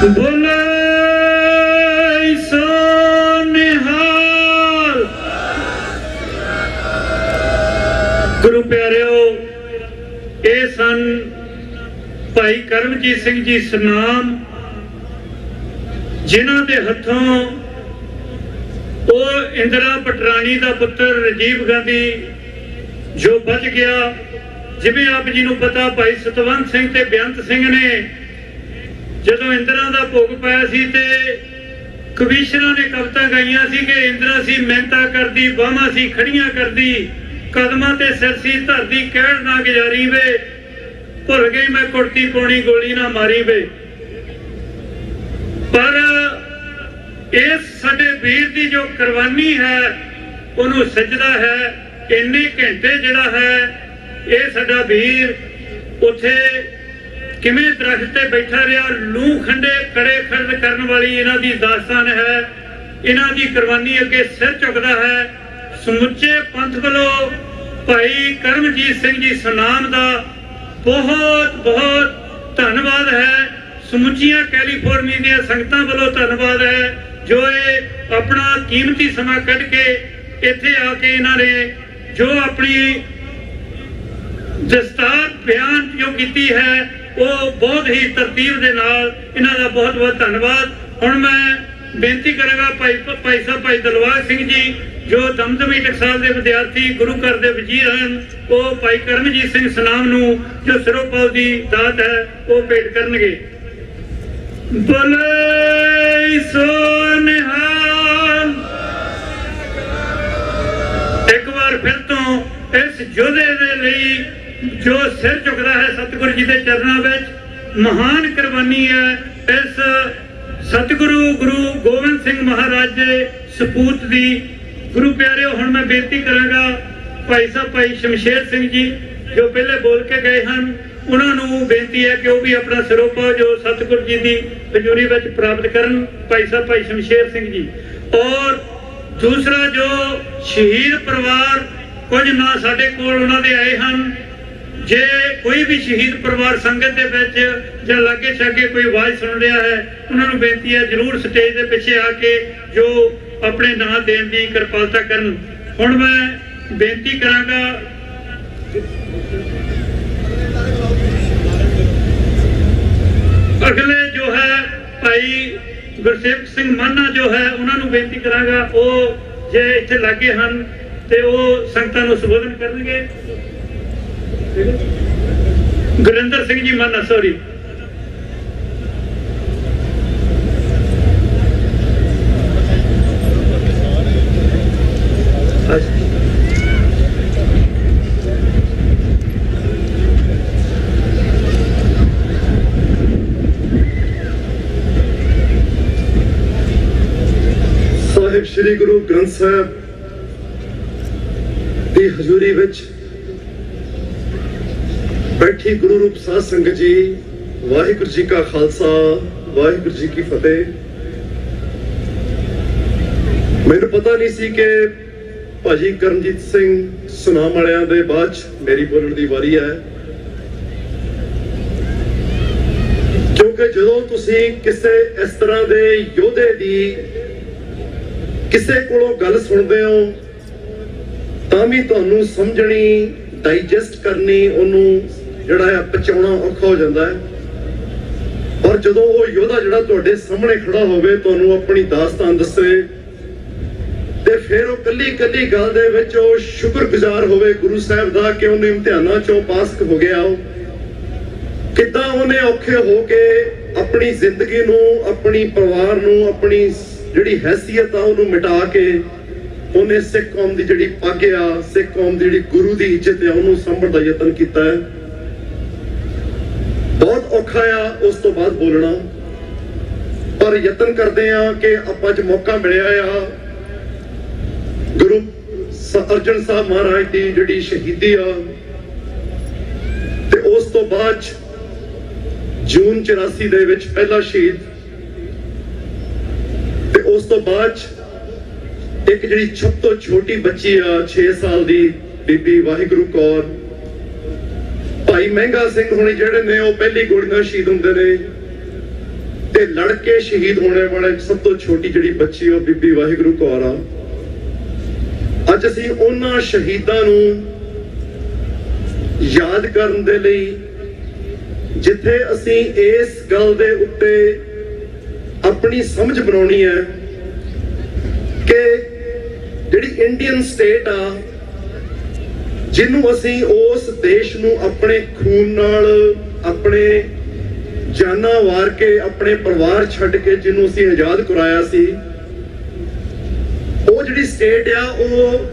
ਬੋਲੇ ਸੋ ਨਿਹਾਲ। ਗੁਰੂ ਪਿਆਰਿਓ, ਇਹ ਸਨ ਭਾਈ ਕਰਮਜੀਤ ਸਿੰਘ ਜੀ ਸਨਾਮ, ਜਿਨ੍ਹਾਂ ਦੇ ਹੱਥੋਂ ਉਹ ਇੰਦਰਾ ਪਟਰਾਣੀ ਦਾ ਪੁੱਤਰ ਰਾਜੀਵ ਗਾਂਧੀ ਜੋ ਬਚ ਗਿਆ। ਜਿਵੇਂ ਆਪ ਜੀ ਨੂੰ ਪਤਾ, ਭਾਈ ਸਤਵੰਤ ਸਿੰਘ ਤੇ ਬੇਅੰਤ ਸਿੰਘ ਨੇ ਜਦੋਂ ਇੰਦਰਾ ਦਾ ਭੋਗ ਪਾਇਆ ਸੀ ਤੇ ਕਵੀਸ਼ਰਾਂ ਨੇ ਕਵਿਤਾ ਗਾਈਆਂ ਸੀ ਕਿ ਇੰਦਰਾ ਸੀ ਮਿਹਨਤਾਂ ਕਰਦੀ, ਬਾਹਾਂ ਸੀ ਖੜੀਆਂ ਕਰਦੀ, ਕਦਮਾਂ ਤੇ ਸਿਰ ਸੀ ਧਰਦੀ, ਕਹਿਣ ਨਾ ਗੁਜ਼ਾਰੀ ਵੇ, ਭੁੱਲ ਗਈ ਮੈਂ ਕੁੜਤੀ ਪਾਉਣੀ, ਗੋਲੀ ਨਾ ਮਾਰੀ ਵੇ। ਪਰ ਇਸ ਸਾਡੇ ਵੀਰ ਦੀ ਜੋ ਕੁਰਬਾਨੀ ਹੈ ਉਹਨੂੰ ਸਜਦਾ ਹੈ। ਇੰਨੇ ਘੰਟੇ ਜਿਹੜਾ ਹੈ ਇਹ ਸਾਡਾ ਵੀਰ ਉੱਥੇ ਕਿਵੇਂ ਦਰਖਤ ਤੇ ਬੈਠਾ ਰਿਹਾ, ਲੂ ਖੰਡੇ ਕੜੇ ਖੜਦ ਕਰਨ ਵਾਲੀ ਇਹਨਾਂ ਦੀ ਦਾਸਤਾਨ ਹੈ। ਇਹਨਾਂ ਦੀ ਕੁਰਬਾਨੀ ਅੱਗੇ ਸਿਰ ਝੁਕਦਾ ਹੈ। ਸਮੁੱਚੇ ਪੰਥ ਵੱਲੋਂ ਭਾਈ ਕਰਮਜੀਤ ਸਿੰਘ ਜੀ ਸਨਾਮ ਦਾ ਬਹੁਤ ਬਹੁਤ ਧੰਨਵਾਦ ਹੈ। ਸਮੁੱਚੀਆਂ ਕੈਲੀਫੋਰਨੀਆ ਦੀਆਂ ਸੰਗਤਾਂ ਵੱਲੋਂ ਧੰਨਵਾਦ ਹੈ ਜੋ ਇਹ ਆਪਣਾ ਕੀਮਤੀ ਸਮਾਂ ਕੱਢ ਕੇ ਇੱਥੇ ਆ ਕੇ ਇਹਨਾਂ ਨੇ ਜੋ ਆਪਣੀ ਦਸਤਾਰ ਬਿਆਨ ਜੋ ਕੀਤੀ ਹੈ ਉਹ ਬਹੁਤ ਹੀ ਤਰਤੀਬ ਦੇ ਨਾਲ, ਇਹਨਾਂ ਦਾ ਬਹੁਤ ਬਹੁਤ ਧੰਨਵਾਦ। ਹੁਣ ਮੈਂ ਬੇਨਤੀ ਕਰਾਂਗਾ ਭਾਈ ਸਾਹਿਬ ਭਾਈ ਦਲਵਾਰ ਸਿੰਘ ਜੀ ਜੋ ਦਮਦਮੀ ਟਕਸਾਲ ਦੇ ਵਿਦਿਆਰਥੀ, ਗੁਰੂ ਘਰ ਦੇ ਵਜ਼ੀਰ ਹਨ, ਉਹ ਭਾਈ ਕਰਮਜੀਤ ਸਿੰਘ ਸਨਾਮ ਨੂੰ ਜੋ ਸਿਰੋਪਾਲ ਦੀ ਦਾਤ ਹੈ ਉਹ ਭੇਟ ਕਰਨਗੇ। ਬੋਲੇ ਸੋ ਨਿਹਾਲ। ਇੱਕ ਵਾਰ ਫਿਰ ਤੋਂ ਇਸ ਯੋਧੇ ਦੇ ਲਈ ਜੋ ਸਿਰ ਝੁਕਦਾ ਹੈ ਸਤਿਗੁਰੂ ਜੀ ਦੇ ਚਰਨਾਂ ਵਿੱਚ, ਮਹਾਨ ਕੁਰਬਾਨੀ ਹੈ ਇਸ ਸਤਿਗੁਰੂ ਗੁਰੂ ਗੋਬਿੰਦ ਸਿੰਘ ਮਹਾਰਾਜ ਦੇ ਸਪੂਤ ਦੀ। ਗੁਰੂ ਪਿਆਰਿਓ, ਹੁਣ ਮੈਂ ਬੇਨਤੀ ਕਰਾਂਗਾ ਭਾਈ ਸਾਹਿਬ ਭਾਈ ਸ਼ਮਸ਼ੇਰ ਸਿੰਘ ਜੀ ਜੋ ਪਹਿਲੇ ਬੋਲ ਕੇ ਗਏ ਹਨ, ਉਹਨਾਂ ਨੂੰ ਬੇਨਤੀ ਹੈ ਕਿ ਉਹ ਵੀ ਆਪਣਾ ਸਿਰੋਪਾ ਜੋ ਸਤਿਗੁਰੂ ਜੀ ਦੀ ਹਜ਼ੂਰੀ ਵਿੱਚ ਪ੍ਰਾਪਤ ਕਰਨ। ਭਾਈ ਸਾਹਿਬ ਭਾਈ ਸ਼ਮਸ਼ੇਰ ਸਿੰਘ ਜੀ। ਔਰ ਦੂਸਰਾ ਜੋ ਸ਼ਹੀਦ ਪਰਿਵਾਰ, ਕੁਝ ਨਾਂ ਸਾਡੇ ਕੋਲ ਉਹਨਾਂ ਦੇ ਆਏ ਹਨ। ਜੇ ਕੋਈ ਵੀ ਸ਼ਹੀਦ ਪਰਿਵਾਰ ਸੰਗਤ ਦੇ ਵਿੱਚ ਜਾਂ ਲਾਗੇ ਛਾਗੇ ਕੋਈ ਆਵਾਜ਼ ਸੁਣ ਰਿਹਾ ਹੈ, ਉਹਨਾਂ ਨੂੰ ਬੇਨਤੀ ਹੈ ਜ਼ਰੂਰ ਸਟੇਜ ਦੇ ਪਿੱਛੇ ਆ ਕੇ ਜੋ ਆਪਣੇ ਨਾਂ ਦੇਣ ਦੀ ਕਿਰਪਾਲਤਾ ਕਰਨ। ਹੁਣ ਮੈਂ ਬੇਨਤੀ ਕਰਾਂਗਾ ਅਗਲੇ ਜੋ ਹੈ ਭਾਈ ਗੁਰਸੇਵਕ ਸਿੰਘ ਮਾਨਾ ਜੋ ਹੈ ਉਹਨਾਂ ਨੂੰ ਬੇਨਤੀ ਕਰਾਂਗਾ, ਉਹ ਜੇ ਇੱਥੇ ਲਾਗੇ ਹਨ ਤੇ ਉਹ ਸੰਗਤਾਂ ਨੂੰ ਸੰਬੋਧਨ ਕਰਨਗੇ। ਗੁਰਿੰਦਰ ਸਿੰਘ ਜੀ ਮਾਨਾ, ਸੌਰੀ। ਸਾਹਿਬ ਸ੍ਰੀ ਗੁਰੂ ਗ੍ਰੰਥ ਸਾਹਿਬ ਦੀ ਹਜ਼ੂਰੀ ਵਿੱਚ ਬੈਠੀ ਗੁਰੂ ਰੂਪ ਸਾਧ ਸੰਗਤ ਜੀ, ਵਾਹਿਗੁਰੂ ਜੀ ਕਾ ਖਾਲਸਾ, ਵਾਹਿਗੁਰੂ ਜੀ ਕੀ ਫਤਿਹ। ਮੈਨੂੰ ਪਤਾ ਨਹੀਂ ਸੀ ਕਿ ਭਾਜੀ ਕਰਮਜੀਤ ਸਿੰਘ ਸੁਨਾਮ ਵਾਲਿਆਂ ਦੇ ਬਾਅਦ ਮੇਰੀ ਬੋਲਣ ਦੀ ਵਾਰੀ ਹੈ, ਕਿਉਂਕਿ ਜਦੋਂ ਤੁਸੀਂ ਕਿਸੇ ਇਸ ਤਰ੍ਹਾਂ ਦੇ ਯੋਧੇ ਦੀ ਕਿਸੇ ਕੋਲੋਂ ਗੱਲ ਸੁਣਦੇ ਹੋ ਤਾਂ ਵੀ ਤੁਹਾਨੂੰ ਸਮਝਣੀ, ਡਾਈਜੈਸਟ ਕਰਨੀ, ਉਹਨੂੰ ਜਿਹੜਾ ਹੈ ਪਚਾਉਣਾ ਔਖਾ ਹੋ ਜਾਂਦਾ ਹੈ। ਔਰ ਜਦੋਂ ਉਹ ਯੋਧਾ ਜਿਹੜਾ ਤੁਹਾਡੇ ਸਾਹਮਣੇ ਖੜਾ ਹੋਵੇ, ਤੁਹਾਨੂੰ ਆਪਣੀ ਦਾਸਤਾਨ ਦੱਸੇ, ਤੇ ਫਿਰ ਉਹ ਕੱਲੀ ਕੱਲੀ ਗੱਲ ਦੇ ਵਿੱਚ ਉਹ ਸ਼ੁਕਰਗੁਜ਼ਾਰ ਹੋਵੇ ਗੁਰੂ ਸਾਹਿਬ ਦਾ ਕਿ ਉਹਨੇ ਇਮਤਿਹਾਨਾਂ ਚੋਂ ਪਾਸ ਹੋ ਗਿਆ। ਉਹ ਕਿੱਦਾਂ ਉਹਨੇ ਔਖੇ ਹੋ ਕੇ ਆਪਣੀ ਜ਼ਿੰਦਗੀ ਨੂੰ, ਆਪਣੀ ਪਰਿਵਾਰ ਨੂੰ, ਆਪਣੀ ਜਿਹੜੀ ਹੈਸੀਅਤ ਆ ਉਹਨੂੰ ਮਿਟਾ ਕੇ ਉਹਨੇ ਸਿੱਖ ਕੌਮ ਦੀ ਜਿਹੜੀ ਪੱਗ ਆ, ਸਿੱਖ ਕੌਮ ਦੀ ਜਿਹੜੀ ਗੁਰੂ ਦੀ ਇੱਜ਼ਤ ਆ, ਉਹਨੂੰ ਸੰਭਲਣ ਦਾ ਯਤਨ ਕੀਤਾ ਹੈ। ਬਹੁਤ ਔਖਾ ਆ ਉਸ ਤੋਂ ਬਾਅਦ ਬੋਲਣਾ, ਪਰ ਯਤਨ ਕਰਦੇ ਆ ਕਿ ਆਪਾਂ ਅੱਜ ਮੌਕਾ ਮਿਲਿਆ ਆ ਗੁਰੂ ਅਰਜਨ ਸਾਹਿਬ ਮਹਾਰਾਜ ਦੀ ਜਿਹੜੀ ਸ਼ਹੀਦੀ ਆ, ਤੇ ਉਸ ਤੋਂ ਬਾਅਦ ਜੂਨ 84 ਦੇ ਵਿੱਚ ਪਹਿਲਾ ਸ਼ਹੀਦ, ਤੇ ਉਸ ਤੋਂ ਬਾਅਦ ਇੱਕ ਜਿਹੜੀ ਸਭ ਤੋਂ ਛੋਟੀ ਬੱਚੀ ਆ 6 ਸਾਲ ਦੀ ਬੀਬੀ ਵਾਹਿਗੁਰੂ ਕੌਰ, ਭਾਈ ਮਹਿੰਗਾ ਸਿੰਘ ਹੋਣੀ ਜਿਹੜੇ ਨੇ ਉਹ ਪਹਿਲੀ ਗੋਲੀ ਨਾਲ ਸ਼ਹੀਦ ਹੁੰਦੇ ਨੇ, ਤੇ ਲੜ ਕੇ ਸ਼ਹੀਦ ਹੋਣੇ ਵਾਲੇ ਸਭ ਤੋਂ ਛੋਟੀ ਜਿਹੜੀ ਬੱਚੀ ਉਹ ਬੀਬੀ ਵਾਹਿਗੁਰੂ ਕੌਰ ਆ। ਅੱਜ ਅਸੀਂ ਉਹਨਾਂ ਸ਼ਹੀਦਾਂ ਨੂੰ ਯਾਦ ਕਰਨ ਦੇ ਲਈ, ਜਿੱਥੇ ਅਸੀਂ ਇਸ ਗੱਲ ਦੇ ਉੱਤੇ ਆਪਣੀ ਸਮਝ ਬਣਾਉਣੀ ਹੈ ਕਿ ਜਿਹੜੀ ਇੰਡੀਅਨ ਸਟੇਟ ਆ, ਜਿਹਨੂੰ ਅਸੀਂ ਉਸ ਦੇਸ਼ ਨੂੰ ਆਪਣੇ ਖੂਨ ਨਾਲ, ਆਪਣੇ ਜਾਨਾਂ ਵਾਰ ਕੇ, ਆਪਣੇ ਪਰਿਵਾਰ ਛੱਡ ਕੇ ਜਿਹਨੂੰ ਅਸੀਂ ਆਜ਼ਾਦ ਕਰਾਇਆ ਸੀ, ਉਹ ਜਿਹੜੀ ਸਟੇਟ ਆ ਉਹ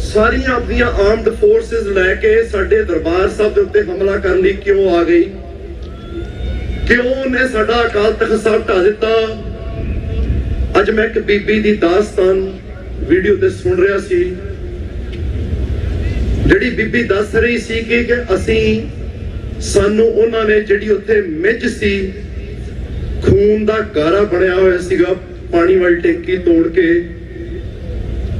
ਸਾਰੀਆਂ ਆਪਣੀਆਂ ਆਰਮਡ ਫੋਰਸਿਸ ਲੈ ਕੇ ਸਾਡੇ ਦਰਬਾਰ ਸਾਹਿਬ ਦੇ ਉੱਤੇ ਹਮਲਾ ਕਰਨ ਲਈ ਕਿਉਂ ਆ ਗਈ? ਕਿਉਂ ਉਹਨੇ ਸਾਡਾ ਅਕਾਲ ਤਖ਼ਤ ਸਾਹਿਬ ਢਾ ਦਿੱਤਾ? ਅੱਜ ਮੈਂ ਇੱਕ ਬੀਬੀ ਦੀ ਦਾਸਤਾਨ ਵੀਡੀਓ ਤੇ ਸੁਣ ਰਿਹਾ ਸੀ, ਜਿਹੜੀ ਬੀਬੀ ਦੱਸ ਰਹੀ ਸੀ ਕਿ ਸਾਨੂੰ ਉਹਨਾਂ ਨੇ ਜਿਹੜੀ ਉੱਥੇ ਮਿੱਝ ਸੀ, ਖੂਨ ਦਾ ਗਾਰਾ ਬਣਿਆ ਹੋਇਆ ਸੀਗਾ, ਪਾਣੀ ਵਾਲੀ ਟੈਂਕੀ ਤੋੜ ਕੇ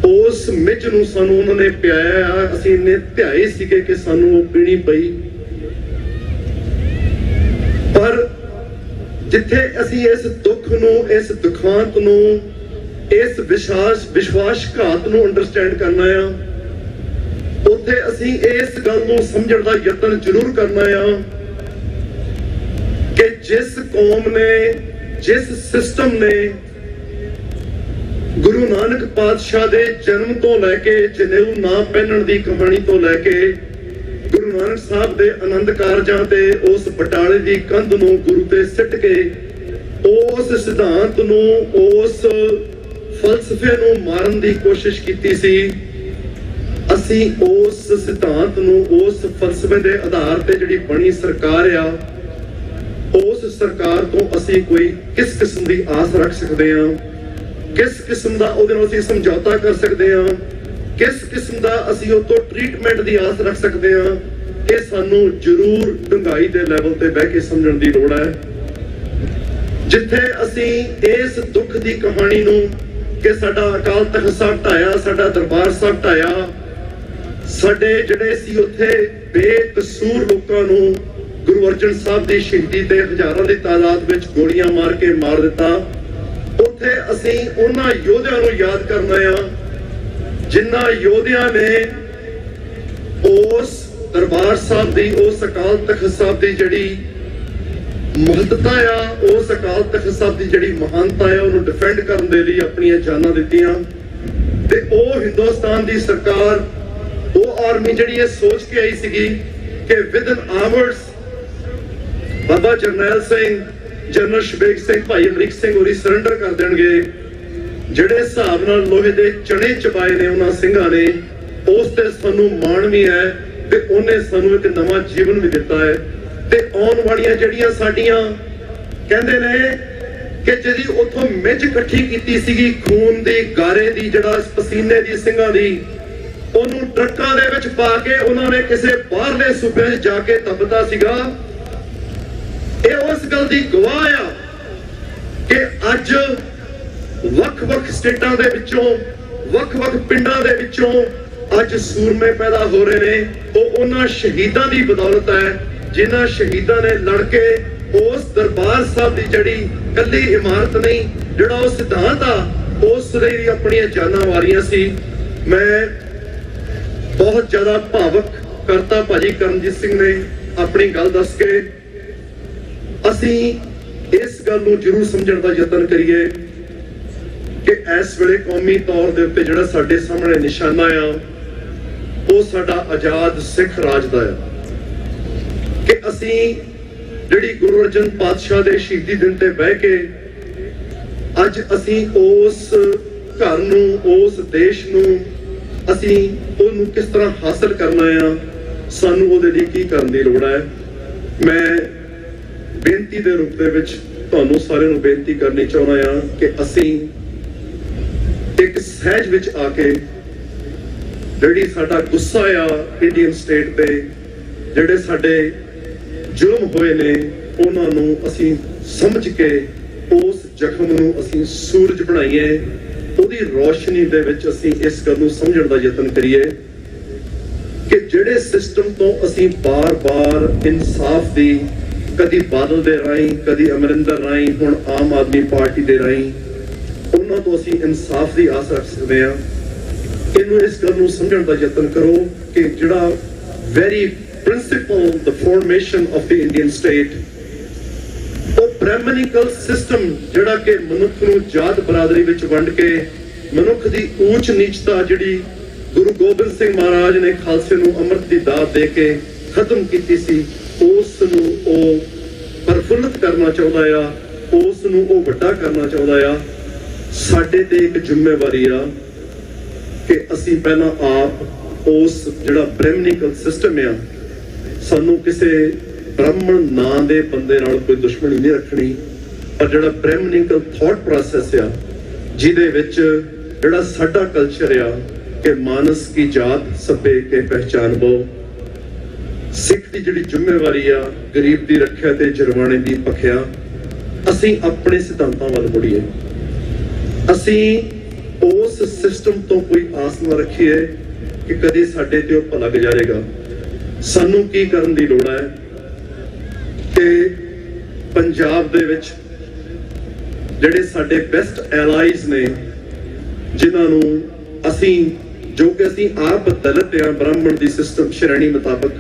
ਉਸ ਮਿੱਝ ਨੂੰ ਸਾਨੂੰ ਉਹਨਾਂ ਨੇ ਪਿਆਇਆ। ਅਸੀਂ ਇੰਨੇ ਧਿਆਏ ਸੀਗੇ ਕਿ ਸਾਨੂੰ ਉਹ ਪੀਣੀ ਪਈ। ਪਰ ਜਿੱਥੇ ਅਸੀਂ ਇਸ ਦੁੱਖ ਨੂੰ, ਇਸ ਦੁਖਾਂਤ ਨੂੰ, ਇਸ ਵਿਸ਼ਵਾਸਘਾਤ ਨੂੰ ਅੰਡਰਸਟੈਂਡ ਕਰਨਾ ਆ, ਉੱਥੇ ਅਸੀਂ ਇਸ ਗੱਲ ਨੂੰ ਸਮਝਣ ਦਾ ਯਤਨ ਜ਼ਰੂਰ ਕਰਨਾ ਆ ਕਿ ਜਿਸ ਕੌਮ ਨੇ, ਜਿਸ ਸਿਸਟਮ ਨੇ ਗੁਰੂ ਨਾਨਕ ਪਾਤਸ਼ਾਹ ਦੇ ਜਨਮ ਤੋਂ ਲੈ ਕੇ ਜਨੇਊ ਨਾ ਪਹਿਨਣ ਦੀ ਕਹਾਣੀ ਤੋਂ ਲੈ ਕੇ ਗੁਰੂ ਨਾਨਕ ਸਾਹਿਬ ਦੇ ਆਨੰਦ ਕਾਰਜਾਂ ਤੇ ਉਸ ਬਟਾਲੇ ਦੀ ਕੰਧ ਨੂੰ ਗੁਰੂ ਤੇ ਸਿੱਟ ਕੇ ਉਸ ਸਿਧਾਂਤ ਨੂੰ, ਉਸ ਫਲਸਫੇ ਨੂੰ ਮਾਰਨ ਦੀ ਕੋਸ਼ਿਸ਼ ਕੀਤੀ ਸੀ। ਅਸੀਂ ਉਸ ਸਿਧਾਂਤ ਨੂੰ, ਉਸ ਫਲਸਫੇ ਦੇ ਆਧਾਰ ਤੇ ਜਿਹੜੀ ਬਣੀ ਸਰਕਾਰ ਆ, ਉਸ ਸਰਕਾਰ ਤੋਂ ਅਸੀਂ ਕੋਈ ਕਿਸ ਕਿਸਮ ਦੀ ਆਸ ਰੱਖ ਸਕਦੇ ਹਾਂ? ਕਿਸ ਕਿਸਮ ਦਾ ਉਹਦੇ ਨਾਲ ਅਸੀਂ ਸਮਝੌਤਾ ਕਰ ਸਕਦੇ ਹਾਂ? ਕਿਸ ਕਿਸਮ ਦਾ ਅਸੀਂ ਉਹ ਤੋਂ ਟ੍ਰੀਟਮੈਂਟ ਦੀ ਆਸ ਰੱਖ ਸਕਦੇ ਹਾਂ? ਇਹ ਸਾਨੂੰ ਜ਼ਰੂਰ ਡੂੰਘਾਈ ਦੇ ਲੈਵਲ ਤੇ ਬਹਿ ਕੇ ਸਮਝਣ ਦੀ ਲੋੜ ਹੈ। ਜਿੱਥੇ ਅਸੀਂ ਇਸ ਦੁੱਖ ਦੀ ਕਹਾਣੀ ਨੂੰ ਕਿ ਸਾਡਾ ਅਕਾਲ ਤਖ਼ਤ ਸਾਹਿਬ ਢਾਇਆ, ਸਾਡਾ ਦਰਬਾਰ ਸਾਹਿਬ ਢਾਇਆ, ਸਾਡੇ ਜਿਹੜੇ ਸੀ ਉੱਥੇ ਬੇਕਸੂਰ ਲੋਕਾਂ ਨੂੰ ਗੁਰੂ ਅਰਜਨ ਸਾਹਿਬ ਦੀ ਸ਼ਹੀਦੀ ਤੇ ਹਜ਼ਾਰਾਂ ਦੀ ਤਾਦਾਦ ਵਿੱਚ ਗੋਲੀਆਂ ਮਾਰ ਕੇ ਮਾਰ ਦਿੱਤਾ, ਉੱਥੇ ਅਸੀਂ ਉਹਨਾਂ ਯੋਧਿਆਂ ਨੂੰ ਯਾਦ ਕਰਨਾ ਆ ਜਿਨ੍ਹਾਂ ਯੋਧਿਆਂ ਨੇ ਉਸ ਦਰਬਾਰ ਸਾਹਿਬ ਦੀ, ਉਸ ਅਕਾਲ ਤਖ਼ਤ ਸਾਹਿਬ ਦੀ ਜਿਹੜੀ ਮਹੱਤਤਾ ਆ, ਉਸ ਅਕਾਲ ਤਖ਼ਤ ਸਾਹਿਬ ਦੀ ਜਿਹੜੀ ਮਹਾਨਤਾ ਆ, ਉਹਨੂੰ ਡਿਫੈਂਡ ਕਰਨ ਦੇ ਲਈ ਆਪਣੀਆਂ ਜਾਨਾਂ ਦਿੱਤੀਆਂ। ਤੇ ਉਹ ਹਿੰਦੁਸਤਾਨ ਦੀ ਸਰਕਾਰ, ਉਹ ਆਰਮੀ ਜਿਹੜੀ ਇਹ ਸੋਚ ਕੇ ਆਈ ਸੀਗੀ ਕਿ within hours Baba Jarnail Singh, general Shabeg Singh, ਭਾਈ ਅਮਰੀਕ ਸਿੰਘ ਹੋਰੀ ਸਰੈਂਡਰ ਕਰ ਦੇਣਗੇ। ਜਿਹੜੇ ਹਿਸਾਬ ਨਾਲ ਲੋਹੇ ਦੇ ਚਣੇ ਚਬਾਏ ਨੇ ਉਹਨਾਂ ਸਿੰਘਾਂ ਨੇ, ਉਸ ਤੇ ਸਾਨੂੰ ਮਾਣ ਵੀ ਹੈ ਤੇ ਉਹਨੇ ਸਾਨੂੰ ਇੱਕ ਨਵਾਂ ਜੀਵਨ ਵੀ ਦਿੱਤਾ ਹੈ। ਤੇ ਆਉਣ ਵਾਲੀਆਂ ਜਿਹੜੀਆਂ ਸਾਡੀਆਂ ਕਹਿੰਦੇ ਨੇ ਕਿ ਜਿਹਦੀ ਉੱਥੋਂ ਮਿੱਝ ਇਕੱਠੀ ਕੀਤੀ ਸੀਗੀ ਖੂਨ ਦੀ, ਗਾਰੇ ਦੀ, ਜਿਹੜਾ ਪਸੀਨੇ ਦੀ, ਸਿੰਘਾਂ ਦੀ, ਉਹਨੂੰ ਟਰੱਕਾਂ ਦੇ ਵਿੱਚ ਪਾ ਕੇ ਉਹਨਾਂ ਨੇ ਕਿਸੇ ਬਾਹਰਲੇ ਸੂਬੇ 'ਚ ਜਾ ਕੇ ਦੱਬਤਾ ਸੀਗਾ। ਇਹ ਉਸ ਗੱਲ ਦੀ ਗਵਾਹ ਆ ਕਿ ਅੱਜ ਵੱਖ-ਵੱਖ ਸਟੇਟਾਂ ਦੇ ਵਿੱਚੋਂ, ਵੱਖ-ਵੱਖ ਪਿੰਡਾਂ ਦੇ ਵਿੱਚੋਂ ਅੱਜ ਸੂਰਮੇ ਪੈਦਾ ਹੋ ਰਹੇ ਨੇ। ਉਹ ਉਹਨਾਂ ਸ਼ਹੀਦਾਂ ਦੀ ਬਦੌਲਤ ਹੈ ਜਿਨ੍ਹਾਂ ਸ਼ਹੀਦਾਂ ਨੇ ਲੜ ਕੇ ਉਸ ਦਰਬਾਰ ਸਾਹਿਬ ਦੀ ਜਿਹੜੀ ਕੱਲੀ ਇਮਾਰਤ ਨਹੀਂ, ਜਿਹੜਾ ਉਹ ਸਿਧਾਂਤ ਆ, ਉਸ ਲਈ ਆਪਣੀਆਂ ਜਾਨਾਂ ਵਾਰੀਆਂ ਸੀ। ਮੈਂ ਬਹੁਤ ਜ਼ਿਆਦਾ ਭਾਵਕ ਕਰਤਾ ਭਾਜੀ ਕਰਮਜੀਤ ਸਿੰਘ ਨੇ ਆਪਣੀ ਗੱਲ ਦੱਸ ਕੇ। ਅਸੀਂ ਇਸ ਗੱਲ ਨੂੰ ਜ਼ਰੂਰ ਸਮਝਣ ਦਾ ਯਤਨ ਕਰੀਏ ਕਿ ਇਸ ਵੇਲੇ ਕੌਮੀ ਤੌਰ ਦੇ ਉੱਤੇ ਜਿਹੜਾ ਸਾਡੇ ਸਾਹਮਣੇ ਨਿਸ਼ਾਨਾ ਆ ਉਹ ਸਾਡਾ ਆਜ਼ਾਦ ਸਿੱਖ ਰਾਜ ਦਾ ਆ ਕਿ ਅਸੀਂ ਜਿਹੜੀ ਗੁਰੂ ਅਰਜਨ ਪਾਤਸ਼ਾਹ ਦੇ ਸ਼ਹੀਦੀ ਦਿਨ ਤੇ ਬਹਿ ਕੇ ਅੱਜ ਅਸੀਂ ਉਸ ਘਰ ਨੂੰ, ਉਸ ਦੇਸ਼ ਨੂੰ, ਅਸੀਂ ਉਹਨੂੰ ਕਿਸ ਤਰ੍ਹਾਂ ਹਾਸਲ ਕਰਨਾ ਆ, ਸਾਨੂੰ ਉਹਦੇ ਲਈ ਕੀ ਕਰਨ ਦੀ ਲੋੜ ਹੈ। ਮੈਂ ਬੇਨਤੀ ਦੇ ਰੂਪ ਦੇ ਵਿੱਚ ਤੁਹਾਨੂੰ ਸਾਰਿਆਂ ਨੂੰ ਬੇਨਤੀ ਕਰਨੀ ਚਾਹੁੰਦਾ ਆ ਕਿ ਅਸੀਂ ਇੱਕ ਸਹਿਜ ਵਿੱਚ ਆ ਕੇ ਜਿਹੜੀ ਸਾਡਾ ਗੁੱਸਾ ਆ ਇੰਡੀਅਨ ਸਟੇਟ ਤੇ ਜਿਹੜੇ ਸਾਡੇ ਜ਼ੁਲਮ ਹੋਏ ਨੇ ਉਹਨਾਂ ਨੂੰ ਅਸੀਂ ਸਮਝ ਕੇ ਉਸ ਜ਼ਖਮ ਨੂੰ ਅਸੀਂ ਸੂਰਜ ਬਣਾਈਏ, ਉਹਦੀ ਰੋਸ਼ਨੀ ਦੇ ਵਿੱਚ ਅਸੀਂ ਇਸ ਗੱਲ ਨੂੰ ਸਮਝਣ ਦਾ ਯਤਨ ਕਰੀਏ ਕਿ ਜਿਹੜੇ ਸਿਸਟਮ ਤੋਂ ਅਸੀਂ ਬਾਰ-ਬਾਰ ਇਨਸਾਫ ਦੀ, ਕਦੀ ਬਾਦਲ ਦੇ ਰਾਹੀਂ, ਕਦੀ ਅਮਰਿੰਦਰ ਰਾਹੀਂ, ਹੁਣ ਆਮ ਆਦਮੀ ਪਾਰਟੀ ਦੇ ਰਾਹੀਂ ਉਹਨਾਂ ਤੋਂ ਅਸੀਂ ਇਨਸਾਫ ਦੀ ਆਸ ਰੱਖ ਸਕਦੇ ਹਾਂ। ਇਹਨੂੰ ਇਸ ਗੱਲ ਨੂੰ ਸਮਝਣ ਦਾ ਯਤਨ ਕਰੋ ਕਿ ਜਿਹੜਾ very principal the formation of the Indian state, ਉਹ ਬ੍ਰਾਹਮਣਿਕਲ ਸਿਸਟਮ ਜਿਹੜਾ ਕਿ ਮਨੁੱਖ ਨੂੰ ਜਾਤ ਬਰਾਦਰੀ ਵਿੱਚ ਵੰਡ ਕੇ ਮਨੁੱਖ ਦੀ ਊਚ ਨੀਚਤਾ ਜਿਹੜੀ ਗੁਰੂ ਗੋਬਿੰਦ ਸਿੰਘ ਮਹਾਰਾਜ ਨੇ ਖਾਲਸੇ ਨੂੰ ਅੰਮ੍ਰਿਤ ਦੀ ਦਾਤ ਦੇ ਕੇ ਖਤਮ ਕੀਤੀ ਸੀ, ਉਸ ਨੂੰ ਉਹ ਪ੍ਰਫੁੱਲਤ ਕਰਨਾ ਚਾਹੁੰਦਾ ਆ, ਉਸ ਨੂੰ ਉਹ ਵੱਡਾ ਕਰਨਾ ਚਾਹੁੰਦਾ ਆ। ਸਾਡੇ ਤੇ ਇੱਕ ਜ਼ਿੰਮੇਵਾਰੀ ਆ ਕਿ ਅਸੀਂ ਪਹਿਲਾਂ ਆਪ ਉਸ ਜਿਹੜਾ ਬ੍ਰਾਹਮਣਿਕਲ ਸਿਸਟਮ ਆ, ਸਾਨੂੰ ਕਿਸੇ ਬ੍ਰਾਹਮਣ ਨਾਂ ਦੇ ਬੰਦੇ ਨਾਲ ਕੋਈ ਦੁਸ਼ਮਣੀ ਨਹੀਂ ਰੱਖਣੀ, ਪਰ ਜਿਹੜਾ ਬ੍ਰਾਹਮਣਿਕਲ ਥਾਟ ਪ੍ਰੋਸੈਸ ਆ ਜਿਹਦੇ ਵਿੱਚ ਜਿਹੜਾ ਸਾਡਾ ਕਲਚਰ ਆ ਕਿ ਮਾਨਸ ਕੀ ਜਾਤ ਸਭੇ ਕੇ ਪਹਿਚਾਨ ਬੋ, ਸਿੱਖ ਦੀ ਜਿਹੜੀ ਜ਼ਿੰਮੇਵਾਰੀ ਆ ਗਰੀਬ ਦੀ ਰੱਖਿਆ ਤੇ ਜਰਵਾਣੇ ਦੀ ਭਖਿਆ, ਅਸੀਂ ਆਪਣੇ ਸਿਧਾਂਤਾਂ ਵੱਲ ਮੁੜੀਏ। ਅਸੀਂ ਉਸ ਸਿਸਟਮ ਤੋਂ ਕੋਈ ਆਸ ਨਾ ਰੱਖੀਏ ਕਿ ਕਦੇ ਸਾਡੇ ਤੇ ਉਹ ਭਲਾ ਗੁਜ਼ਾਰੇਗਾ। ਸਾਨੂੰ ਕੀ ਕਰਨ ਦੀ ਲੋੜ ਹੈ ਕਿ ਪੰਜਾਬ ਦੇ ਵਿੱਚ ਜਿਹੜੇ ਸਾਡੇ ਬੈਸਟ ਐਲਾਈਜ਼ ਨੇ, ਜਿਨ੍ਹਾਂ ਨੂੰ ਅਸੀਂ, ਜੋ ਕਿ ਅਸੀਂ ਆਪ ਦਲਿਤ ਆ ਬ੍ਰਾਹਮਣ ਦੀ ਸਿਸਟਮ ਸ਼੍ਰੇਣੀ ਮੁਤਾਬਕ,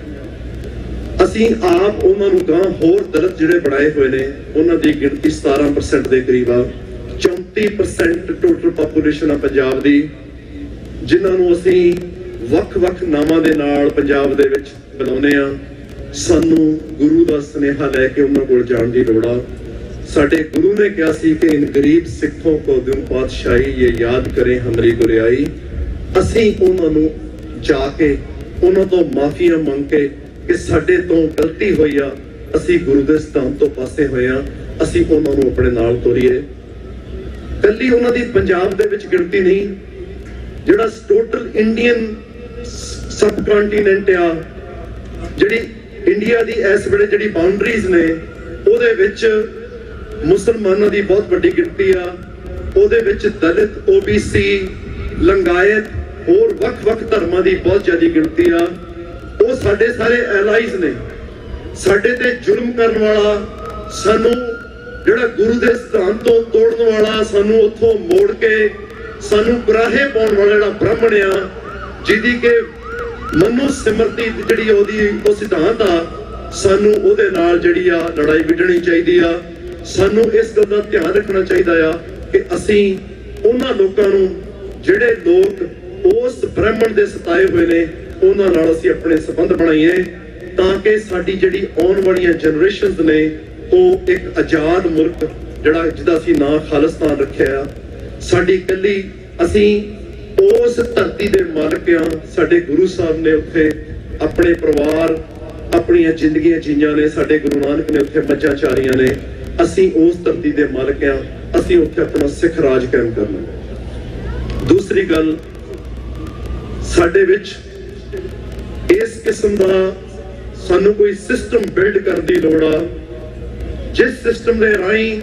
ਅਸੀਂ ਆਪ ਉਹਨਾਂ ਨੂੰ ਗਾਂ ਹੋਰ ਦਲਿਤ ਜਿਹੜੇ ਬਣਾਏ ਹੋਏ ਨੇ ਉਹਨਾਂ ਦੀ ਗਿਣਤੀ 17% ਦੇ ਕਰੀਬ ਆ। 34% ਟੋਟਲ ਪਾਪੂਲੇਸ਼ਨ ਆ ਪੰਜਾਬ ਦੀ, ਜਿਨ੍ਹਾਂ ਨੂੰ ਅਸੀਂ ਵੱਖ-ਵੱਖ ਨਾਵਾਂ ਦੇ ਨਾਲ ਪੰਜਾਬ ਦੇ ਵਿੱਚ ਬੁਲਾਉਂਦੇ ਆ। ਸਾਨੂੰ ਗੁਰੂ ਦਾ ਸੁਨੇਹਾ ਲੈ ਕੇ ਉਹਨਾਂ ਕੋਲ ਜਾਣ ਦੀ ਲੋੜ ਆ। ਸਾਡੇ ਗੁਰੂ ਨੇ ਕਿਹਾ ਸੀ ਕਿ ਇਨ ਗਰੀਬ ਸਿੱਖੋਂ ਕੋ ਦਿਉ ਪਾਤਸ਼ਾਹੀ, ਇਹ ਯਾਦ ਕਰੇ ਹਮਰੀ ਗੁਰਿਆਈ। ਅਸੀਂ ਉਹਨਾਂ ਨੂੰ ਜਾ ਕੇ ਉਹਨਾਂ ਤੋਂ ਮਾਫੀਆਂ ਮੰਗ ਕੇ ਕਿ ਸਾਡੇ ਤੋਂ ਗਲਤੀ ਹੋਈ ਆ, ਅਸੀਂ ਗੁਰੂ ਦੇ ਸਿਧਾਂਤ ਤੋਂ ਪਾਸੇ ਹੋਏ ਆ, ਅਸੀਂ ਉਹਨਾਂ ਨੂੰ ਆਪਣੇ ਨਾਲ ਤੋਰੀਏ। ਕੱਲੀ ਉਹਨਾਂ ਦੀ ਪੰਜਾਬ ਦੇ ਵਿੱਚ ਗਿਣਤੀ ਨਹੀਂ, ਜਿਹੜਾ ਟੋਟਲ ਇੰਡੀਅਨ ਸਬ ਕੰਟੀਨੈਂਟ ਆ, ਜਿਹੜੀ ਇੰਡੀਆ ਦੀ ਇਸ ਵੇਲੇ ਜਿਹੜੀ ਬਾਉਂਡਰੀਜ਼ ਨੇ ਉਹਦੇ ਵਿੱਚ ਮੁਸਲਮਾਨਾਂ ਦੀ ਬਹੁਤ ਵੱਡੀ ਗਿਣਤੀ ਆ, ਉਹਦੇ ਵਿੱਚ ਦਲਿਤ, OBC, ਲੰਗਾਇਤ, ਹੋਰ ਵੱਖ-ਵੱਖ ਧਰਮਾਂ ਦੀ ਬਹੁਤ ਜ਼ਿਆਦਾ ਗਿਣਤੀ ਆ। ਉਹ ਸਾਡੇ ਸਾਰੇ ਐਲਾਈਜ਼ ਨੇ। ਸਾਡੇ ਤੇ ਜ਼ੁਲਮ ਕਰਨ ਵਾਲਾ, ਸਾਨੂੰ ਜਿਹੜਾ ਗੁਰੂ ਦੇ ਸਿਧਾਂਤ ਤੋਂ ਤੋੜਨ ਵਾਲਾ, ਸਾਨੂੰ ਉੱਥੋਂ ਮੋੜ ਕੇ ਸਾਨੂੰ ਗੁਰਾਹੇ ਪਾਉਣ ਵਾਲਾ ਜਿਹੜਾ ਬ੍ਰਾਹਮਣ ਆ, ਜਿਹਦੀ ਕਿ ਮਨੁ ਸਿਮਰਤੀ ਜਿਹੜੀ ਉਹਦੀ ਉਹ ਸਿਧਾਂਤ ਆ, ਸਾਨੂੰ ਉਹਦੇ ਨਾਲ ਜਿਹੜੀ ਆ ਲੜਾਈ ਵਿੱਢਣੀ ਚਾਹੀਦੀ ਆ। ਸਾਨੂੰ ਇਸ ਗੱਲ ਦਾ ਧਿਆਨ ਰੱਖਣਾ ਚਾਹੀਦਾ ਆ ਕਿ ਅਸੀਂ ਉਹਨਾਂ ਲੋਕਾਂ ਨੂੰ, ਜਿਹੜੇ ਲੋਕ ਉਸ ਬ੍ਰਾਹਮਣ ਦੇ ਸਤਾਏ ਹੋਏ ਨੇ, ਉਹਨਾਂ ਨਾਲ ਅਸੀਂ ਆਪਣੇ ਸੰਬੰਧ ਬਣਾਈਏ ਤਾਂ ਕਿ ਸਾਡੀ ਜਿਹੜੀ ਆਉਣ ਵਾਲੀਆਂ ਜਨਰੇਸ਼ਨਸ ਨੇ ਉਹ ਇੱਕ ਆਜ਼ਾਦ ਮੁਲਕ ਜਿਹੜਾ ਜਿਹਦਾ ਅਸੀਂ ਨਾਂ ਖਾਲਿਸਤਾਨ ਰੱਖਿਆ ਆ, ਸਾਡੀ ਇਕੱਲੀ, ਅਸੀਂ ਉਸ ਧਰਤੀ ਦੇ ਮਾਲਕ ਆ। ਸਾਡੇ ਗੁਰੂ ਸਾਹਿਬ ਨੇ ਉੱਥੇ ਆਪਣੇ ਪਰਿਵਾਰ, ਆਪਣੀਆਂ ਜ਼ਿੰਦਗੀਆਂ ਜੀਆਂ ਨੇ, ਸਾਡੇ ਗੁਰੂ ਨਾਨਕ ਨੇ ਉੱਥੇ ਮੱਝਾਂ ਚਾਰੀਆਂ ਨੇ। ਅਸੀਂ ਉਸ ਧਰਤੀ ਦੇ ਮਾਲਕ ਆ, ਅਸੀਂ ਉੱਥੇ ਆਪਣਾ ਸਿੱਖ ਰਾਜ ਕਾਇਮ ਕਰਨਾ। ਦੂਸਰੀ ਗੱਲ, ਸਾਡੇ ਵਿੱਚ ਇਸ ਕਿਸਮ ਦਾ ਸਾਨੂੰ ਕੋਈ ਸਿਸਟਮ ਬਿਲਡ ਕਰਨ ਦੀ ਲੋੜ ਆ, ਜਿਸ ਸਿਸਟਮ ਦੇ ਰਾਹੀਂ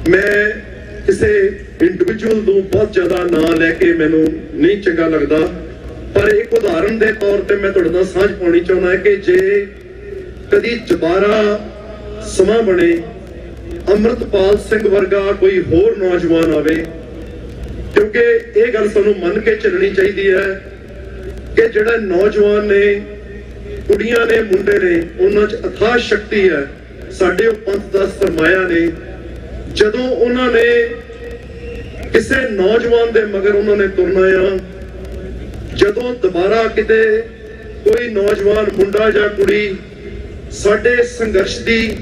ਮੈਂ ਕਿਸੇ ਇੰਡੀਵਿਜੂਅਲ ਨੂੰ ਬਹੁਤ ਜ਼ਿਆਦਾ ਨਾਂ ਲੈ ਕੇ ਮੈਨੂੰ ਨਹੀਂ ਚੰਗਾ ਲੱਗਦਾ, ਪਰ ਇੱਕ ਉਦਾਹਰਨ ਦੇ ਤੌਰ ਤੇ ਮੈਂ ਤੁਹਾਡੇ ਨਾਲ ਸਾਂਝ ਪਾਉਣੀ ਚਾਹੁੰਦਾ ਕਿ ਜੇ ਕਦੀ ਦੁਬਾਰਾ ਸਮਾਂ ਬਣੇ, ਅੰਮ੍ਰਿਤਪਾਲ ਸਿੰਘ ਵਰਗਾ ਕੋਈ ਹੋਰ ਨੌਜਵਾਨ ਆਵੇ, ਕਿਉਂਕਿ ਇਹ ਗੱਲ ਸਾਨੂੰ ਮੰਨ ਕੇ ਚੱਲਣੀ ਚਾਹੀਦੀ ਹੈ ਕਿ ਜਿਹੜਾ ਨੌਜਵਾਨ ਨੇ, ਕੁੜੀਆਂ ਨੇ, ਮੁੰਡੇ ਨੇ, ਉਹਨਾਂ 'ਚ ਅਥਾਹ ਸ਼ਕਤੀ ਹੈ। ਸਾਡੇ ਉਹ ਪੰਥ ਦਾ ਸਰਮਾਇਆ ਨੇ। ਜਦੋਂ ਉਹਨਾਂ ਨੇ ਨੌਜਵਾਨ ਦੇ ਮਗਰ ਉਹਨਾਂ ਨੇ ਤੁਰਨਾ ਆ। ਜਦੋਂ ਦੁਬਾਰਾ ਕਿਤੇ ਕੋਈ ਨੌਜਵਾਨ ਮੁੰਡਾ ਜਾਂ ਕੁੜੀ ਸਾਡੇ ਸੰਘਰਸ਼ ਦੀ,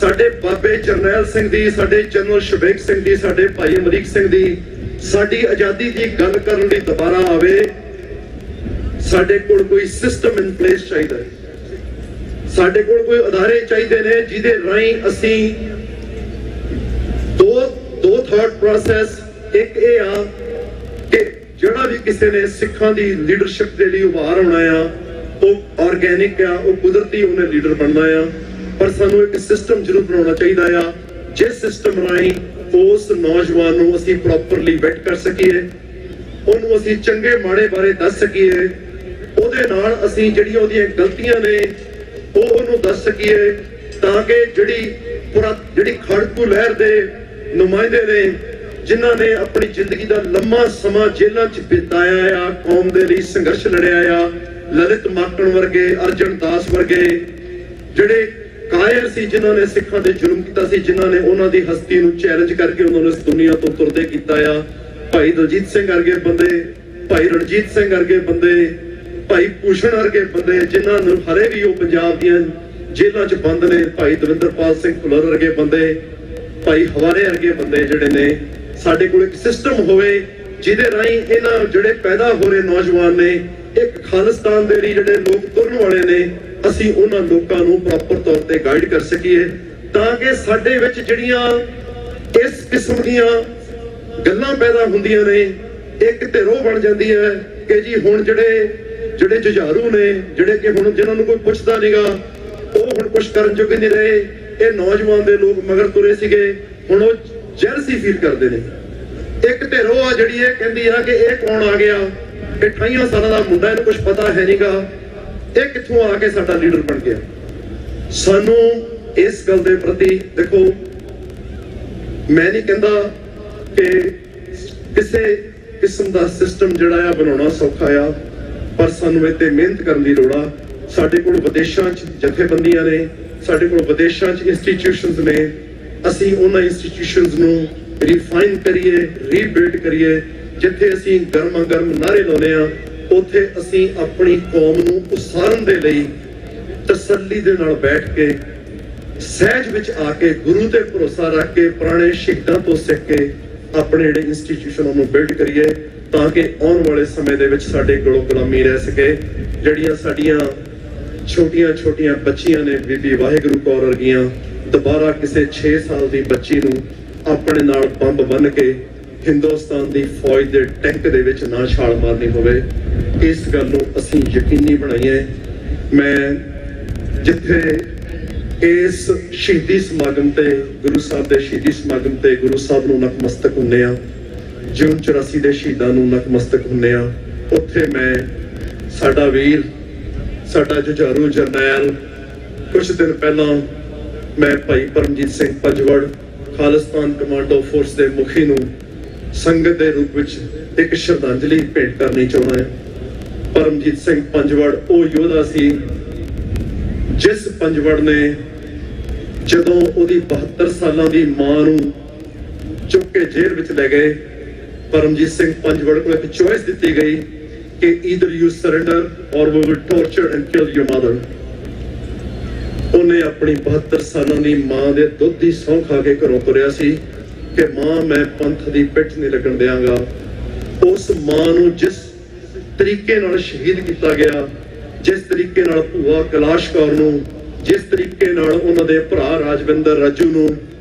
ਸਾਡੇ ਬਾਬੇ ਜਰਨੈਲ ਸਿੰਘ ਦੀ, ਸਾਡੇ ਜਨਰਲ ਸ਼ਬੇਗ ਸਿੰਘ ਦੀ, ਸਾਡੇ ਭਾਈ ਅਮਰੀਕ ਸਿੰਘ ਦੀ, ਸਾਡੀ ਆਜ਼ਾਦੀ ਦੀ ਗੱਲ ਕਰਨ ਲਈ ਦੁਬਾਰਾ ਆਵੇ, ਸਾਡੇ ਕੋਲ ਕੋਈ ਸਿਸਟਮ ਇਨ ਪਲੇਸ ਚਾਹੀਦਾ ਹੈ। ਸਾਡੇ ਕੋਲ ਕੋਈ ਅਦਾਰੇ ਚਾਹੀਦੇ ਨੇ ਜਿਹਦੇ ਰਾਹੀਂ ਅਸੀਂ ਦੋ ਥਾਟ ਪ੍ਰੋਸੈਸ। ਇੱਕ ਇਹ ਆ ਕਿ ਜਿਹੜਾ ਵੀ ਕਿਸੇ ਨੇ ਸਿੱਖਾਂ ਦੀ ਲੀਡਰਸ਼ਿਪ ਦੇ ਲਈ ਉਭਾਰ ਹੋਣਾ ਆ, ਉਹ ਆਰਗੈਨਿਕ ਆ, ਉਹ ਕੁਦਰਤੀ ਉਹਨੇ ਲੀਡਰ ਬਣਨਾ ਆ। ਪਰ ਸਾਨੂੰ ਇੱਕ ਸਿਸਟਮ ਜ਼ਰੂਰ ਬਣਾਉਣਾ ਚਾਹੀਦਾ ਆ, ਜਿਸ ਸਿਸਟਮ ਰਾਹੀਂ ਉਸ ਨੌਜਵਾਨ ਨੂੰ ਅਸੀਂ ਪ੍ਰੋਪਰਲੀ ਵੈਟ ਕਰ ਸਕੀਏ, ਉਹਨੂੰ ਅਸੀਂ ਚੰਗੇ ਮਾੜੇ ਬਾਰੇ ਦੱਸ ਸਕੀਏ, ਉਹਦੇ ਨਾਲ ਅਸੀਂ ਜਿਹੜੀਆਂ ਉਹਦੀਆਂ ਗਲਤੀਆਂ ਨੇ ਉਹ ਉਹਨੂੰ ਦੱਸ ਸਕੀਏ, ਤਾਂ ਕਿ ਜਿਹੜੀ ਖੜਕੂ ਲਹਿਰ ਦੇ ਨੁਮਾਇੰਦੇ ਨੇ, ਜਿਨ੍ਹਾਂ ਨੇ ਆਪਣੀ ਜ਼ਿੰਦਗੀ ਦਾ ਲੰਮਾ ਸਮਾਂ ਜੇਲ੍ਹਾਂ 'ਚ ਬਿਤਾਇਆ ਆ, ਕੌਮ ਦੇ ਲਈ ਸੰਘਰਸ਼ ਲੜਿਆ ਆ, ਲਲਿਤ ਮਾਕਣ ਵਰਗੇ, ਅਰਜਨ ਦਾਸ ਵਰਗੇ ਜਿਹੜੇ ਕਾਇਰ ਸੀ, ਜਿਨ੍ਹਾਂ ਨੇ ਸਿੱਖਾਂ ਤੇ ਜ਼ੁਲਮ ਕੀਤਾ ਸੀ, ਜਿਨ੍ਹਾਂ ਨੇ ਉਹਨਾਂ ਦੀ ਹਸਤੀ ਨੂੰ ਚੈਲੰਜ ਕਰਕੇ ਉਹਨਾਂ ਨੂੰ ਇਸ ਦੁਨੀਆ ਤੋਂ ਤੁਰਦੇ ਕੀਤਾ ਆ। ਭਾਈ ਦਲਜੀਤ ਸਿੰਘ ਵਰਗੇ ਬੰਦੇ, ਭਾਈ ਰਣਜੀਤ ਸਿੰਘ ਵਰਗੇ ਬੰਦੇ, ਭਾਈ ਭੂਸ਼ਣ ਵਰਗੇ ਬੰਦੇ, ਜਿਨ੍ਹਾਂ ਨੂੰ ਹਰੇ ਵੀ ਉਹ ਪੰਜਾਬ ਦੀਆਂ ਜੇਲ੍ਹਾਂ 'ਚ ਬੰਦ ਨੇ, ਭਾਈ ਦਵਿੰਦਰਪਾਲ ਸਿੰਘ ਭੁੱਲਰ ਵਰਗੇ ਬੰਦੇ, ਭਾਈ ਹਵਾਰੇ ਵਰਗੇ ਬੰਦੇ ਜਿਹੜੇ ਨੇ। ਸਾਡੇ ਕੋਲ ਇੱਕ ਸਿਸਟਮ ਹੋਵੇ ਜਿਹਦੇ ਰਾਹੀਂ ਇਹਨਾਂ ਜਿਹੜੇ ਪੈਦਾ ਹੋ ਰਹੇ ਨੌਜਵਾਨ ਨੇ, ਇੱਕ ਖਾਲਿਸਤਾਨ ਦੇ ਲਈ ਜਿਹੜੇ ਲੋਕ ਤੁਰਨ ਵਾਲੇ ਨੇ, ਅਸੀਂ ਉਹਨਾਂ ਲੋਕਾਂ ਨੂੰ ਪ੍ਰੋਪਰ ਤੌਰ ਤੇ ਗਾਈਡ ਕਰ ਸਕੀਏ, ਤਾਂ ਕਿ ਸਾਡੇ ਵਿੱਚ ਜਿਹੜੀਆਂ ਇਸ ਕਿਸਮ ਦੀਆਂ ਗੱਲਾਂ ਪੈਦਾ ਹੁੰਦੀਆਂ ਨੇ, ਇੱਕ ਧਿਰੋਂ ਬਣ ਜਾਂਦੀ ਹੈ ਕਿ ਜੀ ਹੁਣ ਜਿਹੜੇ ਜੁਝਾਰੂ ਨੇ, ਜਿਹੜੇ ਕਿ ਹੁਣ ਜਿਨ੍ਹਾਂ ਨੂੰ ਕੋਈ ਪੁੱਛਦਾ ਨਹੀਂਗਾ, ਉਹ ਹੁਣ ਕੁਛ ਕਰਨ ਜੋਗੇ ਨਹੀਂ ਰਹੇ। ਇਹ ਨੌਜਵਾਨ ਦੇ ਲੋਕ ਮਗਰ ਤੁਰੇ ਸੀਗੇ, ਹੁਣ ਉਹ ਜੈਲਸੀ ਫੀਲ ਕਰਦੇ ਨੇ। ਇੱਕ ਧਿਰੋਂ ਆ ਜਿਹੜੀ ਇਹ ਕਹਿੰਦੀ ਆ ਕਿ ਇਹ ਕੌਣ ਆ ਗਿਆ, ਇਹ 28 ਸਾਲਾਂ ਦਾ ਮੁੰਡਾ, ਇਹਨੂੰ ਕੁਝ ਪਤਾ ਹੈ ਨਹੀਂਗਾ, ਇਹ ਕਿੱਥੋਂ ਆ ਕੇ ਸਾਡਾ ਲੀਡਰ ਬਣ ਗਿਆ। ਸਾਨੂੰ ਇਸ ਗੱਲ ਦੇ ਪ੍ਰਤੀ ਦੇਖੋ, ਮੈਂ ਨਹੀਂ ਕਹਿੰਦਾ ਕਿ ਕਿਸੇ ਕਿਸਮ ਦਾ ਸਿਸਟਮ ਜਿਹੜਾ ਆ ਬਣਾਉਣਾ ਸੌਖਾ ਆ, ਪਰ ਸਾਨੂੰ ਇਹ ਤੇ ਮਿਹਨਤ ਕਰਨ ਦੀ ਲੋੜ ਆ। ਸਾਡੇ ਕੋਲ ਵਿਦੇਸ਼ਾਂ 'ਚ ਜਥੇਬੰਦੀਆਂ ਨੇ, ਸਾਡੇ ਕੋਲ ਵਿਦੇਸ਼ਾਂ 'ਚ ਇੰਸਟੀਟਿਊਸ਼ਨਸ ਨੇ, ਅਸੀਂ ਉਹਨਾਂ ਇੰਸਟੀਟਿਊਸ਼ਨਸ ਨੂੰ ਰਿਫਾਈਨ ਕਰੀਏ, ਰੀਬਿਲਡ ਕਰੀਏ। ਜਿੱਥੇ ਅਸੀਂ ਗਰਮਾ ਗਰਮ ਨਾਅਰੇ ਲਾਉਂਦੇ ਆ, ਉੱਥੇ ਅਸੀਂ ਆਪਣੀ ਕੌਮ ਨੂੰ ਉਸਾਰਨ ਦੇ ਲਈ ਤਸੱਲੀ ਦੇ ਨਾਲ ਬੈਠ ਕੇ, ਸਹਿਜ ਵਿੱਚ ਆ ਕੇ, ਗੁਰੂ ਤੇ ਭਰੋਸਾ ਰੱਖ ਕੇ, ਪੁਰਾਣੇ ਸ਼ਹੀਦਾਂ ਤੋਂ ਸਿੱਖ ਕੇ ਆਪਣੇ ਜਿਹੜੇ ਇੰਸਟੀਟਿਊਸ਼ਨ ਨੂੰ ਬਿਲਡ ਕਰੀਏ, ਤਾਂ ਕਿ ਆਉਣ ਵਾਲੇ ਸਮੇਂ ਦੇ ਵਿੱਚ ਸਾਡੇ ਕੋਲੋਂ ਗੁਲਾਮੀ ਰਹਿ ਸਕੇ। ਜਿਹੜੀਆਂ ਸਾਡੀਆਂ ਛੋਟੀਆਂ ਬੱਚੀਆਂ ਨੇ, ਬੀਬੀ ਵਾਹਿਗੁਰੂ ਕੌਰ ਵਰਗੀਆਂ, ਦੁਬਾਰਾ ਕਿਸੇ 6 ਸਾਲ ਦੀ ਬੱਚੀ ਨੂੰ ਆਪਣੇ ਨਾਲ ਬੰਬ ਬੰਨ੍ਹ ਕੇ ਹਿੰਦੁਸਤਾਨ ਦੀ ਫੌਜ ਦੇ ਟੈਂਕ ਦੇ ਵਿੱਚ ਨਾ ਛਾਲ ਮਾਰਨੀ ਹੋਵੇ, ਇਸ ਗੱਲ ਨੂੰ ਅਸੀਂ ਯਕੀਨੀ ਬਣਾਈਏ। ਮੈਂ ਜਿੱਥੇ ਇਸ ਸ਼ਹੀਦੀ ਸਮਾਗਮ ਤੇ, ਗੁਰੂ ਸਾਹਿਬ ਦੇ ਸ਼ਹੀਦੀ ਸਮਾਗਮ ਤੇ ਗੁਰੂ ਸਾਹਿਬ ਨੂੰ ਨਤਮਸਤਕ ਹੁੰਦੇ ਆ, ਜੂਨ 84 ਦੇ ਸ਼ਹੀਦਾਂ ਨੂੰ ਨਤਮਸਤਕ ਹੁੰਦੇ ਆ, ਉੱਥੇ ਮੈਂ ਸਾਡਾ ਵੀਰ, ਸਾਡਾ ਜੁਝਾਰੂ ਜਰਨੈਲ, ਕੁਝ ਦਿਨ ਪਹਿਲਾਂ ਮੈਂ ਭਾਈ ਪਰਮਜੀਤ ਸਿੰਘ ਪੰਜਵੜ, ਖਾਲਿਸਤਾਨ ਕਮਾਂਡੋ ਫੋਰਸ ਦੇ ਮੁਖੀ ਨੂੰ ਸੰਗਤ ਦੇ ਰੂਪ ਵਿੱਚ ਇੱਕ ਸ਼ਰਧਾਂਜਲੀ ਭੇਂਟ ਕਰਨੀ ਚਾਹੁੰਦਾ ਹਾਂ। ਪਰਮਜੀਤ ਸਿੰਘ ਪੰਜਵੜ ਉਹ ਯੋਧਾ ਸੀ ਜਿਸ ਪੰਜਵੜ ਨੇ ਜਦੋਂ ਉਹਦੀ 72 ਸਾਲਾਂ ਦੀ ਮਾਂ ਨੂੰ ਚੁੱਕ ਕੇ ਜੇਲ੍ਹ ਵਿੱਚ ਲੈ ਗਏ, ਪਰਮਜੀਤ ਸਿੰਘ ਪੰਜਵੜ ਕੋਲ ਇੱਕ ਚੋਇਸ ਦਿੱਤੀ ਗਈ ਕਿ either you surrender or we will torture and kill your mother। ਉਹਨੇ ਆਪਣੀ 72 ਸਾਲਾਂ ਦੀ ਮਾਂ ਦੇ ਦੁੱਧ ਦੀ ਸਹੁੰ ਖਾ ਕੇ ਘਰੋਂ ਤੁਰਿਆ ਸੀ ਕਿ ਮਾਂ ਮੈਂ ਪੰਥ ਦੀ ਪਿੱਠ ਨਹੀਂ ਲੱਗਣ ਦਿਆਂਗਾ। ਉਸ ਮਾਂ ਨੂੰ ਜਿਸ ਤਰੀਕੇ ਨਾਲ ਸ਼ਹੀਦ ਕੀਤਾ ਗਿਆ, ਜਿਸ ਤਰੀਕੇ ਨਾਲ ਭੂਆ ਕੈਲਾਸ਼ ਕੌਰ ਨੂੰ, ਜਿਸ ਤਰੀਕੇ ਨਾਲ ਉਹਨਾਂ ਦੇ ਭਰਾ ਰਾਜਵਿੰਦਰ ਰਾਜੂ ਨੂੰ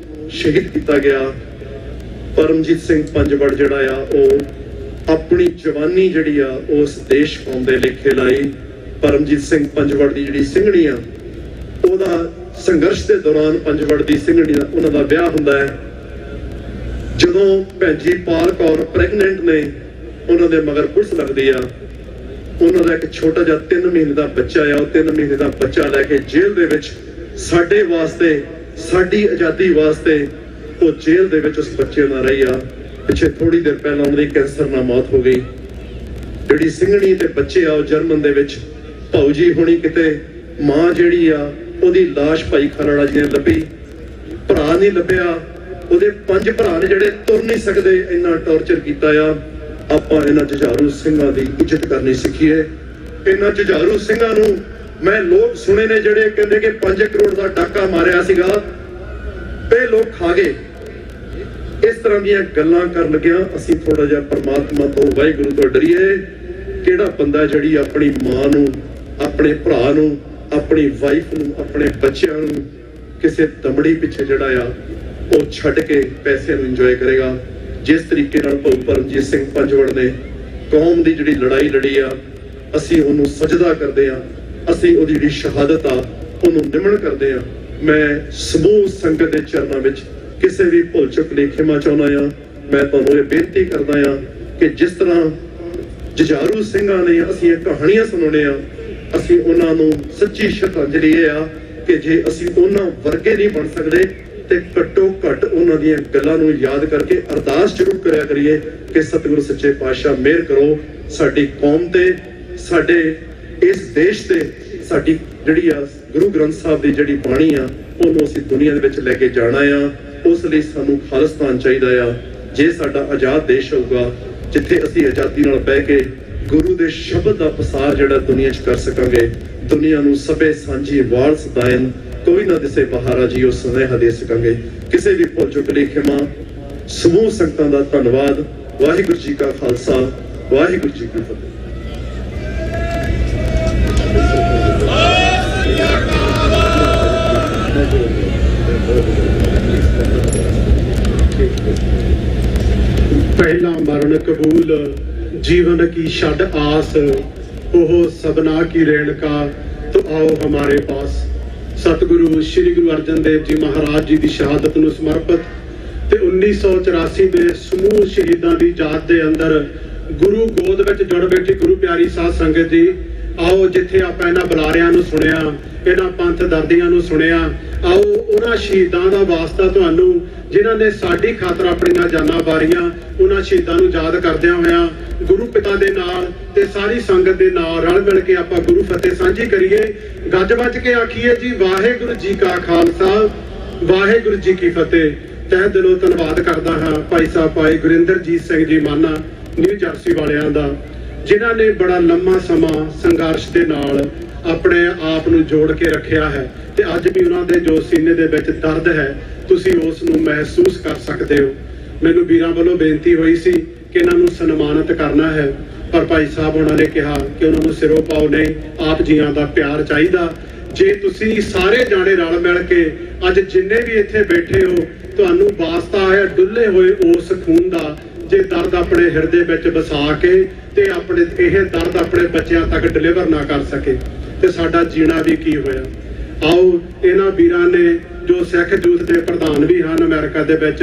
ਸ਼ਹੀਦ ਕੀਤਾ ਗਿਆ, ਪਰਮਜੀਤ ਸਿੰਘ ਪੰਜਵੜ ਜਿਹੜਾ ਆ ਉਹ ਆਪਣੀ ਜਵਾਨੀ ਜਿਹੜੀ ਆ ਉਸ ਦੇਸ਼ ਕੌਮ ਦੇ ਲੇਖੇ ਲਾਈ। ਪਰਮਜੀਤ ਸਿੰਘ ਪੰਜਵੜ ਦੀ ਜਿਹੜੀ ਸਿੰਘਣੀ ਆ, ਉਹਦਾ ਸੰਘਰਸ਼ ਦੇ ਦੌਰਾਨ ਪੰਜਵੜ ਦੀ ਸਿੰਘਣੀ ਦਾ ਉਹਨਾਂ ਦਾ ਵਿਆਹ ਹੁੰਦਾ ਹੈ। ਜਦੋਂ ਭੈਣ ਜੀ ਪਾਲ ਕੌਰ ਪ੍ਰੈਗਨੈਂਟ ਨੇ, ਉਹਨਾਂ ਦੇ ਮਗਰ ਪੁਲਿਸ ਲੱਗਦੀ ਆ, ਉਹਨਾਂ ਦਾ ਇੱਕ ਛੋਟਾ ਜਿਹਾ 3 ਮਹੀਨੇ ਦਾ ਬੱਚਾ ਆ, ਉਹ 3 ਮਹੀਨੇ ਦਾ ਬੱਚਾ ਲੈ ਕੇ ਜੇਲ੍ਹ ਦੇ ਵਿੱਚ ਸਾਡੇ ਵਾਸਤੇ, ਸਾਡੀ ਆਜ਼ਾਦੀ ਵਾਸਤੇ ਉਹ ਜੇਲ੍ਹ ਦੇ ਵਿੱਚ ਉਸ ਬੱਚੇ ਨਾਲ ਰਹੀ ਆ। ਪਿੱਛੇ ਥੋੜੀ ਦੇਰ ਪਹਿਲਾਂ ਉਹਨਾਂ ਦੀ ਕੈਂਸਰ ਨਾਲ ਮੌਤ ਹੋ ਗਈ। ਜਿਹੜੀ ਸਿੰਘਣੀ ਤੇ ਬੱਚੇ ਆ ਉਹ ਜਰਮਨ ਦੇ ਵਿੱਚ, ਭਾਊ ਜੀ ਹੋਣੀ ਕਿਤੇ, ਮਾਂ ਜਿਹੜੀ ਆ ਉਹਦੀ ਲਾਸ਼ ਭਾਈ ਖਾਲੜਾ ਜੀ ਨੇ ਲੱਭੀ, ਭਰਾ ਨਹੀਂ ਲੱਭਿਆ, ਉਹਦੇ 5 ਭਰਾ ਨੇ ਜਿਹੜੇ ਤੁਰ ਨਹੀਂ ਸਕਦੇ, ਇੰਨਾ ਟੌਰਚਰ ਕੀਤਾ ਆ। ਆਪਾਂ ਇਹਨਾਂ ਜੁਝਾਰੂ ਸਿੰਘਾਂ ਦੀ ਇੱਜ਼ਤ ਕਰਨੀ ਸਿੱਖੀਏ। ਇਹਨਾਂ ਜੁਝਾਰੂ ਸਿੰਘਾਂ ਨੂੰ ਮੈਂ ਲੋਕ ਸੁਣੇ ਨੇ ਜਿਹੜੇ ਕਹਿੰਦੇ ਕਿ 5 ਕਰੋੜ ਦਾ ਡਾਕਾ ਮਾਰਿਆ ਸੀਗਾ, ਤੇ ਲੋਕ ਖਾ ਗਏ। ਇਸ ਤਰ੍ਹਾਂ ਦੀਆਂ ਗੱਲਾਂ ਕਰਨ ਲੱਗਿਆ ਅਸੀਂ ਥੋੜਾ ਜਿਹਾ ਪਰਮਾਤਮਾ ਤੋਂ, ਵਾਹਿਗੁਰੂ ਤੋਂ ਡਰੀਏ। ਕਿਹੜਾ ਬੰਦਾ ਜਿਹੜੀ ਆਪਣੀ ਮਾਂ ਨੂੰ, ਆਪਣੇ ਭਰਾ ਨੂੰ, ਆਪਣੀ ਵਾਈਫ ਨੂੰ, ਆਪਣੇ ਬੱਚਿਆਂ ਨੂੰ ਕਿਸੇ ਦਮੜੀ ਪਿੱਛੇ ਜਿਹੜਾ ਆ ਉਹ ਛੱਡ ਕੇ ਪੈਸੇ ਨੂੰ ਇੰਜੋਏ ਕਰੇਗਾ। ਜਿਸ ਤਰੀਕੇ ਨਾਲ ਭਾਊ ਪਰਮਜੀਤ ਸਿੰਘ ਪੰਜਵੜ ਨੇ ਕੌਮ ਦੀ ਜਿਹੜੀ ਲੜਾਈ ਲੜੀ ਆ, ਅਸੀਂ ਉਹਨੂੰ ਸਜਦਾ ਕਰਦੇ ਆ, ਅਸੀਂ ਉਹਦੀ ਜਿਹੜੀ ਸ਼ਹਾਦਤ ਆ ਉਹਨੂੰ ਨਿਮਣ ਕਰਦੇ ਆ। ਮੈਂ ਸਮੂਹ ਸੰਗਤ ਦੇ ਚਰਨਾਂ ਵਿੱਚ ਕਿਸੇ ਵੀ ਭੁੱਲ ਚੁੱਕ ਲਈ ਖਿਮਾ ਚਾਹੁੰਦਾ ਆ। ਮੈਂ ਤੁਹਾਨੂੰ ਇਹ ਬੇਨਤੀ ਕਰਦਾ ਆ ਕਿ ਜਿਸ ਤਰ੍ਹਾਂ ਜੁਝਾਰੂ ਸਿੰਘਾਂ ਨੇ ਅਸੀਂ ਇਹ ਕਹਾਣੀਆਂ ਸੁਣਾਉਣੇ ਆ, ਅਸੀਂ ਉਹਨਾਂ ਨੂੰ ਸੱਚੀ ਸ਼ਰਧਾਂਜਲੀ ਇਹ ਆ ਕਿ ਜੇ ਅਸੀਂ ਉਹਨਾਂ ਵਰਗੇ ਨਹੀਂ ਬਣ ਸਕਦੇ ਤੇ ਘੱਟੋ ਘੱਟ ਉਹਨਾਂ ਦੀਆਂ ਗੱਲਾਂ ਨੂੰ ਯਾਦ ਕਰਕੇ ਅਰਦਾਸ ਜ਼ਰੂਰ ਕਰਿਆ ਕਰੀਏ ਕਿ ਸਤਿਗੁਰੂ ਸੱਚੇ ਪਾਤਸ਼ਾਹ ਮਿਹਰ ਕਰੋ ਸਾਡੀ ਕੌਮ ਤੇ, ਸਾਡੇ ਇਸ ਦੇਸ਼ ਤੇ। ਸਾਡੀ ਜਿਹੜੀ ਆ ਗੁਰੂ ਗ੍ਰੰਥ ਸਾਹਿਬ ਦੀ ਜਿਹੜੀ ਬਾਣੀ ਆ ਉਹਨੂੰ ਅਸੀਂ ਦੁਨੀਆ ਦੇ ਵਿੱਚ ਲੈ ਕੇ ਜਾਣਾ ਆ। ਉਸ ਲਈ ਸਾਨੂੰ ਖਾਲਿਸਤਾਨ ਚਾਹੀਦਾ ਆ। ਜੇ ਸਾਡਾ ਆਜ਼ਾਦ ਦੇਸ਼ ਹੋਊਗਾ ਜਿੱਥੇ ਅਸੀਂ ਆਜ਼ਾਦੀ ਨਾਲ ਬਹਿ ਕੇ ਗੁਰੂ ਦੇ ਸ਼ਬਦ ਦਾ ਪਸਾਰ ਜਿਹੜਾ ਦੁਨੀਆ 'ਚ ਕਰ ਸਕਾਂਗੇ, ਦੁਨੀਆ ਨੂੰ ਸਭੇ ਸਾਂਝੀ ਵਾਲ ਸਦਾਇਨ ਕੋਈ ਨਾ ਦਿਸੇ ਬਹਾਰਾ ਜੀ ਉਹ ਸੁਨੇਹਾ ਦੇ ਸਕਾਂਗੇ। ਕਿਸੇ ਵੀ ਭੁੱਲ ਚੁੱਕ ਲਈ ਖਿਮਾ। ਸਮੂਹ ਸੰਗਤਾਂ ਦਾ ਧੰਨਵਾਦ। ਵਾਹਿਗੁਰੂ ਜੀ ਕਾ ਖਾਲਸਾ, ਵਾਹਿਗੁਰੂ ਜੀ ਕੀ ਫਤਿਹ। पहला मरण कबूल जीवन की छड़ आस, ओह सबना की रेणका तो आओ हमारे पास। सतगुरु श्री गुरु अर्जन देव जी महाराज जी की शहादत नूं समर्पित ते 1984 ਦੇ ਸਮੂਹ ਸ਼ਹੀਦਾਂ ਦੀ ਯਾਦ ਦੇ ਅੰਦਰ ਗੁਰੂ ਗੋਦ ਵਿੱਚ ਜੁੜ ਬੈਠੀ ਗੁਰੂ ਪਿਆਰੀ ਸਾਧ ਸੰਗਤ ਜੀ, ਆਓ ਜਿੱਥੇ ਆਪਾਂ ਇਹਨਾਂ ਬੁਲਾਰਿਆਂ ਨੂੰ ਸੁਣਿਆ, ਇਹਨਾਂ ਪੰਥ ਦਰਦੀਆਂ ਨੂੰ ਸੁਣਿਆ, ਆਓ ਉਹਨਾਂ ਸ਼ਹੀਦਾਂ ਦਾ ਵਾਸਤਾ ਤੁਹਾਨੂੰ ਜਿਨ੍ਹਾਂ ਨੇ ਸਾਡੀ ਖਾਤਰ ਆਪਣੀਆਂ ਜਾਨਾਂ ਵਾਰੀਆਂ, ਉਹਨਾਂ ਸ਼ਹੀਦਾਂ ਨੂੰ ਯਾਦ ਕਰਦਿਆਂ ਹੋਇਆਂ ਗੁਰੂ ਪਿਤਾ ਦੇ ਨਾਲ ਤੇ ਸਾਰੀ ਸੰਗਤ ਦੇ ਨਾਲ ਰਲ ਮਿਲ ਕੇ ਆਪਾਂ ਗੁਰੂ ਫਤਿਹ ਸਾਂਝੀ ਕਰੀਏ। ਗੱਜ ਵੱਜ ਕੇ ਆਖੀਏ ਜੀ ਵਾਹਿਗੁਰੂ ਜੀ ਕਾ ਖਾਲਸਾ, ਵਾਹਿਗੁਰੂ ਜੀ ਕੀ ਫਤਿਹ। ਤਹਿ ਦਿਲੋਂ ਧੰਨਵਾਦ ਕਰਦਾ ਹਾਂ ਭਾਈ ਸਾਹਿਬ ਭਾਈ ਗੁਰਿੰਦਰਜੀਤ ਸਿੰਘ ਜੀ ਮਾਨਾ ਨਿਊ ਜਰਸੀ ਵਾਲਿਆਂ ਦਾ, ਜਿਨ੍ਹਾਂ ਨੇ ਬੜਾ ਲੰਮਾ ਸਮਾਂ ਸੰਘਰਸ਼ ਦੇ ਨਾਲ ਆਪਣੇ ਆਪ ਨੂੰ ਜੋੜ ਕੇ ਰੱਖਿਆ ਹੈ ਤੇ ਅੱਜ ਵੀ ਉਹਨਾਂ ਦੇ ਜੋ ਸੀਨੇ ਦੇ ਵਿੱਚ ਦਰਦ ਹੈ ਤੁਸੀਂ ਉਸ ਨੂੰ ਮਹਿਸੂਸ ਕਰ ਸਕਦੇ ਹੋ। ਮੈਨੂੰ ਵੀਰਾਂ ਵੱਲੋਂ ਬੇਨਤੀ ਹੋਈ ਸੀ ਕਿ ਇਹਨਾਂ ਨੂੰ ਸਨਮਾਨਿਤ ਕਰਨਾ ਹੈ, ਪਰ ਭਾਈ ਸਾਹਿਬ ਉਹਨਾਂ ਨੇ ਕਿਹਾ ਕਿ ਉਹਨਾਂ ਨੂੰ ਸਿਰੋਂ ਪਾਓ ਨਹੀਂ, ਆਪ ਜੀਆਂ ਦਾ ਪਿਆਰ ਚਾਹੀਦਾ। ਜੇ ਤੁਸੀਂ ਸਾਰੇ ਜਾਣੇ ਰਲ ਮਿਲ ਕੇ ਅੱਜ ਜਿੰਨੇ ਵੀ ਇੱਥੇ ਬੈਠੇ ਹੋ, ਤੁਹਾਨੂੰ ਵਾਸਤਾ ਹੈ ਡੁੱਲੇ ਹੋਏ ਉਸ ਖੂਨ ਦਾ, ਜੇ ਦਰਦ ਆਪਣੇ ਹਿਰਦੇ ਵਿੱਚ ਵਸਾ ਕੇ ਤੇ ਆਪਣੇ ਇਹ ਦਰਦ ਆਪਣੇ ਬੱਚਿਆਂ ਤੱਕ ਡਿਲੀਵਰ ਨਾ ਕਰ ਸਕੇ ਤੇ ਸਾਡਾ ਜੀਣਾ ਵੀ ਕੀ ਹੋਇਆ। ਆਓ ਇਹਨਾਂ ਵੀਰਾਂ ਨੇ ਜੋ ਸਿੱਖ ਯੂਥ ਦੇ ਪ੍ਰਧਾਨ ਵੀ ਹਨ ਅਮਰੀਕਾ ਦੇ ਵਿੱਚ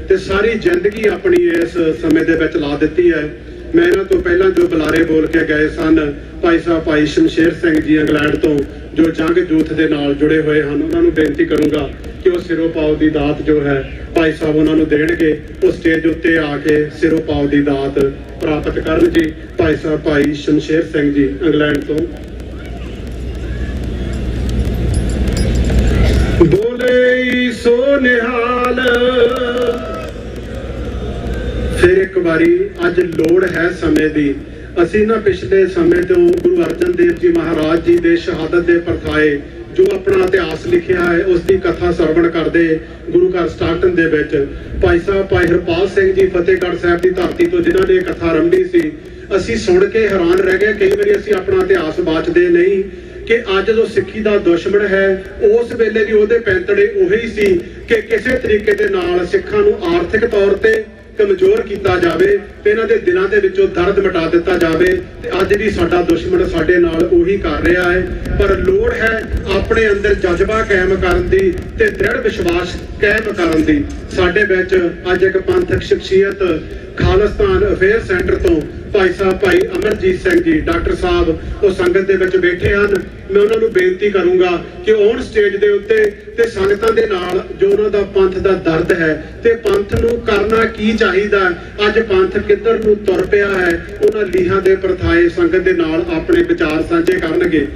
ਤੇ ਸਾਰੀ ਜ਼ਿੰਦਗੀ ਆਪਣੀ ਇਸ ਸਮੇਂ ਦੇ ਵਿੱਚ ਲਾ ਦਿੱਤੀ ਹੈ। ਮੈਂ ਇਹਨਾਂ ਤੋਂ ਪਹਿਲਾਂ ਜੋ ਬੁਲਾਰੇ ਬੋਲ ਕੇ ਗਏ ਸਨ, ਭਾਈ ਸਾਹਿਬ ਭਾਈ ਸ਼ਮਸ਼ੇਰ ਸਿੰਘ ਜੀ ਇੰਗਲੈਂਡ ਤੋਂ ਜੋ ਜੰਗ ਯੂਥ ਦੇ ਨਾਲ ਜੁੜੇ ਹੋਏ ਹਨ, ਉਹਨਾਂ ਨੂੰ ਬੇਨਤੀ ਕਰੂੰਗਾ ਕਿ ਉਹ ਸਿਰੋਂ ਪਾਓ ਦੀ ਦਾਤ ਜੋ ਹੈ ਭਾਈ ਸਾਹਿਬ ਉਹਨਾਂ ਨੂੰ ਦੇਣਗੇ। ਉਹ ਸਟੇਜ ਉੱਤੇ ਆ ਕੇ ਸਿਰੋਂ ਪਾਓ ਦੀ ਦਾਤ ਪ੍ਰਾਪਤ ਕਰਨ ਜੀ। ਭਾਈ ਸਾਹਿਬ ਭਾਈ ਸ਼ਮਸ਼ੇਰ ਸਿੰਘ ਜੀ ਇੰਗਲੈਂਡ ਤੋਂ। ਬੋਲੇ ਸੋ ਨਿਹਾਲ। ਫਿਰ ਇੱਕ ਵਾਰੀ ਅੱਜ ਲੋੜ ਹੈ ਸਮੇਂ ਦੀ। ਅਸੀਂ ਨਾ ਪਿਛਲੇ ਸਮੇਂ ਤੋਂ ਗੁਰੂ ਅਰਜਨ ਦੇਵ ਜੀ ਮਹਾਰਾਜ ਜੀ ਦੇ ਸ਼ਹਾਦਤ ਦੇ ਪਰਥਾਏ ਜੋ ਆਪਣਾ ਇਤਿਹਾਸ ਲਿਖਿਆ ਹੈ ਉਸ ਦੀ ਕਥਾ ਸਰਵਣ ਕਰਦੇ ਗੁਰੂ ਘਰ ਸਟਾਕਟਨ ਦੇ ਵਿੱਚ ਭਾਈ ਸਾਹਿਬ ਭਾਈ ਹਰਪਾਲ ਸਿੰਘ ਜੀ ਫਤਿਹਗੜ੍ਹ ਸਾਹਿਬ ਦੀ ਧਰਤੀ ਤੋਂ ਜਿਨ੍ਹਾਂ ਨੇ ਕਥਾ ਆਰੰਭੀ ਸੀ, ਅਸੀਂ ਸੁਣ ਕੇ ਹੈਰਾਨ ਰਹਿ ਗਏ। ਕਈ ਵਾਰੀ ਅਸੀਂ ਆਪਣਾ ਇਤਿਹਾਸ ਬਾਚਦੇ ਨਹੀਂ ਕਿ ਅੱਜ ਜੋ ਸਿੱਖੀ ਦਾ ਦੁਸ਼ਮਣ ਹੈ ਉਸ ਵੇਲੇ ਵੀ ਉਹਦੇ ਪੈਂਤੜੇ ਉਹੀ ਸੀ ਕਿ ਕਿਸੇ ਤਰੀਕੇ ਦੇ ਨਾਲ ਸਿੱਖਾਂ ਨੂੰ ਆਰਥਿਕ ਤੌਰ ਤੇ ਕਮਜ਼ੋਰ ਕੀਤਾ ਜਾਵੇ ਤੇ ਇਹਨਾਂ ਦੇ ਦਿਲਾਂ ਦੇ ਵਿੱਚੋਂ ਦਰਦ ਮਿਟਾ ਦਿੱਤਾ ਜਾਵੇ। ਤੇ ਅੱਜ ਵੀ ਸਾਡਾ ਦੁਸ਼ਮਣ ਸਾਡੇ ਨਾਲ ਉਹੀ ਕਰ ਰਿਹਾ ਹੈ। ਪਰ ਲੋੜ ਹੈ ਆਪਣੇ ਅੰਦਰ ਜਜ਼ਬਾ ਕਾਇਮ ਕਰਨ ਦੀ ਤੇ ਦ੍ਰਿੜ ਵਿਸ਼ਵਾਸ ਕਾਇਮ ਕਰਨ ਦੀ। ਸਾਡੇ ਵਿੱਚ ਅੱਜ ਇੱਕ ਪੰਥਕ ਸ਼ਖਸੀਅਤ ਖਾਲਿਸਤਾਨ ਅਫੇਅਰ ਸੈਂਟਰ ਤੋਂ ਭਾਈ ਸਾਹਿਬ ਭਾਈ ਅਮਰਜੀਤ ਸਿੰਘ ਜੀ ਡਾਕਟਰ ਸਾਹਿਬ ਉਹ ਸੰਗਤ ਦੇ ਵਿੱਚ ਬੈਠੇ ਹਨ। ਮੈਂ ਉਹਨਾਂ ਨੂੰ ਬੇਨਤੀ ਕਰੂੰਗਾ ਕਿ ਆਉਣ ਸਟੇਜ ਦੇ ਉੱਤੇ ਤੇ ਸੰਗਤਾਂ ਦੇ ਨਾਲ ਜੋ ਉਹਨਾਂ ਦਾ ਪੰਥ ਦਾ ਦਰਦ ਹੈ ਤੇ ਪੰਥ ਨੂੰ ਕਰਨਾ ਕੀ ਚਾਹੀਦਾ, ਅੱਜ ਪੰਥ ਕਿੱਧਰ ਨੂੰ ਤੁਰ ਪਿਆ ਹੈ, ਉਹਨਾਂ ਲੀਹਾਂ ਦੇ ਪਰਥਾਏ ਸੰਗਤ ਦੇ ਨਾਲ ਆਪਣੇ ਵਿਚਾਰ ਸਾਂਝੇ ਕਰਨਗੇ।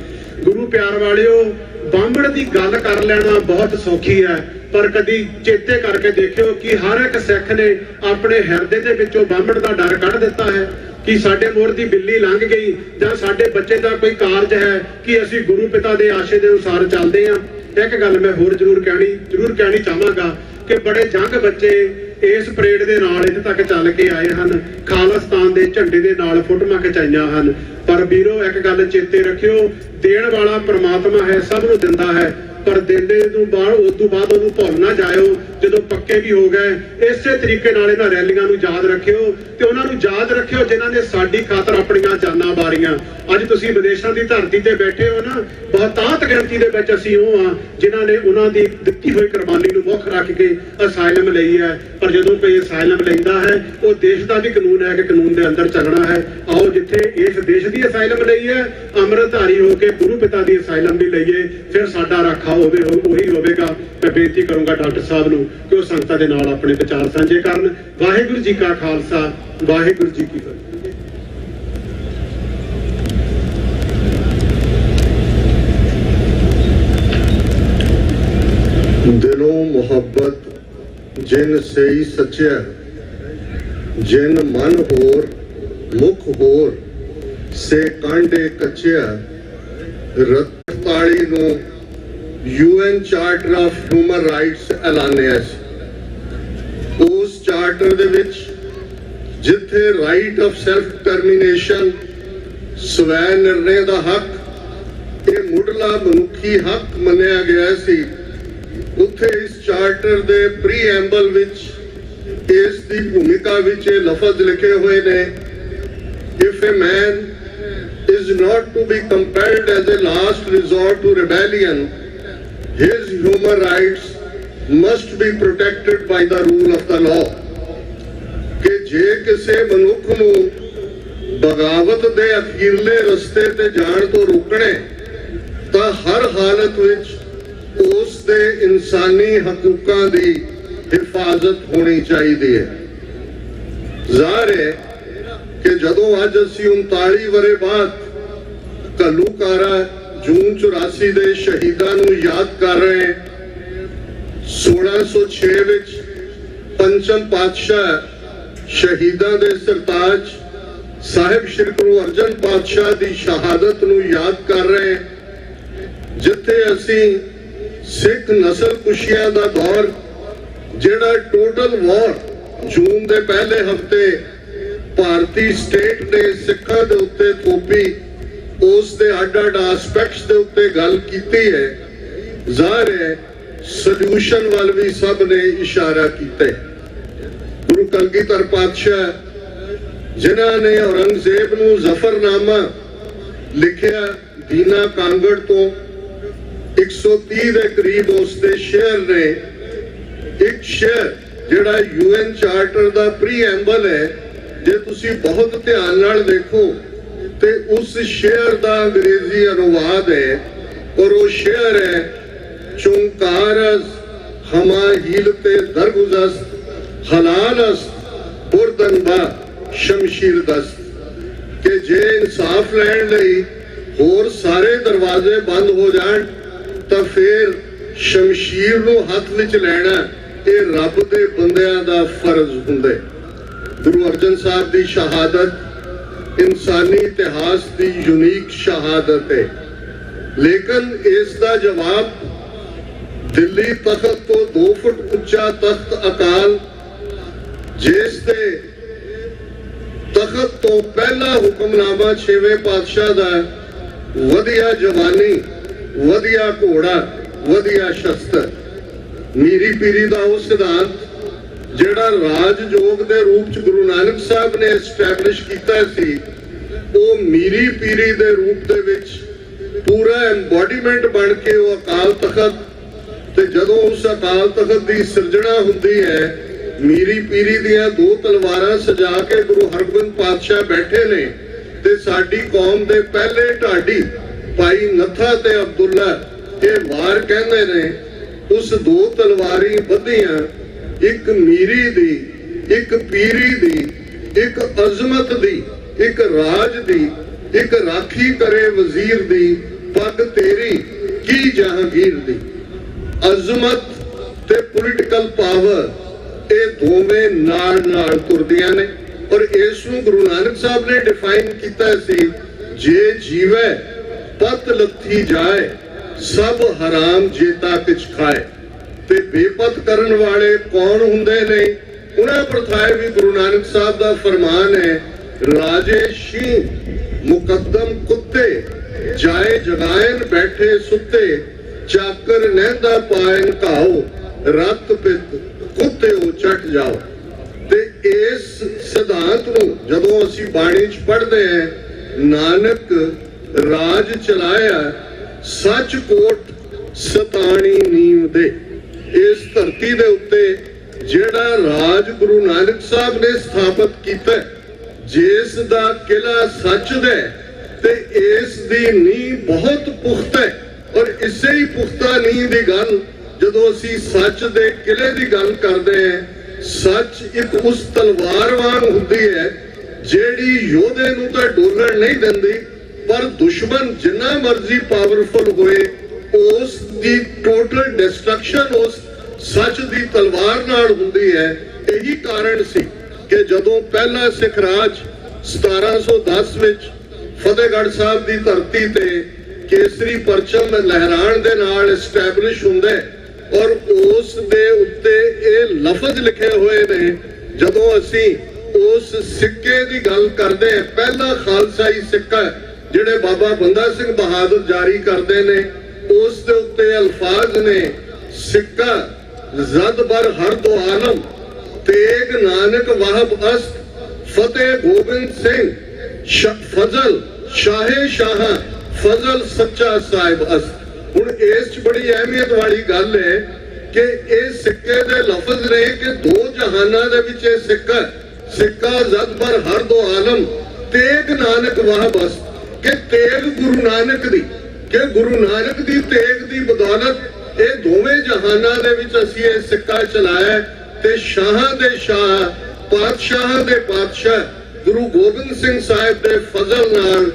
ਗੁਰੂ ਪਿਆਰ ਵਾਲਿਓ, ਬਾਹਮਣ ਦੀ ਗੱਲ ਕਰ ਲੈਣਾ ਬਹੁਤ ਸੌਖੀ ਹੈ, ਪਰ ਕਦੀ ਚੇਤੇ ਕਰਕੇ ਦੇਖਿਓ ਕਿ ਹਰ ਇੱਕ ਸਿੱਖ ਨੇ ਆਪਣੇ ਹਿਰਦੇ ਦੇ ਵਿੱਚੋਂ ਬਾਹਮਣ ਦਾ ਡਰ ਕੱਢ ਦਿੱਤਾ ਹੈ ਕਿ ਸਾਡੇ ਮੋਰ ਦੀ ਬਿੱਲੀ ਲੰਘ ਗਈ ਜਾਂ ਸਾਡੇ ਬੱਚੇ ਦਾ ਕੋਈ ਕਾਰਜ ਹੈ ਕਿ ਅਸੀਂ ਗੁਰੂ ਪਿਤਾ ਦੇ ਆਸ਼ੇ ਦੇ ਅਨੁਸਾਰ ਚੱਲਦੇ ਹਾਂ। ਇੱਕ ਗੱਲ ਮੈਂ ਹੋਰ ਜ਼ਰੂਰ ਕਹਿਣੀ ਚਾਹਾਂਗਾ ਕਿ ਬੜੇ ਜੰਗ ਬੱਚੇ ਇਸ ਪਰੇਡ ਦੇ ਨਾਲ ਇੱਥੇ ਤੱਕ ਚੱਲ ਕੇ ਆਏ ਹਨ, ਖਾਲਿਸਤਾਨ ਦੇ ਝੰਡੇ ਦੇ ਨਾਲ ਫੋਟੋਆਂ ਖਿਚਾਈਆਂ ਹਨ। ਪਰ ਵੀਰੋ ਇੱਕ ਗੱਲ ਚੇਤੇ ਰੱਖਿਓ, ਦੇਣ ਵਾਲਾ ਪ੍ਰਮਾਤਮਾ ਹੈ, ਸਭ ਨੂੰ ਦਿੰਦਾ ਹੈ, ਪਰ ਦਿੰਦੇ ਤੋਂ ਬਾਅਦ ਉਹਨੂੰ ਭੁੱਲ ਨਾ ਜਾਇਓ। ਜਦੋਂ ਪੱਕੇ ਵੀ ਹੋ ਗਏ ਇਸੇ ਤਰੀਕੇ ਨਾਲ ਇਹਨਾਂ ਰੈਲੀਆਂ ਨੂੰ ਯਾਦ ਰੱਖਿਓ ਤੇ ਉਹਨਾਂ ਨੂੰ ਯਾਦ ਰੱਖਿਓ ਜਿਨ੍ਹਾਂ ਨੇ ਸਾਡੀ ਖਾਤਰ ਆਪਣੀਆਂ ਜਾਨਾਂ ਵਾਰੀਆਂ। ਅੱਜ ਤੁਸੀਂ ਵਿਦੇਸ਼ਾਂ ਦੀ ਧਰਤੀ ਤੇ ਬੈਠੇ ਹੋ ਨਾ, ਬਹੁਤਾਤ ਗਿਣਤੀ ਦੇ ਵਿੱਚ ਅਸੀਂ ਉਹ ਆ ਜਿਨ੍ਹਾਂ ਨੇ ਉਹਨਾਂ ਦੀ ਦਿੱਤੀ ਹੋਈ ਕੁਰਬਾਨੀ ਨੂੰ ਮੁੱਖ ਰੱਖ ਕੇ ਅਸਾਈਲਮ ਲਈ ਹੈ। ਪਰ ਜਦੋਂ ਕੋਈ ਅਸਾਈਲਮ ਲੈਂਦਾ ਹੈ ਉਹ ਦੇਸ਼ ਦਾ ਵੀ ਕਾਨੂੰਨ ਹੈ ਕਿ ਕਾਨੂੰਨ ਦੇ ਅੰਦਰ ਚੱਲਣਾ ਹੈ। ਆਓ ਜਿੱਥੇ ਇਸ ਦੇਸ਼ ਦੀ ਅਸਾਈਲਮ ਲਈ ਹੈ, ਅੰਮ੍ਰਿਤਧਾਰੀ ਹੋ ਕੇ ਗੁਰੂ ਪਿਤਾ ਦੀ ਅਸਾਈਲਮ ਵੀ ਲਈਏ, ਫਿਰ ਸਾਡਾ ਰਾਖਾ ਉਹੀ ਹੋਵੇਗਾ। ਮੈਂ ਬੇਨਤੀ ਕਰੂੰਗਾ ਡਾਕਟਰ ਸਾਹਿਬ ਨੂੰ ਕਿ ਉਹ ਸੰਗਤਾਂ ਦੇ ਨਾਲ ਆਪਣੇ ਵਿਚਾਰ ਸਾਂਝੇ ਕਰਨ। ਵਾਹਿਗੁਰੂ ਜੀ ਕਾ ਖਾਲਸਾ, ਵਾਹਿਗੁਰੂ ਜੀ ਕੀ ਫਤਿਹ। दिलों मोहब्बत जिन सही सच्चा, जिन मन होर मुख होर से कांडे कच्चिया, रत ताली नू UN charter of human rights ऐलानिया सी। उस चार्टर दे विच जिथे राइट ऑफ सेल्फ डिटरमिनेशन, स्वै निर्णय दा हक, ये मुढ़ला मनुखी हक मन्निया गया सी, उत्थे इस चार्टर दे प्रीएम्बल विच इस दी भूमिका विच लफज लिखे हुए ने, if a man is not to be compelled as a last resort to rebellion, his human rights must be protected by the rule of the law। कि जे किसी मनुख नू बगावत दे अखीरले रस्ते ते जाण तो रोकणे तां हर हालत विच उस दे इंसानी हकूकां दी हिफाजत होनी चाहिदी है। ज़ाहिर है कि जदों अज असीं 39 वरे बाद घल्लूकारा जून 84 दे शहीदां नूं याद कर रहे हैं, 1606 विच पंचम पातशाह शहीदां दे सरताज साहिब श्री गुरु अर्जन पातशाह दी शहादत नूं याद कर रहे हैं, जिथे असीं सिख नस्ल कुशियां दा दौर जिहड़ा टोटल वॉर जून दे पहले हफ्ते भारती स्टेट ने सिखां दे उत्ते थोपी, उस दे अड-अड एस्पेक्ट्स दे उत्ते गल कीती है। ज़ाहिर है सॉल्यूशन वाल भी सब ने इशारा कीते। गुरु कलगीधर पातशाह जिन्हां ने औरंगजेब नूं जफरनामा लिखिया दीना कांगड़ तो 130 दे करीब उसके शेयर ने, एक शेयर जिहड़ा UN चार्टर दा प्रीएम्बल है, जे तुसी बहुत ध्यान नाल देखो ते उस शेयर दा अंग्रेजी अनुवाद है और वो शेयर है चुंकारस हमा हीलते दरगुजस्त हलालस्त बुरदनबा शमशीर दस्त, के जे इंसाफ लैण लई होर सारे दरवाजे बंद हो जाण तां फिर शमशीर नूं हत्थ विच लैणा ये रब दे बंदियां दा फर्ज हुंदा है। गुरु अर्जन साहब दी शहादत इंसानी इतिहास दी यूनीक शहादत है, लेकिन इसका जवाब दिल्ली तख्त तो 2 फुट उच्चा तख्त अकाल, जिस दे तख्त तो पहला हुक्मनामा 6वें पातशाह दा वधिया जवानी, वधिया घोड़ा, वधिया शस्त्र, मीरी पीरी दा उस सिद्धांत जिहड़ा राजयोग दे रूप च गुरु नानक साहब ने एस्टैबलिश कीता सी, वो मीरी पीरी दे रूप दे विच पूरा एम्बॉडीमेंट बन के वो अकाल तख्त, ते जदों उस अकाल तख्त दी सिरजणा हुंदी है, मीरी पीरी दियां 2 तलवारां सजा के गुरु हरगोबिंद पातशाह बैठे ने ते साडी कौम दे पहले ढाडी भाई नत्था ते अब्दुल्ला ये वार कहंदे ने, उस 2 तलवारी बधियां, एक मीरी दी, एक पीरी दी, एक अजमत दी, एक राज दी, एक राखी करे वजीर दी, पग तेरी की जहांगीर दी। अजमत ते ਪੋਲੀਟੀਕਲ ਪਾਵਰ, ਇਹ ਦੋਵੇਂ ਨਾਲ ਤੁਰਦੀਆਂ ਨੇ। ਔਰ ਇਸ ਨੂੰ ਗੁਰੂ ਨਾਨਕ ਸਾਹਿਬ ਨੇ ਡਿਫਾਈਨ ਕੀਤਾ ਸੀ, ਜੇ ਜੀਵੈ ਪਤ ਲੱਥੀ ਜਾਏ ਸਭ ਹਰਾਮ ਜੇਤਾ ਕਿਛ ਖਾਏ। ਤੇ ਬੇਪਤ ਕਰਨ ਵਾਲੇ ਕੌਣ ਹੁੰਦੇ ਨੇ? ਉਹਨਾਂ ਪ੍ਰਥਾਏ ਵੀ ਗੁਰੂ ਨਾਨਕ ਸਾਹਿਬ ਦਾ ਫਰਮਾਨ ਹੈ, ਰਾਜੇ ਸ਼ੀ ਮੁਕੱਦਮ ਕੁੱਤੇ ਜਾਏ ਜਗਾਇਨ ਬੈਠੇ ਸੁੱਤੇ ਚਾਕਰ ਨਹਿੰਦਾ ਪਾਇਨ ਘਾਓ ਰੱਤ ਪਿੱਤ ਕੁੱਤੇ ਉਹ ਚੱਟ ਜਾਓ। ਤੇ ਇਸ ਸਿਧਾਂਤ ਨੂੰ ਜਦੋਂ ਅਸੀਂ ਬਾਣੀ 'ਚ ਪੜ੍ਹਦੇ ਹਾਂ, ਨਾਨਕ ਰਾਜ ਚਲਾਇਆ ਸੱਚ ਕੋਟ ਸਤਾਣੀ ਨੀਮ ਦੇ। ਇਸ ਧਰਤੀ ਦੇ ਉੱਤੇ ਜਿਹੜਾ ਰਾਜ ਗੁਰੂ ਨਾਨਕ ਸਾਹਿਬ ਨੇ ਸਥਾਪਿਤ ਕੀਤਾ, ਜਿਸ ਦਾ ਕਿਲਾ ਸੱਚ ਦਾ, ਤੇ ਇਸ ਦੀ ਨੀਂਹ ਬਹੁਤ ਪੁਖਤਾ ਹੈ। ਔਰ ਇਸੇ ਹੀ ਪੁਖਤਾ ਨੀਂਹ ਦੀ ਗੱਲ ਜਦੋਂ ਅਸੀਂ ਸੱਚ ਦੇ ਕਿਲੇ ਦੀ ਗੱਲ ਕਰਦੇ ਹਾਂ, ਸੱਚ ਇੱਕ ਉਸ ਤਲਵਾਰ ਵਾਂਗ ਹੁੰਦੀ ਹੈ ਜਿਹੜੀ ਯੋਧੇ ਨੂੰ ਤਾਂ ਡੋਲਣ ਨਹੀਂ ਦਿੰਦੀ, ਪਰ ਦੁਸ਼ਮਣ ਜਿੰਨਾ ਮਰਜ਼ੀ ਪਾਵਰਫੁਲ ਹੋਏ ਉਸ ਦੀ ਟੋਟਲ ਡਿਸਟਰਕਸ਼ਨ ਉਸ ਸੱਚ ਦੀ ਤਲਵਾਰ ਨਾਲ ਹੁੰਦੀ ਹੈ। ਇਹੀ ਕਾਰਨ ਸੀ ਕਿ ਜਦੋਂ ਪਹਿਲਾ ਸਿੱਖ ਰਾਜ 1710 ਵਿੱਚ ਫਤਿਹਗੜ੍ਹ ਸਾਹਿਬ ਦੀ ਧਰਤੀ ਤੇ ਕੇਸਰੀ ਪਰਚਮ ਲਹਿਰਾਣ ਦੇ ਨਾਲ ਐਸਟੈਬਲਿਸ਼ ਹੁੰਦਾ, ਔਰ ਉਸ ਦੇ ਉੱਤੇ ਇਹ ਲਫ਼ਜ਼ ਲਿਖੇ ਹੋਏ ਨੇ। ਜਦੋਂ ਅਸੀਂ ਉਸ ਸਿੱਕੇ ਦੀ ਗੱਲ ਕਰਦੇ ਹਾਂ, ਪਹਿਲਾ ਖਾਲਸਾਈ ਸਿੱਕਾ ਜਿਹੜੇ ਬਾਬਾ ਬੰਦਾ ਸਿੰਘ ਬਹਾਦਰ ਜਾਰੀ ਕਰਦੇ ਨੇ, ਉਸ ਦੇ ਉੱਤੇ ਅਲਫਾਜ਼ ਨੇ, ਸਿੱਕਾ ਜ਼ਦ ਬਰ ਹਰ ਦੋ ਆਲਮ ਤੇਗ ਨਾਨਕ ਵਾਹਬ ਅਸਤ ਫਤਿਹ ਗੋਬਿੰਦ ਸਿੰਘ ਫਜ਼ਲ ਸ਼ਾਹੇ ਸ਼ਾਹਾਂ ਫਜ਼ਲ ਸੱਚਾ ਸਾਹਿਬ ਅਸਤ। ਹੁਣ ਇਸ 'ਚ ਬੜੀ ਅਹਿਮੀਅਤ ਵਾਲੀ ਗੱਲ ਹੈ ਕਿ ਇਹ ਸਿੱਕੇ ਦੇ ਲਫ਼ਜ਼ ਨੇ ਕਿ ਦੋ ਜਹਾਨਾਂ ਦੇ ਵਿੱਚ ਇਹ ਸਿੱਕਾ ਜ਼ਦ ਬਰ ਹਰ ਦੋ ਆਲਮ ਤੇਗ ਨਾਨਕ ਵਾਹਬ ਅਸਤ, ਕਿ ਤੇਗ ਗੁਰੂ ਨਾਨਕ ਦੀ, ਕਿ ਗੁਰੂ ਨਾਨਕ ਦੀ ਤੇਗ ਦੀ ਬਦੌਲਤ ਇਹ ਦੋਵੇਂ ਜਹਾਨਾਂ ਦੇ ਵਿੱਚ ਅਸੀਂ ਇਹ ਸਿੱਕਾ ਚਲਾਇਆ। ਤੇ ਸ਼ਾਹਾਂ ਦੇ ਸ਼ਾਹ, ਪਾਤਸ਼ਾਹਾਂ ਦੇ ਪਾਤਸ਼ਾਹ ਗੁਰੂ ਗੋਬਿੰਦ ਸਿੰਘ ਸਾਹਿਬ ਦੇ ਫਜ਼ਲ ਨਾਲ,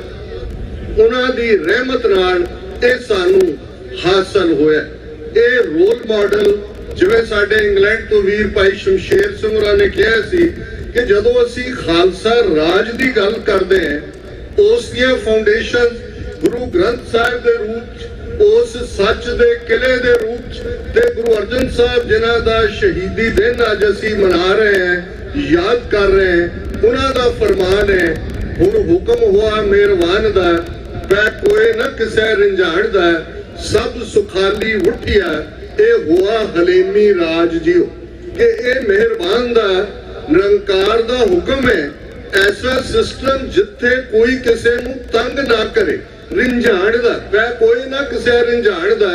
ਉਹਨਾਂ ਦੀ ਰਹਿਮਤ ਨਾਲ ਇਹ ਸਾਨੂੰ ਹਾਸਲ ਹੋਇਆ। ਇਹ ਰੋਲ ਮਾਡਲ, ਜਿਵੇਂ ਸਾਡੇ ਇੰਗਲੈਂਡ ਤੋਂ ਵੀਰ ਭਾਈ ਸ਼ਮਸ਼ੇਰ ਸਿੰਘ ਹੋਰਾਂ ਨੇ ਕਿਹਾ ਸੀ ਕਿ ਜਦੋਂ ਅਸੀਂ ਖਾਲਸਾ ਰਾਜ ਦੀ ਗੱਲ ਕਰਦੇ ਹਾਂ, ਉਸ ਦੀਆਂ ਫਾਊਂਡੇਸ਼ਨ ਗੁਰੂ ਗ੍ਰੰਥ ਸਾਹਿਬ ਦੇ ਰੂਪ 'ਚ, ਉਸ ਸੱਚ ਦੇ ਕਿਲੇ ਦੇ ਰੂਪ 'ਚ, ਤੇ ਗੁਰੂ ਅਰਜਨ ਸਾਹਿਬ ਜਿਨ੍ਹਾਂ ਦਾ ਸ਼ਹੀਦੀ ਦਿਨ ਅੱਜ ਅਸੀਂ ਮਨਾ ਰਹੇ ਹਾਂ, ਯਾਦ ਕਰ ਰਹੇ ਹਾਂ, ਉਹਨਾਂ ਦਾ ਫਰਮਾਨ ਹੈ, ਹੁਣ ਹੁਕਮ ਹੋਆ ਮਿਹਰਬਾਨ ਦਾ ਪੈ ਕੋਈ ਨਾ ਕਿਸੇ ਰਿੰਝਾੜ ਦਾ ਸਭ ਸੁਖਾਲੀ ਉੱਠਿਆ ਇਹ ਹੋਆ ਹਲੀਮੀ ਰਾਜ ਜਿਉ। ਕਿ ਇਹ ਮਿਹਰਬਾਨ ਦਾ ਨਿਰੰਕਾਰ ਦਾ ਹੁਕਮ ਹੈ, ਐਸਾ ਸਿਸਟਮ ਜਿੱਥੇ ਕੋਈ ਕਿਸੇ ਨੂੰ ਤੰਗ ਨਾ ਕਰੇ, ਰਿੰਝਾੜ ਦਾ ਪੈ ਕੋਈ ਨਾ ਕਿਸੇ ਰਿੰਝਾੜ ਦਾ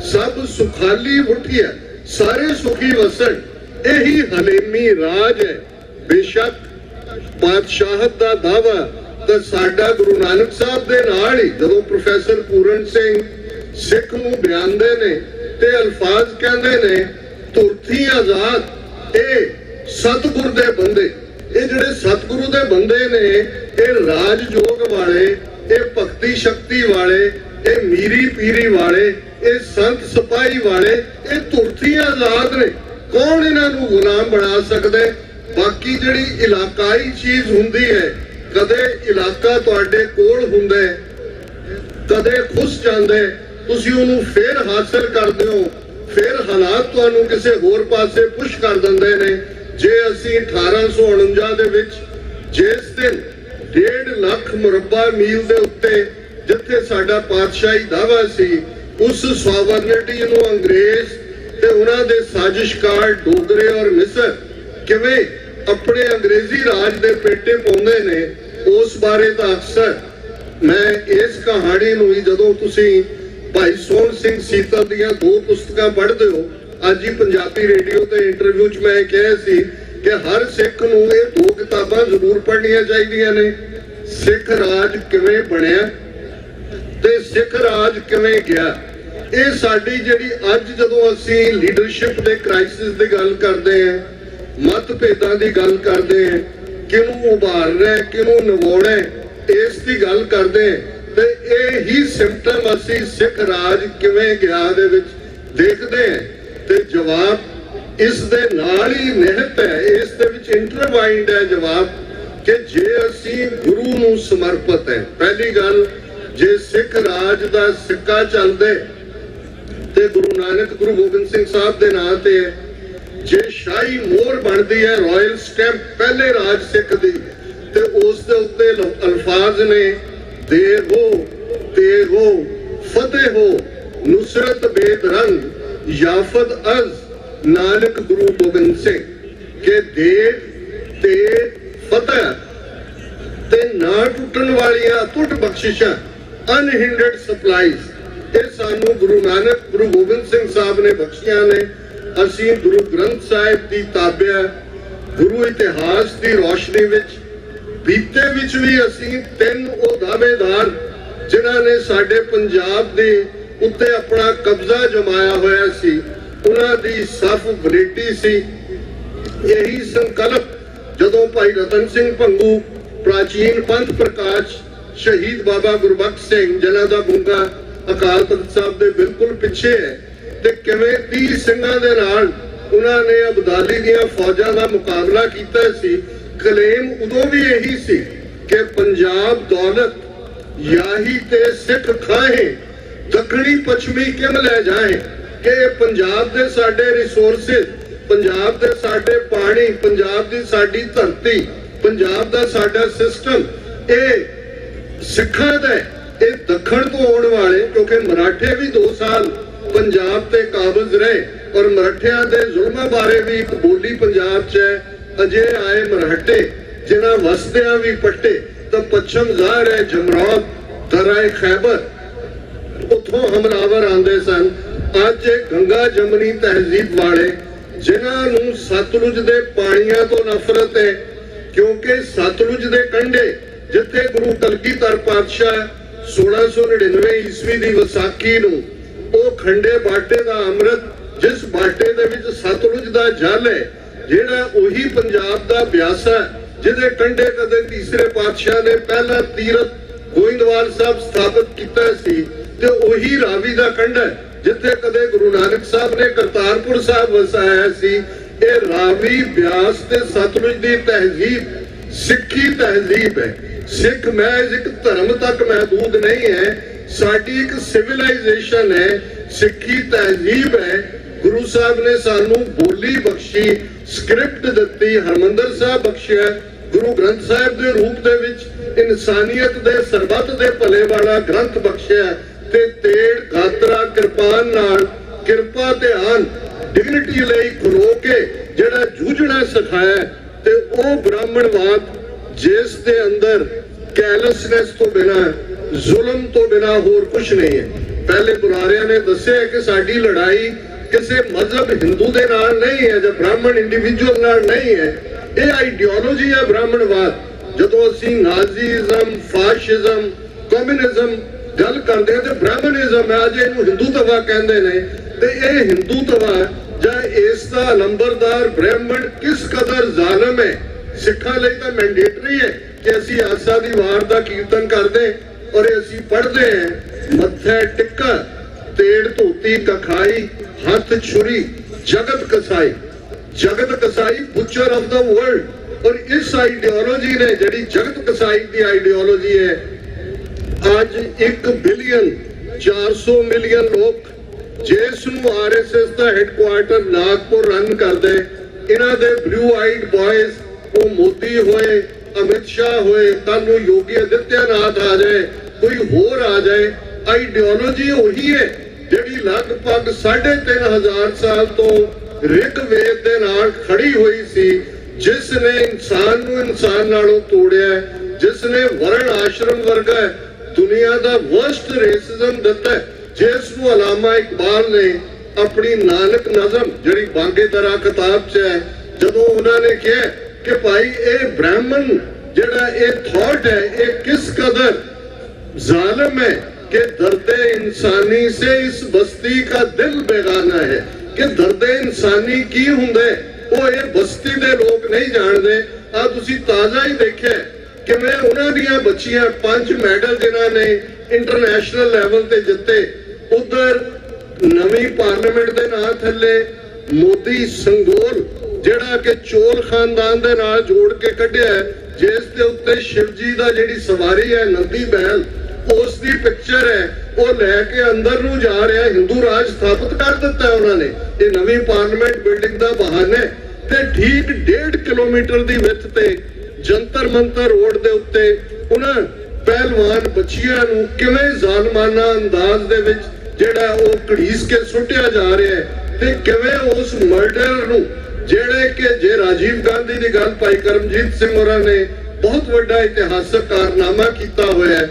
ਸਭ ਸੁਖਾਲੀ ਉੱਠਿਆ ਸਾਰੇ ਸੁਖੀ ਵਸਣ, ਇਹੀ ਹਲੀਮੀ ਰਾਜ ਹੈ। ਬੇਸ਼ੱਕ ਬਾਦਸ਼ਾਹਤ ਦਾ ਦਾਵਾ ਤਾਂ ਸਾਡਾ ਗੁਰੂ ਨਾਨਕ ਸਾਹਿਬ ਦੇ ਨਾਲ ਹੀ, ਜਦੋਂ ਪ੍ਰੋਫੈਸਰ ਪੂਰਨ ਸਿੰਘ ਸਿੱਖ ਨੂੰ ਬਿਆਨਦੇ ਨੇ ਤੇ ਅਲਫਾਜ਼ ਕਹਿੰਦੇ ਨੇ, ਤੁਰਥੀ ਆਜ਼ਾਦ, ਇਹ ਸਤਿਗੁਰ ਦੇ ਬੰਦੇ, ਇਹ ਜਿਹੜੇ ਸਤਿਗੁਰੂ ਦੇ ਬੰਦੇ ਨੇ, ਇਹ ਰਾਜਯੋਗ ਵਾਲੇ, ਇਹ ਭਗਤੀ ਸ਼ਕਤੀ ਵਾਲੇ, ਇਹ ਮੀਰੀ ਪੀਰੀ ਵਾਲੇ, ਇਹ ਸੰਤ ਸਿਪਾਹੀ ਵਾਲੇ, ਇਹ ਤੁਰਥੀ ਆਜ਼ਾਦ ਨੇ। ਕੌਣ ਇਹਨਾਂ ਨੂੰ ਗੁਲਾਮ ਬਣਾ ਸਕਦਾ? ਬਾਕੀ ਜਿਹੜੀ ਇਲਾਕਾਈ ਚੀਜ਼ ਹੁੰਦੀ ਹੈ, ਕਦੇ ਇਲਾਕਾ ਤੁਹਾਡੇ ਕੋਲ ਹੁੰਦਾ, ਕਦੇ ਖੁੱਸ ਜਾਂਦਾ, ਤੁਸੀਂ ਉਹਨੂੰ ਫੇਰ ਹਾਸਲ ਕਰਦੇ ਹੋ, ਫਿਰ ਹਾਲਾਤ ਤੁਹਾਨੂੰ ਕਿਸੇ ਹੋਰ ਪਾਸੇ ਪੁਸ਼ ਕਰ ਦਿੰਦੇ ਨੇ। ਜੇ ਅਸੀਂ 1849 ਦੇ ਵਿੱਚ ਜਿਸ ਦਿਨ 1.5 ਲੱਖ ਮੁਰੱਬਾ ਮੀਲ ਦੇ ਉੱਤੇ ਜਿੱਥੇ ਸਾਡਾ ਪਾਤਸ਼ਾਹੀ ਦਾਵਾ ਸੀ, ਉਸ ਸੋਵਰਨਿਟੀ ਨੂੰ ਅੰਗਰੇਜ਼ ਤੇ ਉਹਨਾਂ ਦੇ ਸਾਜ਼ਿਸ਼ਕਾਰ ਡੋਗਰੇ ਔਰ ਮਿਸਰ ਕਿਵੇਂ ਆਪਣੇ ਅੰਗਰੇਜ਼ੀ ਰਾਜ ਦੇ ਪੇਟੇ ਪਾਉਂਦੇ ਨੇ, ਉਸ ਬਾਰੇ ਤਾਂ ਅਕਸਰ ਮੈਂ ਇਸ ਕਹਾਣੀ ਨੂੰ ਹੀ, ਜਦੋਂ ਤੁਸੀਂ ਭਾਈ ਸੋਹਣ ਸਿੰਘ ਸੀਤਲ ਦੀਆਂ 2 ਪੁਸਤਕਾਂ ਪੜ੍ਹਦੇ ਹੋ, ਅੱਜ ਹੀ ਪੰਜਾਬੀ ਰੇਡੀਓ ਤੇ ਇੰਟਰਵਿਊ 'ਚ ਮੈਂ ਕਿਹਾ ਸੀ ਕਿ ਹਰ ਸਿੱਖ ਨੂੰ ਇਹ 2 ਕਿਤਾਬਾਂ ਜ਼ਰੂਰ ਪੜ੍ਹਨੀਆਂ ਚਾਹੀਦੀਆਂ ਨੇ। ਸਿੱਖ ਰਾਜ ਕਿਵੇਂ ਬਣਿਆ ਤੇ ਸਿੱਖ ਰਾਜ ਕਿਵੇਂ ਗਿਆ। ਇਹ ਸਾਡੀ ਜਿਹੜੀ ਅੱਜ ਜਦੋਂ ਅਸੀਂ ਲੀਡਰਸ਼ਿਪ ਦੇ ਕ੍ਰਾਈਸਿਸ ਦੀ ਗੱਲ ਕਰਦੇ ਹਾਂ, ਮਤਭੇਦਾਂ ਦੀ ਗੱਲ ਕਰਦੇ ਹਾਂ, ਕਿਹਨੂੰ ਉਭਾਰਨਾ ਕਿਹਨੂੰ ਨਿਵਾਉਣਾ, ਇਸ ਦੀ ਗੱਲ ਕਰਦੇ ਹਾਂ, ਤੇ ਇਹ ਹੀ ਸਿੰਪਟਮ ਅਸੀਂ ਸਿੱਖ ਰਾਜ ਕਿਵੇਂ ਗਿਆ ਦੇ ਵਿੱਚ ਦੇਖਦੇ ਹਾਂ। ਤੇ ਜਵਾਬ ਇਸ ਦੇ ਨਾਲ ਹੀ ਨਿਹਿਤ ਹੈ, ਇਸ ਦੇ ਵਿੱਚ ਇੰਟਰਵਾਈਨਡ ਹੈ ਜਵਾਬ ਕਿ ਜੇ ਅਸੀਂ ਗੁਰੂ ਨੂੰ ਸਮਰਪਿਤ ਹੈ। ਪਹਿਲੀ ਗੱਲ, ਜੇ ਸਿੱਖ ਰਾਜ ਦਾ ਸਿੱਕਾ ਚੱਲਦੇ ਤੇ ਗੁਰੂ ਨਾਨਕ ਗੁਰੂ ਗੋਬਿੰਦ ਸਿੰਘ ਸਾਹਿਬ ਦੇ ਨਾਂ ਤੇ ਹੈ। ਜੇ ਸ਼ਾਹੀ ਮੋਹਰ ਬਣਦੀ ਹੈ, ਰਾਇਲ ਸਟੈਂਪ ਪਹਿਲੇ ਰਾਜ ਸਿੱਖ ਦੀ, ਤੇ ਉਸ ਦੇ ਉੱਤੇ ਅਲਫਾਜ਼ ਨੇ ਦੇਹੋ ਤੇਹੋ ਫਤਿਹ ਹੋ ਨੁਸਰਤ ਬੇਦਰੰਗ ਯਾਫਤ ਅਜ਼ ਨਾਨਕ ਗੁਰੂ ਗੋਬਿੰਦ ਸਿੰਘ ਕੇ ਦੇਹ ਤੇ ਫਤਿਹ ਤੇ ਨਾ ਟੁੱਟਣ ਵਾਲੀਆਂ ਅਟੁੱਟ ਬਖਸ਼ਿਸ਼ਾਂ ਅਨਹਿੰਡਰਡ ਸਪਲਾਈਜ਼ ਇਹ ਸਾਨੂੰ ਗੁਰੂ ਨਾਨਕ ਗੁਰੂ ਗੋਬਿੰਦ ਸਿੰਘ ਸਾਹਿਬ ਨੇ ਬਖਸ਼ੀਆਂ ਨੇ। ਅਸੀਂ ਗੁਰੂ ਗ੍ਰੰਥ ਸਾਹਿਬ ਦੀ ਤਾਬਿਆ ਗੁਰੂ ਇਤਿਹਾਸ ਦੀ ਰੋਸ਼ਨੀ ਵਿੱਚ ਬੀਤੇ ਵਿੱਚ ਵੀ ਅਸੀਂ ਤਿੰਨ ਉਹ ਦਾਅਵੇਦਾਰ ਜਿਨ੍ਹਾਂ ਨੇ ਸਾਡੇ ਪੰਜਾਬ ਦੇ ਉੱਤੇ ਆਪਣਾ ਕਬਜ਼ਾ ਜਮਾਇਆ ਹੋਇਆ ਸੀ, ਉਹਨਾਂ ਦੀ ਸਫ ਵਰੇਟੀ ਸੀ। ਇਹੀ ਸੰਕਲਪ ਜਦੋਂ ਭਾਈ ਰਤਨ ਸਿੰਘ ਭੰਗੂ ਪ੍ਰਾਚੀਨ ਪੰਥ ਪ੍ਰਕਾਸ਼ ਸ਼ਹੀਦ ਬਾਬਾ ਗੁਰਬਖਸ਼ ਸਿੰਘ ਜਿਨ੍ਹਾਂ ਦਾ ਗੁੰਗਾ ਅਕਾਲ ਤਖਤ ਸਾਹਿਬ ਦੇ ਬਿਲਕੁਲ ਪਿੱਛੇ ਹੈ, ਤੇ ਕਿਵੇਂ 30 ਸਿੰਘਾਂ ਦੇ ਨਾਲ ਉਹਨਾਂ ਨੇ ਅਬਦਾਲੀ ਦੀਆਂ ਫੌਜਾਂ ਦਾ ਮੁਕਾਬਲਾ ਕੀਤਾ ਸੀ। ਕਲੇਮ ਉਦੋਂ ਵੀ ਇਹੀ ਸੀ ਕਿ ਪੰਜਾਬ ਦੌਲਤ ਯਾਹੀ ਤੇ ਸਿੱਖ ਖਾਏ ਦੱਖਣੀ ਪੱਛਮੀ ਕਿਮ ਲੈ ਜਾਏ, ਕਿ ਪੰਜਾਬ ਦੇ ਸਾਡੇ ਰਿਸੋਰਸਿਸ, ਪੰਜਾਬ ਦੇ ਸਾਡੇ ਪਾਣੀ, ਪੰਜਾਬ ਦੀ ਸਾਡੀ ਧਰਤੀ, ਪੰਜਾਬ ਦਾ ਸਾਡਾ ਸਿਸਟਮ ਇਹ ਸਿੱਖਾਂ ਦਾ, ਇਹ ਦੱਖਣ ਤੋਂ ਆਉਣ ਵਾਲੇ, ਕਿਉਂਕਿ ਮਰਾਠੇ ਵੀ 2 ਸਾਲ ਪੰਜਾਬ ਤੇ ਕਾਬਜ਼ ਰਹੇ ਔਰ ਮਰਾਠਿਆਂ ਦੇ ਜ਼ੁਲਮਾਂ ਬਾਰੇ ਵੀ ਇੱਕ ਬੋਲੀ ਪੰਜਾਬ 'ਚ ਹੈ। ਅਜੇ ਆਏ ਮਰਾਠੇ ਜਿਨ੍ਹਾਂ ਵਸਦਿਆਂ ਵੀ ਪੱਟੇ ਤਾਂ ਪੱਛਮ ਜ਼ਾਹਰ ਹੈ ਜਮਰੌਦ ਦਰਾਏ ਖੈਬਰ ਉੱਥੋਂ ਹਮਲਾਵਰ ਆਉਂਦੇ ਸਨ। ਅੱਜ ਇਹ ਗੰਗਾ ਜਮਨੀ ਤਹਿਜ਼ੀਬ ਵਾਲੇ ਜਿਨ੍ਹਾਂ ਨੂੰ ਸਤਲੁਜ ਦੇ ਪਾਣੀਆਂ ਤੋਂ ਨਫ਼ਰਤ ਹੈ, ਕਿਉਂਕਿ ਸਤਲੁਜ ਦੇ ਕੰਢੇ ਜਿੱਥੇ ਗੁਰੂ ਕਲਗੀਧਰ ਪਾਤਸ਼ਾਹ 1699 ਈਸਵੀ ਦੀ ਵਿਸਾਖੀ ਨੂੰ ਉਹ ਖੰਡੇ ਬਾਟੇ ਦਾ ਅੰਮ੍ਰਿਤ, ਜਿਸ ਬਾਟੇ ਦੇ ਵਿੱਚ ਸਤਲੁਜ ਦਾ ਜਲ ਹੈ, ਜਿਹੜਾ ਉਹੀ ਪੰਜਾਬ ਦਾ ਬਿਆਸਾ ਜਿਹਦੇ ਕੰਢੇ ਕਦੇ ਤੀਸਰੇ ਪਾਤਸ਼ਾਹ ਨੇ ਪਹਿਲਾ ਤੀਰਥ ਗੋਇੰਦਵਾਲ ਸਾਹਿਬ ਸਥਾਪਿਤ ਕੀਤਾ ਸੀ, ਤੇ ਉਹੀ ਰਾਵੀ ਦਾ ਕੰਢਾ ਜਿੱਥੇ ਕਦੇ ਗੁਰੂ ਨਾਨਕ ਸਾਹਿਬ ਨੇ ਕਰਤਾਰਪੁਰ ਸਾਹਿਬ ਵਸਾਇਆ ਸੀ। ਇਹ ਰਾਵੀ ਬਿਆਸ ਤੇ ਸਤਲੁਜ ਦੀ ਤਹਿਜ਼ੀਬ ਸਿੱਖੀ ਤਹਿਜ਼ੀਬ ਹੈ। ਸਿੱਖ ਮਹਿਜ਼ ਇੱਕ ਧਰਮ ਤੱਕ ਮਹਿਦੂਦ ਨਹੀਂ ਹੈ, ਸਾਡੀ ਇੱਕ ਸਿਵਲਾਈਜੇਸ਼ਨ ਹੈ, ਸਿੱਖੀ ਤਹਿਜ਼ੀਬ ਹੈ। ਗੁਰੂ ਸਾਹਿਬ ਨੇ ਸਾਨੂੰ ਬੋਲੀ ਬਖਸ਼ੀ, ਸਕ੍ਰਿਪਟ ਦਿੱਤੀ, ਹਰਮੰਦਰ ਸਾਹਿਬ ਬਖਸ਼ਿਆ, ਗੁਰੂ ਗ੍ਰੰਥ ਸਾਹਿਬ ਦੇ ਰੂਪ ਦੇ ਵਿੱਚ ਇਨਸਾਨੀਅਤ ਦੇ ਸਰਬੱਤ ਦੇ ਭਲੇ ਵਾਲਾ ਗ੍ਰੰਥ ਬਖਸ਼ਿਆ, ਤੇ ਤੇੜ ਗਾਤਰਾ ਕਿਰਪਾਨ ਨਾਲ ਕਿਰਪਾ ਤੇ ਆਨ ਡਿਗਨਿਟੀ ਲਈ ਖਲੋ ਕੇ ਜਿਹੜਾ ਜੂਝਣਾ ਸਿਖਾਇਆ, ਤੇ ਉਹ ਬ੍ਰਾਹਮਣਵਾਦ ਜਿਸ ਦੇ ਅੰਦਰ ਕੈਲਸਨੈਸ ਤੋਂ ਬਿਨਾਂ, ਜ਼ੁਲਮ ਤੋਂ ਬਿਨਾਂ ਹੋਰ ਕੁਝ ਨਹੀਂ ਹੈ। ਪਹਿਲੇ ਬੁਲਾਰਿਆਂ ਨੇ ਦੱਸਿਆ ਕਿ ਸਾਡੀ ਲੜਾਈ ਕਿਸੇ ਮਜ਼ਹਬ ਹਿੰਦੂ ਦੇ ਨਾਲ ਨਹੀਂ ਹੈ ਜਾਂ ਬ੍ਰਾਹਮਣ ਇੰਡੀਵਿਜੂਅਲ ਨਾਲ ਨਹੀਂ ਹੈ, ਇਹ ਆਈਡੀਓਲੋਜੀ ਹੈ ਬ੍ਰਾਹਮਣਵਾਦ। ਜਦੋਂ ਅਸੀਂ ਨਾਜ਼ੀਜ਼ਮ, ਫਾਸ਼ਿਜ਼ਮ, ਕਮਿਊਨਿਜ਼ਮ ਗੱਲ ਕਰਦੇ ਹਾਂ ਤੇ ਬ੍ਰਾਹਮਣਿਜ਼ਮ ਹੈ, ਅੱਜ ਇਹਨੂੰ ਹਿੰਦੂਤਵਾ ਕਹਿੰਦੇ ਨੇ, ਤੇ ਇਹ ਹਿੰਦੂਤਵਾ ਜਾਂ ਇਸ ਦਾ ਨੰਬਰਦਾਰ ਬ੍ਰਾਹਮਣ ਕਿਸ ਕਦਰ ਜ਼ਾਲਮ ਹੈ। ਸਿੱਖਾਂ ਲਈ ਤਾਂ ਮੈਂਡੇਟਰੀ ਹੈ ਕਿ ਅਸੀਂ ਆਸਾ ਦੀ ਵਾਰ ਦਾ ਕੀਰਤਨ ਕਰਦੇ ਔਰ ਅਸੀਂ ਪੜ੍ਹਦੇ ਹਾਂ, ਮੱਥੇ ਟਿੱਕਾ ਤੇੜ ਧੋਤੀ ਕਖਾਈ ਹੱਥ ਛੁਰੀ ਜਗਤ ਕਸਾਈ, ਜਗਤ ਕਸਾਈ ਬੁਚਰ ਆਫ ਦਾ ਵਰਲਡ। ਔਰ ਇਸ ਆਈਡੀਓਲੋਜੀ ਨੇ ਜਿਹੜੀ ਜਗਤ ਕਸਾਈ ਦੀ ਆਈਡੀਓਲੋਜੀ ਹੈ, ਅੱਜ 1 ਬਿਲੀਅਨ 400 ਮਿਲੀਅਨ ਲੋਕ ਜਿਸ ਨੂੰ ਆਰਐਸਐਸ ਦਾ ਹੈਡਕੁਆਰਟਰ ਨਾਗਪੁਰ ਰਨ ਕਰਦੇ, ਇਹਨਾਂ ਦੇ ਬਲੂ ਆਈਡ ਬॉयਜ਼, ਉਹ ਮੋਦੀ ਹੋਏ, ਅਮਿਤ ਸ਼ਾਹ ਹੋਏ, ਕੱਲ ਨੂੰ ਯੋਗੀ ਆਦਿੱਤਿਆਨਾਥ ਆ ਜਾਏ, ਕੋਈ ਹੋਰ ਆ ਜਾਏ, ਆਈਡੀਓਲੋਜੀ ਉਹੀ ਹੈ ਜਿਹੜੀ ਲਗਭਗ 3500 ਸਾਲ ਤੋਂ ਰਿਗ ਵੇਦ ਦੇ ਨਾਲ ਖੜੀ ਹੋਈ ਸੀ, ਜਿਸ ਨੇ ਇਨਸਾਨ ਨੂੰ ਇਨਸਾਨ ਨਾਲੋਂ ਤੋੜਿਆ, ਜਿਸ ਨੇ ਵਰਣ ਆਸ਼ਰਮ ਵਰਗਾ ਦੁਨੀਆ ਦਾ ਵਰਸਟ ਰੇਸਿਜ਼ਮ ਦਿੱਤਾ, ਜਿਸ ਨੂੰ ਅਲਾਮਾ ਇਕਬਾਲ ਨੇ ਆਪਣੀ ਨਾਨਕ ਨਜ਼ਮ ਜਿਹੜੀ ਬਾਂਗੇ ਦਰਾ ਕਿਤਾਬ 'ਚ ਹੈ, ਜਦੋਂ ਉਹਨਾਂ ਨੇ ਕਿਹਾ ਕਿ ਭਾਈ ਇਹ ਬ੍ਰਾਹਮਣ ਜਿਹੜਾ ਇਹ ਥਾਟ ਹੈ, ਇਹ ਕਿਸ ਕਦਰ ਜ਼ਾਲਮ है कि दर्द इंसानी से इस बस्ती का दिल बेगाना है, कि दर्द इंसानी की हुंदे वो ये बस्ती दे लोग नहीं जानते। आ तुसी ताजा ही देखे कि मैं उन्हां दियां बच्चियां 5 मैडल जिन्हां ने इंटरनेशनल लेवल ते जिते, उधर नवी पार्लियामेंट दे नां थल्ले ਮੋਦੀ ਸੰਗੋਲ ਜਿਹੜਾ ਕਿ ਚੋਲ ਖਾਨਦਾਨ ਦੇ ਨਾਲ ਜੋੜ ਕੇ ਕੱਢਿਆ, ਜਿਸ ਦੇ ਉੱਤੇ ਸ਼ਿਵ ਜੀ ਦਾ ਜਿਹੜੀ ਸਵਾਰੀ ਹੈ ਨੰਦੀ ਬੈਲ, ਉਸ ਦੀ ਪਿਕਚਰ ਹੈ, ਉਹ ਲੈ ਕੇ ਅੰਦਰ ਨੂੰ ਜਾ ਰਿਹਾ। ਹਿੰਦੂ ਰਾਜ ਸਥਾਪਿਤ ਕਰ ਦਿੱਤਾ ਉਹਨਾਂ ਨੇ। ਇਹ ਨਵੀਂ ਪਾਰਲੀਮੈਂਟ ਬਿਲਡਿੰਗ ਦਾ ਬਹਾਨਾ ਹੈ। ਤੇ ਠੀਕ 1.5 ਕਿਲੋਮੀਟਰ ਦੀ ਵਿੱਥ ਤੇ ਜੰਤਰ ਮੰਤਰ ਰੋਡ ਦੇ ਉੱਤੇ ਉਹਨਾਂ ਪਹਿਲਵਾਨ ਬੱਚੀਆਂ ਨੂੰ ਕਿਵੇਂ ਜ਼ਾਲਮਾਨਾ ਅੰਦਾਜ਼ ਦੇ ਵਿੱਚ ਜਿਹੜਾ ਉਹ ਘੜੀਸ ਕੇ ਸੁੱਟਿਆ ਜਾ ਰਿਹਾ ਹੈ, ਤੇ ਕਿਵੇਂ ਉਸ ਮਰਡਰ ਨੂੰ ਜਿਹੜੇ ਕਿ ਜੇ ਰਾਜੀਵ ਗਾਂਧੀ ਦੀ ਗੱਲ ਭਾਈ ਕਰਮਜੀਤ ਸਿੰਘ ਹੋਰਾਂ ਨੇ ਬਹੁਤ ਵੱਡਾ ਇਤਿਹਾਸਕ ਕਾਰਨਾਮਾ ਕੀਤਾ ਹੋਇਆ ਹੈ,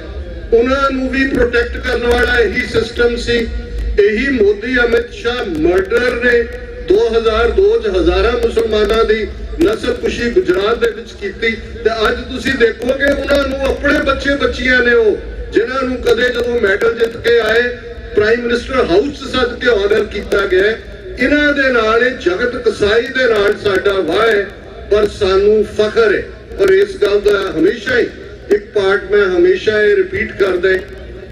ਉਹਨਾਂ ਨੂੰ ਵੀ ਪ੍ਰੋਟੈਕਟ ਕਰਨ ਵਾਲਾ ਇਹੀ ਸਿਸਟਮ ਸੀ। ਇਹੀ ਮੋਦੀ ਅਮਿਤ ਸ਼ਾਹ ਮਰਡਰ ਨੇ 2002 ਚ ਹਜ਼ਾਰਾਂ ਮੁਸਲਮਾਨਾਂ ਦੀ ਨਸਲਕੁਸ਼ੀ ਗੁਜਰਾਤ ਦੇ ਵਿੱਚ ਕੀਤੀ। ਤੇ ਅੱਜ ਤੁਸੀਂ ਦੇਖੋਗੇ ਉਹਨਾਂ ਨੂੰ ਆਪਣੇ ਬੱਚੇ ਬੱਚੀਆਂ ਨੇ ਉਹ ਜਿਨ੍ਹਾਂ ਨੂੰ ਕਦੇ ਜਦੋਂ ਮੈਡਲ ਜਿੱਤ ਕੇ ਆਏ ਪ੍ਰਾਈਮ ਮਿਨਿਸਟਰ ਹਾਊਸ ਸੱਦ ਕੇ ਆਰਡਰ ਕੀਤਾ ਗਿਆ। ਇਹਨਾਂ ਦੇ ਨਾਲ ਇਹ ਜਗਤ ਕਸਾਈ ਦੇ ਨਾਲ ਸਾਡਾ ਵਾਹ ਹੈ, ਪਰ ਸਾਨੂੰ ਫਖਰ ਹੈ। ਔਰ ਇਸ ਗੱਲ ਦਾ ਹਮੇਸ਼ਾ ਹੀ ਇੱਕ ਪਾਰਟ ਮੈਂ ਹਮੇਸ਼ਾ ਇਹ ਰਿਪੀਟ ਕਰਦਾ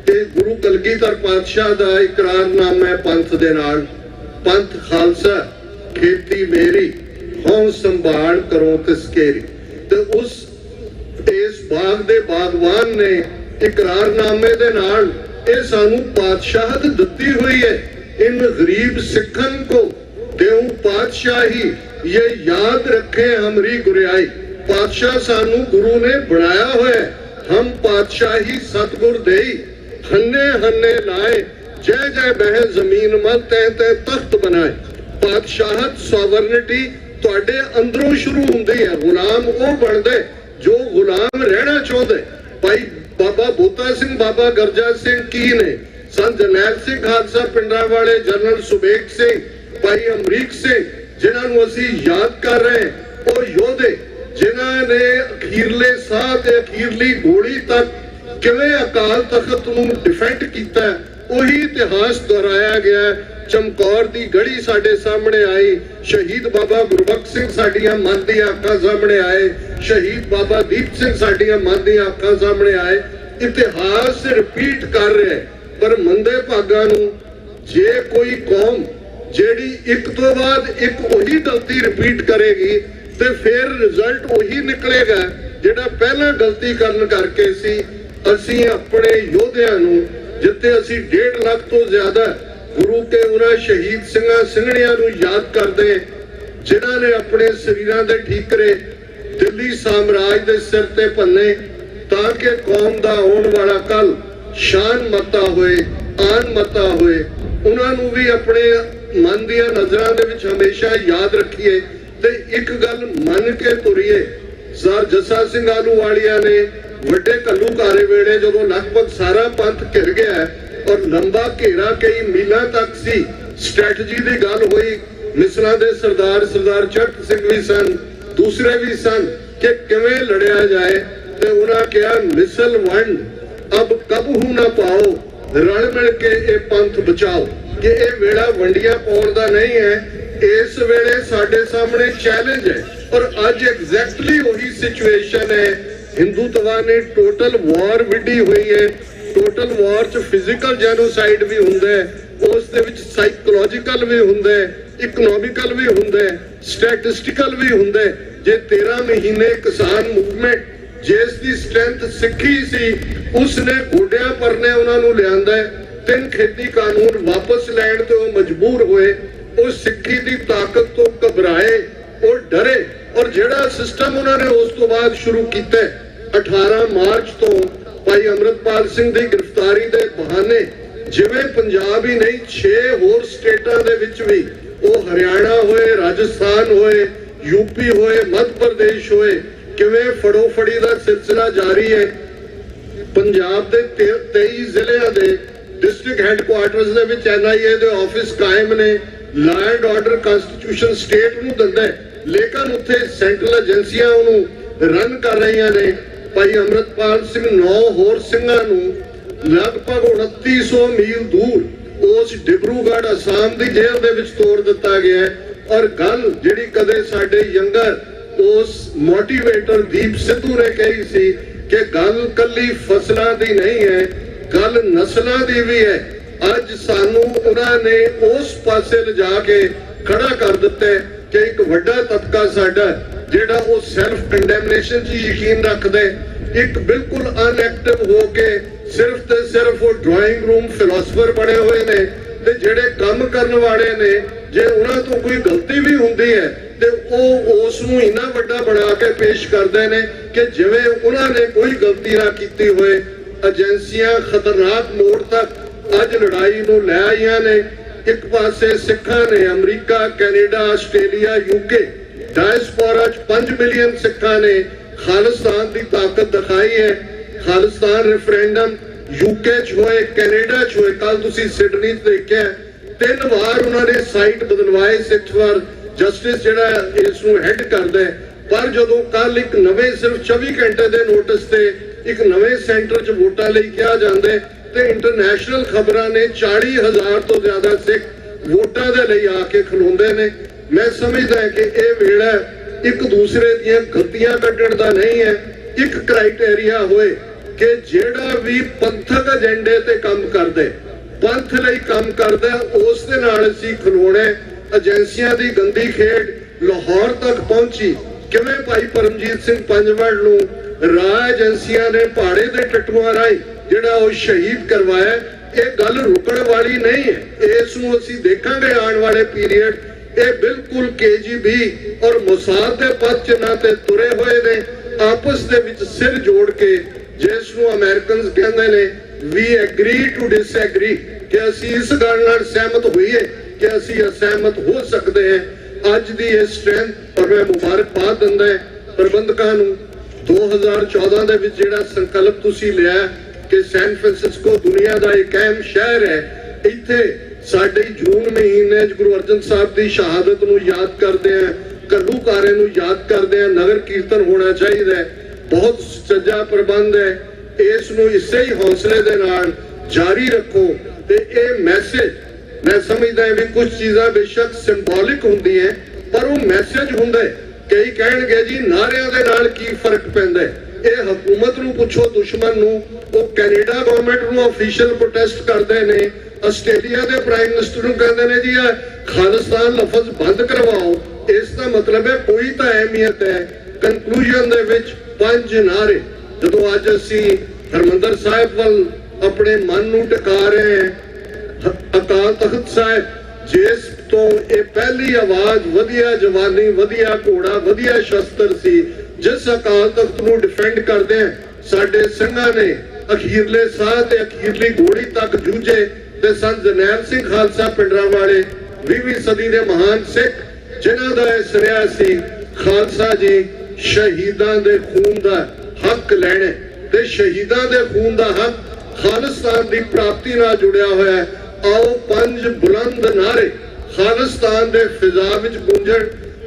ਕਿ ਗੁਰੂ ਕਲਗੀਧਰ ਪਾਤਸ਼ਾਹ ਦਾ ਇਕਰਾਰਨਾਮਾ ਹੈ ਪੰਥ ਦੇ ਨਾਲ, ਪੰਥ ਖਾਲਸਾ ਖੇਤੀ ਮੇਰੀ ਹਉ ਸੰਭਾਲ ਕਰੋ ਤਿਸਕੇਰੀ। ਤੇ ਇਸ ਬਾਗ ਦੇ ਬਾਗਵਾਨ ਨੇ ਇਕਰਾਰਨਾਮੇ ਦੇ ਨਾਲ ਇਹ ਸਾਨੂੰ ਪਾਤਸ਼ਾਹਤ ਦਿੱਤੀ ਹੋਈ ਹੈ। इन गरीब सिखन को देऊ पातशाही ये याद रखे हमरी गुरियाई। पातशाह सानू गुरु ने बनाया हुआ, हम पातशाही सतगुर देई हन्ने हन्ने लाए, जय जय बह जमीन मल तह तह तख्त बनाए। पातशाहत सॉवरनिटी तुहाडे अंदरों शुरू हुंदी है। गुलाम वो बनदे जो गुलाम रहना चाहते। भाई बाबा बूता सिंह बाबा गरजा सिंह की ने, संत जरनैल सिंह खालसा पिंडा वाले, जनरल सुबेग सिंह, भाई अमरीक सिंह जिन्होंने असी याद कर रहे हैं, वो योधे जिन्होंने अखीरले साह ते अखीरली गोली तक किवें अकाल तख्त नूं डिफेंड कीता, वही इतिहास दोहराया गया। चमकौर दी गढ़ी साडे सामने आई, शहीद बाबा गुरबख्श सिंह साडियां मन दी अखां सामने आए, शहीद बाबा दीप सिंह साडियां मन दी अखां सामने आए। इतिहास रिपीट कर रहे, पर मंदे भागा नूं जे कोई कौम ਜਿਹੜੀ ਇੱਕ ਤੋਂ ਬਾਅਦ ਇੱਕ ਉਹੀ ਗਲਤੀ ਰਿਪੀਟ ਕਰੇਗੀ ਤੇ ਫਿਰ ਰਿਜ਼ਲਟ ਉਹੀ ਨਿਕਲੇਗਾ ਜਿਹੜਾ ਪਹਿਲਾਂ ਗਲਤੀ ਕਰਨ ਕਰਕੇ ਸੀ। ਅਸੀਂ ਆਪਣੇ ਯੋਧਿਆਂ ਨੂੰ ਜਿੱਥੇ ਅਸੀਂ 1.5 ਲੱਖ ਤੋਂ ਜ਼ਿਆਦਾ ਗੁਰੂ ਕੇ ਉਹਨਾਂ ਸ਼ਹੀਦ ਸਿੰਘਾਂ ਸਿੰਘਣੀਆਂ ਨੂੰ ਯਾਦ ਕਰਦੇ ਜਿਨ੍ਹਾਂ ਨੇ ਆਪਣੇ ਸਰੀਰਾਂ ਦੇ ਠੀਕਰੇ ਦਿੱਲੀ ਸਾਮਰਾਜ ਦੇ ਸਿਰ ਤੇ ਭੰਨੇ ਤਾਂ ਕਿ ਕੌਮ ਦਾ ਆਉਣ ਵਾਲਾ ਕੱਲ ਸ਼ਾਨ ਮਤਾ ਹੋਏ, ਆਨ ਮਤਾ ਹੋਏ। ਉਹਨਾਂ ਨੂੰ ਵੀ ਆਪਣੇ ਮਨ ਦੀਆਂ ਨਜ਼ਰਾਂ ਦੇ ਵਿੱਚ ਹਮੇਸ਼ਾ ਯਾਦ ਰੱਖੀਏ ਤੇ ਇੱਕ ਗੱਲ ਮੰਨ ਕੇ ਤੁਰੀਏ। ਸਰ ਜੱਸਾ ਸਿੰਘ ਆਲੂਵਾਲੀਆ ਨੇ ਵੱਡੇ ਘੱਲੂਘਾਰੇ ਵੇਲੇ ਜਦੋਂ ਲਗਭਗ ਸਾਰਾ ਪੰਥ ਘਿਰ ਗਿਆ ਔਰ ਲੰਬਾ ਘੇਰਾ ਕਈ ਮੀਲਾਂ ਤੱਕ ਸੀ, ਸਟ੍ਰੈਟਜੀ ਦੀ ਗੱਲ ਹੋਈ। ਮਿਸਲਾਂ ਦੇ ਸਰਦਾਰ ਚੜਕ ਸਿੰਘ ਵੀ ਸਨ, ਦੂਸਰੇ ਵੀ ਸਨ ਕਿ ਕਿਵੇਂ ਲੜਿਆ ਜਾਏ ਤੇ ਉਹਨਾਂ ਕਿਹਾ ਮਿਸਲ ਵੰਡ ਅਬ ਕਬਹੂ ਨਾ ਪਾਓ, ਰਲ ਮਿਲ ਕੇ ਇਹ ਪੰਥ ਬਚਾਓ। ਕਿ ਇਹ ਵੇਲਾ ਵੰਡੀਆਂ ਪਾਉਣ ਦਾ ਨਹੀਂ ਹੈ, ਇਸ ਵੇਲੇ ਸਾਡੇ ਸਾਹਮਣੇ ਚੈਲੰਜ ਹੈ। ਔਰ ਅੱਜ ਐਗਜ਼ੈਕਟਲੀ ਉਹੀ ਸਿਚੁਏਸ਼ਨ ਹੈ। ਹਿੰਦੂਤਵਾ ਨੇ ਟੋਟਲ ਵਾਰ ਵਿੱਢੀ ਹੋਈ ਹੈ। ਟੋਟਲ ਵਾਰ 'ਚ ਫਿਜ਼ੀਕਲ ਜੈਨੋਸਾਈਡ ਵੀ ਹੁੰਦਾ ਹੈ, ਉਸ ਦੇ ਵਿੱਚ ਸਾਈਕੋਲੋਜੀਕਲ ਵੀ ਹੁੰਦਾ ਹੈ, ਇਕਨੋਮਿਕਲ ਵੀ ਹੁੰਦਾ ਹੈ, ਸਟੈਟਿਸਟੀਕਲ ਵੀ ਹੁੰਦਾ ਹੈ। ਜੇ 13 ਮਹੀਨੇ ਕਿਸਾਨ ਮੂਵਮੈਂਟ ਜਿਸ ਦੀ ਸਟਰੈਂਥ ਸਿੱਖੀ ਸੀ ਉਸਨੇ ਗੋਡਿਆਂ ਪਰਨੇ ਉਹਨਾਂ ਨੂੰ ਲਿਆਂਦਾ ਹੈ। 3 ਖੇਤੀ ਕਾਨੂੰਨ ਵਾਪਸ ਲੈਣ ਤੇ ਉਹ ਮਜਬੂਰ ਹੋਏ। ਉਹ ਸਿੱਖੀ ਦੀ ਤਾਕਤ ਤੋਂ ਘਬਰਾਏ, ਉਹ ਡਰੇ। ਔਰ ਜਿਹੜਾ ਸਿਸਟਮ ਉਹਨਾਂ ਨੇ ਉਸ ਤੋਂ ਬਾਅਦ ਸ਼ੁਰੂ ਕੀਤਾ 18 ਮਾਰਚ ਤੋਂ ਭਾਈ ਅੰਮ੍ਰਿਤਪਾਲ ਸਿੰਘ ਦੀ ਗ੍ਰਿਫਤਾਰੀ ਦੇ ਬਹਾਨੇ ਜਿਵੇਂ ਪੰਜਾਬ ਹੀ ਨਹੀਂ 6 ਹੋਰ ਸਟੇਟਾਂ ਦੇ ਵਿੱਚ ਵੀ, ਉਹ ਹਰਿਆਣਾ ਹੋਏ, ਰਾਜਸਥਾਨ ਹੋਏ, ਯੂਪੀ ਹੋਏ, ਮੱਧ ਪ੍ਰਦੇਸ਼ ਹੋਏ, ਕਿਵੇਂ ਫੜੋ ਫੜੀ ਦਾ ਸਿਲਸਿਲਾ ਜਾਰੀ ਹੈ। ਪੰਜਾਬ ਦੇ 23 ਜ਼ਿਲ੍ਹਿਆਂ ਦੇ ਡਿਸਟ੍ਰਿਕਟ ਹੈੱਡਕੁਆਰਟਰਸ ਦੇ ਵਿੱਚ NIA ਦੇ ਆਫਿਸ ਕਾਇਮ ਨੇ। Law and order constitution state ਨੂੰ ਦਿੰਦਾ ਹੈ, ਲੇਕਿਨ ਉੱਥੇ ਸੈਂਟਰਲ ਏਜੰਸੀਆਂ ਉਹਨੂੰ ਰਨ ਕਰ ਰਹੀਆਂ ਨੇ। ਭਾਈ ਅੰਮ੍ਰਿਤਪਾਲ ਸਿੰਘ 9 ਹੋਰ ਸਿੰਘਾਂ ਨੂੰ ਲਗਭਗ 2900 ਮੀਲ ਦੂਰ ਉਸ ਡਿਬਰੂਗੜ੍ਹ ਅਸਾਮ ਦੀ ਜੇਲ੍ਹ ਦੇ ਵਿੱਚ ਤੋੜ ਦਿੱਤਾ ਗਿਆ ਹੈ। ਔਰ ਗੱਲ ਜਿਹੜੀ ਕਦੇ ਸਾਡੇ ਯੰਗਰ ਉਸ ਮੋਟੀਵੇਟਰ ਦੀਪ ਸਿੱਧੂ ਨੇ ਕਹੀ ਸੀ ਕਿ ਗੱਲ ਕੱਲੀ ਫਸਲਾਂ ਦੀ ਨਹੀਂ ਹੈ, ਗੱਲ ਨਸਲਾਂ ਦੀ ਵੀ ਹੈ। ਅੱਜ ਸਾਨੂੰ ਉਹਨਾਂ ਨੇ ਉਸ ਪਾਸੇ ਲਿਜਾ ਕੇ ਖੜਾ ਕਰ ਦਿੱਤਾ ਹੈ ਕਿ ਇੱਕ ਵੱਡਾ ਤਬਕਾ ਸਾਡਾ ਜਿਹੜਾ ਉਹ ਸੈਲਫ ਕੰਡੈਮਨੇਸ਼ਨ 'ਚ ਯਕੀਨ ਰੱਖਦਾ ਹੈ, ਇੱਕ ਬਿਲਕੁਲ ਅਨਐਕਟਿਵ ਹੋ ਕੇ ਸਿਰਫ ਤੇ ਸਿਰਫ ਉਹ ਡਰਾਇੰਗ ਰੂਮ ਫਿਲਾਸਫਰ ਬਣੇ ਹੋਏ ਨੇ, ਤੇ ਜਿਹੜੇ ਕੰਮ ਕਰਨ ਵਾਲੇ ਨੇ ਜੇ ਉਹਨਾਂ ਤੋਂ ਕੋਈ ਗਲਤੀ ਵੀ ਹੁੰਦੀ ਹੈ ਤੇ ਉਹ ਉਸ ਨੂੰ ਇੰਨਾ ਵੱਡਾ ਬਣਾ ਕੇ ਪੇਸ਼ ਕਰਦੇ ਨੇ ਕਿ ਜਿਵੇਂ ਉਹਨਾਂ ਨੇ ਕੋਈ ਗਲਤੀ ਨਾ ਕੀਤੀ ਹੋਏ। ਏਜੰਸੀਆਂ ਖਤਰਨਾਕ ਮੋੜ ਤੱਕ ਅੱਜ ਲੜਾਈ ਨੂੰ ਲੈ ਆਈਆਂ ਨੇ। ਇੱਕ ਪਾਸੇ ਸਿੱਖਾਂ ਨੇ America, Canada, Australia, UK, diaspora 'ਚ 5 ਮਿਲੀਅਨ ਸਿੱਖਾਂ ਨੇ ਖਾਲਿਸਤਾਨ ਦੀ ਤਾਕਤ ਦਿਖਾਈ ਹੈ। ਖਾਲਿਸਤਾਨ ਰੈਫਰੈਂਡਮ ਯੂਕੇ 'ਚ ਹੋਏ, ਕੈਨੇਡਾ 'ਚ ਹੋਏ, ਕੱਲ ਤੁਸੀਂ ਸਿਡਨੀ 'ਚ ਦੇਖਿਆ 3 ਵਾਰ ਉਹਨਾਂ ਨੇ ਸਾਈਟ ਬਦਲਵਾਏ। 6 ਵਾਰ ਜਸਟਿਸ ਜਿਹੜਾ ਇਸ ਨੂੰ ਹੈਡ ਕਰਦਾ ਹੈ, ਪਰ ਜਦੋਂ ਕੱਲ ਇੱਕ ਨਵੇਂ ਸਿਰਫ 24 ਘੰਟੇ ਦੇ ਨੋਟਿਸ ਤੇ ਇੱਕ ਨਵੇਂ ਸੈਂਟਰ 'ਚ ਵੋਟਾਂ ਲਈ ਕਿਹਾ ਜਾਂਦਾ ਤੇ ਇੰਟਰਨੈਸ਼ਨਲ ਖਬਰਾਂ ਨੇ 40,000 ਤੋਂ ਜ਼ਿਆਦਾ ਸਿੱਖ ਵੋਟਾਂ ਦੇ ਲਈ ਆ ਕੇ ਖਲੋਂਦੇ ਨੇ। ਮੈਂ ਸਮਝਦਾ ਕਿ ਇਹ ਵੇਲਾ ਇੱਕ ਦੂਸਰੇ ਦੀਆਂ ਗਲਤੀਆਂ ਕੱਢਣ ਦਾ ਨਹੀਂ ਹੈ, ਇੱਕ ਕ੍ਰਾਈਟੇਰੀਆ ਹੋਏ ਕਿ ਜਿਹੜਾ ਵੀ ਪੰਥਕ ਏਜੰਡੇ ਤੇ ਕੰਮ ਕਰਦੇ, ਪੰਥ ਲਈ ਕੰਮ ਕਰਦਾ, ਉਸ ਦੇ ਨਾਲ ਅਸੀਂ ਖਲੋਣਾ। ਏਜੰਸੀਆਂ ਦੀ ਗੰਦੀ ਖੇਡ ਲਾਹੌਰ ਤੱਕ ਪਹੁੰਚੀ। ਕਿਵੇਂ ਭਾਈ ਪਰਮਜੀਤ ਸਿੰਘ ਪੰਜਵੜ ਨੂੰ ਰਾਜ ਏਜੰਸੀਆਂ ਨੇ ਪਹਾੜੇ ਦੇ ਟੱਟੂਆਂ ਰਾਹੀਂ ਜਿਹੜਾ ਉਹ ਸ਼ਹੀਦ ਕਰਵਾਇਆ, ਇਹ ਗੱਲ ਰੁਕਣ ਵਾਲੀ ਨਹੀਂ ਹੈ। ਇਸ ਨੂੰ ਅਸੀਂ ਦੇਖਾਂਗੇ ਆਉਣ ਵਾਲੇ ਪੀਰੀਅਡ। ਇਹ ਬਿਲਕੁਲ KGB ਔਰ ਮੋਸਾਦ ਦੇ ਪੱਥ ਚਿੰਨ੍ਹਾਂ ਤੇ ਤੁਰੇ ਹੋਏ ਨੇ, ਆਪਸ ਦੇ ਵਿੱਚ ਸਿਰ ਜੋੜ ਕੇ, ਜਿਸ ਨੂੰ ਅਮਰੀਕਨਸ ਕਹਿੰਦੇ ਨੇ ਵੀ ਐਗਰੀ ਟੂ ਡਿਸਐਗਰੀ, ਕਿ ਅਸੀਂ ਇਸ ਗੱਲ ਨਾਲ ਸਹਿਮਤ ਹੋਈਏ ਕਿ ਅਸੀਂ ਅਸਹਿਮਤ ਹੋ ਸਕਦੇ ਹਾਂ। ਅੱਜ ਦੀ ਇਹ ਸਟਰੈਂਥ, ਔਰ ਮੈਂ ਮੁਬਾਰਕਬਾਦ ਦਿੰਦਾ ਪ੍ਰਬੰਧਕਾਂ ਨੂੰ 2014 ਦੇ ਵਿੱਚ ਜਿਹੜਾ ਸੰਕਲਪ ਤੁਸੀਂ ਲਿਆ ਕਿ ਸੈਨ ਫਰਾਂਸਿਸਕੋ ਦੁਨੀਆ ਦਾ ਇੱਕ ਅਹਿਮ ਸ਼ਹਿਰ ਹੈ, ਇੱਥੇ ਸਾਡੇ ਜੂਨ ਮਹੀਨੇ 'ਚ ਗੁਰੂ ਅਰਜਨ ਸਾਹਿਬ ਦੀ ਸ਼ਹਾਦਤ ਨੂੰ ਯਾਦ ਕਰਦੇ ਆ, ਘੱਲੂਘਾਰੇ ਨੂੰ ਯਾਦ ਕਰਦੇ ਆ, ਨਗਰ ਕੀਰਤਨ ਹੋਣਾ ਚਾਹੀਦਾ ਹੈ। ਬਹੁਤ ਸੱਜਾ ਪ੍ਰਬੰਧ ਹੈ, ਇਸ ਨੂੰ ਇਸੇ ਹੀ ਹੌਸਲੇ ਦੇ ਨਾਲ ਜਾਰੀ ਰੱਖੋ। ਤੇ ਇਹ ਮੈਸੇਜ ਮੈਂ ਸਮਝਦਾ ਵੀ ਕੁਝ ਚੀਜ਼ਾਂ ਬੇਸ਼ੱਕ ਸਿੰਬੋਲਿਕ ਹੁੰਦੀਆਂ ਪਰ ਉਹ ਮੈਸੇਜ ਹੁੰਦਾ ਹੈ। ਕਈ ਕਹਿਣਗੇ ਜੀ ਨਾਰਿਆਂ ਦੇ ਨਾਲ ਕੀ ਫਰਕ ਪੈਂਦਾ ਹੈ, ਇਹ ਹਕੂਮਤ ਨੂੰ ਪੁੱਛੋ, ਦੁਸ਼ਮਣ ਨੂੰ। ਉਹ ਕੈਨੇਡਾ ਗਵਰਨਮੈਂਟ ਨੂੰ ਅਫੀਸ਼ੀਅਲ ਪ੍ਰੋਟੈਸਟ ਕਰਦੇ ਨੇ, ਆਸਟ੍ਰੇਲੀਆ ਦੇ ਪ੍ਰਾਈਮ ਮਿਨਿਸਟਰ ਨੂੰ ਕਹਿੰਦੇ ਨੇ ਜੀ ਖਾਲਿਸਤਾਨ ਲਫ਼ਜ਼ ਬੰਦ ਕਰਵਾਓ। ਇਸ ਦਾ ਮਤਲਬ ਹੈ ਕੋਈ ਤਾਂ ਅਹਿਮੀਅਤ ਹੈ। ਕੰਕਲੂਜਨ ਦੇ ਵਿੱਚ 5 ਨਾਰੇ, ਜਦੋਂ ਅੱਜ ਅਸੀਂ ਹਰਮੰਦਰ ਸਾਹਿਬ ਵੱਲ ਆਪਣੇ ਮਨ ਨੂੰ ਟਿਕਾ ਰਹੇ ਹਾਂ, ਅਕਾਲ ਤਖਤ ਸਾਹਿਬ ਜਿਸ ਤੋਂ ਇਹ ਪਹਿਲੀ ਆਵਾਜ਼ ਵਧੀਆ ਜਵਾਨੀ, ਵਧੀਆ ਘੋੜਾ, ਵਧੀਆ ਸ਼ਸਤਰ ਸੀ, ਜਿਸ ਅਕਾਲ ਤਖਤ ਨੂੰ ਡਿਫੈਂਡ ਕਰਦੇ ਆ, ਸਾਡੇ ਸਿੰਘਾਂ ਨੇ ਅਖੀਰਲੇ ਸਾਹ ਤੇ ਅਖੀਰਲੀ ਗੋਲੀ ਤੱਕ ਜੂਝੇ। ਤੇ ਸੰਤ ਜਰਨੈਲ ਸਿੰਘ ਖਾਲਸਾ ਪਿੰਡਰਾਂਵਾਲੇ 20ਵੀਂ ਸਦੀ ਦੇ ਮਹਾਨ ਸਿੱਖ, ਜਿਨ੍ਹਾਂ ਦਾ ਇਹ ਸੁਨੇਹਾ ਸੀ ਖਾਲਸਾ ਜੀ ਸ਼ਹੀਦਾਂ ਦੇ ਖੂਨ ਦਾ ਹੱਕ ਲੈਣੇ, ਤੇ ਸ਼ਹੀਦਾਂ ਦੇ ਖੂਨ ਦਾ ਹੱਕ ਖਾਲਿਸਤਾਨ ਦੀ ਪ੍ਰਾਪਤੀ ਨਾਲ ਜੁੜਿਆ ਹੋਇਆ ਹੈ। ਆਓ 5 ਬੁਲੰਦ ਨਾਰੇ ਖਾਲਿਸਤਾਨ ਦੇ ਫਿਜ਼ਾ ਵਿੱਚ ਗੂੰਜਣ।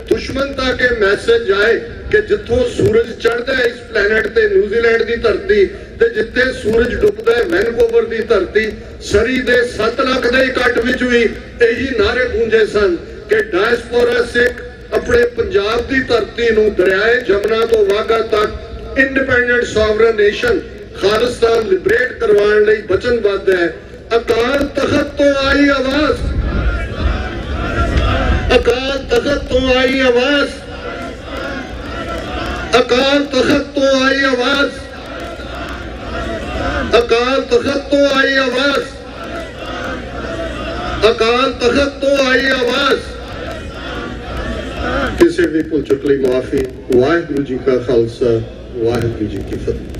ਦੁਸ਼ਮਣ ਤੱਕ ਇਹ ਮੈਸੇਜ ਜਾਏ ਕਿ ਜਿੱਥੋਂ ਸੂਰਜ ਚੜ੍ਹਦਾ ਹੈ ਇਸ ਪਲੈਨਟ ਤੇ, ਨਿਊਜ਼ੀਲੈਂਡ ਦੀ ਧਰਤੀ ਤੇ ਜਿੱਥੇ ਸੂਰਜ ਡੁੱਬਦਾ ਹੈ ਵੈਨਕੂਵਰ ਦੀ ਧਰਤੀ, ਸਰੀ ਦੇ 7 ਲੱਖ ਦੇ ਇਕੱਠ ਵਿੱਚ ਵੀ ਇਹੀ ਨਾਰੇ ਗੂੰਜੇ ਸਨ ਕਿ ਡਾਇਸਪੋਰਾ ਸਿੱਖ ਆਪਣੇ ਪੰਜਾਬ ਦੀ ਧਰਤੀ ਨੂੰ ਦਰਿਆਏ ਜਮਨਾ ਤੋਂ ਵਾਘਾ ਤੱਕ independent sovereign nation Khalistan liberate ਕਰਵਾਉਣ ਲਈ ਵਚਨਬੱਧ ਹੈ। ਅਕਾਲ ਤਖਤ ਤੋਂ ਆਈ ਆਵਾਜ਼, ਅਕਾਲ ਤਖਤ ਤੋਂ ਆਈ ਆਵਾਜ਼, ਅਕਾਲ ਤਖਤ ਤੋਂ ਆਈ ਆਵਾਜ਼, ਅਕਾਲ ਤਖਤ ਤੋਂ ਆਈ ਆਵਾਜ਼, ਅਕਾਲ ਤਖਤ ਤੋਂ ਆਈ ਆਵਾਜ਼। ਕਿਸੇ ਵੀ ਭੁੱਲ ਚੁੱਕ ਲਈ ਮੁਆਫੀ। ਵਾਹਿਗੁਰੂ ਜੀ ਕਾ ਖਾਲਸਾ, ਵਾਹਿਗੁਰੂ ਜੀ ਕੀ ਫਤਿਹ।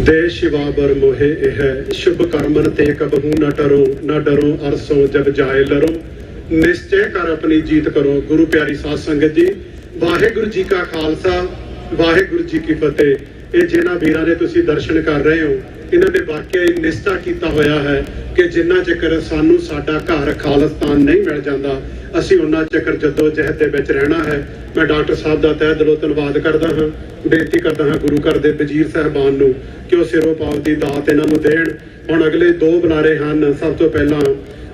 ਦੇ ਸ਼ਿਵਾਬਰ ਮੋਹੇ ਇਹ ਸ਼ੁਭ ਕਰਮਨ ਤੇ ਕਬਹੂ ਨਾ ਡਰੋ, ਨਾ ਡਰੋ ਅਰਸੋਂ ਜਬ ਜਾਏ ਲਰੋ, ਨਿਸ਼ਚੈ ਕਰ ਆਪਣੀ ਜੀਤ ਕਰੋ। ਗੁਰੂ ਪਿਆਰੀ ਸਾਧ ਸੰਗਤ ਜੀ, ਵਾਹਿਗੁਰੂ ਜੀ ਕਾ ਖਾਲਸਾ, ਵਾਹਿਗੁਰੂ ਜੀ ਕੀ ਫਤਿਹ। ਇਹ ਜਿਨ੍ਹਾਂ ਵੀਰਾਂ ਦੇ ਤੁਸੀਂ ਦਰਸ਼ਨ ਕਰ ਰਹੇ ਹੋ, ਇਹਨਾਂ ਨੇ ਵਾਕਿਆ ਹੀ ਨਿਸ਼ਚਾ ਕੀਤਾ ਹੋਇਆ ਹੈ ਕਿ ਜਿੰਨਾ ਚਿਰ ਸਾਨੂੰ ਸਾਡਾ ਘਰ ਖਾਲਿਸਤਾਨ ਨਹੀਂ ਮਿਲ ਜਾਂਦਾ, ਅਸੀਂ ਉਹਨਾਂ ਚਿਰ ਜੱਦੋ ਜਹਿਦ ਦੇ ਵਿੱਚ ਰਹਿਣਾ ਹੈ। ਮੈਂ ਡਾਕਟਰ ਸਾਹਿਬ ਦਾ ਤਹਿ ਦਿਲੋਂ ਧੰਨਵਾਦ ਕਰਦਾ ਹਾਂ। ਬੇਨਤੀ ਕਰਦਾ ਹਾਂ ਗੁਰੂ ਘਰ ਦੇ ਵਜ਼ੀਰ ਸਾਹਿਬਾਨ ਨੂੰ ਕਿ ਉਹ ਸਿਰੋਂ ਪਾਵ ਦੀ ਦਾਤ ਇਹਨਾਂ ਨੂੰ ਦੇਣ। ਹੁਣ ਅਗਲੇ 2 ਬੁਲਾਰੇ ਹਨ। ਸਭ ਤੋਂ ਪਹਿਲਾਂ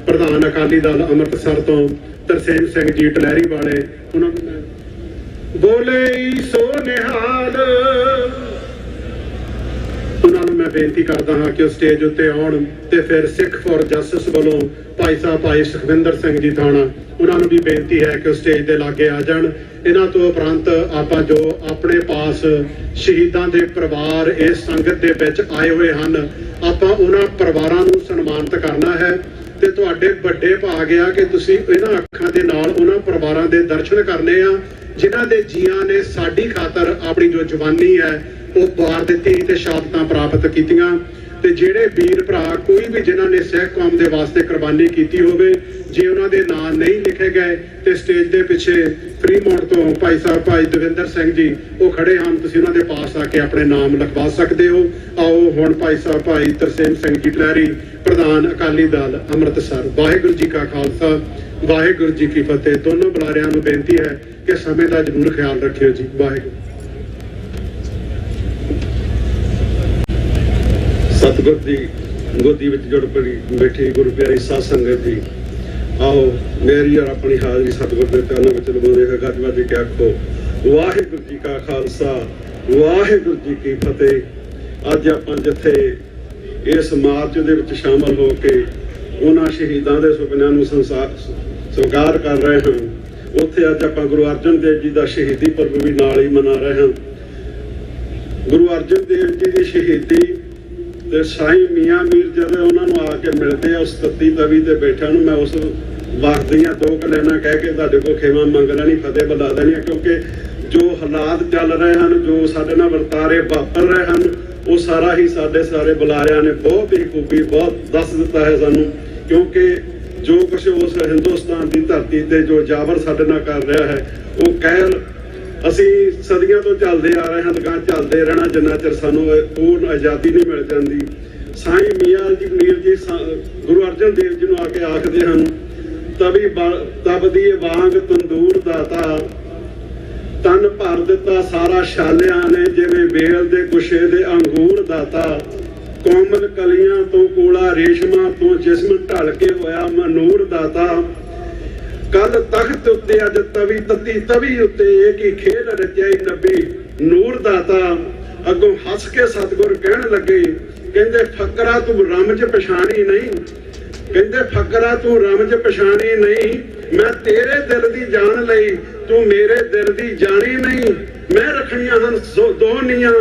ਪ੍ਰਧਾਨ ਅਕਾਲੀ ਦਲ ਅੰਮ੍ਰਿਤਸਰ ਤੋਂ ਤਰਸੇਮ ਸਿੰਘ ਜੀ ਟਲਹਿਰੀ ਵਾਲੇ, ਉਹਨਾਂ ਨੂੰ ਬੋਲੇ ਸੋ ਨਿਹਾਲ, ਉਹਨਾਂ ਨੂੰ ਮੈਂ ਬੇਨਤੀ ਕਰਦਾ ਹਾਂ ਕਿ ਉਹ ਸਟੇਜ ਉੱਤੇ ਆਉਣ ਤੇ ਫਿਰ ਸਿੱਖ ਫੋਰ ਜਸਟਿਸ ਵੱਲੋਂ ਭਾਈ ਸਾਹਿਬ ਭਾਈ ਸੁਖਵਿੰਦਰ ਸਿੰਘ ਜੀ ਥਾਣਾ, ਉਹਨਾਂ ਨੂੰ ਵੀ ਬੇਨਤੀ ਹੈ ਕਿ ਉਹ ਸਟੇਜ ਦੇ ਲਾਗੇ ਆ ਜਾਣ। ਇਹਨਾਂ ਤੋਂ ਉਪਰੰਤ ਆਪਾਂ ਜੋ ਆਪਣੇ ਪਾਸ ਸ਼ਹੀਦਾਂ ਦੇ ਪਰਿਵਾਰ ਇਸ ਸੰਗਤ ਦੇ ਵਿੱਚ ਆਏ ਹੋਏ ਹਨ, ਆਪਾਂ ਉਹਨਾਂ ਪਰਿਵਾਰਾਂ ਨੂੰ ਸਨਮਾਨਿਤ ਕਰਨਾ ਹੈ ਤੇ ਤੁਹਾਡੇ ਵੱਡੇ ਭਾਗ ਆ ਕਿ ਤੁਸੀਂ ਇਹਨਾਂ ਅੱਖਾਂ ਦੇ ਨਾਲ ਉਹਨਾਂ ਪਰਿਵਾਰਾਂ ਦੇ ਦਰਸ਼ਨ ਕਰਨੇ ਆ ਜਿਨ੍ਹਾਂ ਦੇ ਜੀਆਂ ਨੇ ਸਾਡੀ ਖਾਤਰ ਆਪਣੀ ਜੋ ਜਵਾਨੀ ਹੈ ਉਹ ਵਾਰ ਦਿੱਤੀ ਤੇ ਸ਼ਹਾਦਤਾਂ ਪ੍ਰਾਪਤ ਕੀਤੀਆਂ। ਤੇ ਜਿਹੜੇ ਵੀਰ ਭਰਾ ਕੋਈ ਵੀ ਜਿਨ੍ਹਾਂ ਨੇ ਸਿੱਖ ਕੌਮ ਦੇ ਵਾਸਤੇ ਕੁਰਬਾਨੀ ਕੀਤੀ ਹੋਵੇ, ਜੇ ਉਹਨਾਂ ਦੇ ਨਾਂ ਨਹੀਂ ਲਿਖੇ ਗਏ ਤੇ ਸਟੇਜ ਦੇ ਪਿੱਛੇ ਫਰੀਮੌਂਟ ਤੋਂ ਭਾਈ ਸਾਹਿਬ ਭਾਈ ਦਵਿੰਦਰ ਸਿੰਘ ਜੀ ਉਹ ਖੜੇ ਹਨ, ਤੁਸੀਂ ਉਹਨਾਂ ਦੇ ਪਾਸ ਆ ਕੇ ਆਪਣੇ ਨਾਮ ਲਿਖਵਾ ਸਕਦੇ ਹੋ। ਆਓ ਹੁਣ ਭਾਈ ਸਾਹਿਬ ਭਾਈ ਤਰਸੇਮ ਸਿੰਘ ਜੀ ਟਲਹਿਰੀ, ਪ੍ਰਧਾਨ ਅਕਾਲੀ ਦਲ ਅੰਮ੍ਰਿਤਸਰ। ਵਾਹਿਗੁਰੂ ਜੀ ਕਾ ਖਾਲਸਾ, ਵਾਹਿਗੁਰੂ ਜੀ ਕੀ ਫਤਿਹ। ਦੋਨੋਂ ਬੁਲਾਰਿਆਂ ਨੂੰ ਬੇਨਤੀ ਹੈ ਕਿ ਸਮੇਂ ਦਾ ਜ਼ਰੂਰ ਖਿਆਲ ਰੱਖਿਓ ਜੀ। ਵਾਹਿਗੁਰੂ। ਸਤਿਗੁਰ ਦੀ ਗੋਦੀ ਵਿੱਚ ਜੁੜ ਬੈਠੀ ਗੁਰੂ ਪਿਆਰੀ ਸਾਧ ਸੰਗਤ ਜੀ, ਆਓ ਮੇਰੀ ਔਰ ਆਪਣੀ ਹਾਜ਼ਰੀ ਸਤਿਗੁਰ ਦੇ ਚਰਨਾਂ ਵਿੱਚ ਲਗਾਉਂਦੇ ਹੋਏ ਗੱਜ ਵੱਜ ਕੇ ਆਖੋ ਵਾਹਿਗੁਰੂ ਜੀ ਕਾ ਖਾਲਸਾ, ਵਾਹਿਗੁਰੂ ਜੀ ਕੀ ਫਤਿਹ। ਅੱਜ ਆਪਾਂ ਜਿੱਥੇ ਇਸ ਮਾਰਚ ਦੇ ਵਿੱਚ ਸ਼ਾਮਲ ਹੋ ਕੇ ਉਹਨਾਂ ਸ਼ਹੀਦਾਂ ਦੇ ਸੁਪਨਿਆਂ ਨੂੰ ਸਵੀਕਾਰ ਕਰ ਰਹੇ ਹਾਂ, ਉੱਥੇ ਅੱਜ ਆਪਾਂ ਗੁਰੂ ਅਰਜਨ ਦੇਵ ਜੀ ਦਾ ਸ਼ਹੀਦੀ ਪੁਰਬ ਵੀ ਨਾਲ ਹੀ ਮਨਾ ਰਹੇ ਹਾਂ। ਗੁਰੂ ਅਰਜਨ ਦੇਵ ਜੀ ਦੀ ਸ਼ਹੀਦੀ ਤੇ ਸਾਈਂ ਮੀਆਂ ਮੀਰ ਜਦੋਂ ਉਹਨਾਂ ਨੂੰ ਆ ਕੇ ਮਿਲਦੇ ਆ ਉਸ ਤੱਤੀ ਤਵੀ ਤੇ ਬੈਠਿਆਂ ਨੂੰ, ਮੈਂ ਉਸ ਵਕਤ ਦੀਆਂ ਦੋ ਕਲੈਨਾਂ ਕਹਿ ਕੇ ਤੁਹਾਡੇ ਕੋਲ ਖੇਮਾ ਮੰਗ ਲੈਣੀ, ਫਤਿਹ ਬੁਲਾ ਦੇਣੀ, ਕਿਉਂਕਿ ਜੋ ਹਾਲਾਤ ਚੱਲ ਰਹੇ ਹਨ, ਜੋ ਸਾਡੇ ਨਾਲ ਵਰਤਾਰੇ ਵਾਪਰ ਰਹੇ ਹਨ, ਉਹ ਸਾਰਾ ਹੀ ਸਾਡੇ ਸਾਰੇ ਬੁਲਾਰਿਆਂ ਨੇ ਬਹੁਤ ਹੀ ਖੂਬੀ ਬਹੁਤ ਦੱਸ ਦਿੱਤਾ ਹੈ ਸਾਨੂੰ। ਕਿਉਂਕਿ ਜੋ ਕੁਛ ਉਸ ਹਿੰਦੁਸਤਾਨ ਦੀ ਧਰਤੀ ਤੇ ਜੋ ਜਾਬਰ ਸਾਡੇ ਨਾਲ ਕਰ ਰਿਹਾ ਹੈ, ਉਹ ਕਹਿਰ ਅਸੀਂ ਸਦੀਆਂ ਤੋਂ ਚੱਲਦੇ ਆ ਰਹੇ ਹਾਂ, ਦੁਕਾਨ ਚੱਲਦੇ ਰਹਿਣਾ ਜਿੰਨਾ ਚਿਰ ਸਾਨੂੰ ਪੂਰਨ ਆਜ਼ਾਦੀ ਨਹੀਂ ਮਿਲ ਜਾਂਦੀ। ਸਾਈਂ ਮੀਆਂ ਜੀ ਮੀਰ ਜੀ ਗੁਰੂ ਅਰਜਨ ਦੇਵ ਜੀ ਨੂੰ ਆ ਕੇ ਆਖਦੇ ਹਨ, ਤਵੀ ਤਬਦੀ ਵਾਂਗ ਤੰਦੂਰ ਦਾਤਾ, ਤਨ ਭਰ ਦਿੱਤਾ ਸਾਰਾ ਛਾਲਿਆਂ ਨੇ, ਜਿਵੇਂ ਵੇਲ ਦੇ ਗੁੱਛੇ ਦੇ ਅੰਗੂਰ ਦਾਤਾ, ਕੋਮਲ ਕਲੀਆਂ ਤੋਂ ਕੋਲਾ ਰੇਸ਼ਮਾਂ ਤੋਂ ਜਿਸਮ ਢਲ ਕੇ ਹੋਇਆ ਮਨੂਰ ਦਾਤਾ, ਕੱਲ ਤਖਤ ਉੱਤੇ ਅੱਜ ਤਵੀ ਤੱਤੀ ਤਵੀ ਉੱਤੇ ਇਹ ਕੀ ਖੇਡ ਰਚਿਆਈ ਨਬੀ ਨੂਰ ਦਾਤਾ। ਅੱਗੋਂ ਹੱਸ ਕੇ ਸਤਿਗੁਰ ਕਹਿਣ ਲੱਗੇ, ਕਹਿੰਦੇ ਫਕਰਾ ਤੂੰ ਰਮਜ ਪਛਾਣੀ ਨਹੀਂ, ਕਹਿੰਦੇ ਫਕਰਾ ਤੂੰ ਰਮਜ ਪਛਾਣੀ ਨਹੀਂ, ਮੈਂ ਤੇਰੇ ਦਿਲ ਦੀ ਜਾਣ ਲਈ, ਤੂੰ ਮੇਰੇ ਦਿਲ ਦੀ ਜਾਣੀ ਨਹੀਂ। ਮੈਂ ਰੱਖਣੀਆਂ ਹਨ ਦੋ ਨੀਆਂ,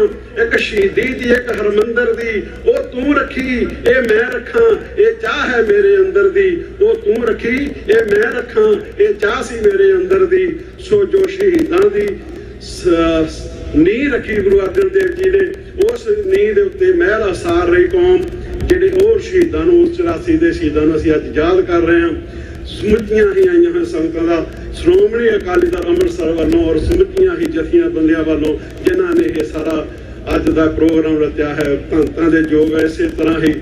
ਇੱਕ ਸ਼ਹੀਦੀ ਦੀ ਇੱਕ ਹਰਮੰਦਰ ਦੀ, ਉਹ ਤੂੰ ਰੱਖੀ ਇਹ ਮੈਂ ਰੱਖਾਂ, ਇਹ ਚਾਹ ਹੈ ਮੇਰੇ ਅੰਦਰ ਦੀ, ਉਹ ਤੂੰ ਰੱਖੀ ਇਹ ਮੈਂ ਰੱਖਾਂ, ਇਹ ਚਾਹ ਸੀ ਮੇਰੇ ਅੰਦਰ ਦੀ। ਸੋ ਜੋ ਸ਼ਹੀਦਾਂ ਦੀ ਨੀਂਹ ਰੱਖੀ ਗੁਰੂ ਅਰਜਨ ਦੇਵ ਜੀ ਨੇ, ਉਸ ਨੀਂਹ ਦੇ ਉੱਤੇ ਮਹਿਲ ਅਸਾਰ ਰਹੀ ਕੌਮ, ਜਿਹੜੇ ਉਹ ਸ਼ਹੀਦਾਂ ਨੂੰ, ਉਸ 84 ਦੇ ਸ਼ਹੀਦਾਂ ਨੂੰ ਅਸੀਂ ਅੱਜ ਯਾਦ ਕਰ ਰਹੇ ਹਾਂ। ਸਮੁੱਚੀਆਂ ਹੀ ਆਈਆਂ ਹੋਈਆਂ ਸੰਗਤਾਂ ਦਾ ਸ਼੍ਰੋਮਣੀ ਅਕਾਲੀ ਦਲ ਅੰਮ੍ਰਿਤਸਰ ਵੱਲੋਂ ਔਰ ਸਮੁੱਚੀਆਂ ਹੀ ਜਥੀਆਂ ਬੰਦਿਆਂ ਵੱਲੋਂ ਜਿਨ੍ਹਾਂ ਨੇ ਇਹ ਸਾਰਾ ਅੱਜ ਦਾ ਪ੍ਰੋਗਰਾਮ ਰਚਿਆ ਹੈ, ਧੰਤਾਂ ਦੇ ਯੋਗ। ਇਸੇ ਤਰ੍ਹਾਂ ਹੀ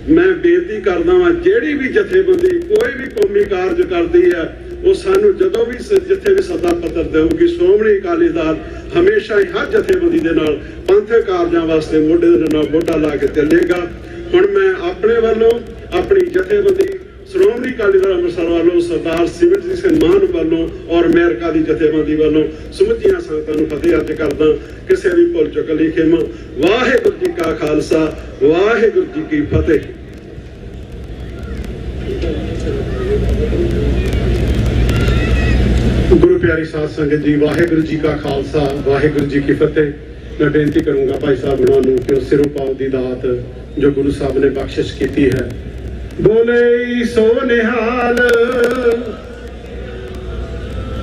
ਮੈਂ ਬੇਨਤੀ ਕਰਦਾ ਹਾਂ, ਜਿਹੜੀ ਵੀ ਜਥੇਬੰਦੀ ਕੋਈ ਵੀ ਕੌਮੀ ਕਾਰਜ ਕਰਦੀ ਹੈ, ਉਹ ਸਾਨੂੰ ਜਦੋਂ ਵੀ ਜਿੱਥੇ ਵੀ ਸੱਦਾ ਪੱਤਰ ਦੇਊਗੀ, ਸ਼੍ਰੋਮਣੀ ਅਕਾਲੀ ਦਲ ਹਮੇਸ਼ਾ ਹੀ ਹਰ ਜਥੇਬੰਦੀ ਦੇ ਨਾਲ ਪੰਥਕ ਕਾਰਜਾਂ ਵਾਸਤੇ ਮੋਢੇ ਦੇ ਨਾਲ ਮੋਢਾ ਲਾ ਕੇ ਚੱਲੇਗਾ। ਹੁਣ ਮੈਂ ਆਪਣੇ ਵੱਲੋਂ ਆਪਣੀ ਜਥੇਬੰਦੀ ਸ਼੍ਰੋਮਣੀ ਅਕਾਲੀ ਦਲ ਅੰਮ੍ਰਿਤਸਰ ਵੱਲੋਂ ਸਰਦਾਰ ਸਿਮਰਜੀਤ ਸਿੰਘ ਮਾਨ ਵੱਲੋਂ ਔਰ ਅਮਰੀਕਾ ਦੀ ਜਥੇਬੰਦੀ ਵੱਲੋਂ ਸਮੁੱਚੀਆਂ ਸੰਗਤਾਂ ਨੂੰ ਫਤਿਹ ਅਰਜ਼ ਕਰਦਾ। ਕਿਸੇ ਵੀ ਭੁੱਲ ਚੁੱਕ ਲਈ ਖਿਮਾ। ਵਾਹਿਗੁਰੂ ਜੀ ਕਾ ਖਾਲਸਾ, ਵਾਹਿਗੁਰੂ ਜੀ ਕੀ ਫਤਿਹ। ਗੁਰੂ ਪਿਆਰੀ ਸਾਧ ਸੰਗਤ ਜੀ, ਵਾਹਿਗੁਰੂ ਜੀ ਕਾ ਖਾਲਸਾ, ਵਾਹਿਗੁਰੂ ਜੀ ਕੀ ਫਤਿਹ। ਮੈਂ ਬੇਨਤੀ ਕਰੂੰਗਾ ਭਾਈ ਸਾਹਿਬ ਉਹਨਾਂ ਨੂੰ ਕਿ ਉਹ ਸਿਰੋਂ ਪਾਉ ਦੀ ਦਾਤ ਜੋ ਗੁਰੂ ਸਾਹਿਬ ਨੇ ਬਖਸ਼ਿਸ਼ ਕੀਤੀ ਹੈ, ਬੋਲੇ ਸੋ ਨਿਹਾਲ।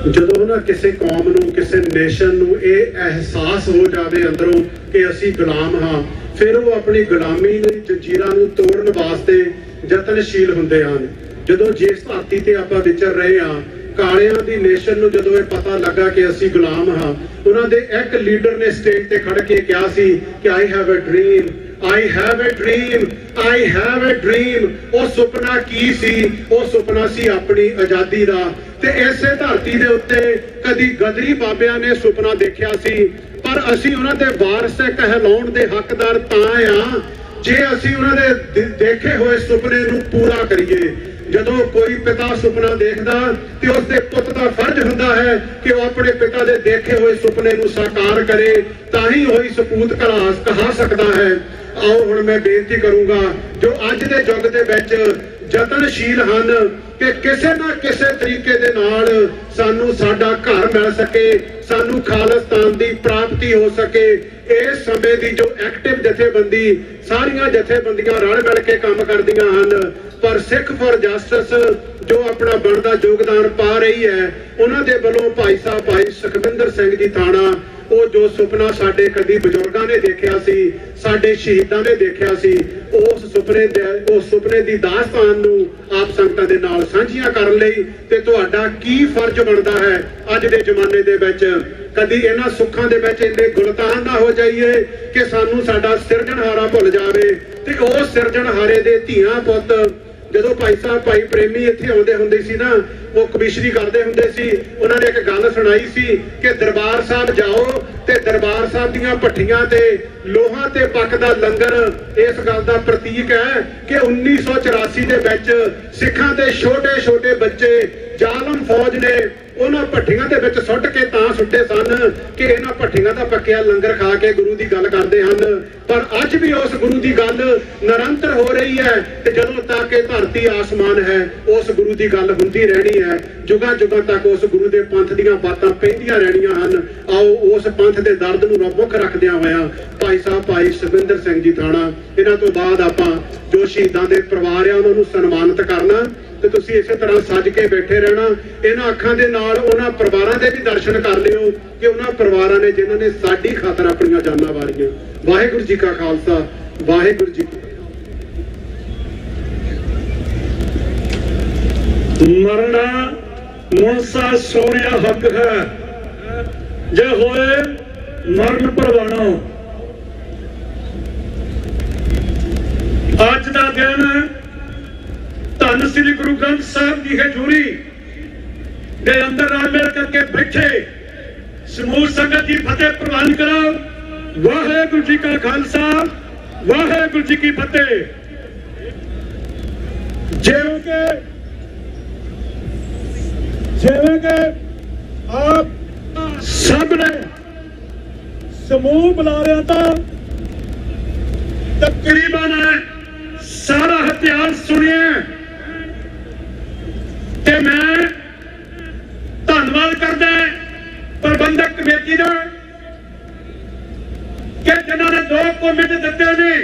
ਜਦੋਂ ਨਾ ਕਿਸੇ ਕੌਮ ਨੂੰ, ਕਿਸੇ ਨੇਸ਼ਨ ਨੂੰ ਇਹ ਅਹਿਸਾਸ ਹੋ ਜਾਵੇ ਅੰਦਰੋਂ ਕਿ ਅਸੀਂ ਗੁਲਾਮ ਹਾਂ, ਫਿਰ ਉਹ ਆਪਣੀ ਗੁਲਾਮੀ ਦੀ ਜੰਜੀਰਾਂ ਨੂੰ ਤੋੜਨ ਵਾਸਤੇ ਯਤਨਸ਼ੀਲ ਹੁੰਦੇ ਹਨ। ਜਦੋਂ ਜਿਸ ਧਰਤੀ ਤੇ ਆਪਾਂ ਵਿਚਰ ਰਹੇ ਹਾਂ, ਕਾਲਿਆਂ ਦੀ ਨੇਸ਼ਨ ਨੂੰ ਜਦੋਂ ਇਹ ਪਤਾ ਲੱਗਾ ਕਿ ਅਸੀਂ ਗੁਲਾਮ ਹਾਂ, ਉਹਨਾਂ ਦੇ ਇੱਕ ਲੀਡਰ ਨੇ ਸਟੇਜ ਤੇ ਖੜ ਕੇ ਕਿਹਾ ਸੀ ਕਿ I have a dream, I have a dream, I have a dream। ਉਹ ਸੁਪਨਾ ਕੀ ਸੀ? ਉਹ ਸੁਪਨਾ ਸੀ ਆਪਣੀ ਆਜ਼ਾਦੀ ਦਾ। ਤੇ ਇਸੇ ਧਰਤੀ ਦੇ ਉੱਤੇ ਕਦੀ ਗਦਰੀ ਬਾਬਿਆਂ ਨੇ ਸੁਪਨਾ ਦੇਖਿਆ ਸੀ, ਪਰ ਅਸੀਂ ਉਹਨਾਂ ਦੇ ਵਾਰਿਸ ਕਹਿਲਾਉਣ ਦੇ ਹੱਕਦਾਰ ਤਾਂ ਆ ਜੇ ਅਸੀਂ ਉਹਨਾਂ ਦੇ ਦੇਖੇ ਹੋਏ ਸੁਪਨੇ ਨੂੰ ਪੂਰਾ ਕਰੀਏ। ਜਦੋਂ ਕੋਈ ਪਿਤਾ ਸੁਪਨਾ ਦੇਖਦਾ ਤੇ ਉਸ ਦੇ ਪੁੱਤ ਦਾ ਫਰਜ਼ ਹੁੰਦਾ ਹੈ ਕਿ ਉਹ ਆਪਣੇ ਪਿਤਾ ਦੇ ਦੇਖੇ ਹੋਏ ਸੁਪਨੇ ਨੂੰ ਸਾਕਾਰ ਕਰੇ, ਤਾਂ ਹੀ ਉਹੀ ਸਪੂਤ ਕਹਾ ਸਕਦਾ ਹੈ। ਆਓ ਹੁਣ ਮੈਂ ਬੇਨਤੀ ਕਰੂੰਗਾ ਜੋ ਅੱਜ ਦੇ ਯੁੱਗ ਦੇ ਵਿੱਚ ਯਤਨਸ਼ੀਲ ਹਨ ਕਿ ਕਿਸੇ ਨਾ ਕਿਸੇ ਤਰੀਕੇ ਦੇ ਨਾਲ ਸਾਨੂੰ ਸਾਡਾ ਘਰ ਮਿਲ ਸਕੇ, ਸਾਨੂੰ ਖਾਲਿਸਤਾਨ ਦੀ ਪ੍ਰਾਪਤੀ ਹੋ ਸਕੇ। ਇਸ ਸਮੇਂ ਦੀ ਜੋ ਐਕਟਿਵ ਜਥੇਬੰਦੀ, ਸਾਰੀਆਂ ਜਥੇਬੰਦੀਆਂ ਰਲ ਮਿਲ ਕੇ ਕੰਮ ਕਰਦੀਆਂ ਹਨ, ਪਰ ਸਿੱਖ ਫॉर ਜਸਟਿਸ ਜੋ ਆਪਣਾ ਬਣਦਾ ਯੋਗਦਾਨ ਪਾ ਰਹੀ ਹੈ, ਉਹਨਾਂ ਦੇ ਵੱਲੋਂ ਭਾਈ ਸਾਹਿਬ ਭਾਈ ਸੁਖਵਿੰਦਰ ਸਿੰਘ ਜੀ ਥਾਣਾ, ਉਹ ਜੋ ਸੁਪਨਾ ਸਾਡੇ ਕਦੀ ਬਜ਼ੁਰਗਾਂ ਨੇ ਦੇਖਿਆ ਸੀ, ਸਾਡੇ ਸ਼ਹੀਦਾਂ ਨੇ ਦੇਖਿਆ ਸੀ, ਉਸ ਸੁਪਨੇ ਦੀ ਦਾਸਤਾਨ ਨੂੰ ਆਪ ਸੰਗਤਾਂ ਦੇ ਨਾਲ ਸਾਂਝੀਆਂ ਕਰਨ ਲਈ ਤੇ ਤੁਹਾਡਾ ਕੀ ਫਰਜ਼ ਬਣਦਾ ਹੈ ਅੱਜ ਦੇ ਜ਼ਮਾਨੇ ਦੇ ਵਿੱਚ। ਕਦੀ ਇਹਨਾਂ ਸੁੱਖਾਂ ਦੇ ਵਿੱਚ ਇੰਨੇ ਗੁਲਤਾਨ ਨਾ ਹੋ ਜਾਈਏ ਕਿ ਸਾਨੂੰ ਸਾਡਾ ਸਿਰਜਣਹਾਰਾ ਭੁੱਲ ਜਾਵੇ ਤੇ ਉਹ ਸਿਰਜਣਹਾਰੇ ਦੇ ਧੀਆਂ ਪੁੱਤ, ਜਦੋਂ ਭਾਈ ਸਾਹਿਬ ਭਾਈ ਪ੍ਰੇਮੀ ਇੱਥੇ ਆਉਂਦੇ ਹੁੰਦੇ ਸੀ ਨਾ, ਉਹ ਕਮਿਸ਼ਨਰੀ ਕਰਦੇ ਹੁੰਦੇ ਸੀ, ਉਹਨਾਂ ਨੇ ਇੱਕ ਗੱਲ ਸੁਣਾਈ ਸੀ ਕਿ ਦਰਬਾਰ ਸਾਹਿਬ ਜਾਓ ਤੇ ਦਰਬਾਰ ਸਾਹਿਬ ਦੀਆਂ ਭੱਠੀਆਂ ਤੇ ਲੋਹਾ ਤੇ ਪੱਕਦਾ ਲੰਗਰ ਇਸ ਗੱਲ ਦਾ ਪ੍ਰਤੀਕ ਹੈ ਕਿ 1984 ਦੇ ਵਿੱਚ ਸਿੱਖਾਂ ਦੇ ਛੋਟੇ ਛੋਟੇ ਬੱਚੇ ਜ਼ਾਲਮ ਫੌਜ ਨੇ ਉਹਨਾਂ ਭੱਠੀਆਂ ਦੇ ਵਿੱਚ ਸੁੱਟ ਕੇ ਤਾਂ ਸੁੱਟੇ ਸਨ ਕਿ ਇਹਨਾਂ ਭੱਠੀਆਂ ਦਾ ਪੱਕਿਆ ਲੰਗਰ ਖਾ ਕੇ ਗੁਰੂ ਦੀ ਗੱਲ ਕਰਦੇ ਹਨ। ਪਰ ਅੱਜ ਵੀ ਉਸ ਗੁਰੂ ਦੀ ਗੱਲ ਨਿਰੰਤਰ ਹੋ ਰਹੀ ਹੈ ਤੇ ਜਦੋਂ ਤੱਕ ਇਹ ਧਰਤੀ ਆਸਮਾਨ ਹੈ ਉਸ ਗੁਰੂ ਦੀ ਗੱਲ ਹੁੰਦੀ ਰਹਿਣੀ ਹੈ। ਜੁਗਾਂ ਜੁਗਾਂ ਤੱਕ ਉਸ ਗੁਰੂ ਦੇ ਪੰਥ ਦੀਆਂ ਬਾਤਾਂ ਪੈਂਦੀਆਂ ਰਹਿਣੀਆਂ ਹਨ। ਆਓ ਉਸ ਪੰਥ ਦੇ ਦਰਦ ਨੂੰ ਮੁੱਖ ਰੱਖਦਿਆਂ ਹੋਇਆ ਭਾਈ ਸਾਹਿਬ ਭਾਈ ਸੁਖਵਿੰਦਰ ਸਿੰਘ ਜੀ ਥਾਣਾ, ਇਹਨਾਂ ਤੋਂ ਬਾਅਦ ਆਪਾਂ ਜੋ ਸ਼ਹੀਦਾਂ ਦੇ ਪਰਿਵਾਰ ਆ ਉਹਨਾਂ ਨੂੰ ਸਨਮਾਨਿਤ ਕਰਨਾ ਤੇ ਤੁਸੀਂ ਇਸੇ ਤਰ੍ਹਾਂ ਸੱਜ ਕੇ ਬੈਠੇ ਰਹਿਣਾ। ਇਹਨਾਂ ਅੱਖਾਂ ਦੇ ਨਾਲ ਉਹਨਾਂ ਪਰਿਵਾਰਾਂ ਦੇ ਵੀ ਦਰਸ਼ਨ ਕਰ ਲਿਓ ਕਿ ਉਹਨਾਂ ਪਰਿਵਾਰਾਂ ਨੇ ਜਿਨ੍ਹਾਂ ਨੇ ਸਾਡੀ ਖਾਤਰ ਆਪਣੀਆਂ ਜਾਨਾਂ ਵਾਰੀਆਂ। ਵਾਹਿਗੁਰੂ ਜੀ ਕਾ ਖਾਲਸਾ, ਵਾਹਿਗੁਰੂ ਜੀ ਕੀ ਫਤਿਹ। ਮਰਨਾ ਮਨਸਾ ਸੋਹਣਿਆ ਹੱਕ ਹੈ, ਜੇ ਹੋਏ ਮਰਨ ਪਰਵਾਣਾ। ਅੱਜ ਦਾ ਦਿਨ ਧੰਨ ਸ੍ਰੀ ਗੁਰੂ ਗ੍ਰੰਥ ਸਾਹਿਬ ਦੀ ਹਜ਼ੂਰੀ ਦੇ ਅੰਦਰ ਰਲ ਮਿਲ ਕਰਕੇ ਬੈਠੇ ਸਮੂਹ ਸੰਗਤ ਦੀ ਫਤਿਹ ਪ੍ਰਵਾਨ ਕਰੋ। ਵਾਹਿਗੁਰੂ ਜੀ ਕਾ ਖਾਲਸਾ, ਵਾਹਿਗੁਰੂ ਜੀ ਕੀ ਫਤਿਹ। ਜਿਵੇਂ ਕਿ ਆਪ ਸਭ ਨੇ ਸਮੂਹ ਬੁਲਾਰਿਆਂ ਤੋਂ ਤਕਰੀਬਨ ਸਾਰਾ ਇਤਿਹਾਸ ਸੁਣਿਆ ਤੇ ਮੈਂ ਧੰਨਵਾਦ ਕਰਦਾ ਪ੍ਰਬੰਧਕ ਕਮੇਟੀ ਦਾ ਕਿ ਜਿਨ੍ਹਾਂ ਨੇ 2 ਕਮੇਟੀ ਦਿੱਤੇ ਨੇ।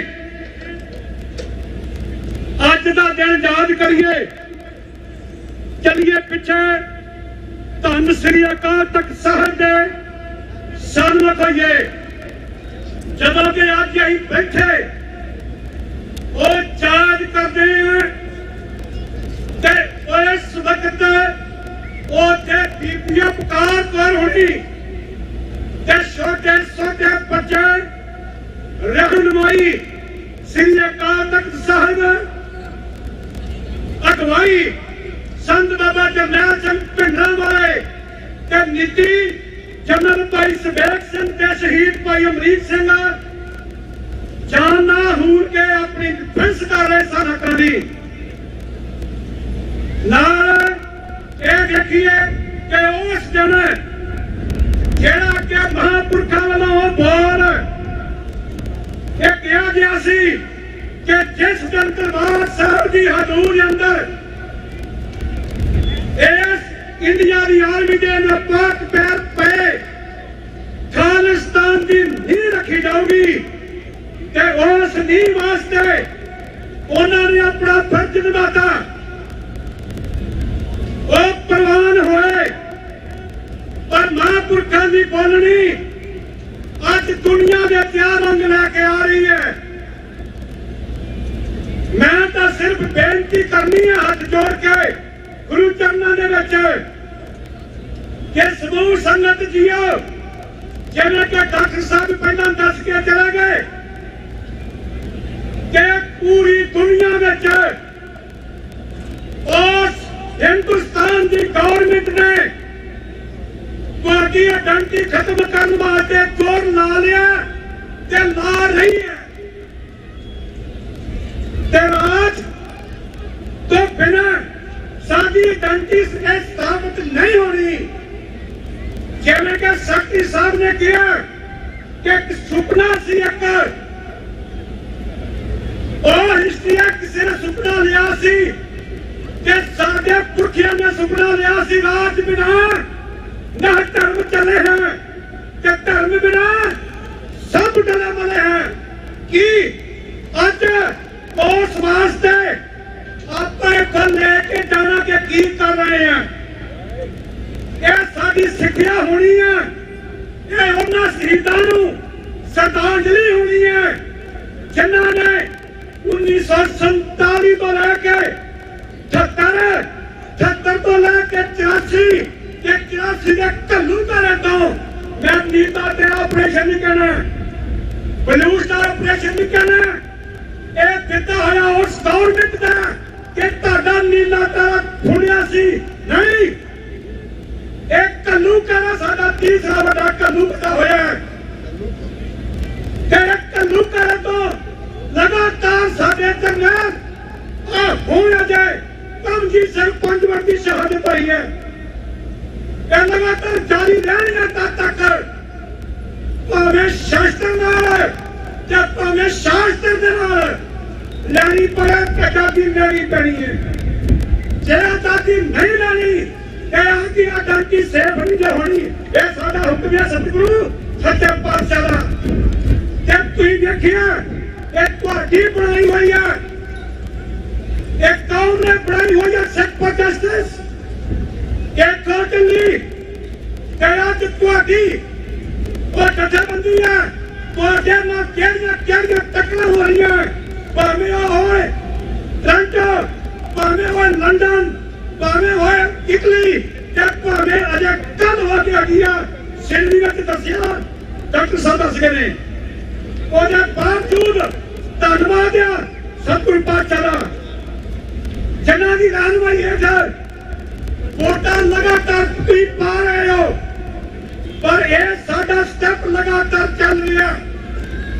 ਅੱਜ ਦਾ ਦਿਨ ਯਾਦ ਕਰੀਏ, ਚੱਲੀਏ ਪਿੱਛੇ ਧੰਨ ਸ੍ਰੀ ਅਕਾਲ ਤਖਤ ਸਾਹਿਬ ਦੇ ਸਨਮੁਖ ਹੋਈਏ। ਜਦੋਂ ਕਿ ਅੱਜ ਅਸੀਂ ਬੈਠੇ ਉਹ ਯਾਦ ਕਰਦੇ ਹਾਂ ਤੇ ਇਸ ਵਕਤ ਉਹ ਤੇ ਬੀਬੀਆਂ ਪੁਕਾਰ ਕਰ ਹੋਣੀ ਤੇ ਛੋਟੇ ਛੋਟੇ ਬੱਚੇ ਰਹਿਨੁਮਾਈ ਸ੍ਰੀ ਅਕਾਲ ਤਖਤ ਸਾਹਿਬ ਅਗਵਾਈ ਸੰਤ ਬਾਬਾ ਜਰਨੈਲ ਸਿੰਘ ਭਿੰਡਰਾਂ ਵਾਲੇ ਤੇ ਨੀਤੀ ਜਨਰਲ ਭਾਈ ਸੁਬੇਗ ਸਿੰਘ ਤੇ ਸ਼ਹੀਦ ਭਾਈ ਅਮਰੀਕ ਸਿੰਘ ਜਾਨ ਨਾ ਹੂਰ ਕੇ ਆਪਣੀ ਡਿਫੈਂਸ ਕਰ ਰਹੇ ਸਨ ਹੱਕਾਂ ਦੀ। ਨਾਲ ਇਹ ਦੇਖੀਏ ਕਿ ਉਸ ਦਿਨ ਜਿਹੜਾ ਕਿ ਮਹਾਂਪੁਰਖਾਂ ਵੱਲੋਂ ਬੋਲ ਇਹ ਕਿਹਾ ਗਿਆ ਸੀ ਕਿ ਜਿਸ ਦਿਨ ਦਰਬਾਰ ਸਾਹਿਬ ਦੀ ਹਜ਼ੂਰੀ ਅੰਦਰ ਇਸ ਇੰਡੀਆ ਦੀ ਆਰਮੀ ਦੇ ਨਾਪਾਕ ਪੈਰ ਪਏ ਖਾਲਿਸਤਾਨ ਦੀ ਨੀਂਹ ਰੱਖੀ ਜਾਊਗੀ ਤੇ ਉਸ ਨੀਂਹ ਵਾਸਤੇ ਉਹਨਾਂ ਨੇ ਆਪਣਾ ਫਰਜ਼ ਨਿਭਾਤਾ। ਉਹ ਪ੍ਰਵਾਨ ਹੋਏ ਪਰ ਮਹਾਂਪੁਰਖਾਂ ਦੀ ਬੋਲਣੀ ਅੱਜ ਦੁਨੀਆ ਦੇ 4 ਰੰਗ ਲੈ ਕੇ ਆ ਰਹੀ ਹੈ। ਮੈਂ ਤਾਂ ਸਿਰਫ ਬੇਨਤੀ ਕਰਨੀ ਹੈ ਹੱਥ ਜੋੜ ਕੇ ਗੁਰੂ ਚਰਨਾਂ ਦੇ ਵਿੱਚ ਕਿ ਸਮੂਹ ਸੰਗਤ ਜੀਓ, ਜਿਵੇਂ ਕਿ ਡਾਕਟਰ ਸਾਹਿਬ ਪਹਿਲਾਂ ਦੱਸ ਕੇ ਚਲੇ ਗਏ ਕਿ ਪੂਰੀ ਦੁਨੀਆ ਵਿੱਚ ਉਸ ਹਿੰਦੁਸਤਾਨ ਦੀ ਗਵਰਨਮੈਂਟ ਨੇ ਤੁਹਾਡੀ ਆਇਡੈਂਟੀ ਖਤਮ ਕਰਨ ਵਾਸਤੇ ਜ਼ੋਰ ਲਾ ਲਿਆ ਤੇ ਲਾ ਰਹੀ ਹੈ ਤੇ ਰਾਜ ਤੋਂ ਬਿਨਾਂ ਸਾਡੀ ਆਇਡੈਂਟੀ ਸਥਾਪਿਤ ਨਹੀਂ ਹੋਣੀ। ਜਿਵੇਂ ਕਿ ਸਖਤੀ ਸਾਹਿਬ ਨੇ ਕਿਹਾ ਕਿ ਇੱਕ ਸੁਪਨਾ ਸੀ, ਇੱਕ ਉਹ ਹਿਸਟਰੀ ਕਿਸੇ ਨੇ ਸੁਪਨਾ ਲਿਆ ਸੀ ਕਿ ਸਾਡੇ ਪੁਰਖਿਆਂ ਨੇ ਸੁਪਨਾ ਲਿਆ ਸੀ ਰਾਜ ਬਿਨਾ ਨਾ ਧਰਮ ਚਲੇ ਹੈ ਤੇ ਧਰਮ ਬਿਨਾ ਸਭ ਡਲੇ ਮਲੇ ਹੈ ਕਿ ਅੱਜ ਉਸ ਵਾਸਤੇ ਆਪਾਂ ਇਹ ਲੈ ਕੇ ਜਾਣਾ ਕਿ ਕੀ ਕਰ ਰਹੇ ਹਾਂ। ਇਹ ਸਾਡੀ ਸਿੱਖਿਆ ਹੋਣੀ ਹੈ, ਇਹ ਉਹਨਾਂ ਸ਼ਹੀਦਾਂ ਨੂੰ ਸ਼ਰਧਾਂਜਲੀ ਹੋਣੀ ਹੈ ਜਿਨ੍ਹਾਂ ਨੇ 1947 ਤੋਂ ਲੈ ਕੇ 78 ਤੋਂ ਲੈ ਕੇ 84 ਦੇ ਘੱਲੂ ਧਾਰੇ ਤੋਂ ਮੈਂ ਨੀਤਾ ਤੇ ਆਪਰੇਸ਼ਨ ਨਹੀਂ ਕਹਿਣਾ, ਬਲੂਸ ਦਾ ਆਪਰੇਸ਼ਨ ਨਹੀਂ ਕਹਿਣਾ, ਇਹ ਦਿੱਤਾ ਹੋਇਆ ਉਸ ਗੌਰਮੈਂਟ ਦਾ ਕਿ ਤੁਹਾਡਾ ਨੀਲਾ ਤਾਰਾ ਖੁੱਲਿਆ ਸੀ ਨਹੀਂ। ਇਹ ਘੱਲੂ ਕਹਿਣਾ ਸਾਡਾ ਤੀਸਰਾ ਵੱਡਾ ਘੱਲੂ ਪਤਾ ਹੋਇਆ ਤੇ ਘੱਲੂ ਕਹਿ ਤੋਂ ਲਗਾਤਾਰ ਸਾਡੇ ਜੰਗਾਂ ਹੁਣ ਅਜੇ ਕਮਜੀਤ ਸਿੰਘ ਪੰਜਵੜ ਦੀ ਸ਼ਹਾਦਤ ਹੋਈ ਹੈ। ਇਹ ਲਗਾਤਾਰ ਜਾਰੀ ਰਹਿਣਗੇ ਤਦ ਤੱਕ ਭਾਵੇਂ ਸ਼ਾਸਤਰ ਨਾਲ ਜਾਂ ਭਾਵੇਂ ਸ਼ਾਸਤਰ ਦੇ ਨਾਲ ਲੈਣੀ ਪੜੇ ਆਜ਼ਾਦੀ ਲੈਣੀ ਪੈਣੀ ਹੈ। ਜੇ ਆਜ਼ਾਦੀ ਨਹੀਂ ਲੈਣੀ ਇਹ ਆਦੀ ਆਜ਼ਾਦੀ ਸੇਫ ਨਹੀਂ ਹੋਣੀ। ਇਹ ਸਾਡਾ ਹੁਕਮ ਹੈ ਸਤਿਗੁਰੂ ਸੱਚੇ ਪਾਤਸ਼ਾਹ ਦਾ। ਤੇ ਤੁਸੀਂ ਦੇਖਿਆ ਇਹ ਤੁਹਾਡੀ ਬਣਾਈ ਹੋਈ ਹੈ, ਇਹ ਕੌਮ ਨੇ ਬਣਾਈ ਹੋਈ ਹੈ ਸਿੱਖ ਪ੍ਰੋਟੈਸਟਰਸ। ਇਹ ਟੋਟਲੀ ਤੇ ਅੱਜ ਤੁਹਾਡੀ ਉਹ ਜਥੇਬੰਦੀ ਹੈ, ਤੁਹਾਡੇ ਨਾਲ ਕਿਹੜੀਆਂ ਟੱਕਰਾਂ ਹੋ ਰਹੀਆਂ, ਭਾਵੇਂ ਉਹ ਹੋਏ ਟੋਰਾਂਟੋ, ਭਾਵੇਂ ਹੋਏ ਲੰਡਨ, ਭਾਵੇਂ ਹੋਏ ਇਟਲੀ ਤੇ ਭਾਵੇਂ ਅਜੇ ਕੱਲ ਹੋ ਕੇ ਆਗੀਆਂ ਸਿਡਨੀ ਵਿੱਚ ਦੱਸਿਆ ਡਾਕਟਰ ਸਾਹਿਬ ਦੱਸ ਗਏ ਨੇ। ਉਹਦੇ ਬਾਵਜੂਦ ਧੰਨਵਾਦ ਆ ਸਤਿਗੁਰੂ ਪਾਤਸ਼ਾਹ ਦਾ ਜਿਨ੍ਹਾਂ ਦੀ ਰਹਿਨੁਮਾਈ ਹੇਠ ਵੋਟਾਂ ਲਗਾਤਾਰ ਤੁਸੀਂ ਪਾ ਰਹੇ ਹੋ, ਪਰ ਇਹ ਸਾਡਾ ਸਟੈਪ ਲਗਾਤਾਰ ਚੱਲ ਰਿਹਾ।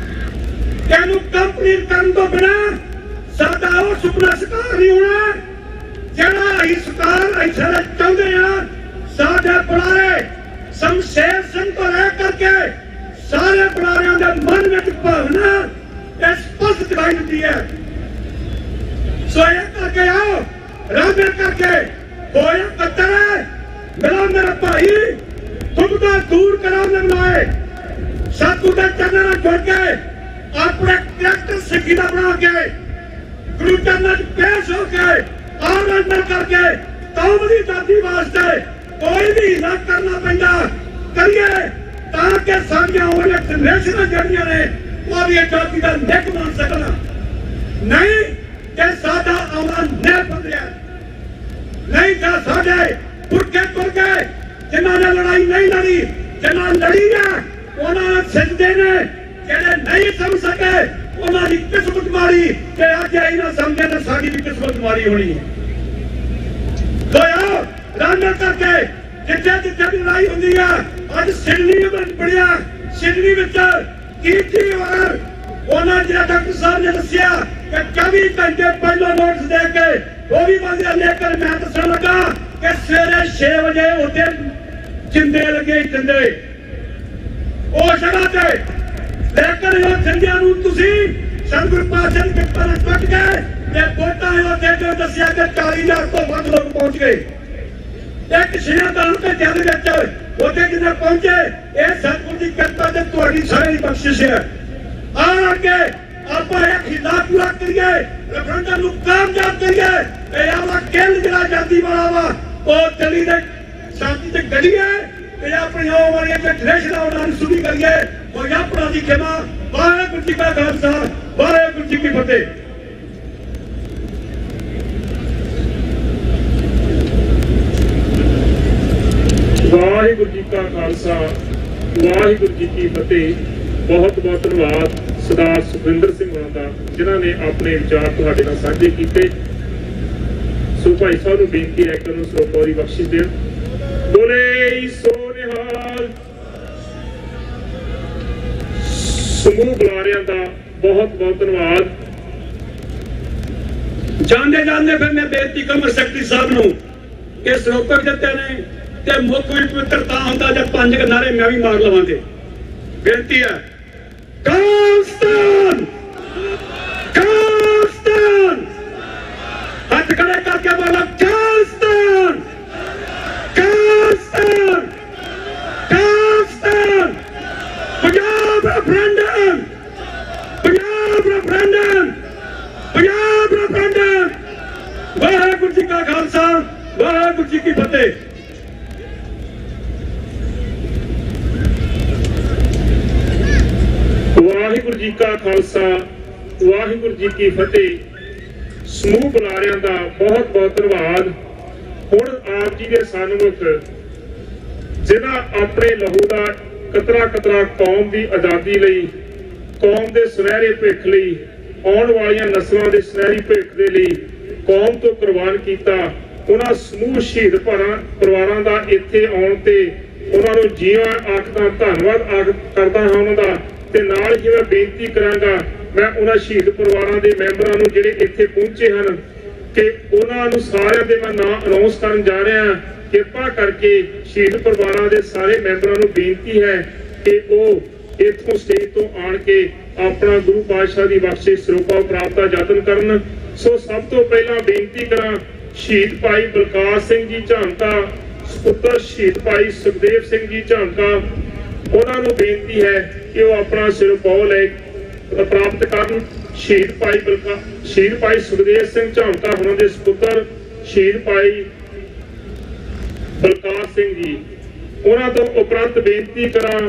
ਇਹਨੂੰ ਕੰਪਲੀਟ ਕਰਨ ਤੋਂ ਬਿਨਾ ਸਾਡਾ ਉਹ ਸੁਪਨਾ ਸਾਕਾਰ ਨਹੀਂ ਹੋਣਾ ਜਿਹੜਾ ਅਸੀਂ ਸਾਕਾਰ ਇੱਥੇ ਚਾਹੁੰਦੇ ਹਾਂ। ਸਾਡੇ ਬੁਲਾਰੇ ਸ਼ਮਸ਼ੇਰ ਸਿੰਘ ਤੋਂ ਲੈ ਕਰਕੇ ਸਾਰੇ ਬੁਲਾਰਿਆਂ ਦੇ ਮਨ ਵਿੱਚ ਭਾਵਨਾ ਇਹ ਸਪਸ਼ਟ ਦਿਖਾਈ ਦਿੰਦੀ ਹੈ। ਸੋ ਇਹ ਕਰਕੇ ਆਓ ਰਾਮੇ ਕਰਕੇ ਹੋਇਆ ਕੱਤਰ ਮਿਲਾ ਮੇਰਾ ਭਾਈ ਤੁਮਦਾ ਦੂਰ ਕਰਾ ਲੈਣਾਏ ਸਾਧੂ ਦੇ ਚਰਨਾਂ ਨਾਲ ਜੁੜ ਕੇ ਆਪਣੇ ਕਰੈਕਟਰ ਸਿੱਖੀ ਦਾ ਬਣਾ ਕੇ ਗੁਰੂ ਚਰਨਾਂ 'ਚ ਪੇਸ਼ ਹੋ ਕੇ ਆਨੰਦ ਕਰਕੇ ਕੌਮ ਦੀ ਦਾਦੀ ਵਾਸਤੇ ਕੋਈ ਵੀ ਨਾ ਕਰਨਾ ਪੈਂਦਾ ਕਰੀਏ ਤਾਂ ਕਿ ਸਾਡੀਆਂ ਉਹਦੀਆਂ ਜਨਰੇਸ਼ਨਾਂ ਜਿਹੜੀਆਂ ਨੇ ਉਹ ਵੀ ਆਜ਼ਾਦੀ ਦਾ ਨਿੱਘ ਬਣ ਸਕਣ। ਨਹੀਂ ਕਿ ਸਾਡਾ ਆਉਣਾ ਨਹੀਂ ਬਦਲਿਆ, ਨਹੀਂ ਤਾਂ ਸਾਡੇ ਪੁਰਖੇ ਤੁਰ ਗਏ ਜਿਨ੍ਹਾਂ ਨੇ ਲੜਾਈ ਨਹੀਂ ਲੜੀ, ਜਿਨ੍ਹਾਂ ਲੜੀ ਆ ਉਹਨਾਂ ਨੂੰ ਸਿੱਧਦੇ ਨੇ, ਜਿਹੜੇ ਨਹੀਂ ਸਮਝ ਸਕੇ ਉਹਨਾਂ ਦੀ ਕਿਸਮਤ ਮਾਰੀ ਤੇ ਅੱਜ ਇਹ ਨਾ ਸਮਝੇ ਤਾਂ ਸਾਡੀ ਵੀ ਕਿਸਮਤ ਮਾਰੀ ਹੋਣੀ ਹੈ। ਦੋਇਆ ਰਾਮਾ ਕਰਕੇ ਜਿੱਥੇ ਜਿੱਥੇ ਵੀ ਲੜਾਈ ਹੁੰਦੀ ਆ ਅੱਜ ਸਿਡਨੀ ਵਿੱਚ ਪੜਿਆ, ਸਿਡਨੀ ਵਿੱਚ ਕੀ ਵਾਰ ਉਹਨਾਂ ਜਿਹੜਾ ਡਾਕਟਰ ਸਾਹਿਬ ਨੇ ਦੱਸਿਆ ਕਿ 24 ਘੰਟੇ ਪਹਿਲਾਂ ਨੋਟਿਸ ਦੇ ਕੇ ਉਹ ਵੀ ਬੰਦੇ ਲੈ ਕੇ ਮੈਂ ਦੱਸਣ ਲੱਗਾ ਕਿ ਸਵੇਰੇ 6 ਵਜੇ ਉੱਥੇ ਜਿੰਦੇ ਲੱਗੇ ਜਿੰਦੇ ਉਹ ਜਗ੍ਹਾ ਤੇ ਲੇਕਿਨ ਉਹ ਜਿੰਦਿਆਂ ਨੂੰ ਤੁਸੀਂ ਸਤਿਗੁਰੂ ਪਾਤਸ਼ਾਹ ਦੀ ਕਿਰਪਾ ਨਾਲ ਕੱਟ ਗਏ ਤੇ ਵੋਟਾਂ ਉੱਥੇ ਜੋ ਦੱਸਿਆ ਕਿ 40,000 ਤੋਂ ਵੱਧ ਲੋਕ ਪਹੁੰਚ ਗਏ। ਇੱਕ ਸ਼੍ਰੀਨਗਰ ਤੇ ਜਦ ਵਿੱਚ ਉੱਥੇ ਜਿੰਨੇ ਪਹੁੰਚੇ ਇਹ ਸਤਿਗੁਰੂ ਦੀ ਕਿਰਪਾ ਤੇ ਤੁਹਾਡੀ ਸਾਰੀ ਬਖਸ਼ਿਸ਼ ਹੈ। ਆਹ ਅੱਗੇ ਆਪਾਂ ਇਹ ਖਿਲਾ ਪੂਰਾ ਕਰੀਏ, ਰੈਫਰੈਂਡਮ ਨੂੰ ਕਾਮਯਾਬ ਕਰੀਏ। ਇਹ ਆਵਾ ਕਿਲ ਜਿਹੜਾ ਜਾਂਦੀ ਵਾਲਾ ਵਾ ਉਹ ਦਿੱਲੀ ਦੇ ਸ਼ਾਂਤੀ ਤੇ ਗੜੀਏ ਤੇ ਆਪਣੀ ਆਉਣ ਵਾਲੀਆਂ ਜਨਰੇਸ਼ਨਾਂ ਉਹਨਾਂ ਨੂੰ ਸੁਣੀ ਕਰੀਏ। ਕੋਈ ਆਪਣਾ ਦੀ ਖਿਮਾ ਵਾਹਿਗੁਰੂ ਜੀ ਕਾ ਖਾਲਸਾ ਵਾਹਿਗੁਰੂ ਜੀ ਕੀ ਫਤਿਹ। ਵਾਹਿਗੁਰੂ ਜੀ ਕਾ ਖਾਲਸਾ ਵਾਹਿਗੁਰੂ ਜੀ ਕੀ ਫਤਿਹ। ਬਹੁਤ ਬਹੁਤ ਧੰਨਵਾਦ ਸਰਦਾਰ ਸੁਖਵਿੰਦਰ ਸਿੰਘ ਹੋਣਾ ਦਾ ਜਿਨ੍ਹਾਂ ਨੇ ਆਪਣੇ ਵਿਚਾਰ ਤੁਹਾਡੇ ਨਾਲ ਸਾਂਝੇ ਕੀਤੇ। ਸੋ ਭਾਈ ਸਾਹਿਬ ਨੂੰ ਬੇਨਤੀ ਹੈ ਕਿ ਉਹਨੂੰ ਸਰੋਪਾ ਦੀ ਬਖਸ਼ਿਸ਼ ਦੇਣ। ਬੋਲੇ ਸੋ ਨਿਹਾਲ। ਸਮੂਹ ਬੁਲਾਰਿਆਂ ਦਾ ਬਹੁਤ ਬਹੁਤ ਧੰਨਵਾਦ। ਜਾਂਦੇ ਜਾਂਦੇ ਫਿਰ ਮੈਂ ਬੇਨਤੀ ਕਮਰ ਸੈਕਟਰੀ ਸਾਹਿਬ ਨੂੰ ਕਿ ਸਰੋਪੇ ਦਿੱਤੇ ਨੇ ਤੇ ਮੁੱਖ ਵੀ ਪਵਿੱਤਰ ਤਾਂ ਹੁੰਦਾ ਜੇ 5 ਨਾਰੇ ਮੈਂ ਵੀ ਮਾਰ ਲਵਾਂਗੇ। ਬੇਨਤੀ ਹੈ Khalistan Punjab referendum, Punjab referendum, Punjab referendum. Waheguru ji ਕਾ ਖਾਲਸਾ, ਵਾਹਿਗੁਰੂ ਜੀ ਕੀ ਫਤਿਹ। ਵਾਹਿਗੁਰੂ ਜੀ ਕਾ ਖਾਲਸਾ, ਵਾਹਿਗੁਰੂ ਜੀ ਕੀ ਫਤਿਹ। ਸਮੂਹ ਬੁਲਾਰਿਆਂ ਦਾ ਬਹੁਤ ਬਹੁਤ ਧੰਨਵਾਦ। ਹੁਣ ਆਪ ਜੀ ਦੇ ਸਨਮੁਖ ਜਿਨ੍ਹਾਂ ਆਪਣੇ ਲਹੂ ਦਾ ਕਤਰਾ ਕਤਰਾ ਕੌਮ ਦੀ ਆਜ਼ਾਦੀ ਲਈ, ਕੌਮ ਦੇ ਸੁਨਹਿਰੇ ਭਵਿੱਖ ਲਈ, ਆਉਣ ਵਾਲੀਆਂ ਨਸਲਾਂ ਦੇ ਸੁਨਹਿਰੀ ਭਵਿੱਖ ਦੇ ਲਈ ਕੌਮ ਤੋਂ ਕੁਰਬਾਨ ਕੀਤਾ, ਉਹਨਾਂ ਸਮੂਹ ਸ਼ਹੀਦ ਪਰਿਵਾਰਾਂ ਦਾ ਇੱਥੇ ਆਉਣ ਤੇ ਉਹਨਾਂ ਨੂੰ ਜੀਵਾਂ ਆਖਦਾ ਧੰਨਵਾਦ ਕਰਦਾ ਹਾਂ ਉਹਨਾਂ ਦਾ। ਤੇ ਨਾਲ ਹੀ ਮੈਂ ਬੇਨਤੀ ਕਰਾਂਗਾ, ਮੈਂ ਉਹਨਾਂ ਸ਼ਹੀਦ ਪਰਿਵਾਰਾਂ ਦੇ ਮੈਂਬਰਾਂ ਨੂੰ ਜਿਹੜੇ ਇੱਥੇ ਪਹੁੰਚੇ ਹਨ ਕਿ ਉਹਨਾਂ ਨੂੰ ਸਾਰਿਆਂ ਦੇ ਮੈਂ ਨਾਂ ਅਨਾਉਂਸ ਕਰਨ ਜਾ ਰਿਹਾ। ਕਿਰਪਾ ਕਰਕੇ ਸ਼ਹੀਦ ਪਰਿਵਾਰਾਂ ਦੇ ਸਾਰੇ ਮੈਂਬਰਾਂ ਨੂੰ ਬੇਨਤੀ ਹੈ ਕਿ ਉਹ ਇੱਥੋਂ ਸਟੇਜ ਤੋਂ ਆਣ ਕੇ ਆਪਣਾ ਗੁਰੂ ਪਾਤਸ਼ਾਹ ਦੀ ਬਖਸ਼ਿਸ਼ ਸਰੂਪਾ ਪ੍ਰਾਪਤ ਦਾ ਯਤਨ ਕਰਨ। ਸੋ ਸਭ ਤੋਂ ਪਹਿਲਾਂ ਬੇਨਤੀ ਕਰਾਂ, ਸ਼ਹੀਦ ਭਾਈ ਬਲਕਾਰ ਸਿੰਘ ਜੀ ਝਾਂਕਾ, ਸੁਪੁੱਤਰ ਸ਼ਹੀਦ ਭਾਈ ਸੁਖਦੇਵ ਸਿੰਘ ਜੀ ਝਾਂਕਾ, ਉਹਨਾਂ ਨੂੰ ਬੇਨਤੀ ਹੈ ਕਿ ਉਹ ਆਪਣਾ ਸਿਰੋਪਾਓ ਲੈ ਪ੍ਰਾਪਤ ਕਰਨ। ਸ਼ਹੀਦ ਭਾਈ ਸੁਖਦੇਵ ਸਿੰਘ ਝਾਂਕਾ ਉਹਨਾਂ ਦੇ ਸੁਪੁੱਤਰ ਸ਼ਹੀਦ ਭਾਈ ਬਲਕਾਰ ਸਿੰਘ ਜੀ, ਉਹਨਾਂ ਤੋਂ ਉਪਰੰਤ ਬੇਨਤੀ ਕਰਾਂ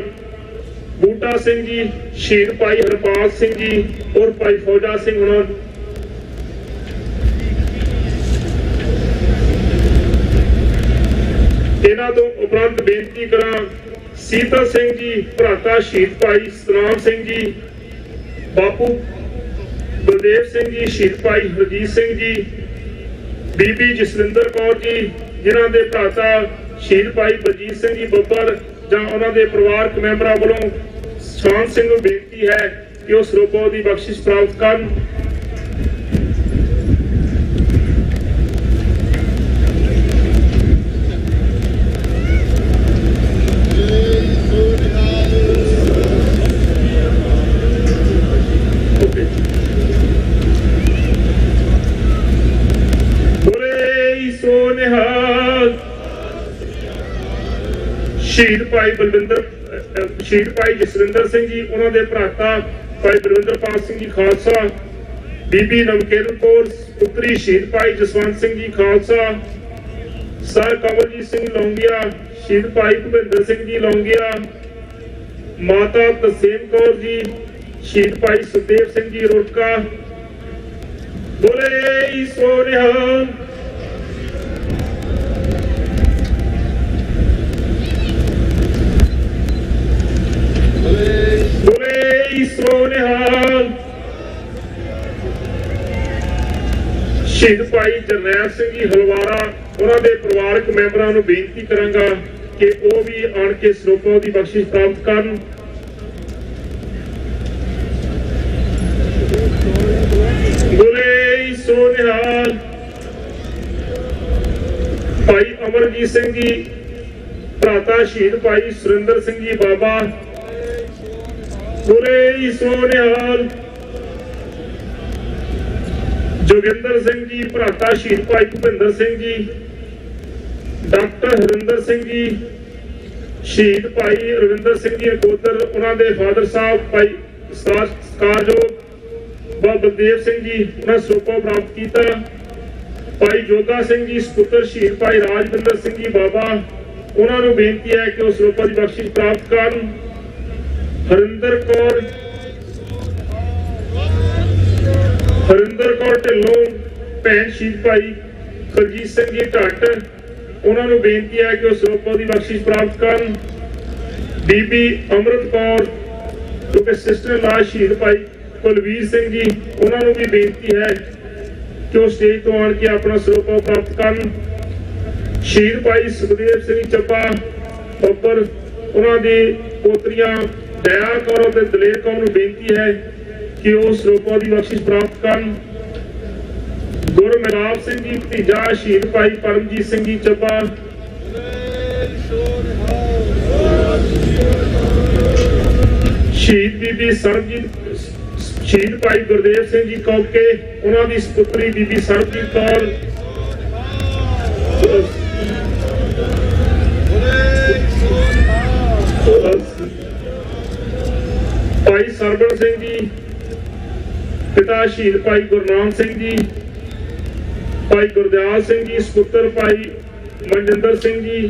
ਬੂਟਾ ਸਿੰਘ ਜੀ, ਸ਼ਹੀਦ ਭਾਈ ਹਰਪਾਲ ਸਿੰਘ ਜੀ ਔਰ ਭਾਈ ਫੌਜਾ ਸਿੰਘ ਉਹਨਾਂ ਇਹਨਾਂ ਤੋਂ ਉਪਰੰਤ ਬੇਨਤੀ ਕਰਾਂ ਸੀਤਲ ਸਿੰਘ ਜੀ, ਭਰਾਤਾ ਸ਼ਹੀਦ ਭਾਈ ਸਤਨਾਮ ਸਿੰਘ ਜੀ, ਬਾਪੂ ਬਲਦੇਵ ਸਿੰਘ ਜੀ, ਸ਼ਹੀਦ ਭਾਈ ਹਰਜੀਤ ਸਿੰਘ ਜੀ, ਬੀਬੀ ਜਸਵਿੰਦਰ ਕੌਰ ਜੀ, ਜਿਨ੍ਹਾਂ ਦੇ ਭਰਾਤਾ ਸ਼ਹੀਦ ਭਾਈ ਬਲਜੀਤ ਸਿੰਘ ਜੀ ਬੱਬਰ ਜਾਂ ਉਹਨਾਂ ਦੇ ਪਰਿਵਾਰਕ ਮੈਂਬਰਾਂ ਵੱਲੋਂ ਸ਼ਾਨ ਸਿੰਘ ਨੂੰ ਬੇਨਤੀ ਹੈ ਕਿ ਉਹ ਸਰੋਪਾ ਦੀ ਬਖਸ਼ਿਸ਼ ਪ੍ਰਾਪਤ ਕਰਨ। ਸ਼ਹੀਦ ਭਾਈ ਜਸਵਿੰਦਰ ਸਿੰਘ ਜੀ, ਉਹਨਾਂ ਦੇ ਭਰਾਤਾ ਭਾਈ ਬਲਵਿੰਦਰਪਾਲ ਸਿੰਘ ਜੀ ਖਾਲਸਾ, ਬੀਬੀ ਨਵਕੇਰਨ ਕੌਰ ਪੁੱਤਰੀ ਸ਼ਹੀਦ ਭਾਈ ਜਸਵੰਤ ਸਿੰਘ ਜੀ ਖਾਲਸਾ, ਸਰ ਕਮਲਜੀਤ ਸਿੰਘ ਲੌਂਗੀਆ, ਸ਼ਹੀਦ ਭਾਈ ਭੁਪਿੰਦਰ ਸਿੰਘ ਜੀ ਲੌਂਗੀਆ, ਮਾਤਾ ਤਸੀਮ ਕੌਰ ਜੀ, ਸ਼ਹੀਦ ਭਾਈ ਸੁਖਦੇਵ ਸਿੰਘ ਜੀ ਰੁੜਕਾ। ਬੋਲੇ ਸੋ ਨਿਹਾਲ। ਸ਼ਹੀਦ ਭਾਈ ਜਰਨੈਲ ਸਿੰਘ ਜੀ ਹਲਵਾਰਾ, ਉਹਨਾਂ ਦੇ ਪਰਿਵਾਰਕ ਮੈਂਬਰਾਂ ਨੂੰ ਬੇਨਤੀ ਕਰਾਂਗਾ ਕਿ ਉਹ ਵੀ ਆਣ ਕੇ ਸਰੋਪਾ ਦੀ ਬਖਸ਼ਿਸ਼ ਪ੍ਰਾਪਤ ਕਰਨ। ਬੋਲੇ ਸੋ ਨਿਹਾਲ। ਭਾਈ ਅਮਰਜੀਤ ਸਿੰਘ ਜੀ, ਭਰਾਤਾ ਸ਼ਹੀਦ ਭਾਈ ਸੁਰਿੰਦਰ ਸਿੰਘ ਜੀ ਬਾਬਾ। ਬੋਲੇ ਸੋ ਨਿਹਾਲ। ਜੋਗਿੰਦਰ ਸਿੰਘ ਜੀ, ਭਰਾਤਾ ਸ਼ਹੀਦ ਭਾਈ ਭੁਪਿੰਦਰ ਸਿੰਘ ਜੀ, ਡਾਕਟਰ ਹਰਿੰਦਰ ਸਿੰਘ ਜੀ, ਸ਼ਹੀਦ ਭਾਈ ਰਵਿੰਦਰ ਸਿੰਘ ਜੀ ਅਗੋਦਰ, ਉਹਨਾਂ ਦੇ ਫਾਦਰ ਸਾਹਿਬ ਭਾਈ ਸਤਿਕਾਰਯੋਗ ਬਲਦੇਵ ਸਿੰਘ ਜੀ, ਉਹਨਾਂ ਸਰੋਪਾ ਪ੍ਰਾਪਤ ਕੀਤਾ। ਭਾਈ ਜੋਗਾ ਸਿੰਘ ਜੀ ਸੁਪੁੱਤਰ ਸ਼ਹੀਦ ਭਾਈ ਰਾਜਵਿੰਦਰ ਸਿੰਘ ਜੀ ਬਾਬਾ, ਉਹਨਾਂ ਨੂੰ ਬੇਨਤੀ ਹੈ ਕਿ ਉਹ ਸਰੋਪਾ ਦੀ ਬਖਸ਼ਿਸ਼ ਪ੍ਰਾਪਤ ਕਰਨ। ਹਰਿੰਦਰ ਕੌਰ ਢਿੱਲੋਂ, ਭੈਣ ਸ਼ਹੀਦ ਭਾਈ ਖਰਜੀਤ ਸਿੰਘ ਜੀ ਢੱਟ, ਉਹਨਾਂ ਨੂੰ ਬੇਨਤੀ ਹੈ ਕਿ ਉਹ ਸਰੋਪਾ ਦੀ ਬਖਸ਼ਿਸ਼ ਪ੍ਰਾਪਤ ਕਰਨ। ਬੀਬੀ ਅੰਮ੍ਰਿਤ ਕੌਰ ਜੋ ਕਿ ਸਿਸਟਰ ਲਾ ਸ਼ਹੀਦ ਭਾਈ ਕੁਲਵੀਰ ਸਿੰਘ ਜੀ, ਉਹਨਾਂ ਨੂੰ ਵੀ ਬੇਨਤੀ ਹੈ ਕਿ ਉਹ ਸਟੇਜ ਤੋਂ ਆਣ ਕੇ ਆਪਣਾ ਸਰੋਪਾ ਪ੍ਰਾਪਤ ਕਰਨ। ਸ਼ਹੀਦ ਭਾਈ ਸੁਖਦੇਵ ਸਿੰਘ ਚੱਬਾ ਬੱਬਰ, ਉਹਨਾਂ ਦੀ ਪੋਤਰੀਆਂ ਦਇਆ ਕੌਰ ਅਤੇ ਦਲੇਰ ਕੌਰ ਨੂੰ ਬੇਨਤੀ ਹੈ ਕਿ ਉਹ ਸਰੋਪਾ ਦੀ ਬਖਸ਼ਿਸ਼ ਪ੍ਰਾਪਤ ਕਰਨ। ਗੁਰਮਿਲਾਪ ਸਿੰਘ ਜੀ ਭਤੀਜਾ ਸ਼ਹੀਦ ਭਾਈ ਪਰਮਜੀਤ ਸਿੰਘ ਜੀ ਚੱਬਾ। ਸ਼ਹੀਦ ਬੀਬੀ ਸਰਬਜੀਤ, ਸ਼ਹੀਦ ਭਾਈ ਗੁਰਦੇਵ ਸਿੰਘ ਜੀ ਕੌਕੇ, ਉਹਨਾਂ ਦੀ ਸੁਪੁੱਤਰੀ ਬੀਬੀ ਸਰਬਜੀਤ ਕੌਰ। ਭਾਈ ਸਰਬਣ ਸਿੰਘ ਜੀ, ਪਿਤਾ ਸ਼ਹੀਦ ਭਾਈ ਗੁਰਨਾਮ ਸਿੰਘ ਜੀ, ਭਾਈ ਗੁਰਦਿਆਲ ਸਿੰਘ ਜੀ, ਸਪੁੱਤਰ ਭਾਈ ਮਨਜਿੰਦਰ ਸਿੰਘ ਜੀ,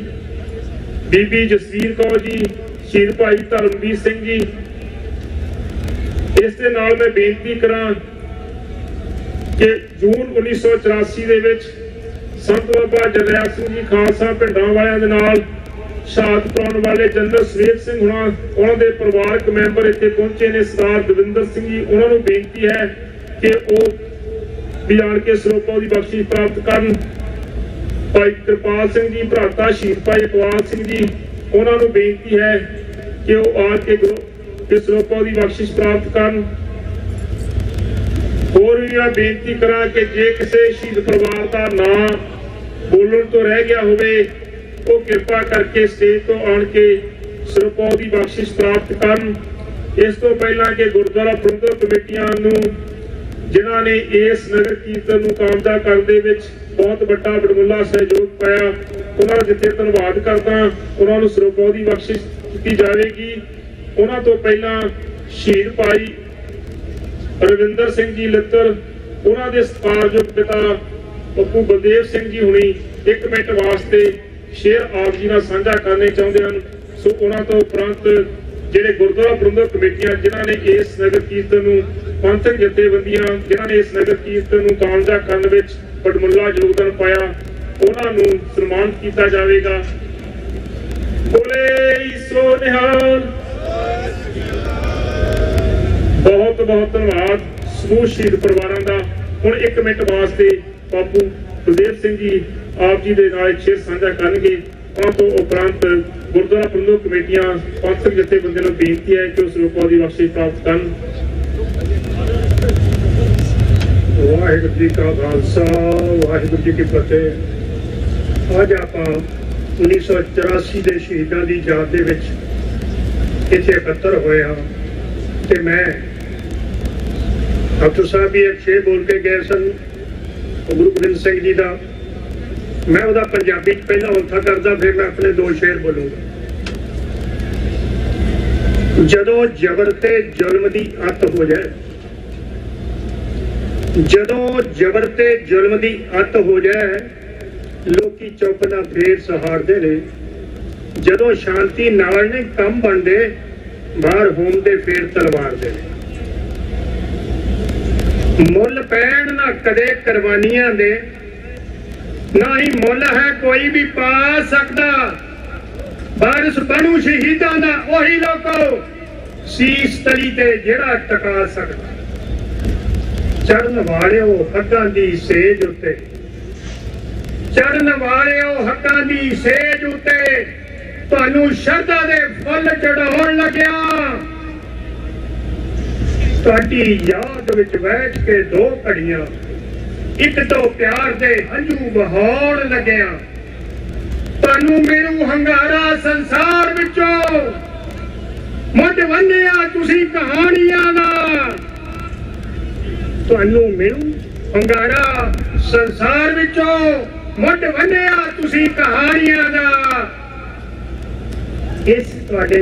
ਬੀਬੀ ਜਸਵੀਰ ਕੌਰ ਜੀ, ਸ਼ਹੀਦ ਭਾਈ ਧਰਮਵੀਰ ਸਿੰਘ ਜੀ। ਇਸ ਦੇ ਨਾਲ ਮੈਂ ਬੇਨਤੀ ਕਰਾਂ ਕਿ ਜੂਨ 1984 ਦੇ ਵਿੱਚ ਸੰਤ ਬਾਬਾ ਜਰਨੈਲ ਸਿੰਘ ਜੀ ਖਾਲਸਾ ਪਿੰਡਾਂ ਵਾਲਿਆਂ ਦੇ ਨਾਲ ਸ਼ਹਾਦਤ ਪਾਉਣ ਵਾਲੇ ਜਨਰਲ ਸਵੇਤ ਸਿੰਘ ਉਹਨਾਂ ਦੇ ਪਰਿਵਾਰਕ ਮੈਂਬਰ ਇੱਥੇ ਪਹੁੰਚੇ ਨੇ, ਸਰਦਾਰ ਦਵਿੰਦਰ ਸਿੰਘ ਜੀ। ਉਹਨਾਂ ਨੂੰ ਬੇਨਤੀ ਹੈ ਕਿ ਉਹ ਵੀ ਆਣ ਕੇ ਸਰੋਪਾ ਦੀ ਬਖਸ਼ਿਸ਼ ਪ੍ਰਾਪਤ ਕਰਨ। ਭਾਈ ਕਿਰਪਾਲ ਸਿੰਘ ਜੀ, ਭਰਾਤਾ ਸ਼ਹੀਦ ਭਾਈ ਇਕਬਾਲ ਸਿੰਘ ਜੀ, ਉਹਨਾਂ ਨੂੰ ਬੇਨਤੀ ਹੈ ਕਿ ਉਹ ਆ ਕੇ ਸਰੋਪਾ ਦੀ ਬਖਸ਼ਿਸ਼ ਪ੍ਰਾਪਤ ਕਰਨ। ਹੋਰ ਵੀ ਮੈਂ ਬੇਨਤੀ ਕਰਾਂ ਕਿ ਜੇ ਕਿਸੇ ਸ਼ਹੀਦ ਪਰਿਵਾਰ ਦਾ ਨਾਂ ਬੋਲਣ ਤੋਂ ਰਹਿ ਗਿਆ ਹੋਵੇ, ਉਹ ਕਿਰਪਾ ਕਰਕੇ ਸਟੇਜ ਤੋਂ ਆਣ ਕੇ ਸਰੋਪਾ ਦੀ ਬਖਸ਼ਿਸ਼ ਪ੍ਰਾਪਤ ਕਰਨ। ਇਸ ਤੋਂ ਪਹਿਲਾਂ ਕਿ ਗੁਰਦੁਆਰਾ ਪ੍ਰਬੰਧਕ ਕਮੇਟੀਆਂ ਨੂੰ, ਜਿਨ੍ਹਾਂ ਨੇ ਇਸ ਨਗਰ ਕੀਰਤਨ ਨੂੰ ਕਾਮਯਾਬ ਕਰਨ ਦੇ ਵਿੱਚ ਬਹੁਤ ਵੱਡਾ ਵਡਮੁੱਲਾ ਸਹਿਯੋਗ ਪਾਇਆ, ਉਹਨਾਂ ਦਾ ਜਿੱਥੇ ਧੰਨਵਾਦ ਕਰਦਾ। ਉਹਨਾਂ ਨੂੰ ਸਰੋਪਾ ਦੀ ਬਖਸ਼ਿਸ਼ ਕੀਤੀ ਜਾਵੇਗੀ। ਉਹਨਾਂ ਤੋਂ ਪਹਿਲਾਂ ਸ਼ਹੀਦ ਭਾਈ ਰਵਿੰਦਰ ਸਿੰਘ ਜੀ ਲਿੱਤਰ, ਉਹਨਾਂ ਦੇ ਸਤਿਕਾਰਯੋਗ ਪਿਤਾ ਪੱਪੂ ਬਲਦੇਵ ਸਿੰਘ ਜੀ ਹੁਣੀ 1 ਮਿੰਟ ਵਾਸਤੇ ਸ਼ੇਰ ਆਪ ਜੀ ਨਾਲ ਸਾਂਝਾ ਕਰਨੇ ਚਾਹੁੰਦੇ ਹਨ। ਸੋ ਉਹਨਾਂ ਤੋਂ ਉਪਰੰਤ ਜਿਹੜੇ ਗੁਰਦੁਆਰਾ ਪ੍ਰਬੰਧਕ ਕਮੇਟੀਆਂ, ਜਿਨ੍ਹਾਂ ਨੇ ਇਸ ਨਗਰ ਕੀਰਤਨ ਨੂੰ, ਪੰਥਕ ਜਥੇਬੰਦੀਆਂ ਜਿਨ੍ਹਾਂ ਨੇ ਇਸ ਨਗਰ ਕੀਰਤਨ ਨੂੰ ਕਾਮਯਾਬ ਕਰਨ ਵਿੱਚ ਵਡਮੁੱਲਾ ਯੋਗਦਾਨ ਪਾਇਆ, ਉਹਨਾਂ ਨੂੰ ਸਨਮਾਨਿਤ ਕੀਤਾ ਜਾਵੇਗਾ। ਬੋਲੇ ਸੋ ਨਿਹਾਲ। ਬਹੁਤ ਬਹੁਤ ਧੰਨਵਾਦ ਸਮੂਹ ਸ਼ਹੀਦ ਪਰਿਵਾਰਾਂ ਦਾ। ਹੁਣ 1 ਮਿੰਟ ਵਾਸਤੇ ਬਾਪੂ ਬਲਦੇਵ ਸਿੰਘ ਜੀ ਆਪ ਜੀ ਦੇ ਨਾਲ ਸ਼ੇਰ ਸਾਂਝਾ ਕਰਨਗੇ। ਉਹਨਾਂ ਤੋਂ ਉਪਰੰਤ ਗੁਰਦੁਆਰਾ ਪ੍ਰਬੰਧਕ ਕਮੇਟੀਆਂ, ਪੰਥਕ ਜਥੇਬੰਦੀਆਂ ਨੂੰ ਬੇਨਤੀ ਹੈ ਕਿ ਉਸ ਸਰੋਪਾ ਦੀ ਬਖਸ਼ਿਸ਼ ਪ੍ਰਾਪਤ ਕਰਨ। ਵਾਹਿਗੁਰੂ ਜੀ ਕਾ ਖਾਲਸਾ, ਵਾਹਿਗੁਰੂ ਜੀ ਕੀ ਫਤਿਹ। ਅੱਜ ਆਪਾਂ 1984 ਦੇ ਸ਼ਹੀਦਾਂ ਦੀ ਯਾਦ ਦੇ ਵਿੱਚ ਇੱਥੇ ਇਕੱਤਰ ਹੋਏ ਹਾਂ ਤੇ ਮੈਂ ਡਾਕਟਰ ਸਾਹਿਬ ਵੀ ਇੱਕ ਸ਼ੇਰ ਬੋਲ ਕੇ ਗਏ ਸਨ ਗੁਰੂ ਗੋਬਿੰਦ ਸਿੰਘ ਜੀ ਦਾ। ਮੈਂ ਉਹਦਾ ਪੰਜਾਬੀ ਚ ਪਹਿਲਾਂ ਉਲਥਾ ਕਰਦਾ, ਫਿਰ ਮੈਂ ਆਪਣੇ 2 ਸ਼ੇਰ ਬੋਲੂੰਗਾ। ਜਦੋਂ ਜ਼ਬਰ ਤੇ ਜ਼ੁਲਮ ਦੀ ਅੱਤ ਹੋ ਜਾਏ, ਜਦੋਂ ਜ਼ਬਰ ਤੇ ਜ਼ੁਲਮ ਦੀ ਅੱਤ ਹੋ ਜਾਏ, ਲੋਕੀ ਚੁੱਪ ਨਾ ਫੇਰ ਸਹਾਰਦੇ ਨੇ। ਜਦੋਂ ਸ਼ਾਂਤੀ ਨਾਲ ਨਹੀਂ ਕੰਮ ਬਣਦੇ, ਬਾਹਰ ਹੋਂਦੇ ਫੇਰ ਤਲਵਾਰ ਦੇ ਨੇ। ਮੁੱਲ ਪੈਣ ਨਾ ਕਦੇ ਕੁਰਬਾਨੀਆਂ ਦੇ, ਨਾ ਹੀ ਮੁੱਲ ਹੈ ਕੋਈ ਵੀ ਪਾ ਸਕਦਾ। ਬਾਰਿਸ਼ ਬਣੂ ਸ਼ਹੀਦਾਂ ਦਾ ਉਹੀ ਲੋਕੋ, ਸੀਸ ਤਲੀ ਤੇ ਜਿਹੜਾ ਟਕਾ ਸਕਦਾ। ਚੜਨ ਵਾਲਿਓ ਹੱਕਾਂ ਦੀ ਸੇਜ ਉੱਤੇ, ਚੜਨ ਵਾਲਿਓ ਹੱਕਾਂ ਦੀ ਸੇਜ ਉੱਤੇ, ਤੁਹਾਨੂੰ ਸ਼ਰਧਾ ਦੇ ਫੁੱਲ ਚੜਾਉਣ ਲੱਗਿਆ। ਤੁਹਾਡੀ ਯਾਦ ਵਿੱਚ ਬੈਠ ਕੇ 2 ਘੜੀਆਂ ਇੱਕ ਤੋਂ ਪਿਆਰ ਦੇ ਹੰਝੂ ਵਹਾਉਣ ਲੱਗਿਆ। ਤੁਹਾਨੂੰ ਮਿਲੂ ਹੰਗਾਰਾ ਸੰਸਾਰ ਵਿੱਚੋਂ, ਮੁੱਢ ਵੰਡਿਆ ਤੁਸੀਂ ਕਹਾਣੀਆਂ ਦਾ। ਤੁਹਾਨੂੰ ਮਿਲੂ ਹੰਗਾਰਾ ਸੰਸਾਰ ਵਿੱਚੋਂ, ਮੁੱਢ ਵੰਡਿਆ ਤੁਸੀਂ ਕਹਾਣੀਆਂ ਦਾ। ਇਸ ਤੁਹਾਡੇ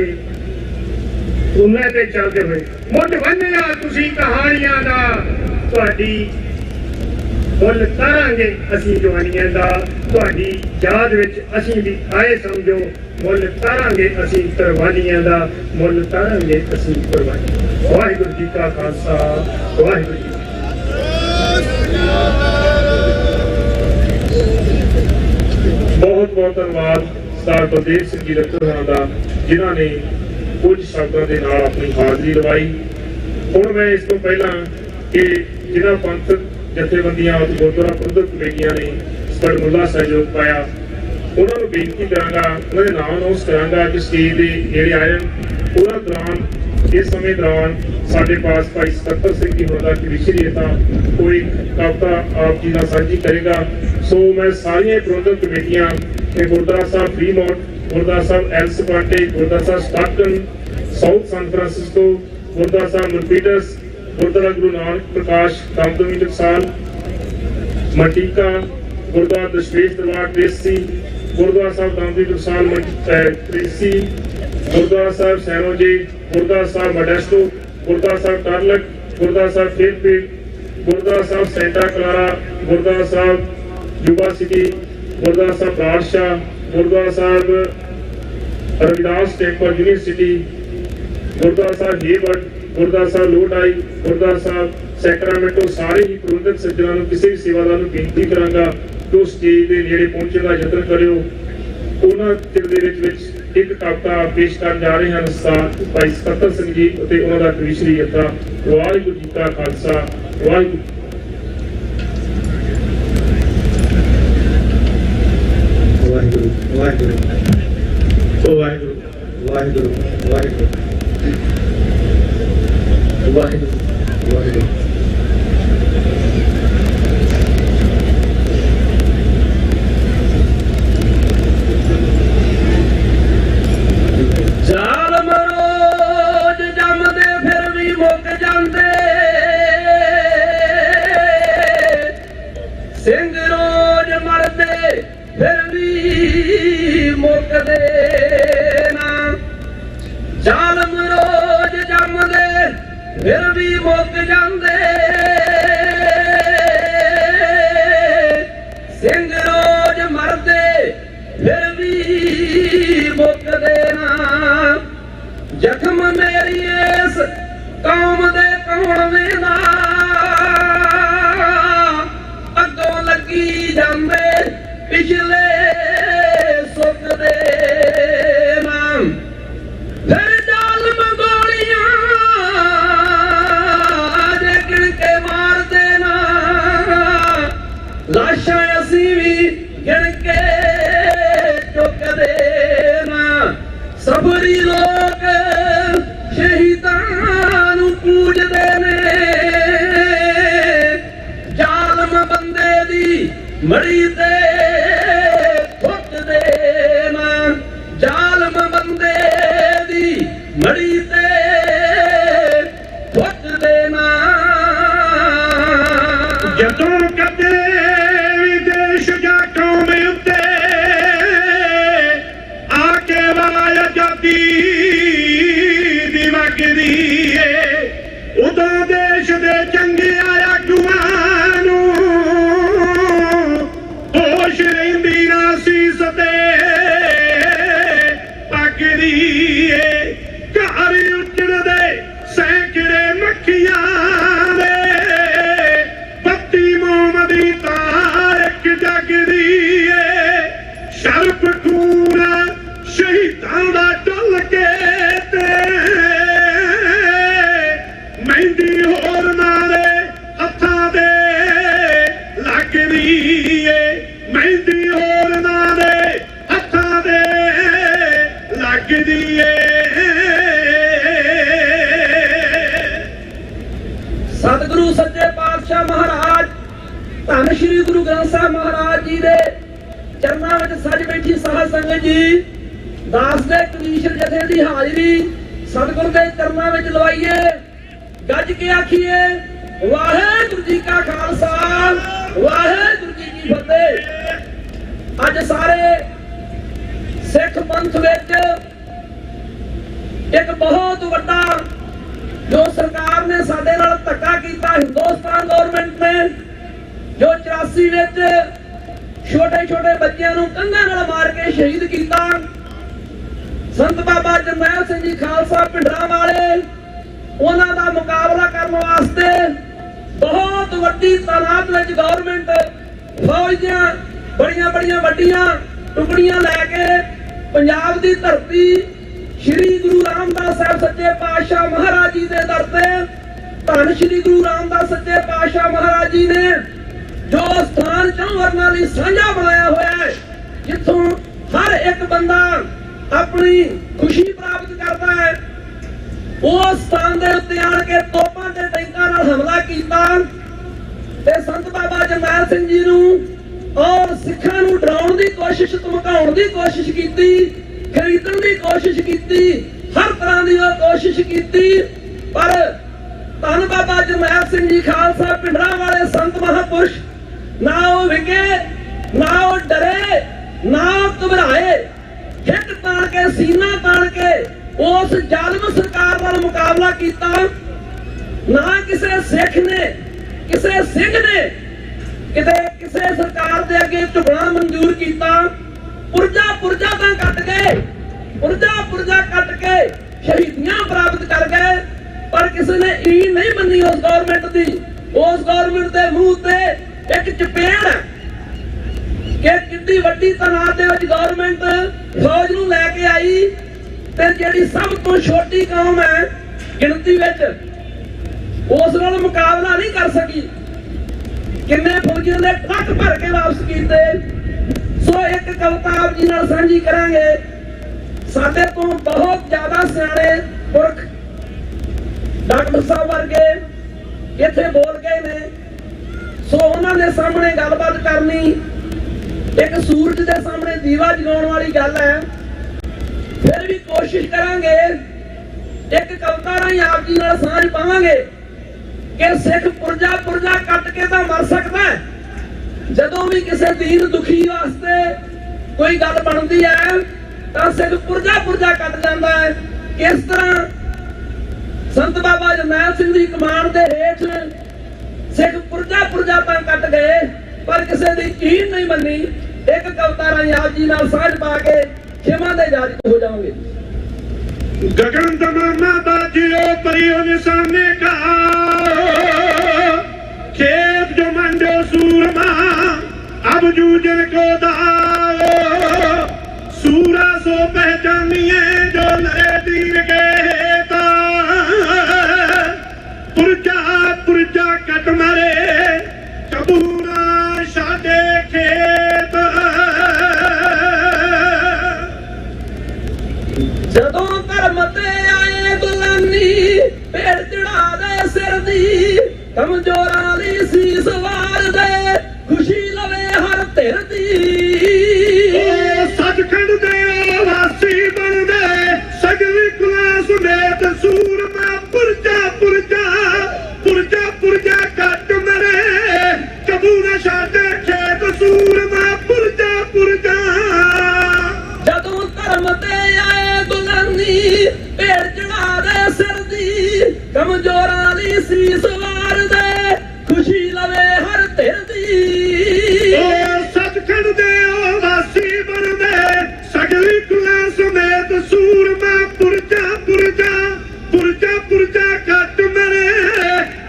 ਉਹਨਾਂ ਤੇ ਚੱਲਦੇ ਹੋਏ ਮੁੱਢ ਵੰਡਿਆ ਤੁਸੀਂ ਕਹਾਣੀਆਂ ਦਾ। ਤੁਹਾਡੀ ਮੁੱਲ ਤਾਰਾਂਗੇ ਅਸੀਂ ਜਵਾਨੀਆਂ ਦਾ, ਤੁਹਾਡੀ ਯਾਦ ਵਿੱਚ ਅਸੀਂ ਵੀ ਆਏ ਸਮਝੋ। ਮੁੱਲ ਤਾਰਾਂਗੇ ਅਸੀਂ ਕੁਰਬਾਨੀਆਂ ਦਾ, ਮੁੱਲ ਤਾਰਾਂਗੇ ਅਸੀਂ ਕੁਰਬਾਨੀਆਂ। ਵਾਹਿਗੁਰੂ ਜੀ ਕਾ ਖਾਲਸਾ, ਵਾਹਿਗੁਰੂ ਜੀ। ਬਹੁਤ ਬਹੁਤ ਧੰਨਵਾਦ ਸਰਦਾਰ ਬਲਦੇਵ ਸਿੰਘ ਜੀ ਲੱਖੋਵਾਲ ਦਾ, ਜਿਨ੍ਹਾਂ ਨੇ ਕੁਝ ਸ਼ਬਦਾਂ ਦੇ ਨਾਲ ਆਪਣੀ ਹਾਜ਼ਰੀ ਲਵਾਈ। ਹੁਣ ਮੈਂ ਇਸ ਤੋਂ ਪਹਿਲਾਂ ਕਿ ਜਿਨ੍ਹਾਂ ਪੰਥਕ ਜਥੇਬੰਦੀਆਂ ਅਤੇ ਗੁਰਦੁਆਰਾ ਪ੍ਰਬੰਧਕ ਕਮੇਟੀਆਂ ਨੇ ਵਡਮੁੱਲਾ ਸਹਿਯੋਗ ਪਾਇਆ, ਉਹਨਾਂ ਨੂੰ ਬੇਨਤੀ ਕਰਾਂਗਾ, ਉਹਨਾਂ ਦੇ ਨਾਮ ਅਨਾਉਂਸ ਕਰਾਂਗਾ ਕਿ ਸਟੇਜ ਦੇ ਨੇੜੇ ਆਏ। ਉਹਨਾਂ ਦੌਰਾਨ, ਇਸ ਸਮੇਂ ਦੌਰਾਨ ਸਾਡੇ ਪਾਸ ਭਾਈ ਸਕੱਤਰ ਸਿੰਘ ਜੀ ਹੋਣਾ ਕਿ ਵਿਸ਼ਰੀ ਹੈ ਤਾਂ ਕੋਈ ਕਵਿਤਾ ਆਪ ਜੀ ਨਾਲ ਸਾਂਝੀ ਕਰੇਗਾ। ਸੋ ਮੈਂ ਸਾਰੀਆਂ ਪ੍ਰਬੰਧਕ ਕਮੇਟੀਆਂ ਤੇ Gurdwara Sahib Fremont, Gurdwara Sahib El Sobrante, Gurdwara Sahib Stockton, South San Francisco, Gurdwara Sahib Milpitas, Gurdwara Guru Nanak Prakash Damdami Taksal, Manteca, Gurdwara Dashmesh Darbar Tracy, Gurdwara Sahib Damdami Taksal Tracy, Gurdwara Sahib San Jose, Gurdwara Sahib Modesto, Gurdwara Sahib Turlock, Gurdwara Sahib ਫੇਰਪੀਟ, Gurdwara Sahib Santa Clara, Gurdwara Sahib Yuba City, Gurdwara Sahib ਬਰਾੜਸ਼ਾਹ, Gurdwara Sahib Ravidas temple university, Gurdwara Sahib Hayward, gurdwara साहब लोटाई, गुरुद्वारा साहब सैक्रामेंटो, सारे ही प्रबंधक सज्जनों को किसी भी सेवादार को बेनती करांगा कि स्टेज के नेड़े पहुंचने का यतन करियो। उन्हां दिल दे विच एक कविता पेश करन जा रहे हैं भाई सकत्तर सिंह जी ते उन्हां दा कविश्री यथा। वाहिगुरू जी का खालसा, वाहिगुरू वाहिगुरू वाहिगुरू वाहिगुरू वाहिगुरू वाहिगुरू वाहिगुरू वाहिगुरू। जालम रोज जमदे फिर भी मुक जांदे, सिंह रोज मरदे फिर भी मुकदे ना। जालम रोज जमदे फिर भी मुक जांदे, सिंह रोज मरदे फिर भी मुकदे ना। जख्म मेरी इस कौम दे कौन वेंदा, अगों लगी जांदे पिछले सुकदे ना। फिर जालम गोलियां जे गिण के मार देना, लाशां असीं भी गिण के चुकदे ना। सबरी लोग शहीदां नूं पूजदे ने, जालम बंदे दी मड़ी ते थुकदे ना। जालम बंदे दी मड़ी ते थुकदे ना। जदों कदे भी देश जा कौम उत्ते आके वाया जाती दी वगदी है, उदों देश दे चंगे आया गुआनू होश रहिंदी ना सीस ते पगदी है। घर उजड़दे सैकड़े मक्खियां दे, बत्ती मोम दी तार इक जगदी है। शर्फ खून शहीदां दा डुल के ते मेहंदी होरनां दे हत्थां दे लगदी है। मेहंदी होरनां दे हत्थां दे लगदी है। सतगुरु सच्चे पातशाह महाराज धन श्री गुरु ग्रंथ साहब महाराज जी दे चरनां विच सज बैठी साध संगत जी, दास दे कलीशर जथे दी हाजरी सतगुरु दे चरनां विच लवाइए। गज के आखिए वाहिगुरू जी का खालसा, वाहिगुरू जी की फतेह। अज सारे सिख पंथ विच एक बहुत वड्डा जो सरकार ने साडे नाल धक्का कीता, हिंदुस्तान गवर्नमेंट ने जो 84 विच छोटे छोटे बच्चों नूं कंघां नाल मार के शहीद कीता। संत बाबा जरनैल सिंह जी खालसा भिंडरां वाले उन्हां दा मुकाबला करन वास्ते बहुत वड्डी तादाद विच गवर्नमेंट फौज दीआं बड़ियां बड़ियां वड्डियां टुकड़ियां लैके पंजाब दी धरती श्री गुरु रामदास साहब सच्चे पातशाह महाराज जी दे दर ते धन श्री गुरु रामदास सच्चे पातशाह महाराज जी ने जो स्थान चौवरना लई साझा बनाया होया है, जिथों हर एक बंदा अपनी खुशी प्राप्त करता है, उस स्थान दे उत्ते आण के तोपां ते टैंकां नाल हमला कीता ते संत बाबा जरनैल सिंह जी नूं और सिखां नूं डराउण दी कोशिश, धमकाउण दी कोशिश कीती, खरीदण दी कोशिश कीती, हर तरह दी कोशिश कीती। पर धन बाबा जरनैल सिंह जी खालसा भिंडरां वाले संत महापुरुष ना वो विके, ना वो डरे, ना घबराए, हिट ताण के सीना ताण के उस जालिम सरकार नाल मुकाबला कीता। ना किसी सिख ने किसी सिंह ने किते किसी सरकार दे अगे झुकना मंजूर कीता। पुरजा पुरजा तां कट गए, पुरजा पुरजा कट के शहीदियां प्राप्त कर गए, पर किसी ने ई नहीं मनी उस गवर्नमेंट दी। उस गवर्नमेंट दे मुंह ते एक चपेड़ कि कितनी वड्डी तनात दे विच गवर्नमेंट फौज नूं लैके आई ते जिहड़ी सब तो छोटी कौम है गिनती विच उस नाल मुकाबला नहीं कर सकी। किन्ने फौजियों ने ट्रक भर के वापस कीते। सो एक कविता आप जी नाल साझी करांगे। साडे तो बहुत ज्यादा सियाणे पुरख डॉक्टर साहब वर्गे इत्थे बोल गए ने। सो उन्होंने सामने गलबात करनी एक सूरज के सामने दीवा जगाउण वाली गल है। फिर भी कोशिश करांगे एक कविता राहीं आप जी नाल साझ पावांगे कि सिख पुरजा पुरजा कट के तो मर सकता है। जदों भी किसी दीन दुखी वास्ते कोई गल बनती है तो सिख पुरजा पुरजा कट जाता है। किस तरह संत बाबा जरनैल सिंह की कमान के हेठ सिख पुरजा पुरजा तो कट गए पर किसी की कीन नहीं बनी। एक कविता राहीं आप जी नाल साझ पा के क्षमा दे इजाजत हो जाओगे। गगन तमन्ना बाजियो परियो निशाने का खेत जो मंडो सूरमा अब जूझन को दाओ सूरा सो पहचानिए जो नए दीन के हेता पुरजा पुरजा कट मरे कबूरा शादे खेत। जदों धर्म ते आए गुलामी पेड़ चढ़ा दे सिर दी कमजोरां दी सीस वार दे खुशी लवे हर धिर दी। सचखंड दे वासी बन दे सगली कुला समेत सूरमा पुरजा पुरजा पुरजा पुरजा कट मरे कबूरा शादे खेत सूरमा पुरजा पुरजा। जदों धर्म ते आए गुलामी पेड़ चढ़ा दे सिर दी कमजोरां दी सीस वार दे खुशी लवे हर धिर दी। सचखंड दे वासी बन दे सगली कुला समेत सूरमा पुरजा पुरजा पुरजा पुरजा कट मरे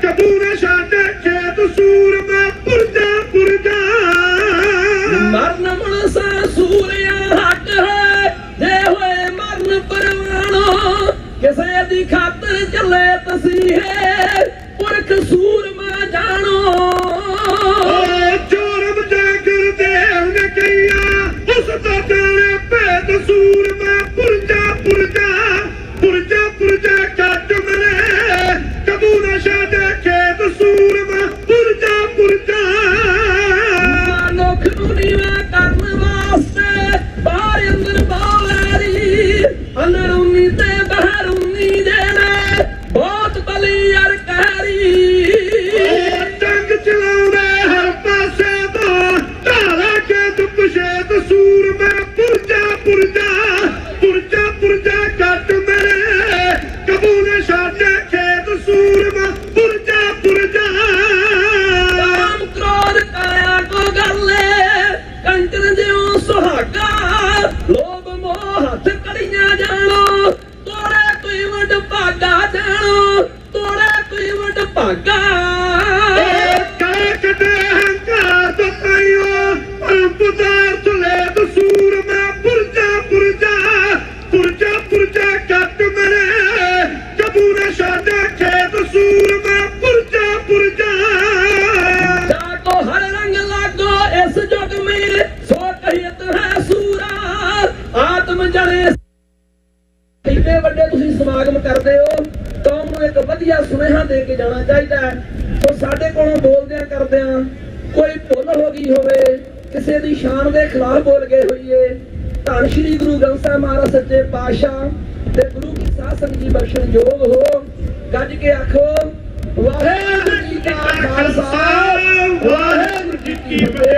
कबूरा शादे खेत सूरमा पुरजा पुरजा। मरन मनसा सूरिया हट है जे होए मरन परवानो किसे दी खातर चले तसीहे पुरख सूरमा जानो। जोरम जागर देव ने कहिया उस तो जाने भेद सूरमा पुरजा पुरजा पुरजा पुरजा कट मरे कबूरा शादे खेत सूरमा पुरजा पुरजा। मनुख नूं नीवा करन वास्ते बाहर अंदर बावैरी अंदरूनी ते बाहरूनी जेने बहुत बली अर कहरी। जंग चलाउंदे हर पासे तो ढाला के दुपशेत सूरमा पुरजा पुरजा पुरजा पुरजा कट मरे कबूरा शादे खेत सूरमा पुरजा पुरजा। काम क्रोध काया को गले कंचन जिਉਂ सुहागा लोभ मोह हथ कड़ियां जानो तोड़े कोई वड भागा जानो तोड़े कोई वड भागा। कटे हंकार तो पाइयो परम पदार्थ ले तो सूरमा पुरजा पुरजा पुरजा पुरजा कट मरे कबूरा शादे खेत सूरमा पुरजा पुरजा। जाको हर रंग लागो इस जुग में सो कहियत है सूरा आत्म जने। इतने ਵੱਡੇ ਤੁਸੀਂ ਸਮਾਗਮ ਕਰਦੇ ਹੋ ਕੌਮ ਨੂੰ ਇੱਕ ਵਧੀਆ ਸੁਨੇਹਾ ਦੇ ਕੇ ਜਾਣਾ ਚਾਹੀਦਾ ਹੈ। ਸੋ ਸਾਡੇ ਕੋਲੋਂ ਬੋਲਦਿਆਂ ਕਰਦਿਆਂ ਕੋਈ ਭੁੱਲ ਹੋ ਗਈ ਹੋਵੇ ਕਿਸੇ ਦੀ ਸ਼ਾਨ ਦੇ ਖਿਲਾਫ ਬੋਲ ਗਏ ਹੋਈਏ ਧੰਨ ਸ਼੍ਰੀ ਗੁਰੂ ਗ੍ਰੰਥ ਸਾਹਿਬ ਮਹਾਰਾਜ ਸੱਚੇ ਪਾਤਸ਼ਾਹ ਤੇ ਗੁਰੂ ਕੀ ਸਾਧ ਸੰਗਤ ਜੀ ਬਖਸ਼ਣ ਯੋਗ ਹੋ। ਗੱਜ ਕੇ ਆਖੋ ਵਾਹਿਗੁਰੂ ਜੀ ਕਾ ਖਾਲਸਾ ਵਾਹਿਗੁਰੂ ਜੀ ਕੀ ਫਤਿਹ।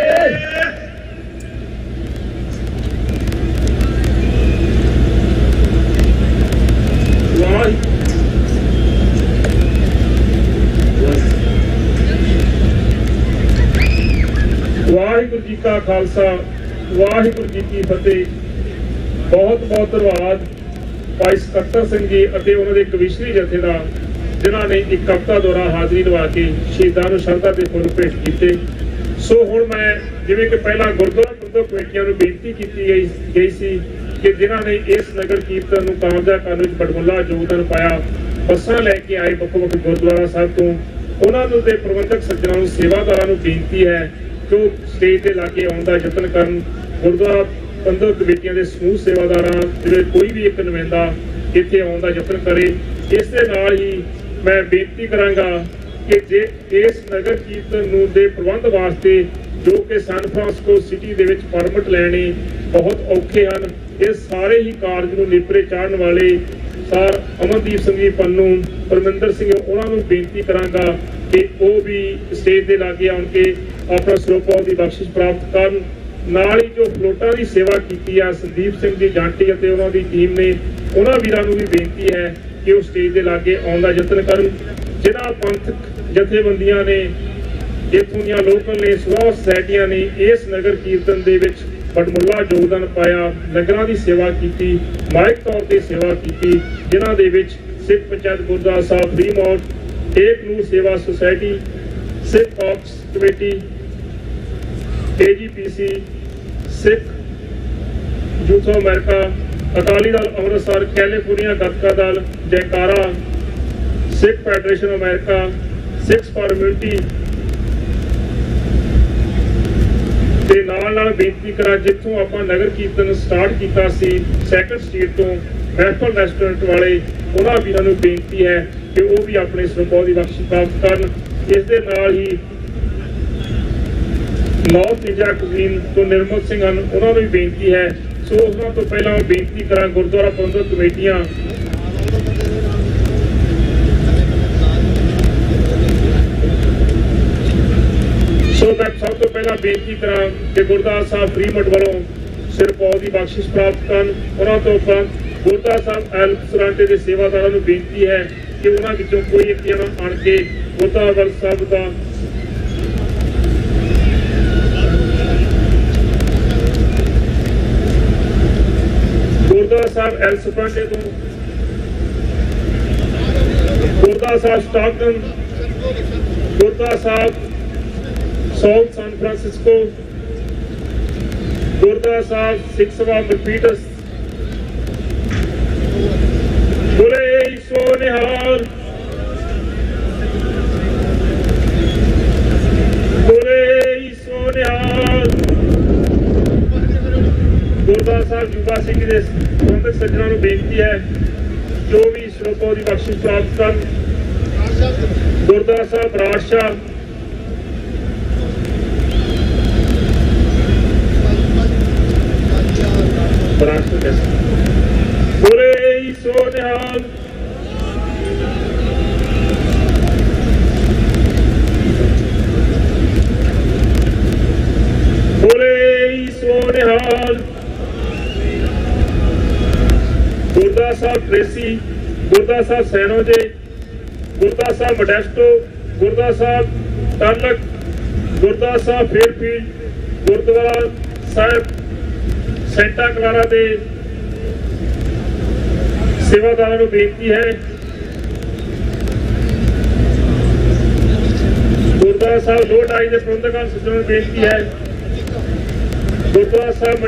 ਕਾ ਖਾਲਸਾ ਵਾਹਿਗੁਰੂ ਜੀ ਕੀ ਫਤਿਹ। ਬਹੁਤ ਬਹੁਤ ਧੰਨਵਾਦ ਭਾਈ ਸਕੱਤਰ ਸਿੰਘ ਜੀ ਅਤੇ ਉਹਨਾਂ ਦੇ ਕਵਿਸ਼ਰੀ ਜਥੇ ਦਾ, ਜਿਨ੍ਹਾਂ ਨੇ ਇੱਕ ਹਫ਼ਤਾ ਦੌਰਾ ਹਾਜ਼ਰੀ ਲਵਾ ਕੇ ਸ਼ਹੀਦਾਂ ਨੂੰ ਸ਼ਰਧਾ ਦੇ ਫੁੱਲ ਭੇਟ ਕੀਤੇ। ਸੋ ਹੁਣ ਮੈਂ ਜਿਵੇਂ ਕਿ ਪਹਿਲਾਂ ਗੁਰਦੁਆਰਾ ਪ੍ਰਬੰਧਕ ਕਮੇਟੀਆਂ ਨੂੰ ਬੇਨਤੀ ਕੀਤੀ ਗਈ ਸੀ ਕਿ ਜਿਨ੍ਹਾਂ ਨੇ ਇਸ ਨਗਰ ਕੀਰਤਨ ਨੂੰ ਕਾਮਯਾਬ ਕਰਨ ਵਿੱਚ ਬੜਮੁੱਲਾ ਯੋਗਦਾਨ ਪਾਇਆ, ਬੱਸਾਂ ਲੈ ਕੇ ਆਏ ਵੱਖ-ਵੱਖ ਗੁਰਦੁਆਰਾ ਸਾਹਿਬ ਤੋਂ, ਉਹਨਾਂ ਨੂੰ ਤੇ ਪ੍ਰਬੰਧਕ ਸੱਜਣਾਂ ਨੂੰ, ਸੇਵਾਦਾਰਾਂ ਨੂੰ ਬੇਨਤੀ ਹੈ ਕਿ ਉਹ ਸਟੇਜ ਦੇ ਲਾਗੇ ਆਉਣ ਦਾ ਯਤਨ ਕਰਨ। ਗੁਰਦੁਆਰਾ ਪ੍ਰਬੰਧਕ ਕਮੇਟੀਆਂ ਦੇ ਸਮੂਹ ਸੇਵਾਦਾਰਾਂ ਜਿਹੜੇ ਕੋਈ ਵੀ ਇੱਕ ਨੁਮਾਇੰਦਾ ਇੱਥੇ ਆਉਣ ਦਾ ਯਤਨ ਕਰੇ। ਇਸ ਦੇ ਨਾਲ ਹੀ ਮੈਂ ਬੇਨਤੀ ਕਰਾਂਗਾ ਕਿ ਜੇ ਇਸ ਨਗਰ ਕੀਰਤਨ ਨੂੰ ਦੇ ਪ੍ਰਬੰਧ ਵਾਸਤੇ ਜੋ ਕਿ ਸੈਨ ਫਰਾਂਸਿਸਕੋ ਸਿਟੀ ਦੇ ਵਿੱਚ ਪਰਮਿਟ ਲੈਣੇ ਬਹੁਤ ਔਖੇ ਹਨ, ਇਹ ਸਾਰੇ ਹੀ ਕਾਰਜ ਨੂੰ ਨੇਪਰੇ ਚਾੜਨ ਵਾਲੇ ਸਰ ਅਮਨਦੀਪ ਸਿੰਘ ਜੀ ਪੰਨੂ, ਪਰਮਿੰਦਰ ਸਿੰਘ, ਉਹਨਾਂ ਨੂੰ ਬੇਨਤੀ ਕਰਾਂਗਾ ਕਿ ਉਹ ਵੀ ਸਟੇਜ ਦੇ ਲਾਗੇ ਆਉਣ ਕੇ ਆਪਣਾ ਸਰੋਪਾਲ ਦੀ ਬਖਸ਼ਿਸ਼ ਪ੍ਰਾਪਤ ਕਰਨ। ਨਾਲ ਹੀ ਜੋ ਫਲੋਟਾਂ ਦੀ ਸੇਵਾ ਕੀਤੀ ਆ ਸੰਦੀਪ ਸਿੰਘ ਜੀ ਜਾਂਟੀ ਅਤੇ ਉਹਨਾਂ ਦੀ ਟੀਮ ਨੇ, ਉਹਨਾਂ ਵੀਰਾਂ ਨੂੰ ਵੀ ਬੇਨਤੀ ਹੈ ਕਿ ਉਹ ਸਟੇਜ ਦੇ ਲਾਗੇ ਆਉਣ ਦਾ ਯਤਨ ਕਰਨ। ਜਿਨ੍ਹਾਂ ਪੰਥਕ ਜਥੇਬੰਦੀਆਂ ਨੇ, ਇੱਥੋਂ ਦੀਆਂ ਲੋਕਲ ਨੇ, ਸਭਾ ਸੁਸਾਇਟੀਆਂ ਨੇ ਇਸ ਨਗਰ ਕੀਰਤਨ ਦੇ ਵਿੱਚ ਬੜਮੁੱਲਾ ਯੋਗਦਾਨ ਪਾਇਆ, ਲੰਗਰਾਂ ਦੀ ਸੇਵਾ ਕੀਤੀ, ਮਾਇਕ ਤੌਰ ਤੇ ਸੇਵਾ ਕੀਤੀ, ਜਿਨ੍ਹਾਂ ਦੇ ਵਿੱਚ ਸਿੱਖ ਪੰਚਾਇਤ ਗੁਰਦੁਆਰਾ ਸਾਹਿਬ ਫਰੀਮੌਂਟ, ਏਕ ਨੂਰ ਸੇਵਾ ਸੁਸਾਇਟੀ, ਸਿੱਖ ਕਾਪਸ Committee, AGPC, Sikh Youth of America, Akali Dal Amritsar, California Gatka Dal, Jakara, Sikh Federation America, Sikhs for Unity ਤੇ ਨਾਲ ਬੇਨਤੀ ਕਰਾਂ, ਜਿੱਥੋਂ ਆਪਾਂ ਨਗਰ ਕੀਰਤਨ ਸਟਾਰਟ ਕੀਤਾ ਸੀ ਸੈਕੰਡ ਸਟਰੀਟ ਤੋਂ, ਮਹਿਫਲ ਰੈਸਟੋਰੈਂਟ ਵਾਲੇ, ਉਹਨਾਂ ਵੀਰਾਂ ਨੂੰ ਬੇਨਤੀ ਹੈ ਕਿ ਉਹ ਵੀ ਆਪਣੇ ਸਰੋਪਾਲ ਦੀ ਬਖਸ਼ਿਸ਼ ਪ੍ਰਾਪਤ ਕਰਨ। ਇਸ ਦੇ ਨਾਲ ਹੀ ਨੌਰਥ ਇੰਡੀਆ ਕੁਜ਼ੀਨ ਤੋਂ ਨਿਰਮਲ ਸਿੰਘ ਹਨ, ਉਹਨਾਂ ਨੂੰ ਵੀ ਬੇਨਤੀ ਹੈ। ਸੋ ਉਹਨਾਂ ਤੋਂ ਪਹਿਲਾਂ ਬੇਨਤੀ ਕਰਾਂ ਗੁਰਦੁਆਰਾ ਪ੍ਰਬੰਧਕ ਕਮੇਟੀਆਂ, ਸੋ ਮੈਂ ਸਭ ਤੋਂ ਪਹਿਲਾਂ ਬੇਨਤੀ ਕਰਾਂ ਕਿ ਗੁਰਦੁਆਰਾ ਸਾਹਿਬ ਫਰੀਮੌਂਟ ਵੱਲੋਂ ਸਰੋਪਾਲ ਦੀ ਬਖਸ਼ਿਸ਼ ਪ੍ਰਾਪਤ ਕਰਨ। ਉਹਨਾਂ ਤੋਂ ਉਪਰੰਤ ਗੁਰਦੁਆਰਾ ਸਾਹਿਬ ਐਲ ਸਰਾਂਟੇ ਦੇ ਸੇਵਾਦਾਰਾਂ ਨੂੰ ਬੇਨਤੀ ਹੈ ਕਿ ਉਹਨਾਂ ਵਿੱਚੋਂ ਕੋਈ ਇੱਕ ਜਣਾ ਆਣ ਕੇ ਗੁਰਦੁਆਰਾ ਸਾਹਿਬ ਦਾ ਗੁਰਦੁਆਰਾ ਸਾਹਿਬ ਐਲ ਸਰਾਂਟੇ ਤੋਂ, ਗੁਰਦੁਆਰਾ ਸਾਹਿਬ ਸਟਾਕਟਨ, ਗੁਰਦੁਆਰਾ ਸਾਹਿਬ ਸਾਊਥ ਸੈਨ ਫਰਾਂਸਿਸਕੋ, ਗੁਰਦੁਆਰਾ ਸਾਹਿਬ ਸਿੱਖ ਸਭਾ ਮਲਪੀਟਸ, ਬੋਲੇ ਸੋ ਨਿਹਾਲ, ਬੋਲੇ ਸੋ ਨਿਹਾਲ। ਗੁਰਦੁਆਰਾ ਸਾਹਿਬ ਯੂਬਾ ਸਿਟੀ ਦੇ ਪ੍ਰਬੰਧਕ ਸੱਜਣਾਂ ਨੂੰ ਬੇਨਤੀ ਹੈ ਜੋ ਵੀ ਸਰੋਪਾਲ ਦੀ ਬਖਸ਼ਿਸ਼ ਪ੍ਰਾਪਤ ਕਰਨ। ਗੁਰਦੁਆਰਾ ਸਾਹਿਬ ਰਾਜਸ਼ਾਹ, ਬੋਲੇ ਸੋ ਨਿਹਾਲ, ਬੋਲੇ ਸੋ ਨਿਹਾਲ। ਗੁਰਦੁਆਰਾ ਸਾਹਿਬ Tracy, Gurdwara Sahib San Jose, Gurdwara Sahib Modesto, Gurdwara Sahib Turlock, Gurdwara ਸਾਹਿਬ ਫੇਅਰਫੀਲਡ, ਗੁਰਦੁਆਰਾ ਸਾਹਿਬ ਸੈਂਟਾ ਕਲਾਰਾ ਦੇ ਸੇਵਾਦਾਰਾਂ ਨੂੰ ਬੇਨਤੀ ਹੈ। ਗੁਰਦੁਆਰਾ ਸਾਹਿਬ ਲੋਟਾਈ ਦੇ ਪ੍ਰਬੰਧਕਾਂ ਸੱਜਣਾਂ ਨੂੰ ਬੇਨਤੀ ਹੈ। ਗੁਰਦੁਆਰਾ ਸਾਹਿਬ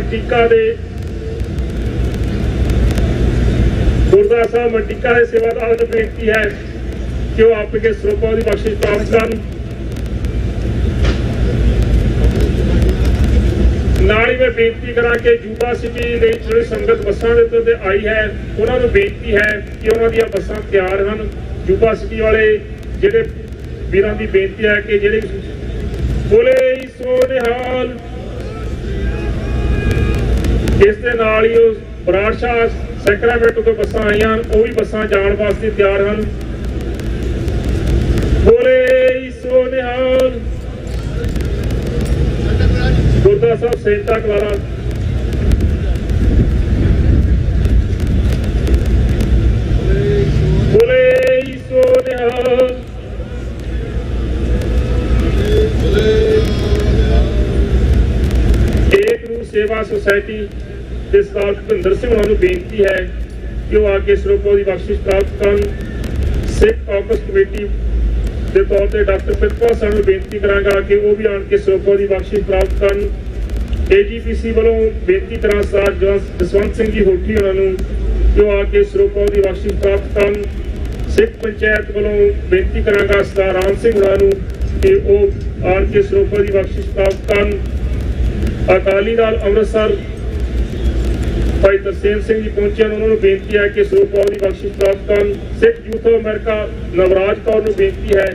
ਮਟੀਕਾ ਦੇ ਸੇਵਾਦਾਰਾਂ ਨੂੰ ਬੇਨਤੀ ਹੈ ਕਿ ਉਹ ਆਪਕੇ ਸਰੋਪਾਲ ਦੀ ਬਖਸ਼ਿਸ਼ ਪ੍ਰਾਪਤ ਕਰਨ। ਨਾਲ ਹੀ ਮੈਂ ਬੇਨਤੀ ਕਰਾਂ ਕਿ ਯੂਬਾ ਸਿਟੀ ਦੇ ਜਿਹੜੀ ਸੰਗਤ ਬੱਸਾਂ ਦੇ ਉੱਤੇ ਆਈ ਹੈ, ਉਹਨਾਂ ਨੂੰ ਬੇਨਤੀ ਹੈ ਕਿ ਉਹਨਾਂ ਦੀਆਂ ਬੱਸਾਂ ਤਿਆਰ ਹਨ। ਯੂਬਾ ਸਿਟੀ ਵਾਲੇ ਜਿਹੜੇ ਵੀਰਾਂ ਦੀ ਬੇਨਤੀ ਹੈ ਕਿ ਜਿਹੜੇ ਬੋਲੇ ਸੋ ਨਿਹਾਲ। ਇਸ ਦੇ ਨਾਲ ਹੀ ਉਹ ਬਰਾੜਸ਼ਾਹ ਸੈਕਰਾਮੈਂਟੋ ਤੋਂ ਬੱਸਾਂ ਆਈਆਂ ਹਨ, ਉਹ ਵੀ ਬੱਸਾਂ ਜਾਣ ਵਾਸਤੇ ਤਿਆਰ ਹਨ। ਬੋਲੇ ਸੋ ਨਿਹਾਲ। ਗੁਰਦੁਆਰਾ ਸਾਹਿਬ ਸੈਂਟਾ ਕਲਾਰਾ, ਬੋਲੇ ਸੋ ਨਿਹਾਲ। ਸੁਸਾਇਟੀ ਦੇ ਸਰਦਾਰ ਭੁਪਿੰਦਰ ਸਿੰਘ ਉਹਨਾਂ ਨੂੰ ਬੇਨਤੀ ਹੈ ਕਿ ਉਹ ਆ ਕੇ ਸਰੋਪਾ ਦੀ ਬਖਸ਼ਿਸ਼ ਪ੍ਰਾਪਤ ਕਰਨ। ਸਿੱਖ ਕਾਕਸ ਕਮੇਟੀ ਦੇ ਤੌਰ ਤੇ ਡਾਕਟਰ ਪ੍ਰਿਤਪਾਲ ਸਾਹਿਬ ਨੂੰ ਬੇਨਤੀ ਕਰਾਂਗਾ ਕਿ ਉਹ ਵੀ ਆਣ ਕੇ ਸਰੋਪਾ ਦੀ ਬਖਸ਼ਿਸ਼ ਪ੍ਰਾਪਤ ਕਰਨ। AGPC ਵੱਲੋਂ ਬੇਨਤੀ ਕਰਾਂ ਸਰਦਾਰ ਜਸਵੰਤ ਸਿੰਘ ਜੀ ਹੋਠੀ ਉਹਨਾਂ ਨੂੰ ਕਿ ਉਹ ਆ ਕੇ ਸਰੋਪਾ ਦੀ ਬਖਸ਼ਿਸ਼ ਪ੍ਰਾਪਤ ਕਰਨ। ਸਿੱਖ ਪੰਚਾਇਤ ਵੱਲੋਂ ਬੇਨਤੀ ਕਰਾਂਗਾ ਸਰਦਾਰ ਰਾਮ ਸਿੰਘ ਉਹਨਾਂ ਨੂੰ ਕਿ ਉਹ ਆਣ ਕੇ ਸਰੋਪਾ ਦੀ ਬਖਸ਼ਿਸ਼ ਪ੍ਰਾਪਤ ਕਰਨ। ਅਕਾਲੀ ਦਲ ਅੰਮ੍ਰਿਤਸਰ ਭਾਈ ਤਰਸੇਮ ਸਿੰਘ ਜੀ ਪਹੁੰਚੇ, ਉਹਨਾਂ ਨੂੰ ਬੇਨਤੀ ਹੈ ਕਿ ਸਰੋਪਾ ਦੀ ਬਖਸ਼ਿਸ਼ ਪ੍ਰਾਪਤ ਕਰਨ। Sikh Youth of America Navraj Kaur ਨੂੰ ਬੇਨਤੀ ਹੈ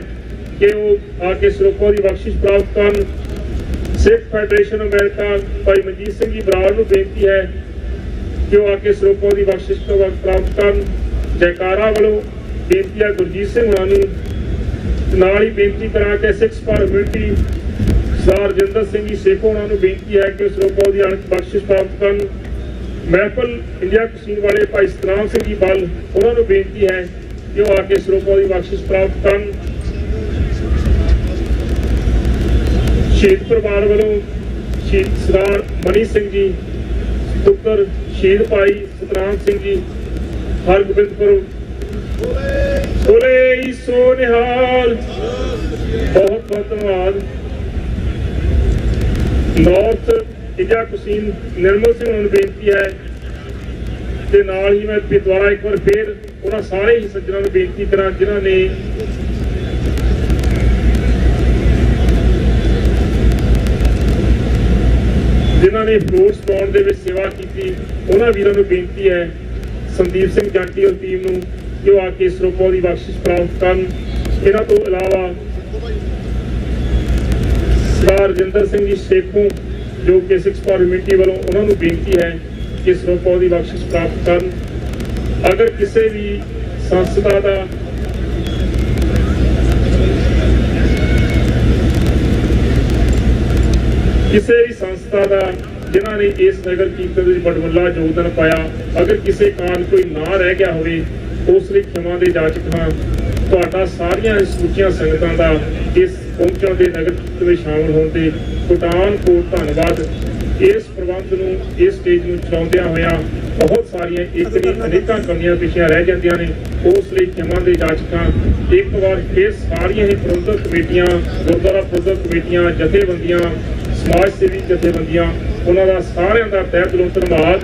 ਕਿ ਉਹ ਆ ਕੇ ਸਰੋਪਾ ਦੀ ਬਖਸ਼ਿਸ਼ ਪ੍ਰਾਪਤ ਕਰਨ। ਸਿੱਖ ਫੈਡਰੇਸ਼ਨ ਅਮਰੀਕਾ ਭਾਈ ਮਨਜੀਤ ਸਿੰਘ ਜੀ ਬਰਾੜ ਨੂੰ ਬੇਨਤੀ ਹੈ ਕਿ ਉਹ ਆ ਕੇ ਸਰੋਪਾ ਦੀ ਬਖਸ਼ਿਸ਼ ਪ੍ਰਾਪਤ ਕਰਨ। ਜੈਕਾਰਾ ਵੱਲੋਂ ਬੇਨਤੀ ਹੈ ਗੁਰਜੀਤ ਸਿੰਘ ਉਹਨਾਂ ਨੂੰ। ਨਾਲ ਹੀ ਬੇਨਤੀ ਕਰਾਂ ਕਿ ਸਿੱਖਸ ਫਾਰ ਯੂਨਿਟੀ ਸਰਦਾਰ ਰਜਿੰਦਰ ਸਿੰਘ ਜੀ ਸੇਖੋਂ ਉਹਨਾਂ ਨੂੰ ਬੇਨਤੀ ਹੈ ਕਿ ਸਰੋਪਾ ਦੀ ਬਖਸ਼ਿਸ਼ ਪ੍ਰਾਪਤ ਕਰਨ। ਮਹਿਫਲ ਇੰਡੀਆ ਕਸੀਨ ਵਾਲੇ ਭਾਈ ਸਤਨਾਮ ਸਿੰਘ ਜੀ ਬਲ ਉਹਨਾਂ ਨੂੰ ਬੇਨਤੀ ਹੈ ਕਿ ਉਹ ਆ ਕੇ ਸਰੋਪਾ ਦੀ ਬਖਸ਼ਿਸ਼ ਪ੍ਰਾਪਤ ਕਰਨ। ਸ਼ਹੀਦ ਪਰਿਵਾਰ ਵੱਲੋਂ ਸ਼ਹੀਦ ਸਰਦਾਰ ਮਨੀ ਸਿੰਘ ਜੀ ਪੁੱਤਰ ਸ਼ਹੀਦ ਭਾਈ ਸਤਨਾਮ ਸਿੰਘ ਜੀ ਹਰਗੋਬਿੰਦਪੁਰ ਬੋਲੇ ਸੋ ਨਿਹਾਲ। ਬਹੁਤ ਬਹੁਤ ਧੰਨਵਾਦ। North India cousin Nirmal Singh ਨੂੰ ਬੇਨਤੀ ਹੈ ਤੇ ਨਾਲ ਹੀ ਮੈਂ ਦੁਬਾਰਾ ਇੱਕ ਵਾਰ ਫੇਰ ਉਹਨਾਂ ਸਾਰੇ ਹੀ ਸੱਜਣਾਂ ਨੂੰ ਬੇਨਤੀ ਕਰਾਂ ਜਿਨ੍ਹਾਂ ਨੇ ਫਲੋਰਸ ਪਾਉਣ ਦੇ ਵਿੱਚ ਸੇਵਾ ਕੀਤੀ, ਉਹਨਾਂ ਵੀਰਾਂ ਨੂੰ ਬੇਨਤੀ ਹੈ ਸੰਦੀਪ ਸਿੰਘ ਜਾਂਟੀ ਔਰ ਟੀਮ ਨੂੰ ਕਿ ਉਹ ਆ ਕੇ ਸਰੋਪਾ ਦੀ ਬਖਸ਼ਿਸ਼ ਪ੍ਰਾਪਤ ਕਰਨ। ਇਹਨਾਂ ਤੋਂ ਇਲਾਵਾ ਸਰਦਾਰ ਰਜਿੰਦਰ ਸਿੰਘ ਜੀ ਸੇਖੋਂ ਜੋ ਕਿ ਸਿੱਖਸ ਫਾਰ ਯੂਨਿਟੀ ਵੱਲੋਂ ਉਹਨਾਂ ਨੂੰ ਬੇਨਤੀ ਹੈ ਕਿ ਸਰੋਪਾ ਦੀ ਬਖਸ਼ਿਸ਼ ਪ੍ਰਾਪਤ ਕਰਨ। ਅਗਰ ਕਿਸੇ ਵੀ ਸੰਸਥਾ ਦਾ ਜਿਨ੍ਹਾਂ ਨੇ ਇਸ ਨਗਰ ਕੀਰਤਨ ਵਿੱਚ ਬੜਵੱਲਾ ਯੋਗਦਾਨ ਪਾਇਆ, ਅਗਰ ਕਿਸੇ ਕਾਰਨ ਕੋਈ ਨਾ ਰਹਿ ਗਿਆ ਹੋਵੇ ਉਸ ਲਈ ਖਿਮਾ ਦੇ ਜਾਚਕ ਹਾਂ। ਤੁਹਾਡਾ ਸਾਰੀਆਂ ਸਮੁੱਚੀਆਂ ਸੰਗਤਾਂ ਦਾ ਇਸ ਪਹੁੰਚਣ ਦੇ ਨਗਰ ਕੀਰਤਨ ਵਿੱਚ ਸ਼ਾਮਲ ਹੋਣ ਤੇ ਕੋਟਾਨ-ਕੋਟ ਧੰਨਵਾਦ। ਇਸ ਪ੍ਰਬੰਧ ਨੂੰ ਇਸ ਸਟੇਜ ਨੂੰ ਚਲਾਉਂਦਿਆਂ ਹੋਇਆਂ ਬਹੁਤ ਸਾਰੀਆਂ ਇੱਕ ਨਹੀਂ ਅਨੇਕਾਂ ਕਮੀਆਂ ਪਿੱਛੇ ਰਹਿ ਜਾਂਦੀਆਂ ਨੇ, ਉਸ ਲਈ ਖਿਮਾ ਦੇ ਜਾਚਕਾਂ ਇੱਕ ਵਾਰ ਫਿਰ ਸਾਰੀਆਂ ਹੀ ਪ੍ਰਬੰਧਕ ਕਮੇਟੀਆਂ, ਗੁਰਦੁਆਰਾ ਪ੍ਰਬੰਧਕ ਕਮੇਟੀਆਂ, ਜਥੇਬੰਦੀਆਂ, ਸਮਾਜ ਸੇਵੀ ਜਥੇਬੰਦੀਆਂ, ਉਹਨਾਂ ਦਾ ਸਾਰਿਆਂ ਦਾ ਤਹਿ ਦਿਲੋਂ ਧੰਨਵਾਦ।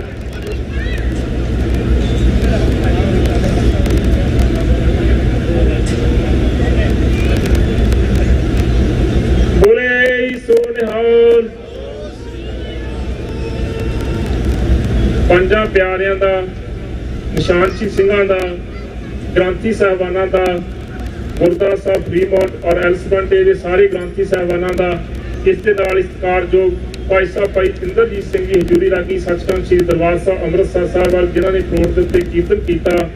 ਬੋਲੇ ਸੋ ਨਿਹਾਲ। ਪੰਜਾਂ ਪਿਆਰਿਆਂ ਦਾ, ਨਿਸ਼ਾਨ ਸਿੰਘਾਂ ਦਾ, ਗ੍ਰੰਥੀ ਸਾਹਿਬਾਨਾਂ ਦਾ, ਗੁਰਦੁਆਰਾ ਸਾਹਿਬ ਫਰੀਮੌਂਟ ਔਰ ਐਲਸਮੈਂਟ ਦੇ ਸਾਰੇ ਗ੍ਰੰਥੀ ਸਾਹਿਬਾਨਾਂ ਦਾ, ਇਸ ਦੇ ਨਾਲ ਸਤਿਕਾਰਯੋਗ ਭਾਈ ਸਾਹਿਬ ਭਾਈ ਇੰਦਰਜੀਤ ਸਿੰਘ ਜੀ ਹਜ਼ੂਰੀ ਰਾਗੀ ਸੱਚਖੰਡ ਸ੍ਰੀ ਦਰਬਾਰ ਸਾਹਿਬ ਅੰਮ੍ਰਿਤਸਰ ਸਾਹਿਬ ਵੱਲ ਜਿਨ੍ਹਾਂ ਨੇ ਫਲੋਰ ਦੇ ਉੱਤੇ ਕੀਰਤਨ ਕੀਤਾ,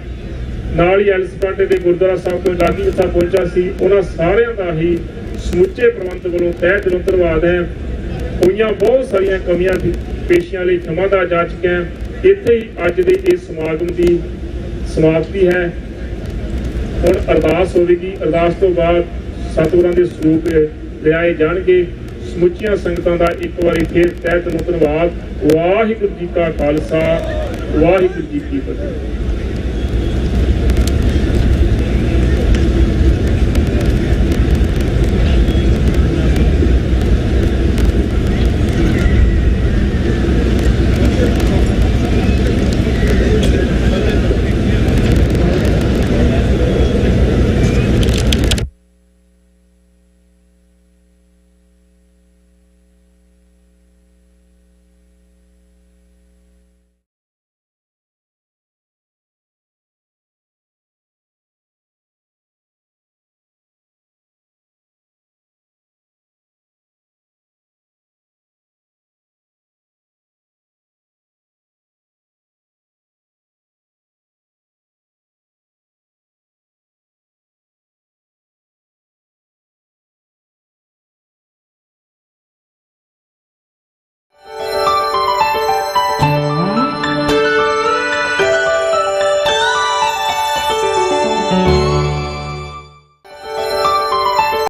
ਨਾਲ ਹੀ ਐਲਸਮੈਂਟ ਦੇ ਗੁਰਦੁਆਰਾ ਸਾਹਿਬ ਤੋਂ ਲਾਗੀ ਜਥਾ ਪਹੁੰਚਾ ਸੀ, ਉਹਨਾਂ ਸਾਰਿਆਂ ਦਾ ਹੀ ਸਮੁੱਚੇ ਪ੍ਰਬੰਧ ਵੱਲੋਂ ਤਹਿ ਦਿਲੋਂ ਧੰਨਵਾਦ ਹੈ। ਹੋਈਆਂ ਬਹੁਤ ਸਾਰੀਆਂ ਕਮੀਆਂ ਪੇਸ਼ੀਆਂ ਲਈ ਖਿਮਾ ਦਾ ਜਾਚਕ ਹੈ। ਇੱਥੇ ਹੀ ਅੱਜ ਦੇ ਇਸ ਸਮਾਗਮ ਦੀ ਸਮਾਪਤੀ ਹੈ। ਹੁਣ ਅਰਦਾਸ ਹੋਵੇਗੀ, ਅਰਦਾਸ ਤੋਂ ਬਾਅਦ ਸਤਿਗੁਰਾਂ ਦੇ ਸਰੂਪ ਲਿਆਏ ਜਾਣਗੇ। ਸਮੁੱਚੀਆਂ ਸੰਗਤਾਂ ਦਾ ਇੱਕ ਵਾਰੀ ਫਿਰ ਤਹਿ ਦਿਲੋਂ ਧੰਨਵਾਦ। ਵਾਹਿਗੁਰੂ ਜੀ ਕਾ ਖਾਲਸਾ, ਵਾਹਿਗੁਰੂ ਜੀ ਕੀ ਫਤਿਹ।